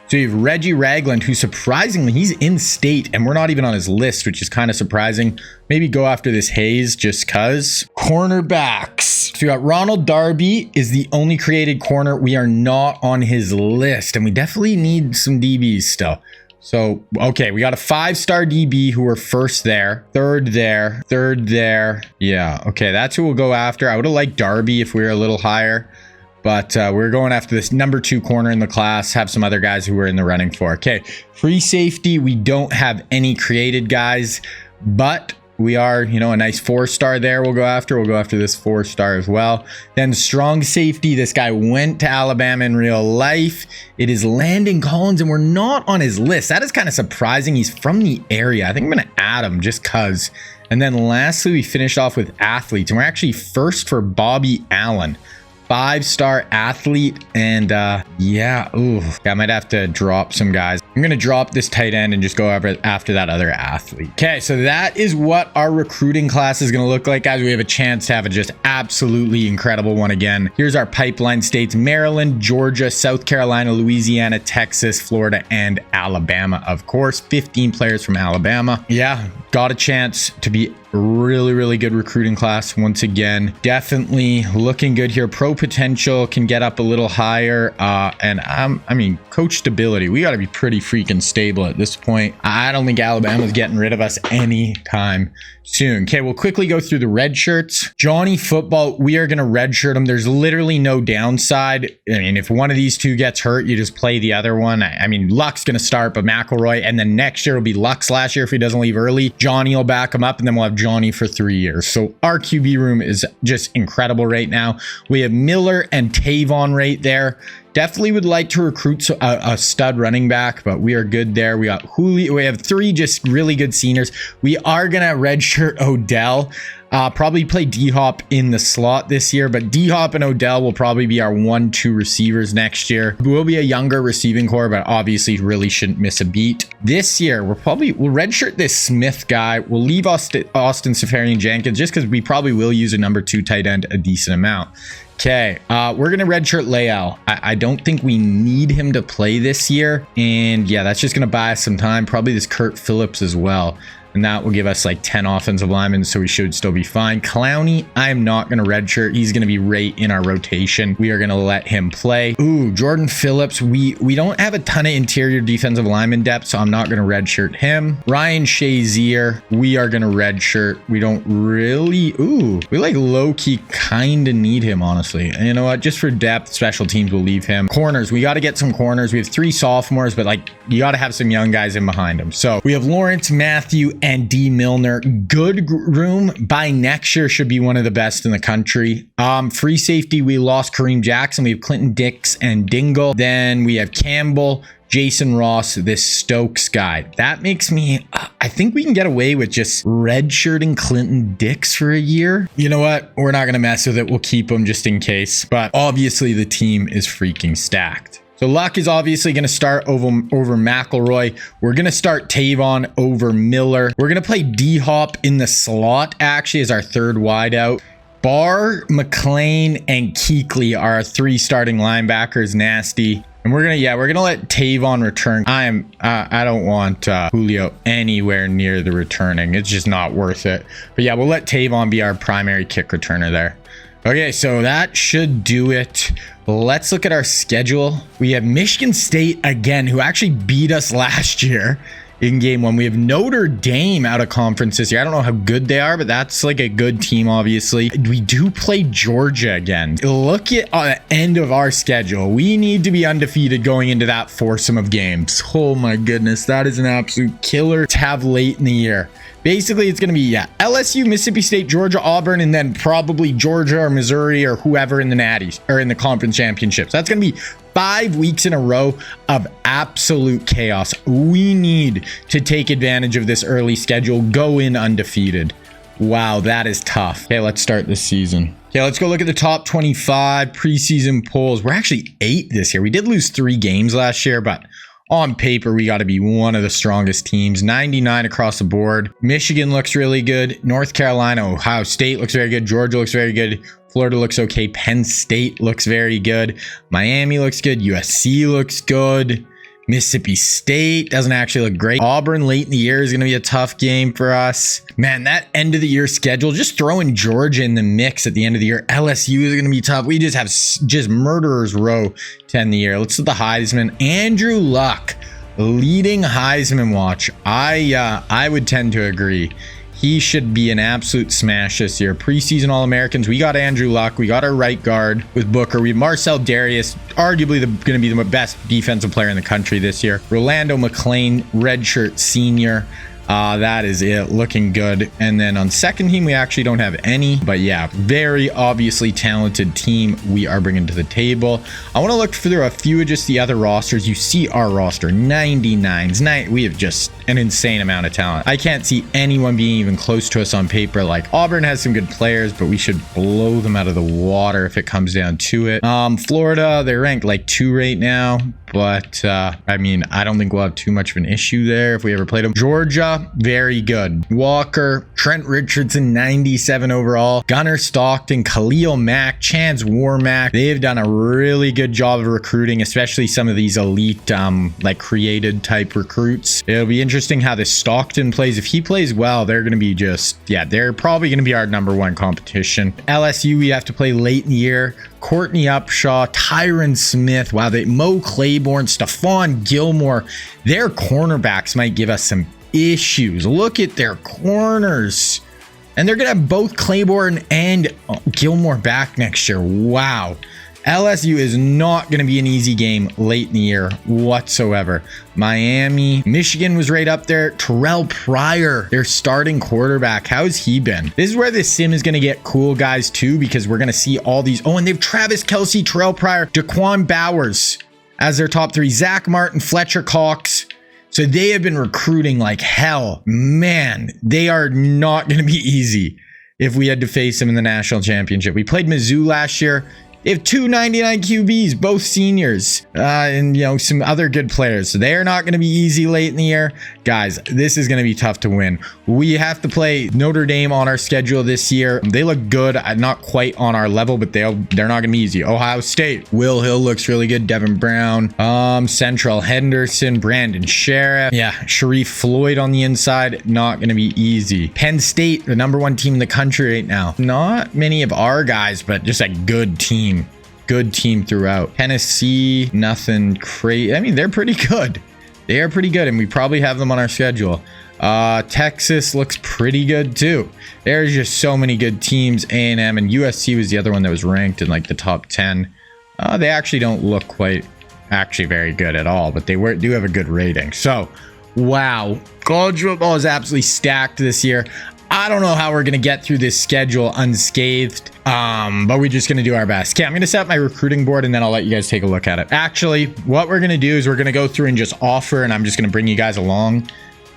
So you have Reggie Ragland, who surprisingly, he's in state and we're not even on his list, which is kind of surprising. Maybe go after this Hayes just cuz. Cornerbacks. So you got Ronald Darby is the only created corner. We are not on his list, and we definitely need some DBs still. So, okay, we got a 5-star DB who were first there, third there, third there. Yeah, okay, that's who we'll go after. I would have liked Darby if we were a little higher, but we're going after this number 2 corner in the class. Have some other guys who we're in the running for. Okay, free safety, we don't have any created guys, but we are, a nice 4-star there we'll go after. We'll go after this 4-star as well. Then strong safety. This guy went to Alabama in real life. It is Landon Collins, and we're not on his list. That is kind of surprising. He's from the area. I think I'm going to add him just because. And then lastly, we finished off with athletes, and we're actually first for Bobby Allen. 5-star athlete, and yeah, I might have to drop some guys. I'm gonna drop this tight end and just go after that other athlete. Okay, so that is what our recruiting class is gonna look like, guys. We have a chance to have a just absolutely incredible one again. Here's our pipeline states: Maryland, Georgia, South Carolina, Louisiana, Texas, Florida, and Alabama. Of course, 15 players from Alabama. Yeah, got a chance to be really good recruiting class once again. Definitely looking good here. Pro potential can get up a little higher, and I mean, coach stability, we got to be pretty freaking stable at this point. I don't think Alabama's getting rid of us anytime soon. Okay, we'll quickly go through the red shirts. Johnny Football, we are going to red shirt him. There's literally no downside. I mean, if one of these 2 gets hurt, you just play the other one. I mean, Luck's going to start, but McElroy, and then next year will be Luck's last year if he doesn't leave early. Johnny will back him up, and then we'll have Johnny for 3 years. So our QB room is just incredible right now. We have Miller and Tavon right there. Definitely would like to recruit a stud running back, but we are good there. We got Julio. We have 3 just really good seniors. We are gonna redshirt Odell. Probably play D-Hop in the slot this year, but D-Hop and Odell will probably be our 1-2 receivers next year. We will be a younger receiving core, but obviously really shouldn't miss a beat. This year, we'll redshirt this Smith guy. We'll leave Austin Safarian Jenkins just because we probably will use a number 2 tight end a decent amount. Okay, we're going to redshirt Leal. I don't think we need him to play this year. And yeah, that's just going to buy us some time. Probably this Kurt Phillips as well. and that will give us like 10 offensive linemen, so we should still be fine. Clowney, I am not going to redshirt. He's going to be right in our rotation. We are going to let him play. Ooh, Jordan Phillips. We don't have a ton of interior defensive lineman depth, so I'm not going to redshirt him. Ryan Shazier, we are going to redshirt. We don't really... Ooh, we like low-key kind of need him, honestly. And you know what? Just for depth, special teams will leave him. Corners, we got to get some corners. We have 3 sophomores, but like you got to have some young guys in behind them. So we have Lawrence, Matthew, and D. Milner. Good room. By next year should be one of the best in the country. Free safety, we lost Kareem Jackson. We have Clinton Dix and Dingle. Then we have Campbell, Jason Ross, this Stokes guy. That makes me, I think we can get away with just redshirting Clinton Dix for a year. You know what? We're not going to mess with it. We'll keep him just in case. But obviously the team is freaking stacked. So Luck is obviously going to start over McElroy. We're going to start Tavon over Miller. We're going to play D-Hop in the slot, actually, as our third wideout. Barr, McLean, and Kuechly are our 3 starting linebackers. Nasty. And we're gonna let Tavon return. I don't want Julio anywhere near the returning. It's just not worth it. But yeah, we'll let Tavon be our primary kick returner there. Okay, so that should do it. Let's look at our schedule. We have Michigan State again, who actually beat us last year in game 1. We have Notre Dame out of conference this year. I don't know how good they are, but that's like a good team, obviously. We do play Georgia again. Look at the end of our schedule. We need to be undefeated going into that foursome of games. Oh my goodness, that is an absolute killer to have late in the year. Basically, it's going to be, LSU, Mississippi State, Georgia, Auburn, and then probably Georgia or Missouri or whoever in the Natties or in the conference championships. That's going to be 5 weeks in a row of absolute chaos. We need to take advantage of this early schedule, go in undefeated. Wow, that is tough. Okay, let's start this season. Okay, let's go look at the top 25 preseason polls. We're actually 8 this year. We did lose 3 games last year, but on paper, we got to be one of the strongest teams. 99 across the board. Michigan looks really good. North Carolina, Ohio State looks very good. Georgia looks very good. Florida looks okay. Penn State looks very good. Miami looks good. USC looks good. Mississippi State doesn't actually look great. Auburn late in the year is going to be a tough game for us. Man, that end of the year schedule, just throwing Georgia in the mix at the end of the year. LSU is going to be tough. We just have just murderers row to end the year. Let's look at the Heisman. Andrew Luck leading Heisman watch. I would tend to agree. He should be an absolute smash this year. Preseason All-Americans, we got Andrew Luck. We got our right guard with Booker. We have Marcel Darius, arguably going to be the best defensive player in the country this year. Rolando McClain, redshirt senior. That is it, looking good. And then on second team, we actually don't have any, but yeah, very obviously talented team we are bringing to the table. I want to look through a few of just the other rosters. You see our roster, 99s. We have just an insane amount of talent. I can't see anyone being even close to us on paper. Like Auburn has some good players, but we should blow them out of the water if it comes down to it. Florida, they're ranked like 2 right now. But, I mean, I don't think we'll have too much of an issue there if we ever played them. Georgia, very good. Walker, Trent Richardson, 97 overall. Gunnar Stockton, Khalil Mack, Chance Warmack. They've done a really good job of recruiting, especially some of these elite, like created type recruits. It'll be interesting how this Stockton plays. If he plays well, they're going to be just, they're probably going to be our #1 competition. LSU, we have to play late in the year. Courtney Upshaw, Tyron Smith, wow, Mo Claiborne, Stephon Gilmore. Their cornerbacks might give us some issues. Look at their corners. And they're going to have both Claiborne and Gilmore back next year. Wow. LSU is not going to be an easy game late in the year whatsoever. Miami, Michigan was right up there. Terrell Pryor, their starting quarterback. How's he been? This is where the sim is going to get cool, guys, too, because we're going to see all these. Oh, and they have Travis Kelce, Terrell Pryor, Daquan Bowers as their top 3. Zach Martin, Fletcher Cox. So they have been recruiting like hell. Man, they are not going to be easy if we had to face them in the national championship. We played Mizzou last year. They have 299 QBs, both seniors, and, you know, some other good players. So they're not going to be easy late in the year. Guys, this is going to be tough to win. We have to play Notre Dame on our schedule this year. They look good, not quite on our level, but they're not going to be easy. Ohio State, Will Hill looks really good. Devin Brown, Central Henderson, Brandon Sheriff, yeah, Sharif Floyd on the inside, not going to be easy. Penn State, the #1 team in the country right now. Not many of our guys, but just a good team. Good team throughout. Tennessee, nothing crazy. I mean, they're pretty good. They are pretty good, and we probably have them on our schedule. Texas looks pretty good too. There's just so many good teams. A&M and USC was the other one that was ranked in like the top 10. They actually don't look quite actually very good at all, but they do have a good rating. So, wow, college football is absolutely stacked this year. I don't know how we're going to get through this schedule unscathed, but we're just going to do our best. Okay, I'm going to set up my recruiting board, and then I'll let you guys take a look at it. Actually, what we're going to do is we're going to go through and just offer, and I'm just going to bring you guys along,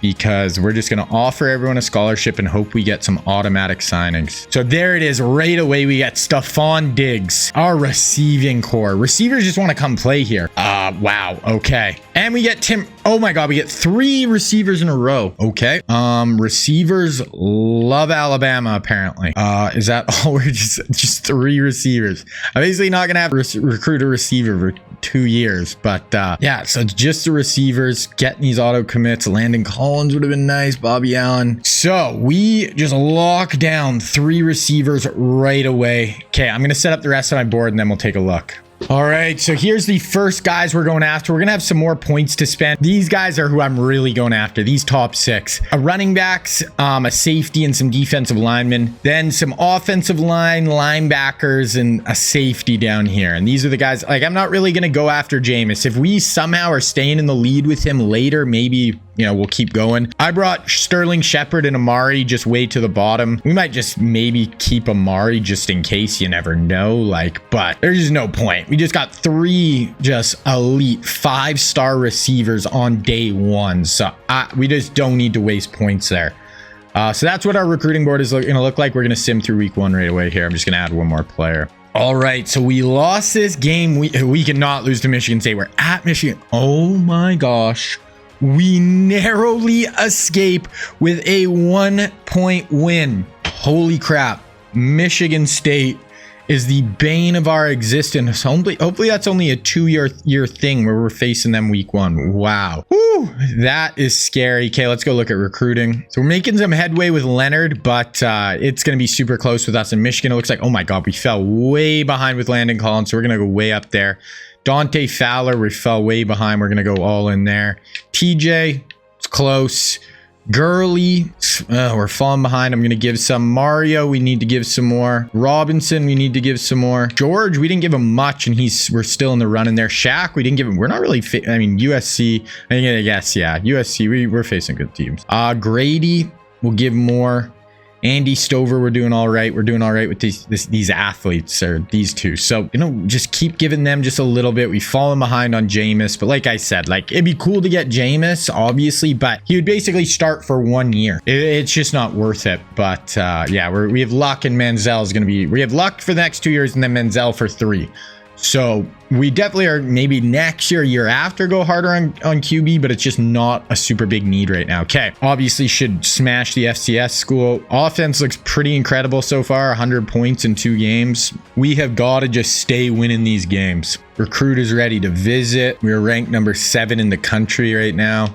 because we're just going to offer everyone a scholarship and hope we get some automatic signings. So there it is. Right away, we got Stephon Diggs, our receiving core. Receivers just want to come play here. Wow. Okay. And we get Tim. Oh my God, we get 3 receivers in a row. Okay. Receivers love Alabama, apparently. Is that all? We're just 3 receivers. I'm basically not going to have recruit a receiver for 2 years, but yeah, so it's just the receivers getting these auto commits. Landon Collins would have been nice. Bobby Allen. So we just lock down 3 receivers right away. Okay, I'm going to set up the rest of my board, and then we'll take a look. All right, so here's the first guys we're going after. We're going to have some more points to spend. These guys are who I'm really going after, these top 6. A running backs, a safety, and some defensive linemen. Then some offensive line, linebackers, and a safety down here. And these are the guys, like, I'm not really going to go after Jameis. If we somehow are staying in the lead with him later, maybe, you know, we'll keep going. I brought Sterling Shepard and Amari just way to the bottom. We might just maybe keep Amari just in case, you never know, like, but there's just no point. We just got 3 just elite 5-star receivers on day 1. So we just don't need to waste points there. So that's what our recruiting board is going to look like. We're going to sim through week 1 right away here. I'm just going to add 1 more player. All right, so we lost this game. We cannot lose to Michigan State. We're at Michigan. Oh my gosh. We narrowly escape with a 1-point win. Holy crap. Michigan State is the bane of our existence. Hopefully that's only a 2-year thing where we're facing them week 1. Wow. Whew, that is scary. Okay, let's go look at recruiting. So we're making some headway with Leonard, but it's going to be super close with us in Michigan. It looks like, oh my God, we fell way behind with Landon Collins, so we're going to go way up there. Dante Fowler, we fell way behind. We're going to go all in there. TJ, it's close. Gurley, we're falling behind. I'm going to give some. Mario, we need to give some more. Robinson, we need to give some more. George, we didn't give him much, and we're still in the run in there. Shaq, we didn't give him. We're not really. I mean, USC. I guess, yeah. USC, we're facing good teams. Grady, we'll give more. Andy Stover, we're doing all right. We're doing all right with these athletes, or these 2. So, you know, just keep giving them just a little bit. We've fallen behind on Jameis, but like I said, like, it'd be cool to get Jameis, obviously, but he would basically start for 1 year. It's just not worth it. But yeah, we have luck, and Manziel is going to be. We have luck for the next 2 years, and then Manziel for 3. So we definitely are, maybe next year after, go harder on QB, but it's just not a super big need right now. Okay, obviously should smash the FCS school. Offense looks pretty incredible so far, 100 points in 2 games. We have got to just stay winning these games. Recruit is ready to visit. We're ranked number 7 in the country right now.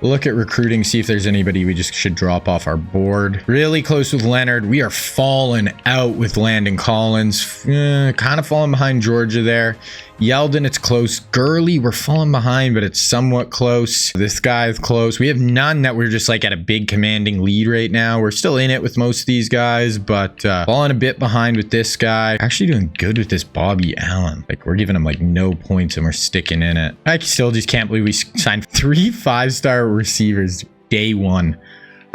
Look at recruiting, see if there's anybody we just should drop off our board. Really close with Leonard. We are falling out with Landon Collins. Kind of falling behind Georgia there. Yeldon, it's close. Gurley, we're falling behind, but it's somewhat close. This guy is close. We have none that we're just like at a big commanding lead right now. We're still in it with most of these guys, but falling a bit behind with this guy. Actually doing good with this Bobby Allen. Like, we're giving him like no points, and we're sticking in it. I still just can't believe we signed 3 5-star receivers day 1.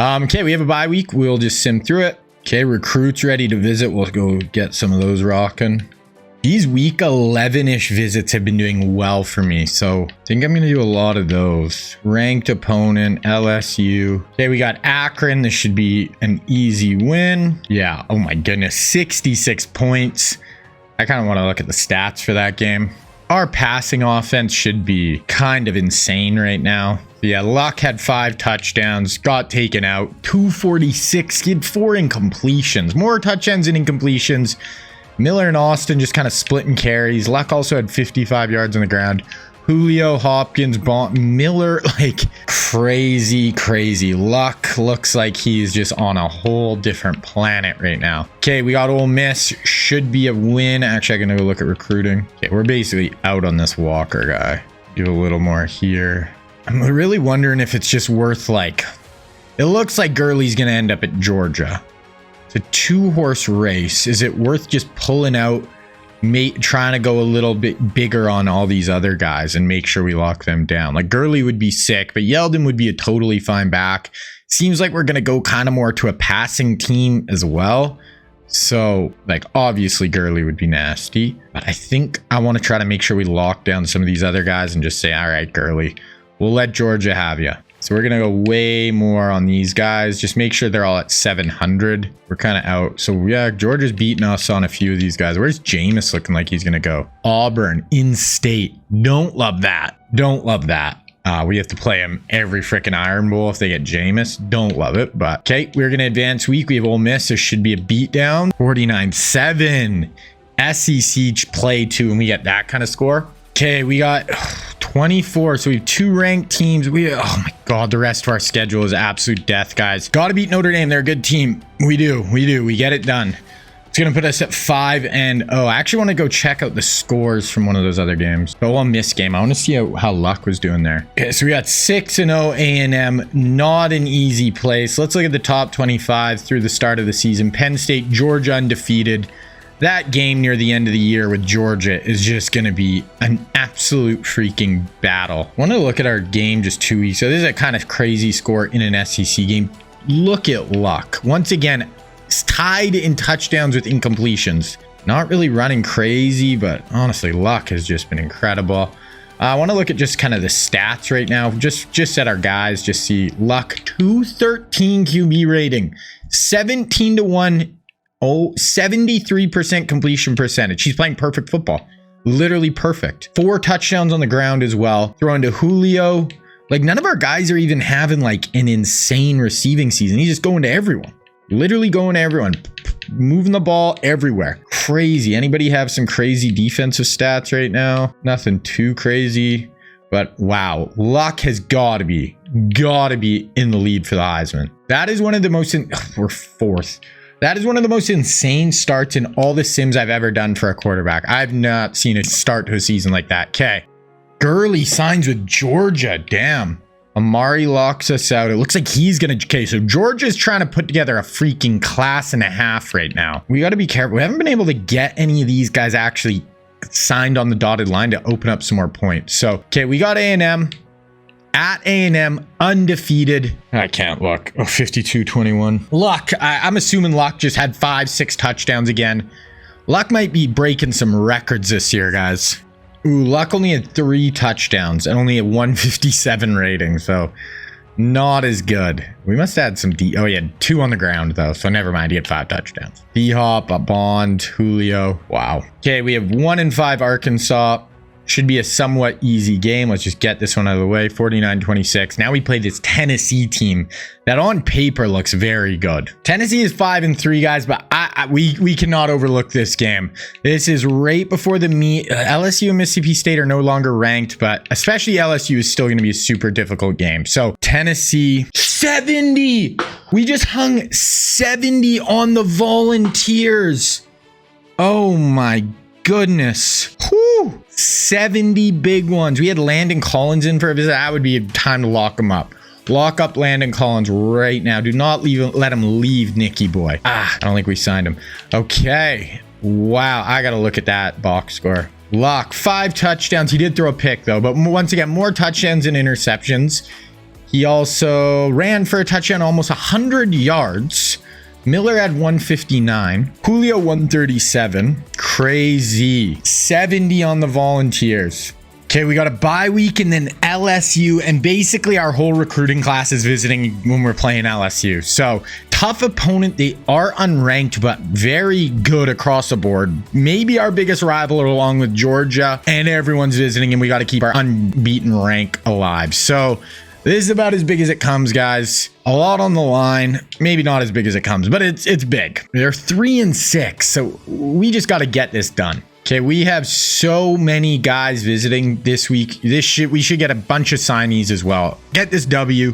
Okay, we have a bye week. We'll just sim through it. Okay, recruits ready to visit. We'll go get some of those rocking. These week 11-ish visits have been doing well for me, so I think I'm going to do a lot of those. Ranked opponent, LSU. Okay, we got Akron. This should be an easy win. Yeah, oh my goodness, 66 points. I kind of want to look at the stats for that game. Our passing offense should be kind of insane right now. Yeah, Luck had 5 touchdowns, got taken out, 246, he had 4 incompletions, more touchdowns and incompletions. Miller and Austin just kind of splitting carries. Luck also had 55 yards on the ground. Julio, Hopkins, Miller, like crazy. Luck looks like he's just on a whole different planet right now. Okay, we got Ole Miss. Should be a win. Actually, I'm going to go look at recruiting. Okay, we're basically out on this Walker guy. Do a little more here. I'm really wondering if it's just worth like... It looks like Gurley's going to end up at Georgia. It's a 2-horse race. Is it worth just pulling out... trying to go a little bit bigger on all these other guys and make sure we lock them down? Like Gurley would be sick, but Yeldon would be a totally fine back. Seems like we're going to go kind of more to a passing team as well. So like obviously Gurley would be nasty, but I think I want to try to make sure we lock down some of these other guys and just say, all right, Gurley, we'll let Georgia have you. So we're going to go way more on these guys. Just make sure they're all at 700. We're kind of out. So yeah, Georgia's beating us on a few of these guys. Where's Jameis looking like he's going to go? Auburn, in-state. Don't love that. Don't love that. We have to play him every freaking Iron Bowl if they get Jameis. Don't love it. But okay, we're going to advance week. We have Ole Miss. There should be a beatdown. 49-7. SEC play 2, and we get that kind of score. Okay, we got 24, so we have 2 ranked teams. Oh my god, the rest of our schedule is absolute death, guys. Gotta beat Notre Dame. They're a good team. We do. We get it done. It's gonna put us at 5-0. I actually want to go check out the scores from one of those other games. The Ole Miss game. I want to see how Luck was doing there. Okay, so we got 6-0 A&M. Not an easy place. Let's look at the top 25 through the start of the season. Penn State, Georgia undefeated. That game near the end of the year with Georgia is just going to be an absolute freaking battle. I want to look at our game just 2 weeks. So this is a kind of crazy score in an SEC game. Look at Luck. Once again, it's tied in touchdowns with incompletions. Not really running crazy, but honestly, Luck has just been incredible. I want to look at just kind of the stats right now. Just at our guys, just see Luck 213 QB rating, 17-1. 73% completion percentage. He's playing perfect football. Literally perfect. 4 touchdowns on the ground as well. Throwing to Julio. Like none of our guys are even having like an insane receiving season. He's just going to everyone. Literally going to everyone. Moving the ball everywhere. Crazy. Anybody have some crazy defensive stats right now? Nothing too crazy. But wow. Luck has got to be in the lead for the Heisman. That is one of the most... we're 4th. That is one of the most insane starts in all the sims I've ever done for a quarterback. I've not seen a start to a season like that. Okay. Gurley signs with Georgia. Damn. Amari locks us out. It looks like he's going to... Okay, so Georgia's trying to put together a freaking class and a half right now. We got to be careful. We haven't been able to get any of these guys actually signed on the dotted line to open up some more points. So, okay, we got A&M. At A&M, undefeated. I can't look. Oh, 52-21. Luck. I'm assuming Luck just had 5-6 touchdowns again. Luck might be breaking some records this year, guys. Ooh, Luck only had 3 touchdowns and only a 157 rating, so not as good. We must have had some Oh, he had 2 on the ground, though, so never mind. He had 5 touchdowns. D-Hop, a Bond, Julio. Wow. Okay, we have 1-5 Arkansas. Should be a somewhat easy game. Let's just get this one out of the way. 49-26. Now we play this Tennessee team that on paper looks very good. Tennessee is 5-3, guys, but we cannot overlook this game. This is right before the meet. LSU and Mississippi State are no longer ranked, but especially LSU is still going to be a super difficult game. So Tennessee, 70. We just hung 70 on the Volunteers. Oh my goodness. Whew. 70 big ones. We had Landon Collins in for a visit. That would be a time to lock him up. Lock up Landon Collins right now. Do not let him leave, Nicky boy. I don't think we signed him. Okay. Wow. I got to look at that box score. Luck, 5 touchdowns. He did throw a pick, though. But once again, more touchdowns and interceptions. He also ran for a touchdown, almost 100 yards. Miller had 159. Julio 137. Crazy. 70 on the Volunteers. Okay, we got a bye week and then LSU, and basically our whole recruiting class is visiting when we're playing LSU. So tough opponent. They are unranked, but very good across the board. Maybe our biggest rival along with Georgia, and everyone's visiting, and we got to keep our unbeaten rank alive. So this is about as big as it comes, guys. A lot on the line. Maybe not as big as it comes, but it's big. They're 3-6, so we just got to get this done. Okay, we have so many guys visiting this week. We should get a bunch of signees as well. Get this W.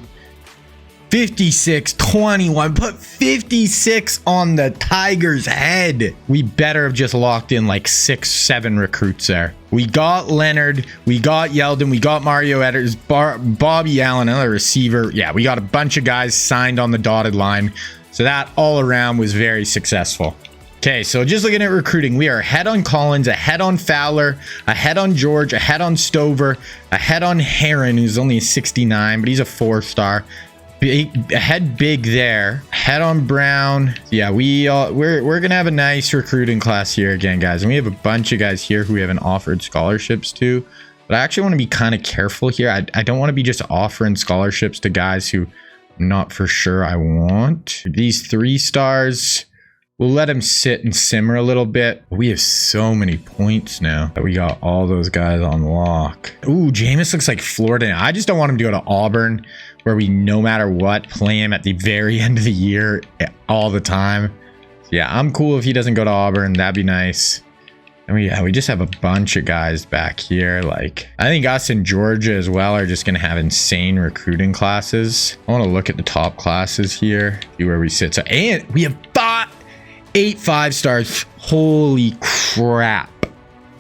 56-21. Put 56 on the Tigers' head. We better have just locked in like 6-7 recruits there. We got Leonard. We got Yeldon. We got Mario Edwards. Bobby Allen, another receiver. Yeah, we got a bunch of guys signed on the dotted line. So that all around was very successful. Okay, so just looking at recruiting, we are ahead on Collins, ahead on Fowler, ahead on George, ahead on Stover, ahead on Heron, who's only a 69, but he's a 4-star. Ahead big there. Head on Brown. Yeah, we're gonna have a nice recruiting class here again, guys. And we have a bunch of guys here who we haven't offered scholarships to. But I actually want to be kind of careful here. I don't want to be just offering scholarships to guys who I'm not for sure I want. These 3-stars, we'll let him sit and simmer a little bit. We have so many points now that we got all those guys on lock. Ooh, Jameis looks like Florida. I just don't want him to go to Auburn, where we, no matter what, play him at the very end of the year all the time. Yeah, I'm cool if he doesn't go to Auburn. That'd be nice. And we just have a bunch of guys back here. Like, I think us and Georgia as well are just going to have insane recruiting classes. I want to look at the top classes here, see where we sit. So, and we have 8 5-stars. Holy crap.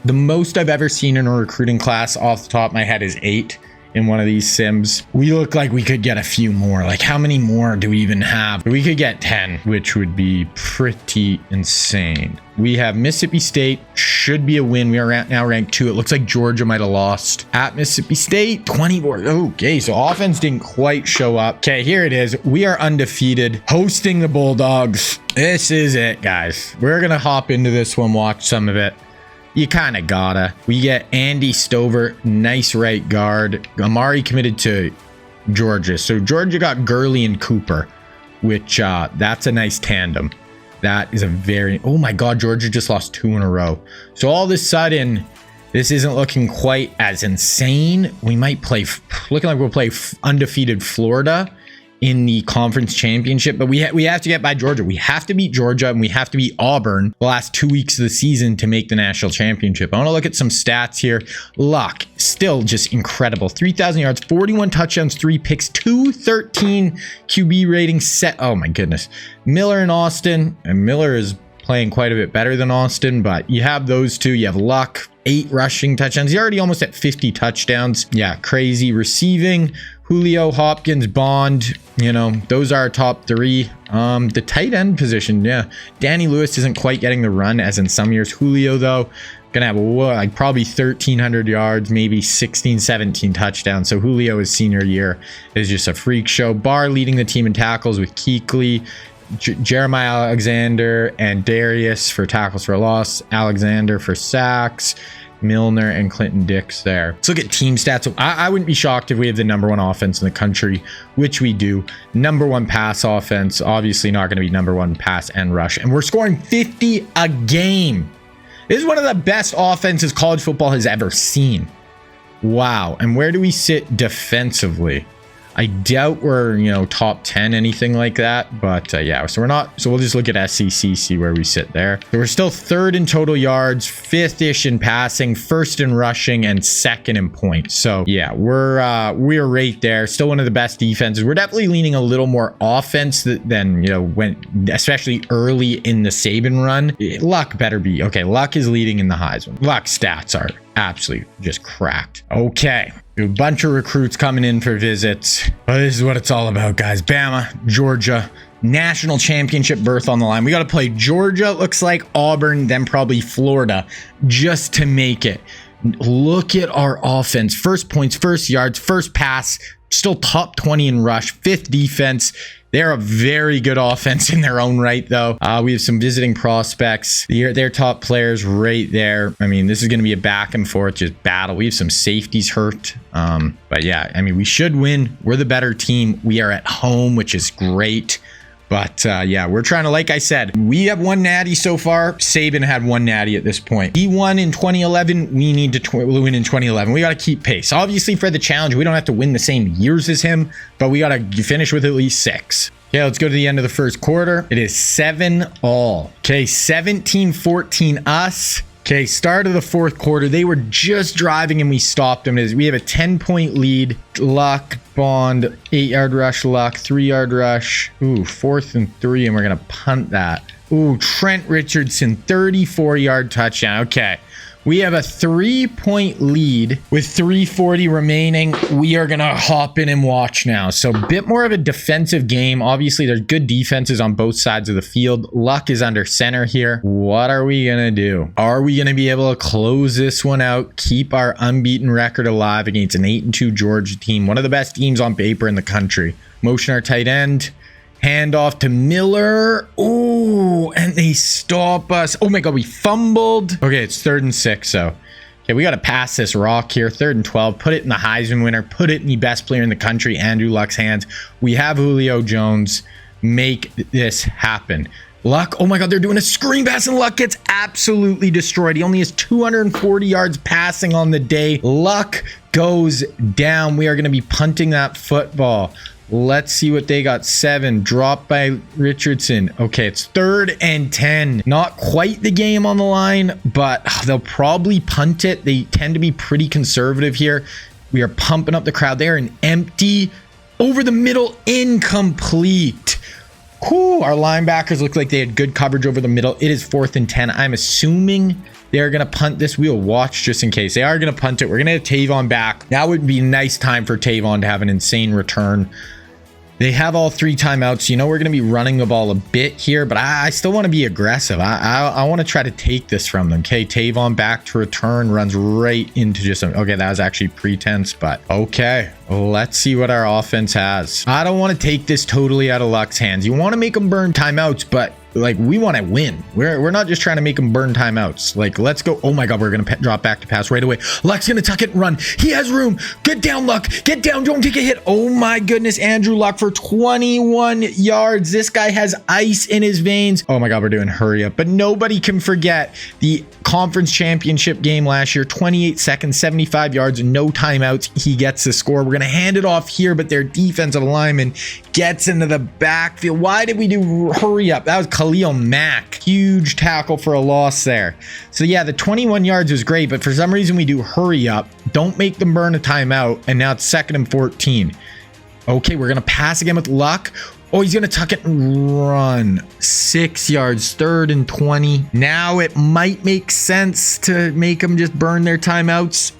The most I've ever seen in a recruiting class off the top of my head is 8 in one of these sims. We look like we could get a few more. Like, how many more do we even have? We could get 10, which would be pretty insane. We have Mississippi State. Should be a win. We are now ranked 2. It looks like Georgia might have lost at Mississippi State. 24. Okay, so offense didn't quite show up. Okay, here it is. We are undefeated, hosting the Bulldogs. This is it, guys. We're gonna hop into this one, watch some of it. You kind of gotta. We get Andy Stover, nice right guard. Amari committed to Georgia. So Georgia got Gurley and Cooper, which that's a nice tandem. That is a very... Oh my God, Georgia just lost 2 in a row. So all of a sudden, this isn't looking quite as insane. We might play... Looking like we'll play undefeated Florida in the conference championship, but we have to get by Georgia. We have to beat Georgia, and we have to beat Auburn the last 2 weeks of the season to make the national championship. I want to look at some stats here. Luck, still just incredible. 3,000 yards, 41 touchdowns, 3 picks, 213 QB rating set. Oh my goodness. Miller and Austin, and Miller is playing quite a bit better than Austin, but you have those two. You have Luck, 8 rushing touchdowns. He's already almost at 50 touchdowns. Yeah, crazy. Receiving, Julio, Hopkins, Bond, you know, those are our top 3. The tight end position, yeah. Danny Lewis isn't quite getting the run as in some years. Julio, though, gonna have like probably 1,300 yards, maybe 16, 17 touchdowns. So Julio, his senior year, is just a freak show. Barr leading the team in tackles with Kuechly, Jeremiah Alexander, and Darius for tackles for loss. Alexander for sacks. Milner and Clinton Dix there. Let's look at team stats. I wouldn't be shocked if we have the #1 offense in the country, which we do. #1 pass offense, obviously not going to be #1 pass and rush. And we're scoring 50 a game. This is one of the best offenses college football has ever seen. Wow. And where do we sit defensively? I doubt we're, you know, top 10, anything like that. But yeah, so we're not. So we'll just look at SEC, see where we sit there. So we're still 3rd in total yards, 5th-ish in passing, 1st in rushing, and 2nd in points. So yeah, we're right there. Still one of the best defenses. We're definitely leaning a little more offense than, you know, when, especially early in the Saban run. Luck better be okay. Luck is leading in the Heisman. Luck stats are absolutely just cracked. Okay. A bunch of recruits coming in for visits. But this is what it's all about, guys. Bama, Georgia, national championship berth on the line. We got to play Georgia, looks like Auburn, then probably Florida, just to make it. Look at our offense. 1st points, 1st yards, 1st pass, still top 20 in rush, 5th defense. They're a very good offense in their own right, though. We have some visiting prospects. Their top players right there. I mean, this is going to be a back and forth just battle. We have some safeties hurt. But yeah, I mean, we should win. We're the better team. We are at home, which is great. But yeah, we're trying to, like I said, we have one natty so far. Saban had one natty at this point. He won in 2011. We need to win in 2011. We got to keep pace. Obviously, for the challenge, we don't have to win the same years as him, but we got to finish with at least 6. Okay, let's go to the end of the first quarter. It is 7-all. Okay, 17-14 us. Okay, start of the fourth quarter. They were just driving and we stopped them. We have a 10-point lead. Luck, Bond, 8-yard rush, Luck, 3-yard rush. Ooh, 4th and 3, and we're going to punt that. Ooh, Trent Richardson, 34-yard touchdown. Okay. We have a 3-point lead with 3:40 remaining. We are going to hop in and watch now. So a bit more of a defensive game. Obviously, there's good defenses on both sides of the field. Luck is under center here. What are we going to do? Are we going to be able to close this one out, keep our unbeaten record alive against an 8-2 Georgia team, one of the best teams on paper in the country? Motion our tight end. Hand off to Miller. Ooh, and they stop us. Oh my God, we fumbled. Okay, it's 3rd and 6, so. Okay, we got to pass this rock here. 3rd and 12. Put it in the Heisman winner. Put it in the best player in the country, Andrew Luck's hands. We have Julio Jones. Make this happen. Luck, oh my God, they're doing a screen pass and Luck gets absolutely destroyed. He only has 240 yards passing on the day. Luck goes down. We are going to be punting that football. Let's see what they got. 7, dropped by Richardson. Okay, it's 3rd and 10. Not quite the game on the line, but they'll probably punt it. They tend to be pretty conservative here. We are pumping up the crowd. They're an empty, over the middle, incomplete. Whew, our linebackers look like they had good coverage over the middle. It is 4th and 10. I'm assuming they're going to punt this. We'll watch just in case. They are going to punt it. We're going to have Tavon back. That would be a nice time for Tavon to have an insane return. They have all 3 timeouts. You know, we're going to be running the ball a bit here, but I still want to be aggressive. I want to try to take this from them. Okay, Tavon back to return, runs right into just okay, that was actually pretense, but okay. Let's see what our offense has. I don't want to take this totally out of Luck's hands. You want to make them burn timeouts, but like, we want to win. We're not just trying to make them burn timeouts. Like, let's go. Oh my God, we're going to drop back to pass right away. Luck's going to tuck it and run. He has room. Get down, Luck. Get down. Don't take a hit. Oh my goodness. Andrew Luck for 21 yards. This guy has ice in his veins. Oh my God, we're doing hurry up. But nobody can forget the conference championship game last year. 28 seconds, 75 yards, no timeouts. He gets the score. We're going to hand it off here, but their defensive lineman gets into the backfield. Why did we do hurry up? That was Khalil Mack. Huge tackle for a loss there. So yeah, the 21 yards was great, but for some reason we do hurry up. Don't make them burn a timeout. And now it's 2nd and 14. Okay, we're going to pass again with Luck. Oh, he's going to tuck it and run. 6 yards, 3rd and 20. Now it might make sense to make them just burn their timeouts.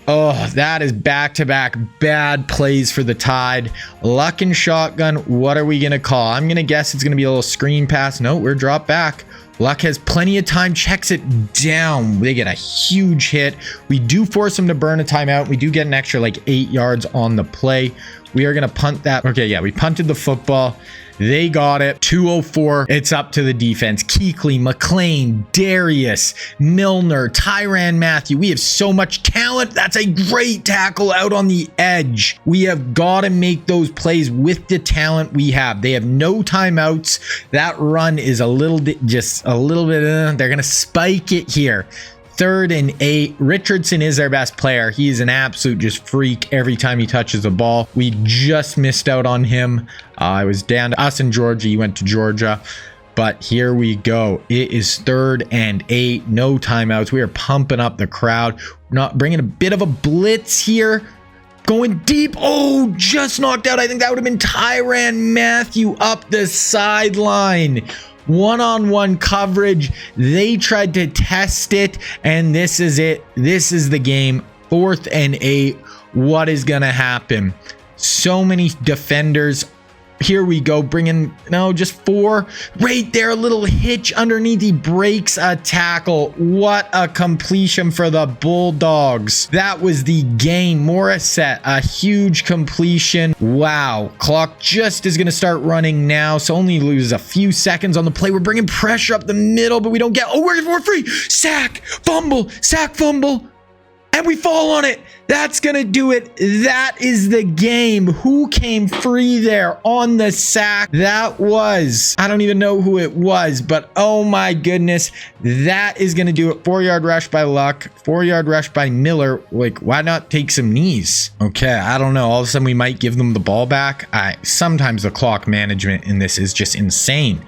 Oh, that is back-to-back bad plays for the Tide. Luck and shotgun. What are we going to call? I'm going to guess it's going to be a little screen pass. No, we're dropped back. Luck has plenty of time, checks it down. They get a huge hit. We do force them to burn a timeout. We do get an extra like 8 yards on the play. We are going to punt that. Okay, yeah, we punted the football. They got it. 2:04. It's up to the defense. Kuechly, McLean, Darius, Milner, Tyrann Mathieu. We have so much talent. That's a great tackle out on the edge. We have got to make those plays with the talent we have. They have no timeouts. That run is a little bit, just a little bit. They're going to spike it here. 3rd and 8. Richardson is their best player. He's an absolute just freak every time he touches the ball. We just missed out on him. It was down to us in Georgia. He went to Georgia. But here we go. It is 3rd and 8. No timeouts. We are pumping up the crowd. We're not bringing a bit of a blitz here. Going deep. Oh, just knocked out. I think that would have been Tyrann Mathieu up the sideline. One-on-one coverage. They tried to test it, and this is it. This is the game. 4th and 8. What is going to happen? So many defenders. Here we go. Bringing, no, just 4. Right there, a little hitch underneath. He breaks a tackle. What a completion for the Bulldogs. That was the game. Morissette, a huge completion. Wow. Clock just is going to start running now, so only loses a few seconds on the play. We're bringing pressure up the middle, but we don't get, oh, we're free. Sack, fumble, and we fall on it. That's gonna do it. That is the game. Who came free there on the sack? That was, I don't even know who it was, but oh my goodness, that is gonna do it. 4-yard rush by Luck, 4-yard rush by Miller. Like, why not take some knees? Okay, I don't know. All of a sudden we might give them the ball back. Sometimes the clock management in this is just insane.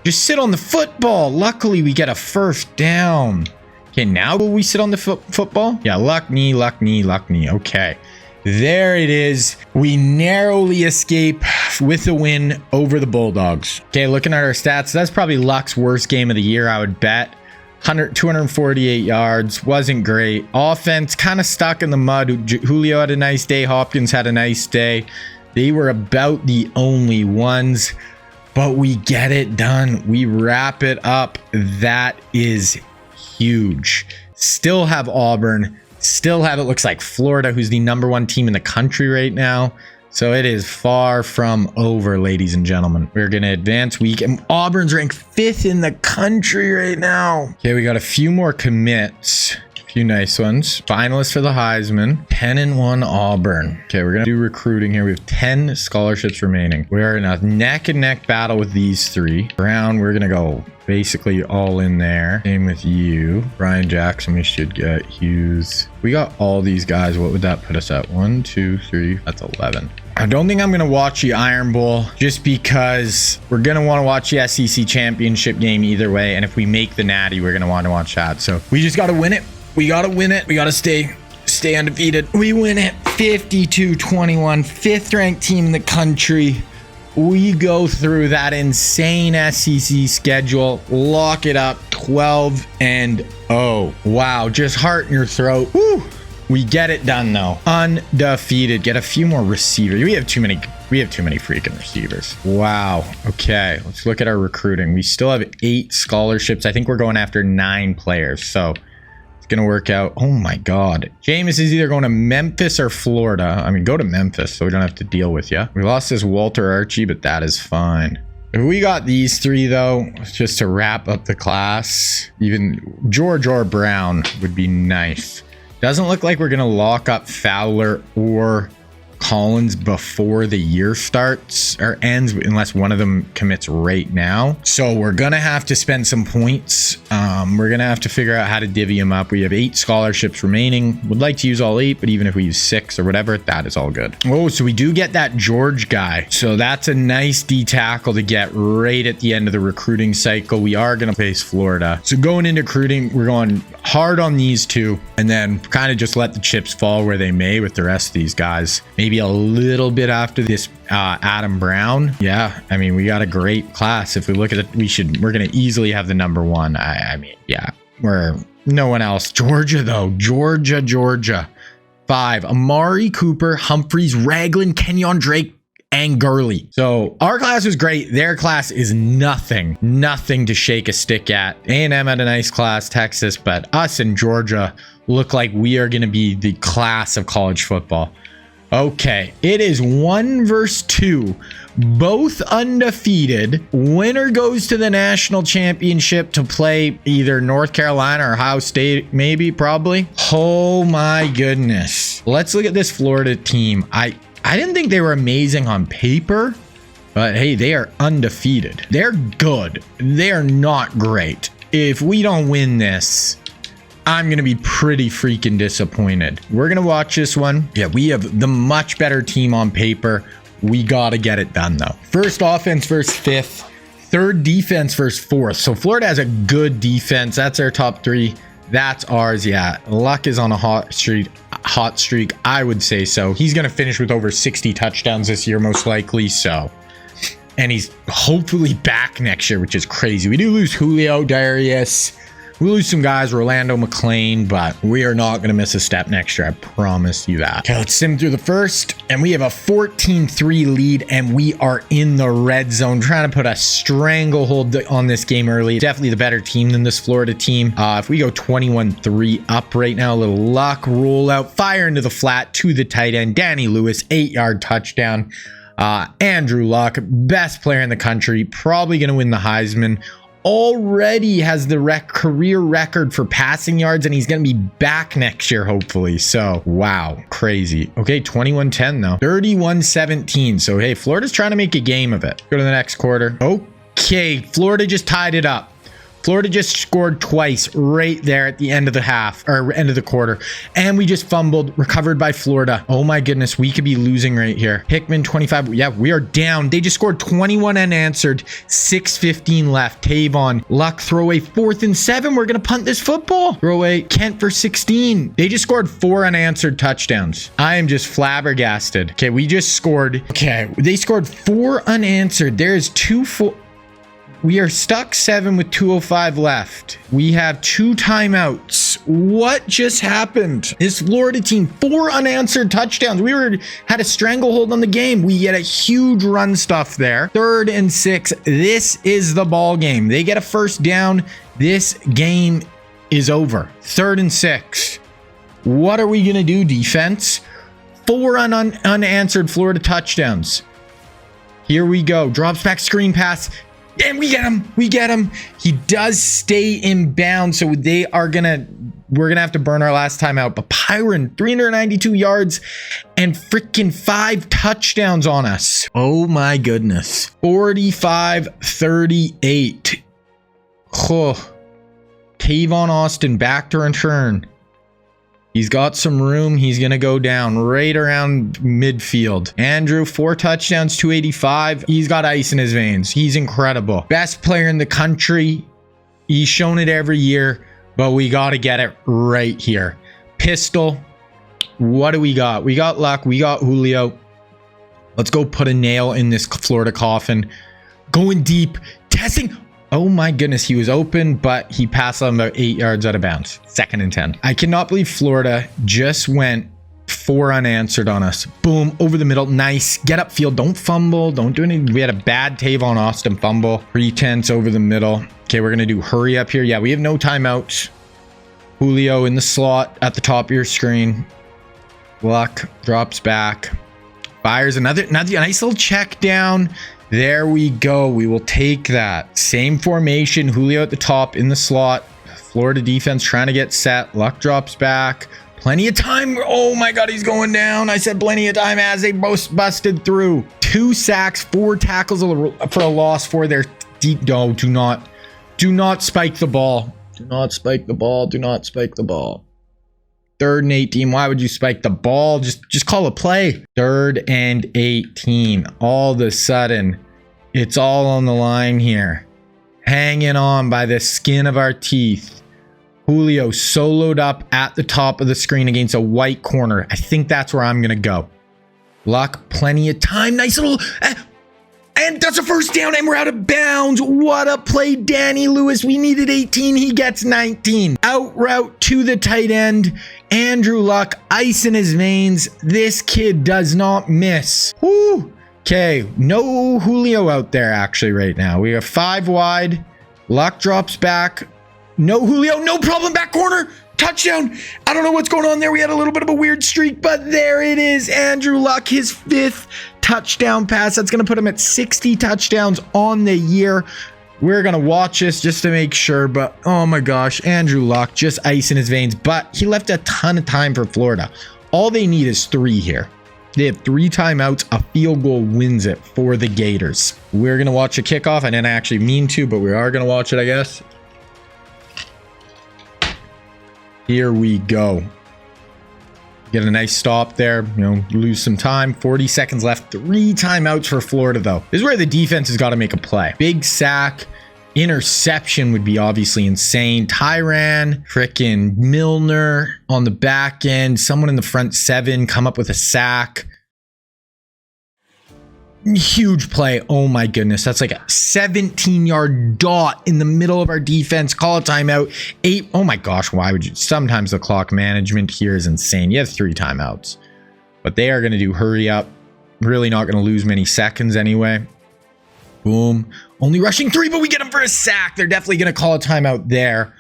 Just sit on the football. Luckily we get a first down. Okay, now will we sit on the football? Yeah, luck knee, luck knee, luck knee. Okay, there it is. We narrowly escape with a win over the Bulldogs. Okay, looking at our stats, that's probably Luck's worst game of the year, I would bet. 248 yards, wasn't great. Offense kind of stuck in the mud. Julio had a nice day. Hopkins had a nice day. They were about the only ones, but we get it done. We wrap it up. That is huge. Still have Auburn, still have, it looks like, Florida, who's the #1 team in the country right now. So it is far from over, ladies and gentlemen. We're going to advance week, and Auburn's ranked 5th in the country right now. Okay, we got a few more commits. A few nice ones. Finalists for the Heisman. 10-1 Auburn. Okay, we're going to do recruiting here. We have 10 scholarships remaining. We're in a neck and neck battle with these 3. Brown, we're going to go basically all in there. Same with you. Brian Jackson, we should get. Hughes. We got all these guys. What would that put us at? 1, 2, 3. That's 11. I don't think I'm going to watch the Iron Bowl just because we're going to want to watch the SEC championship game either way. And if we make the Natty, we're going to want to watch that. So we just got to win it. We got to win it. We got to stay undefeated. We win it 52-21. 5th ranked team in the country. We go through that insane SEC schedule, lock it up 12-0. Wow, just heart in your throat. Woo! We get it done though. Undefeated. Get a few more receivers. We have too many freaking receivers. Wow. Okay, let's look at our recruiting. We still have 8 scholarships. I think we're going after 9 players. So it's gonna work out. Oh my God. Jameis is either going to Memphis or Florida. I mean, go to Memphis so we don't have to deal with you. We lost this Walter Archie, but that is fine. If we got these 3 though, just to wrap up the class, even George or Brown would be nice. Doesn't look like we're going to lock up Fowler or Collins before the year starts or ends, unless one of them commits right now. So we're going to have to spend some points. We're going to have to figure out how to divvy them up. We have 8 scholarships remaining. Would like to use all 8, but even if we use 6 or whatever, that is all good. Oh, so we do get that George guy. So that's a nice D tackle to get right at the end of the recruiting cycle. We are going to face Florida. So going into recruiting, we're going hard on these 2 and then kind of just let the chips fall where they may with the rest of these guys. Maybe a little bit after this Adam Brown. Yeah, I mean, we got a great class. If we look at it, we're going to easily have the #1. I mean, yeah, we're no one else. Georgia though, Georgia. 5, Amari Cooper, Humphreys, Ragland, Kenyon Drake, and Gurley. So our class was great. Their class is nothing to shake a stick at. A&M had a nice class, Texas, but us and Georgia look like we are going to be the class of college football. Okay, it is 1 versus 2, both undefeated. Winner goes to the national championship to play either North Carolina or Ohio State, maybe, probably. Oh my goodness. Let's look at this Florida team. I didn't think they were amazing on paper, but hey, they are undefeated. They're good. They're not great. If we don't win this, I'm going to be pretty freaking disappointed. We're going to watch this one. Yeah, we have the much better team on paper. We got to get it done though. First offense versus 5th. Third defense versus 4th. So Florida has a good defense. That's our top 3. That's ours. Yeah, Luck is on a hot streak. I would say so. He's going to finish with over 60 touchdowns this year, most likely. So, and he's hopefully back next year, which is crazy. We do lose Julio, Darius. We lose some guys, Rolando McClain, but we are not going to miss a step next year. I promise you that. Okay, let's sim through the first, and we have a 14-3 lead, and we are in the red zone, trying to put a stranglehold on this game early. Definitely the better team than this Florida team. If we go 21-3 up right now, a little Luck rollout, fire into the flat to the tight end, Danny Lewis, 8-yard touchdown. Andrew Luck, best player in the country, probably going to win the Heisman. already has the career record for passing yards, and he's going to be back next year, hopefully. So, wow, crazy. Okay, 21-10 though. 31-17. So, hey, Florida's trying to make a game of it. Go to the next quarter. Okay, Florida just tied it up. Florida just scored twice right there at the end of the half, or end of the quarter. And we just fumbled, recovered by Florida. Oh my goodness, we could be losing right here. Hickman, 25. Yeah, we are down. They just scored 21 unanswered, 6:15 left. Tavon, Luck, throwaway, 4th and 7. We're going to punt this football. Throwaway, Kent for 16. They just scored 4 unanswered touchdowns. I am just flabbergasted. Okay, we just scored. Okay, they scored 4 unanswered. There's 2 full. We are stuck 7 with 2:05 left. We have 2 timeouts. What just happened? This Florida team, 4 unanswered touchdowns. We had a stranglehold on the game. We get a huge run stuff there. 3rd and 6. This is the ball game. They get a first down. This game is over. 3rd and 6. What are we going to do, defense? 4 unanswered Florida touchdowns. Here we go. Drops back, screen pass. And we get him. We get him. He does stay in bounds. So we're going to have to burn our last time out. But Pyron, 392 yards and freaking 5 touchdowns on us. Oh my goodness. 45-38. Oh. Tavon Austin back to return. He's got some room. He's going to go down right around midfield. Andrew, 4 touchdowns, 285. He's got ice in his veins. He's incredible. Best player in the country. He's shown it every year, but we got to get it right here. Pistol. What do we got? We got Luck. We got Julio. Let's go put a nail in this Florida coffin. Going deep. Testing. Oh my goodness, he was open, but he passed on about 8 yards out of bounds. 2nd and 10. I cannot believe Florida just went 4 unanswered on us. Boom, over the middle. Nice. Get upfield. Don't fumble. Don't do anything. We had a bad Tavon Austin fumble. Pretense over the middle. Okay, we're going to do hurry up here. Yeah, we have no timeouts. Julio in the slot at the top of your screen. Luck drops back. Fires another nice little check down. There we go. We will take that. Same formation. Julio at the top in the slot. Florida defense trying to get set. Luck drops back. Plenty of time. Oh my God, he's going down. I said plenty of time as they both busted through. 2 sacks, 4 tackles for a loss for their deep. No, do not spike the ball. Do not spike the ball. Do not spike the ball. 3rd and 18. Why would you spike the ball? Just call a play. 3rd and 18. All of a sudden, it's all on the line here. Hanging on by the skin of our teeth. Julio soloed up at the top of the screen against a white corner. I think that's where I'm going to go. Luck, plenty of time. Nice little... And that's a first down, and we're out of bounds. What a play, Danny Lewis. We needed 18. He gets 19. Out route to the tight end. Andrew Luck, ice in his veins. This kid does not miss. Woo. Okay, no Julio out there actually right now. We have 5 wide. Luck drops back. No Julio, no problem. Back corner. Touchdown. I don't know what's going on there. We had a little bit of a weird streak, but there it is. Andrew Luck, his 5th touchdown pass. That's going to put him at 60 touchdowns on the year. We're going to watch this just to make sure, but oh my gosh, Andrew Luck, just ice in his veins, but he left a ton of time for Florida. All they need is 3 here. They have 3 timeouts. A field goal wins it for the Gators. We're going to watch a kickoff. I didn't actually mean to, but we are going to watch it, I guess. Here we go. Get a nice stop there, lose some time. 40 seconds left. 3 timeouts for Florida, though. This is where the defense has got to make a play. Big sack. Interception would be obviously insane. Tyrann, frickin' Milner on the back end. Someone in the front 7 come up with a sack. Huge play. Oh my goodness. That's like a 17-yard dot in the middle of our defense. Call a timeout. 8. Oh my gosh. Why would you? Sometimes the clock management here is insane. You have 3 timeouts, but they are going to do hurry up. Really not going to lose many seconds anyway. Boom. Only rushing 3, but we get them for a sack. They're definitely going to call a timeout there.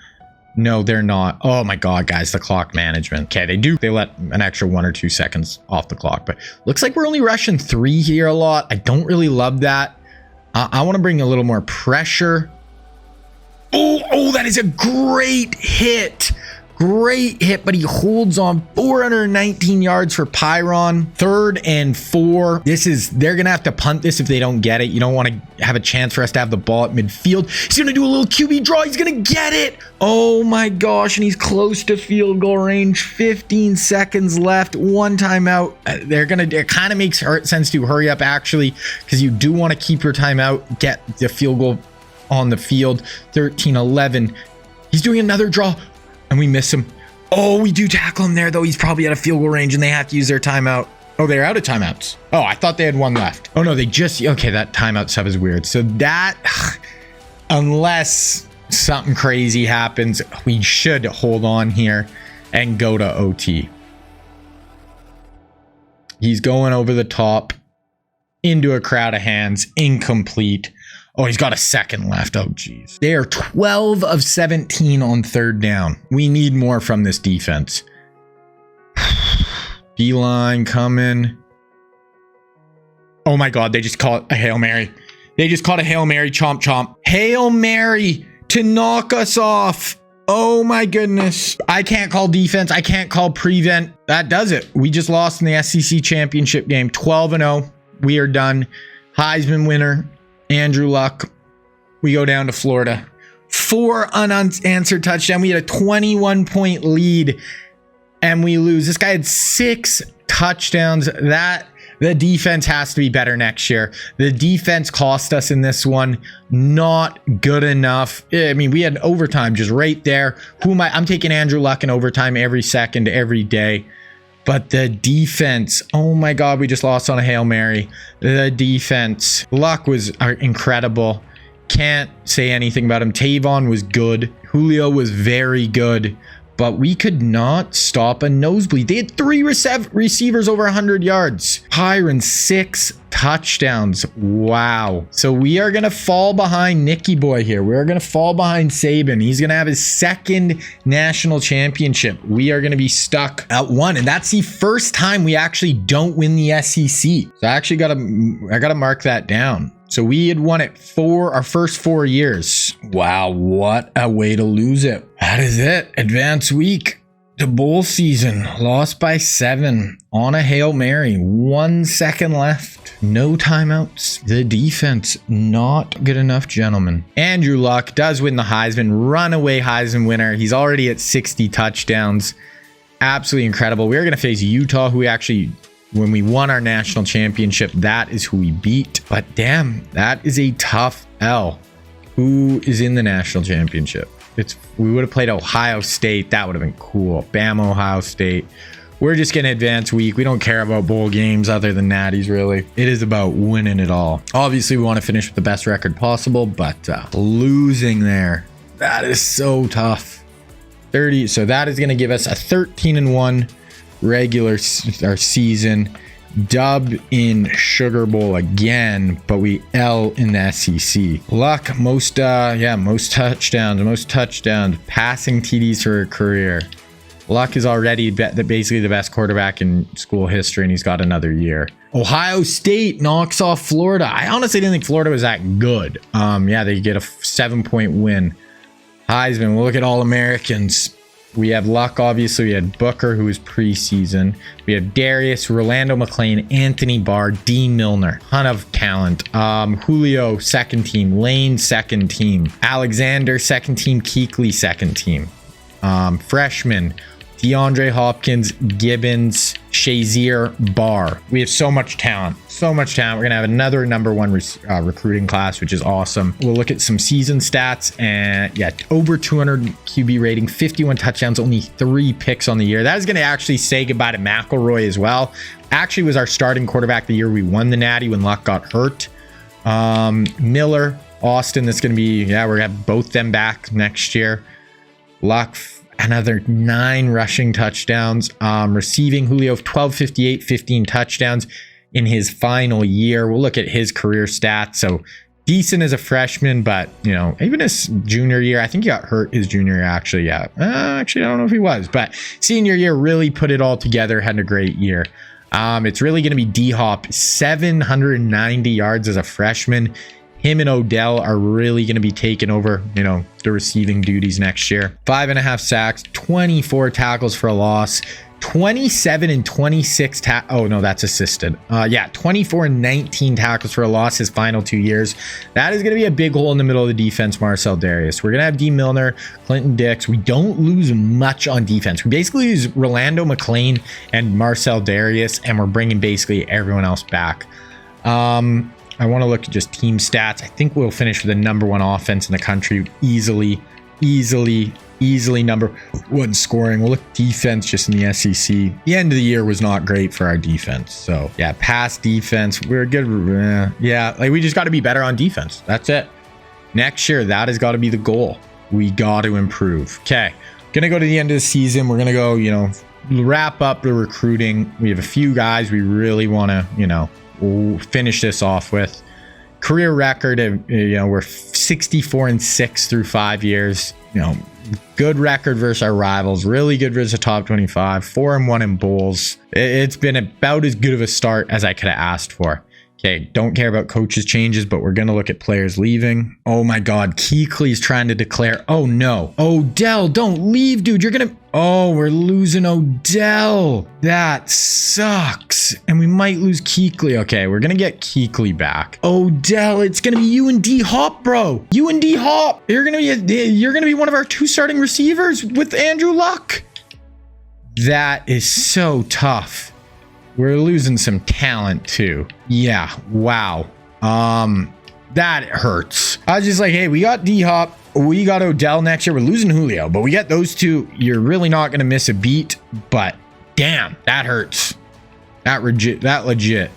No, they're not. Oh my God, guys, the clock management. Okay, they let an extra 1 or 2 seconds off the clock, but looks like we're only rushing 3 here a lot. I don't really love that. I want to bring a little more pressure. Oh, that is a great hit. Great hit, but he holds on. 419 yards for Pyron. 3rd and 4. They're going to have to punt this if they don't get it. You don't want to have a chance for us to have the ball at midfield. He's going to do a little QB draw. He's going to get it. Oh my gosh, and he's close to field goal range. 15 seconds left. 1 timeout. It kind of makes sense to hurry up, actually, because you do want to keep your timeout, get the field goal on the field. 13-11. He's doing another draw. And we miss him. Oh, we do tackle him there, though. He's probably out of field goal range, and they have to use their timeout. Oh, they're out of timeouts. Oh, I thought they had 1 left. Oh, no, they just... Okay, that timeout stuff is weird. So that... Unless something crazy happens, we should hold on here and go to OT. He's going over the top into a crowd of hands. Incomplete. Oh, he's got a second left. Oh, geez. They are 12 of 17 on 3rd down. We need more from this defense. D-line coming. Oh, my God. They just caught a Hail Mary. They just caught a Hail Mary. Chomp, chomp. Hail Mary to knock us off. Oh, my goodness. I can't call defense. I can't call prevent. That does it. We just lost in the SEC championship game. 12-0. We are done. Heisman winner. Andrew Luck. We go down to Florida. 4 unanswered touchdowns. We had a 21-point lead and we lose. This guy had 6 touchdowns. The defense has to be better next year. The defense cost us in this one. Not good enough. I mean, we had overtime just right there. I'm taking Andrew Luck in overtime every second, every day. But the defense, oh my God, we just lost on a Hail Mary. The defense, Luck was incredible. Can't say anything about him. Tavon was good. Julio was very good. But we could not stop a nosebleed. They had 3 receivers over 100 yards. Pyron, 6 touchdowns. Wow. So we are going to fall behind Nicky Boy here. We're going to fall behind Saban. He's going to have his 2nd national championship. We are going to be stuck at 1. And that's the first time we actually don't win the SEC. So I actually got to mark that down. So we had won it our first 4 years. Wow, what a way to lose it. That is it. Advance week. The bowl season. Lost by 7 on a Hail Mary. 1 second left. No timeouts. The defense, not good enough, gentlemen. Andrew Luck does win the Heisman. Runaway Heisman winner. He's already at 60 touchdowns. Absolutely incredible. We're going to face Utah, who we actually... When we won our national championship, that is who we beat. But damn, that is a tough L. Who is in the national championship? We would have played Ohio State. That would have been cool. Bama, Ohio State. We're just going to advance week. We don't care about bowl games other than natties, really. It is about winning it all. Obviously, we want to finish with the best record possible, but losing there, that is so tough. 30. So that is going to give us a 13-1 regular season, dub in Sugar Bowl again, but we L in the SEC. Luck, most touchdowns, passing TDs for a career. Luck is already basically the best quarterback in school history, and he's got another year. Ohio State knocks off Florida. I honestly didn't think Florida was that good. They get a 7-point win. Heisman, we'll look at All-Americans. We have Luck, obviously. We had Booker, who was preseason. We have Darius, Rolando McClain, Anthony Barr, Dean Milner. Ton of talent. Julio, 2nd team. Lane, 2nd team. Alexander, 2nd team. Kuechly, 2nd team. Freshman, DeAndre Hopkins, Gibbons, Shazier, Barr. We have so much talent. So much talent. We're going to have another number 1 recruiting class, which is awesome. We'll look at some season stats. And over 200 QB rating, 51 touchdowns, only 3 picks on the year. That is going to actually say goodbye to McElroy as well. Actually was our starting quarterback the year we won the Natty when Luck got hurt. Miller, Austin, that's going to be, we're going to have both them back next year. Luck, another 9 rushing touchdowns. Receiving, Julio, 1258, 15 touchdowns in his final year. We'll look at his career stats. So decent as a freshman, but even his junior year, I think he got hurt his junior year, actually. Actually, I don't know if he was, but senior year really put it all together, had a great year. It's really going to be D-Hop, 790 yards as a freshman. Him and Odell are really going to be taking over, you know, the receiving duties next year. 5.5 sacks, 24 tackles for a loss, 27 and 26 oh no, that's assisted. Yeah, 24 and 19 tackles for a loss his final 2 years. That is going to be a big hole in the middle of the defense. Marcel Darius, we're going to have D Milner, Clinton Dix. We don't lose much on defense. We basically use Rolando McClain and Marcel Darius, and we're bringing basically everyone else back. I want to look at just team stats. I think we'll finish with the #1 offense in the country. Easily number 1 scoring. We'll look defense just in the SEC. The end of the year was not great for our defense. So yeah, pass defense, we're good. Yeah, like we just got to be better on defense. That's it. Next year, that has got to be the goal. We got to improve. Okay, gonna go to the end of the season. We're gonna go, you know, wrap up the recruiting. We have a few guys we really want to, you know, finish this off with. Career record of, you know, we're 64 and 6 through 5 years. You know, good record versus our rivals, really good versus the top 25, 4 and 1 in bowls. It's been about as good of a start as I could have asked for. Okay, don't care about coaches changes, but we're gonna look at players leaving. Oh my god, Kuechly's trying to declare. Oh no, Odell, don't leave, dude. You're gonna, oh, we're losing Odell. That sucks. And we might lose Kuechly. Okay, we're gonna get Kuechly back. Odell, it's gonna be you and D Hop, bro. You and D Hop. You're gonna be one of our 2 starting receivers with Andrew Luck. That is so tough. We're losing some talent too. Yeah, wow. That hurts. I was just like, hey, we got D-Hop, we got Odell next year. We're losing Julio, but we get those 2. You're really not going to miss a beat, but damn, that hurts. That legit.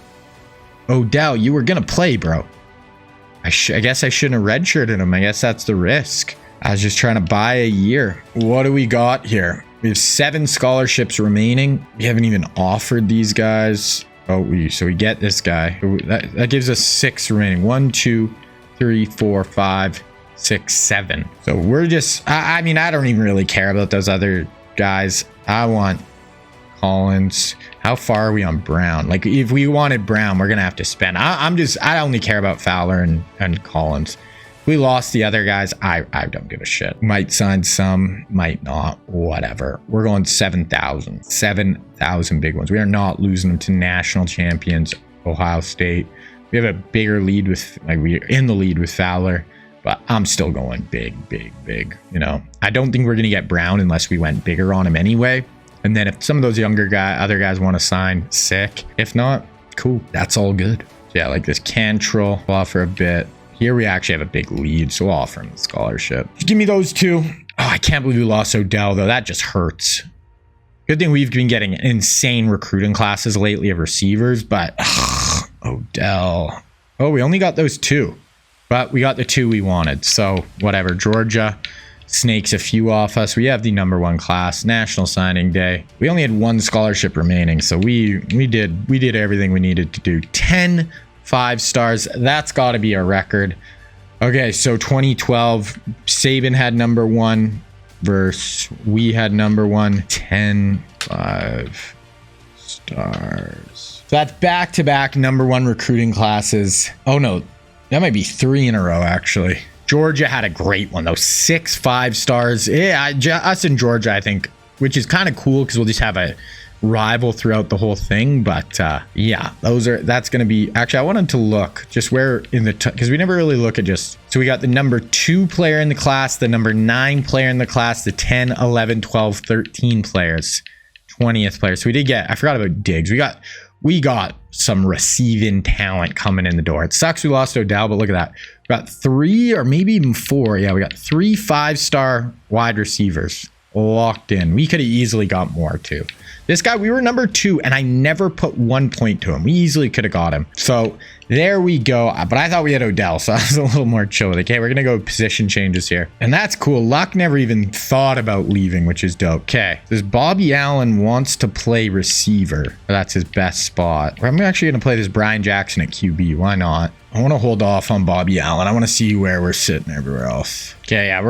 Odell, you were going to play, bro. I guess I shouldn't have redshirted him. I guess that's the risk. I was just trying to buy a year. What do we got here? We have 7 scholarships remaining. We haven't even offered these guys. Oh, so we get this guy. That gives us 6 remaining. 1, 2, 3, 4, 5, 6, 7. So we're just, I mean, I don't even really care about those other guys. I want Collins. How far are we on Brown? Like, if we wanted Brown, we're going to have to spend. I only care about Fowler and Collins. If we lost the other guys, I don't give a shit. Might sign some, might not, whatever. We're going 7,000. 7,000 big ones. We are not losing them to national champions, Ohio State. We have a bigger lead with, like, we're in the lead with Fowler, but I'm still going big. You know, I don't think we're going to get Brown unless we went bigger on him anyway. And then if some of those other guys want to sign, sick. If not, cool. That's all good. Yeah, like this Cantrell, we'll offer a bit. Here we actually have a big lead, so we'll offer him the scholarship. Just give me those 2. Oh, I can't believe we lost Odell, though. That just hurts. Good thing we've been getting insane recruiting classes lately of receivers, but Odell. Oh, we only got those 2, but we got the 2 we wanted, so whatever. Georgia snakes a few off us. We have the #1 class, National Signing Day. We only had 1 scholarship remaining, so we did everything we needed to do. 10 5 stars. That's got to be a record. Okay, so 2012, Saban had #1 versus we had #1. 10 5 stars. So that's back-to-back #1 recruiting classes. Oh no, that might be 3 in a row actually. Georgia had a great one though. 6 5 stars. Yeah, us in Georgia, I think, which is kind of cool because we'll just have a rival throughout the whole thing. But yeah, that's gonna be, actually I wanted to look just where in the, because we never really look at just, so we got the #2 player in the class, the #9 player in the class, the 10 11 12 13 players, 20th player. So we did get, I forgot about Diggs. We got some receiving talent coming in the door. It sucks we lost Odell, but look at that. We got 3 or maybe even 4. Yeah, we got 3 5-star wide receivers locked in. We could have easily got more too. This guy, we were #2, and I never put 1 point to him. We easily could have got him. So there we go. But I thought we had Odell, so I was a little more chill with it. Okay, we're going to go position changes here. And that's cool. Luck never even thought about leaving, which is dope. Okay, this Bobby Allen wants to play receiver. That's his best spot. I'm actually going to play this Brian Jackson at QB. Why not? I want to hold off on Bobby Allen. I want to see where we're sitting everywhere else. Okay, yeah,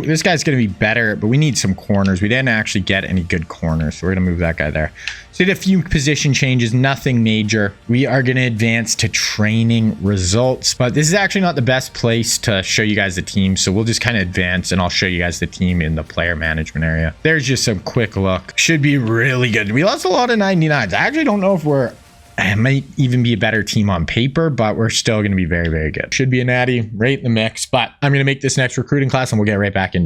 this guy's gonna be better, but we need some corners. We didn't actually get any good corners, so we're gonna move that guy guy there. So did a few position changes, nothing major. We are going to advance to training results, but this is actually not the best place to show you guys the team. So we'll just kind of advance and I'll show you guys the team in the player management area. There's just some quick look. Should be really good. We lost a lot of 99s. I actually don't know if it might even be a better team on paper, but we're still going to be very, very good. Should be a natty right in the mix, but I'm going to make this next recruiting class and we'll get right back into it.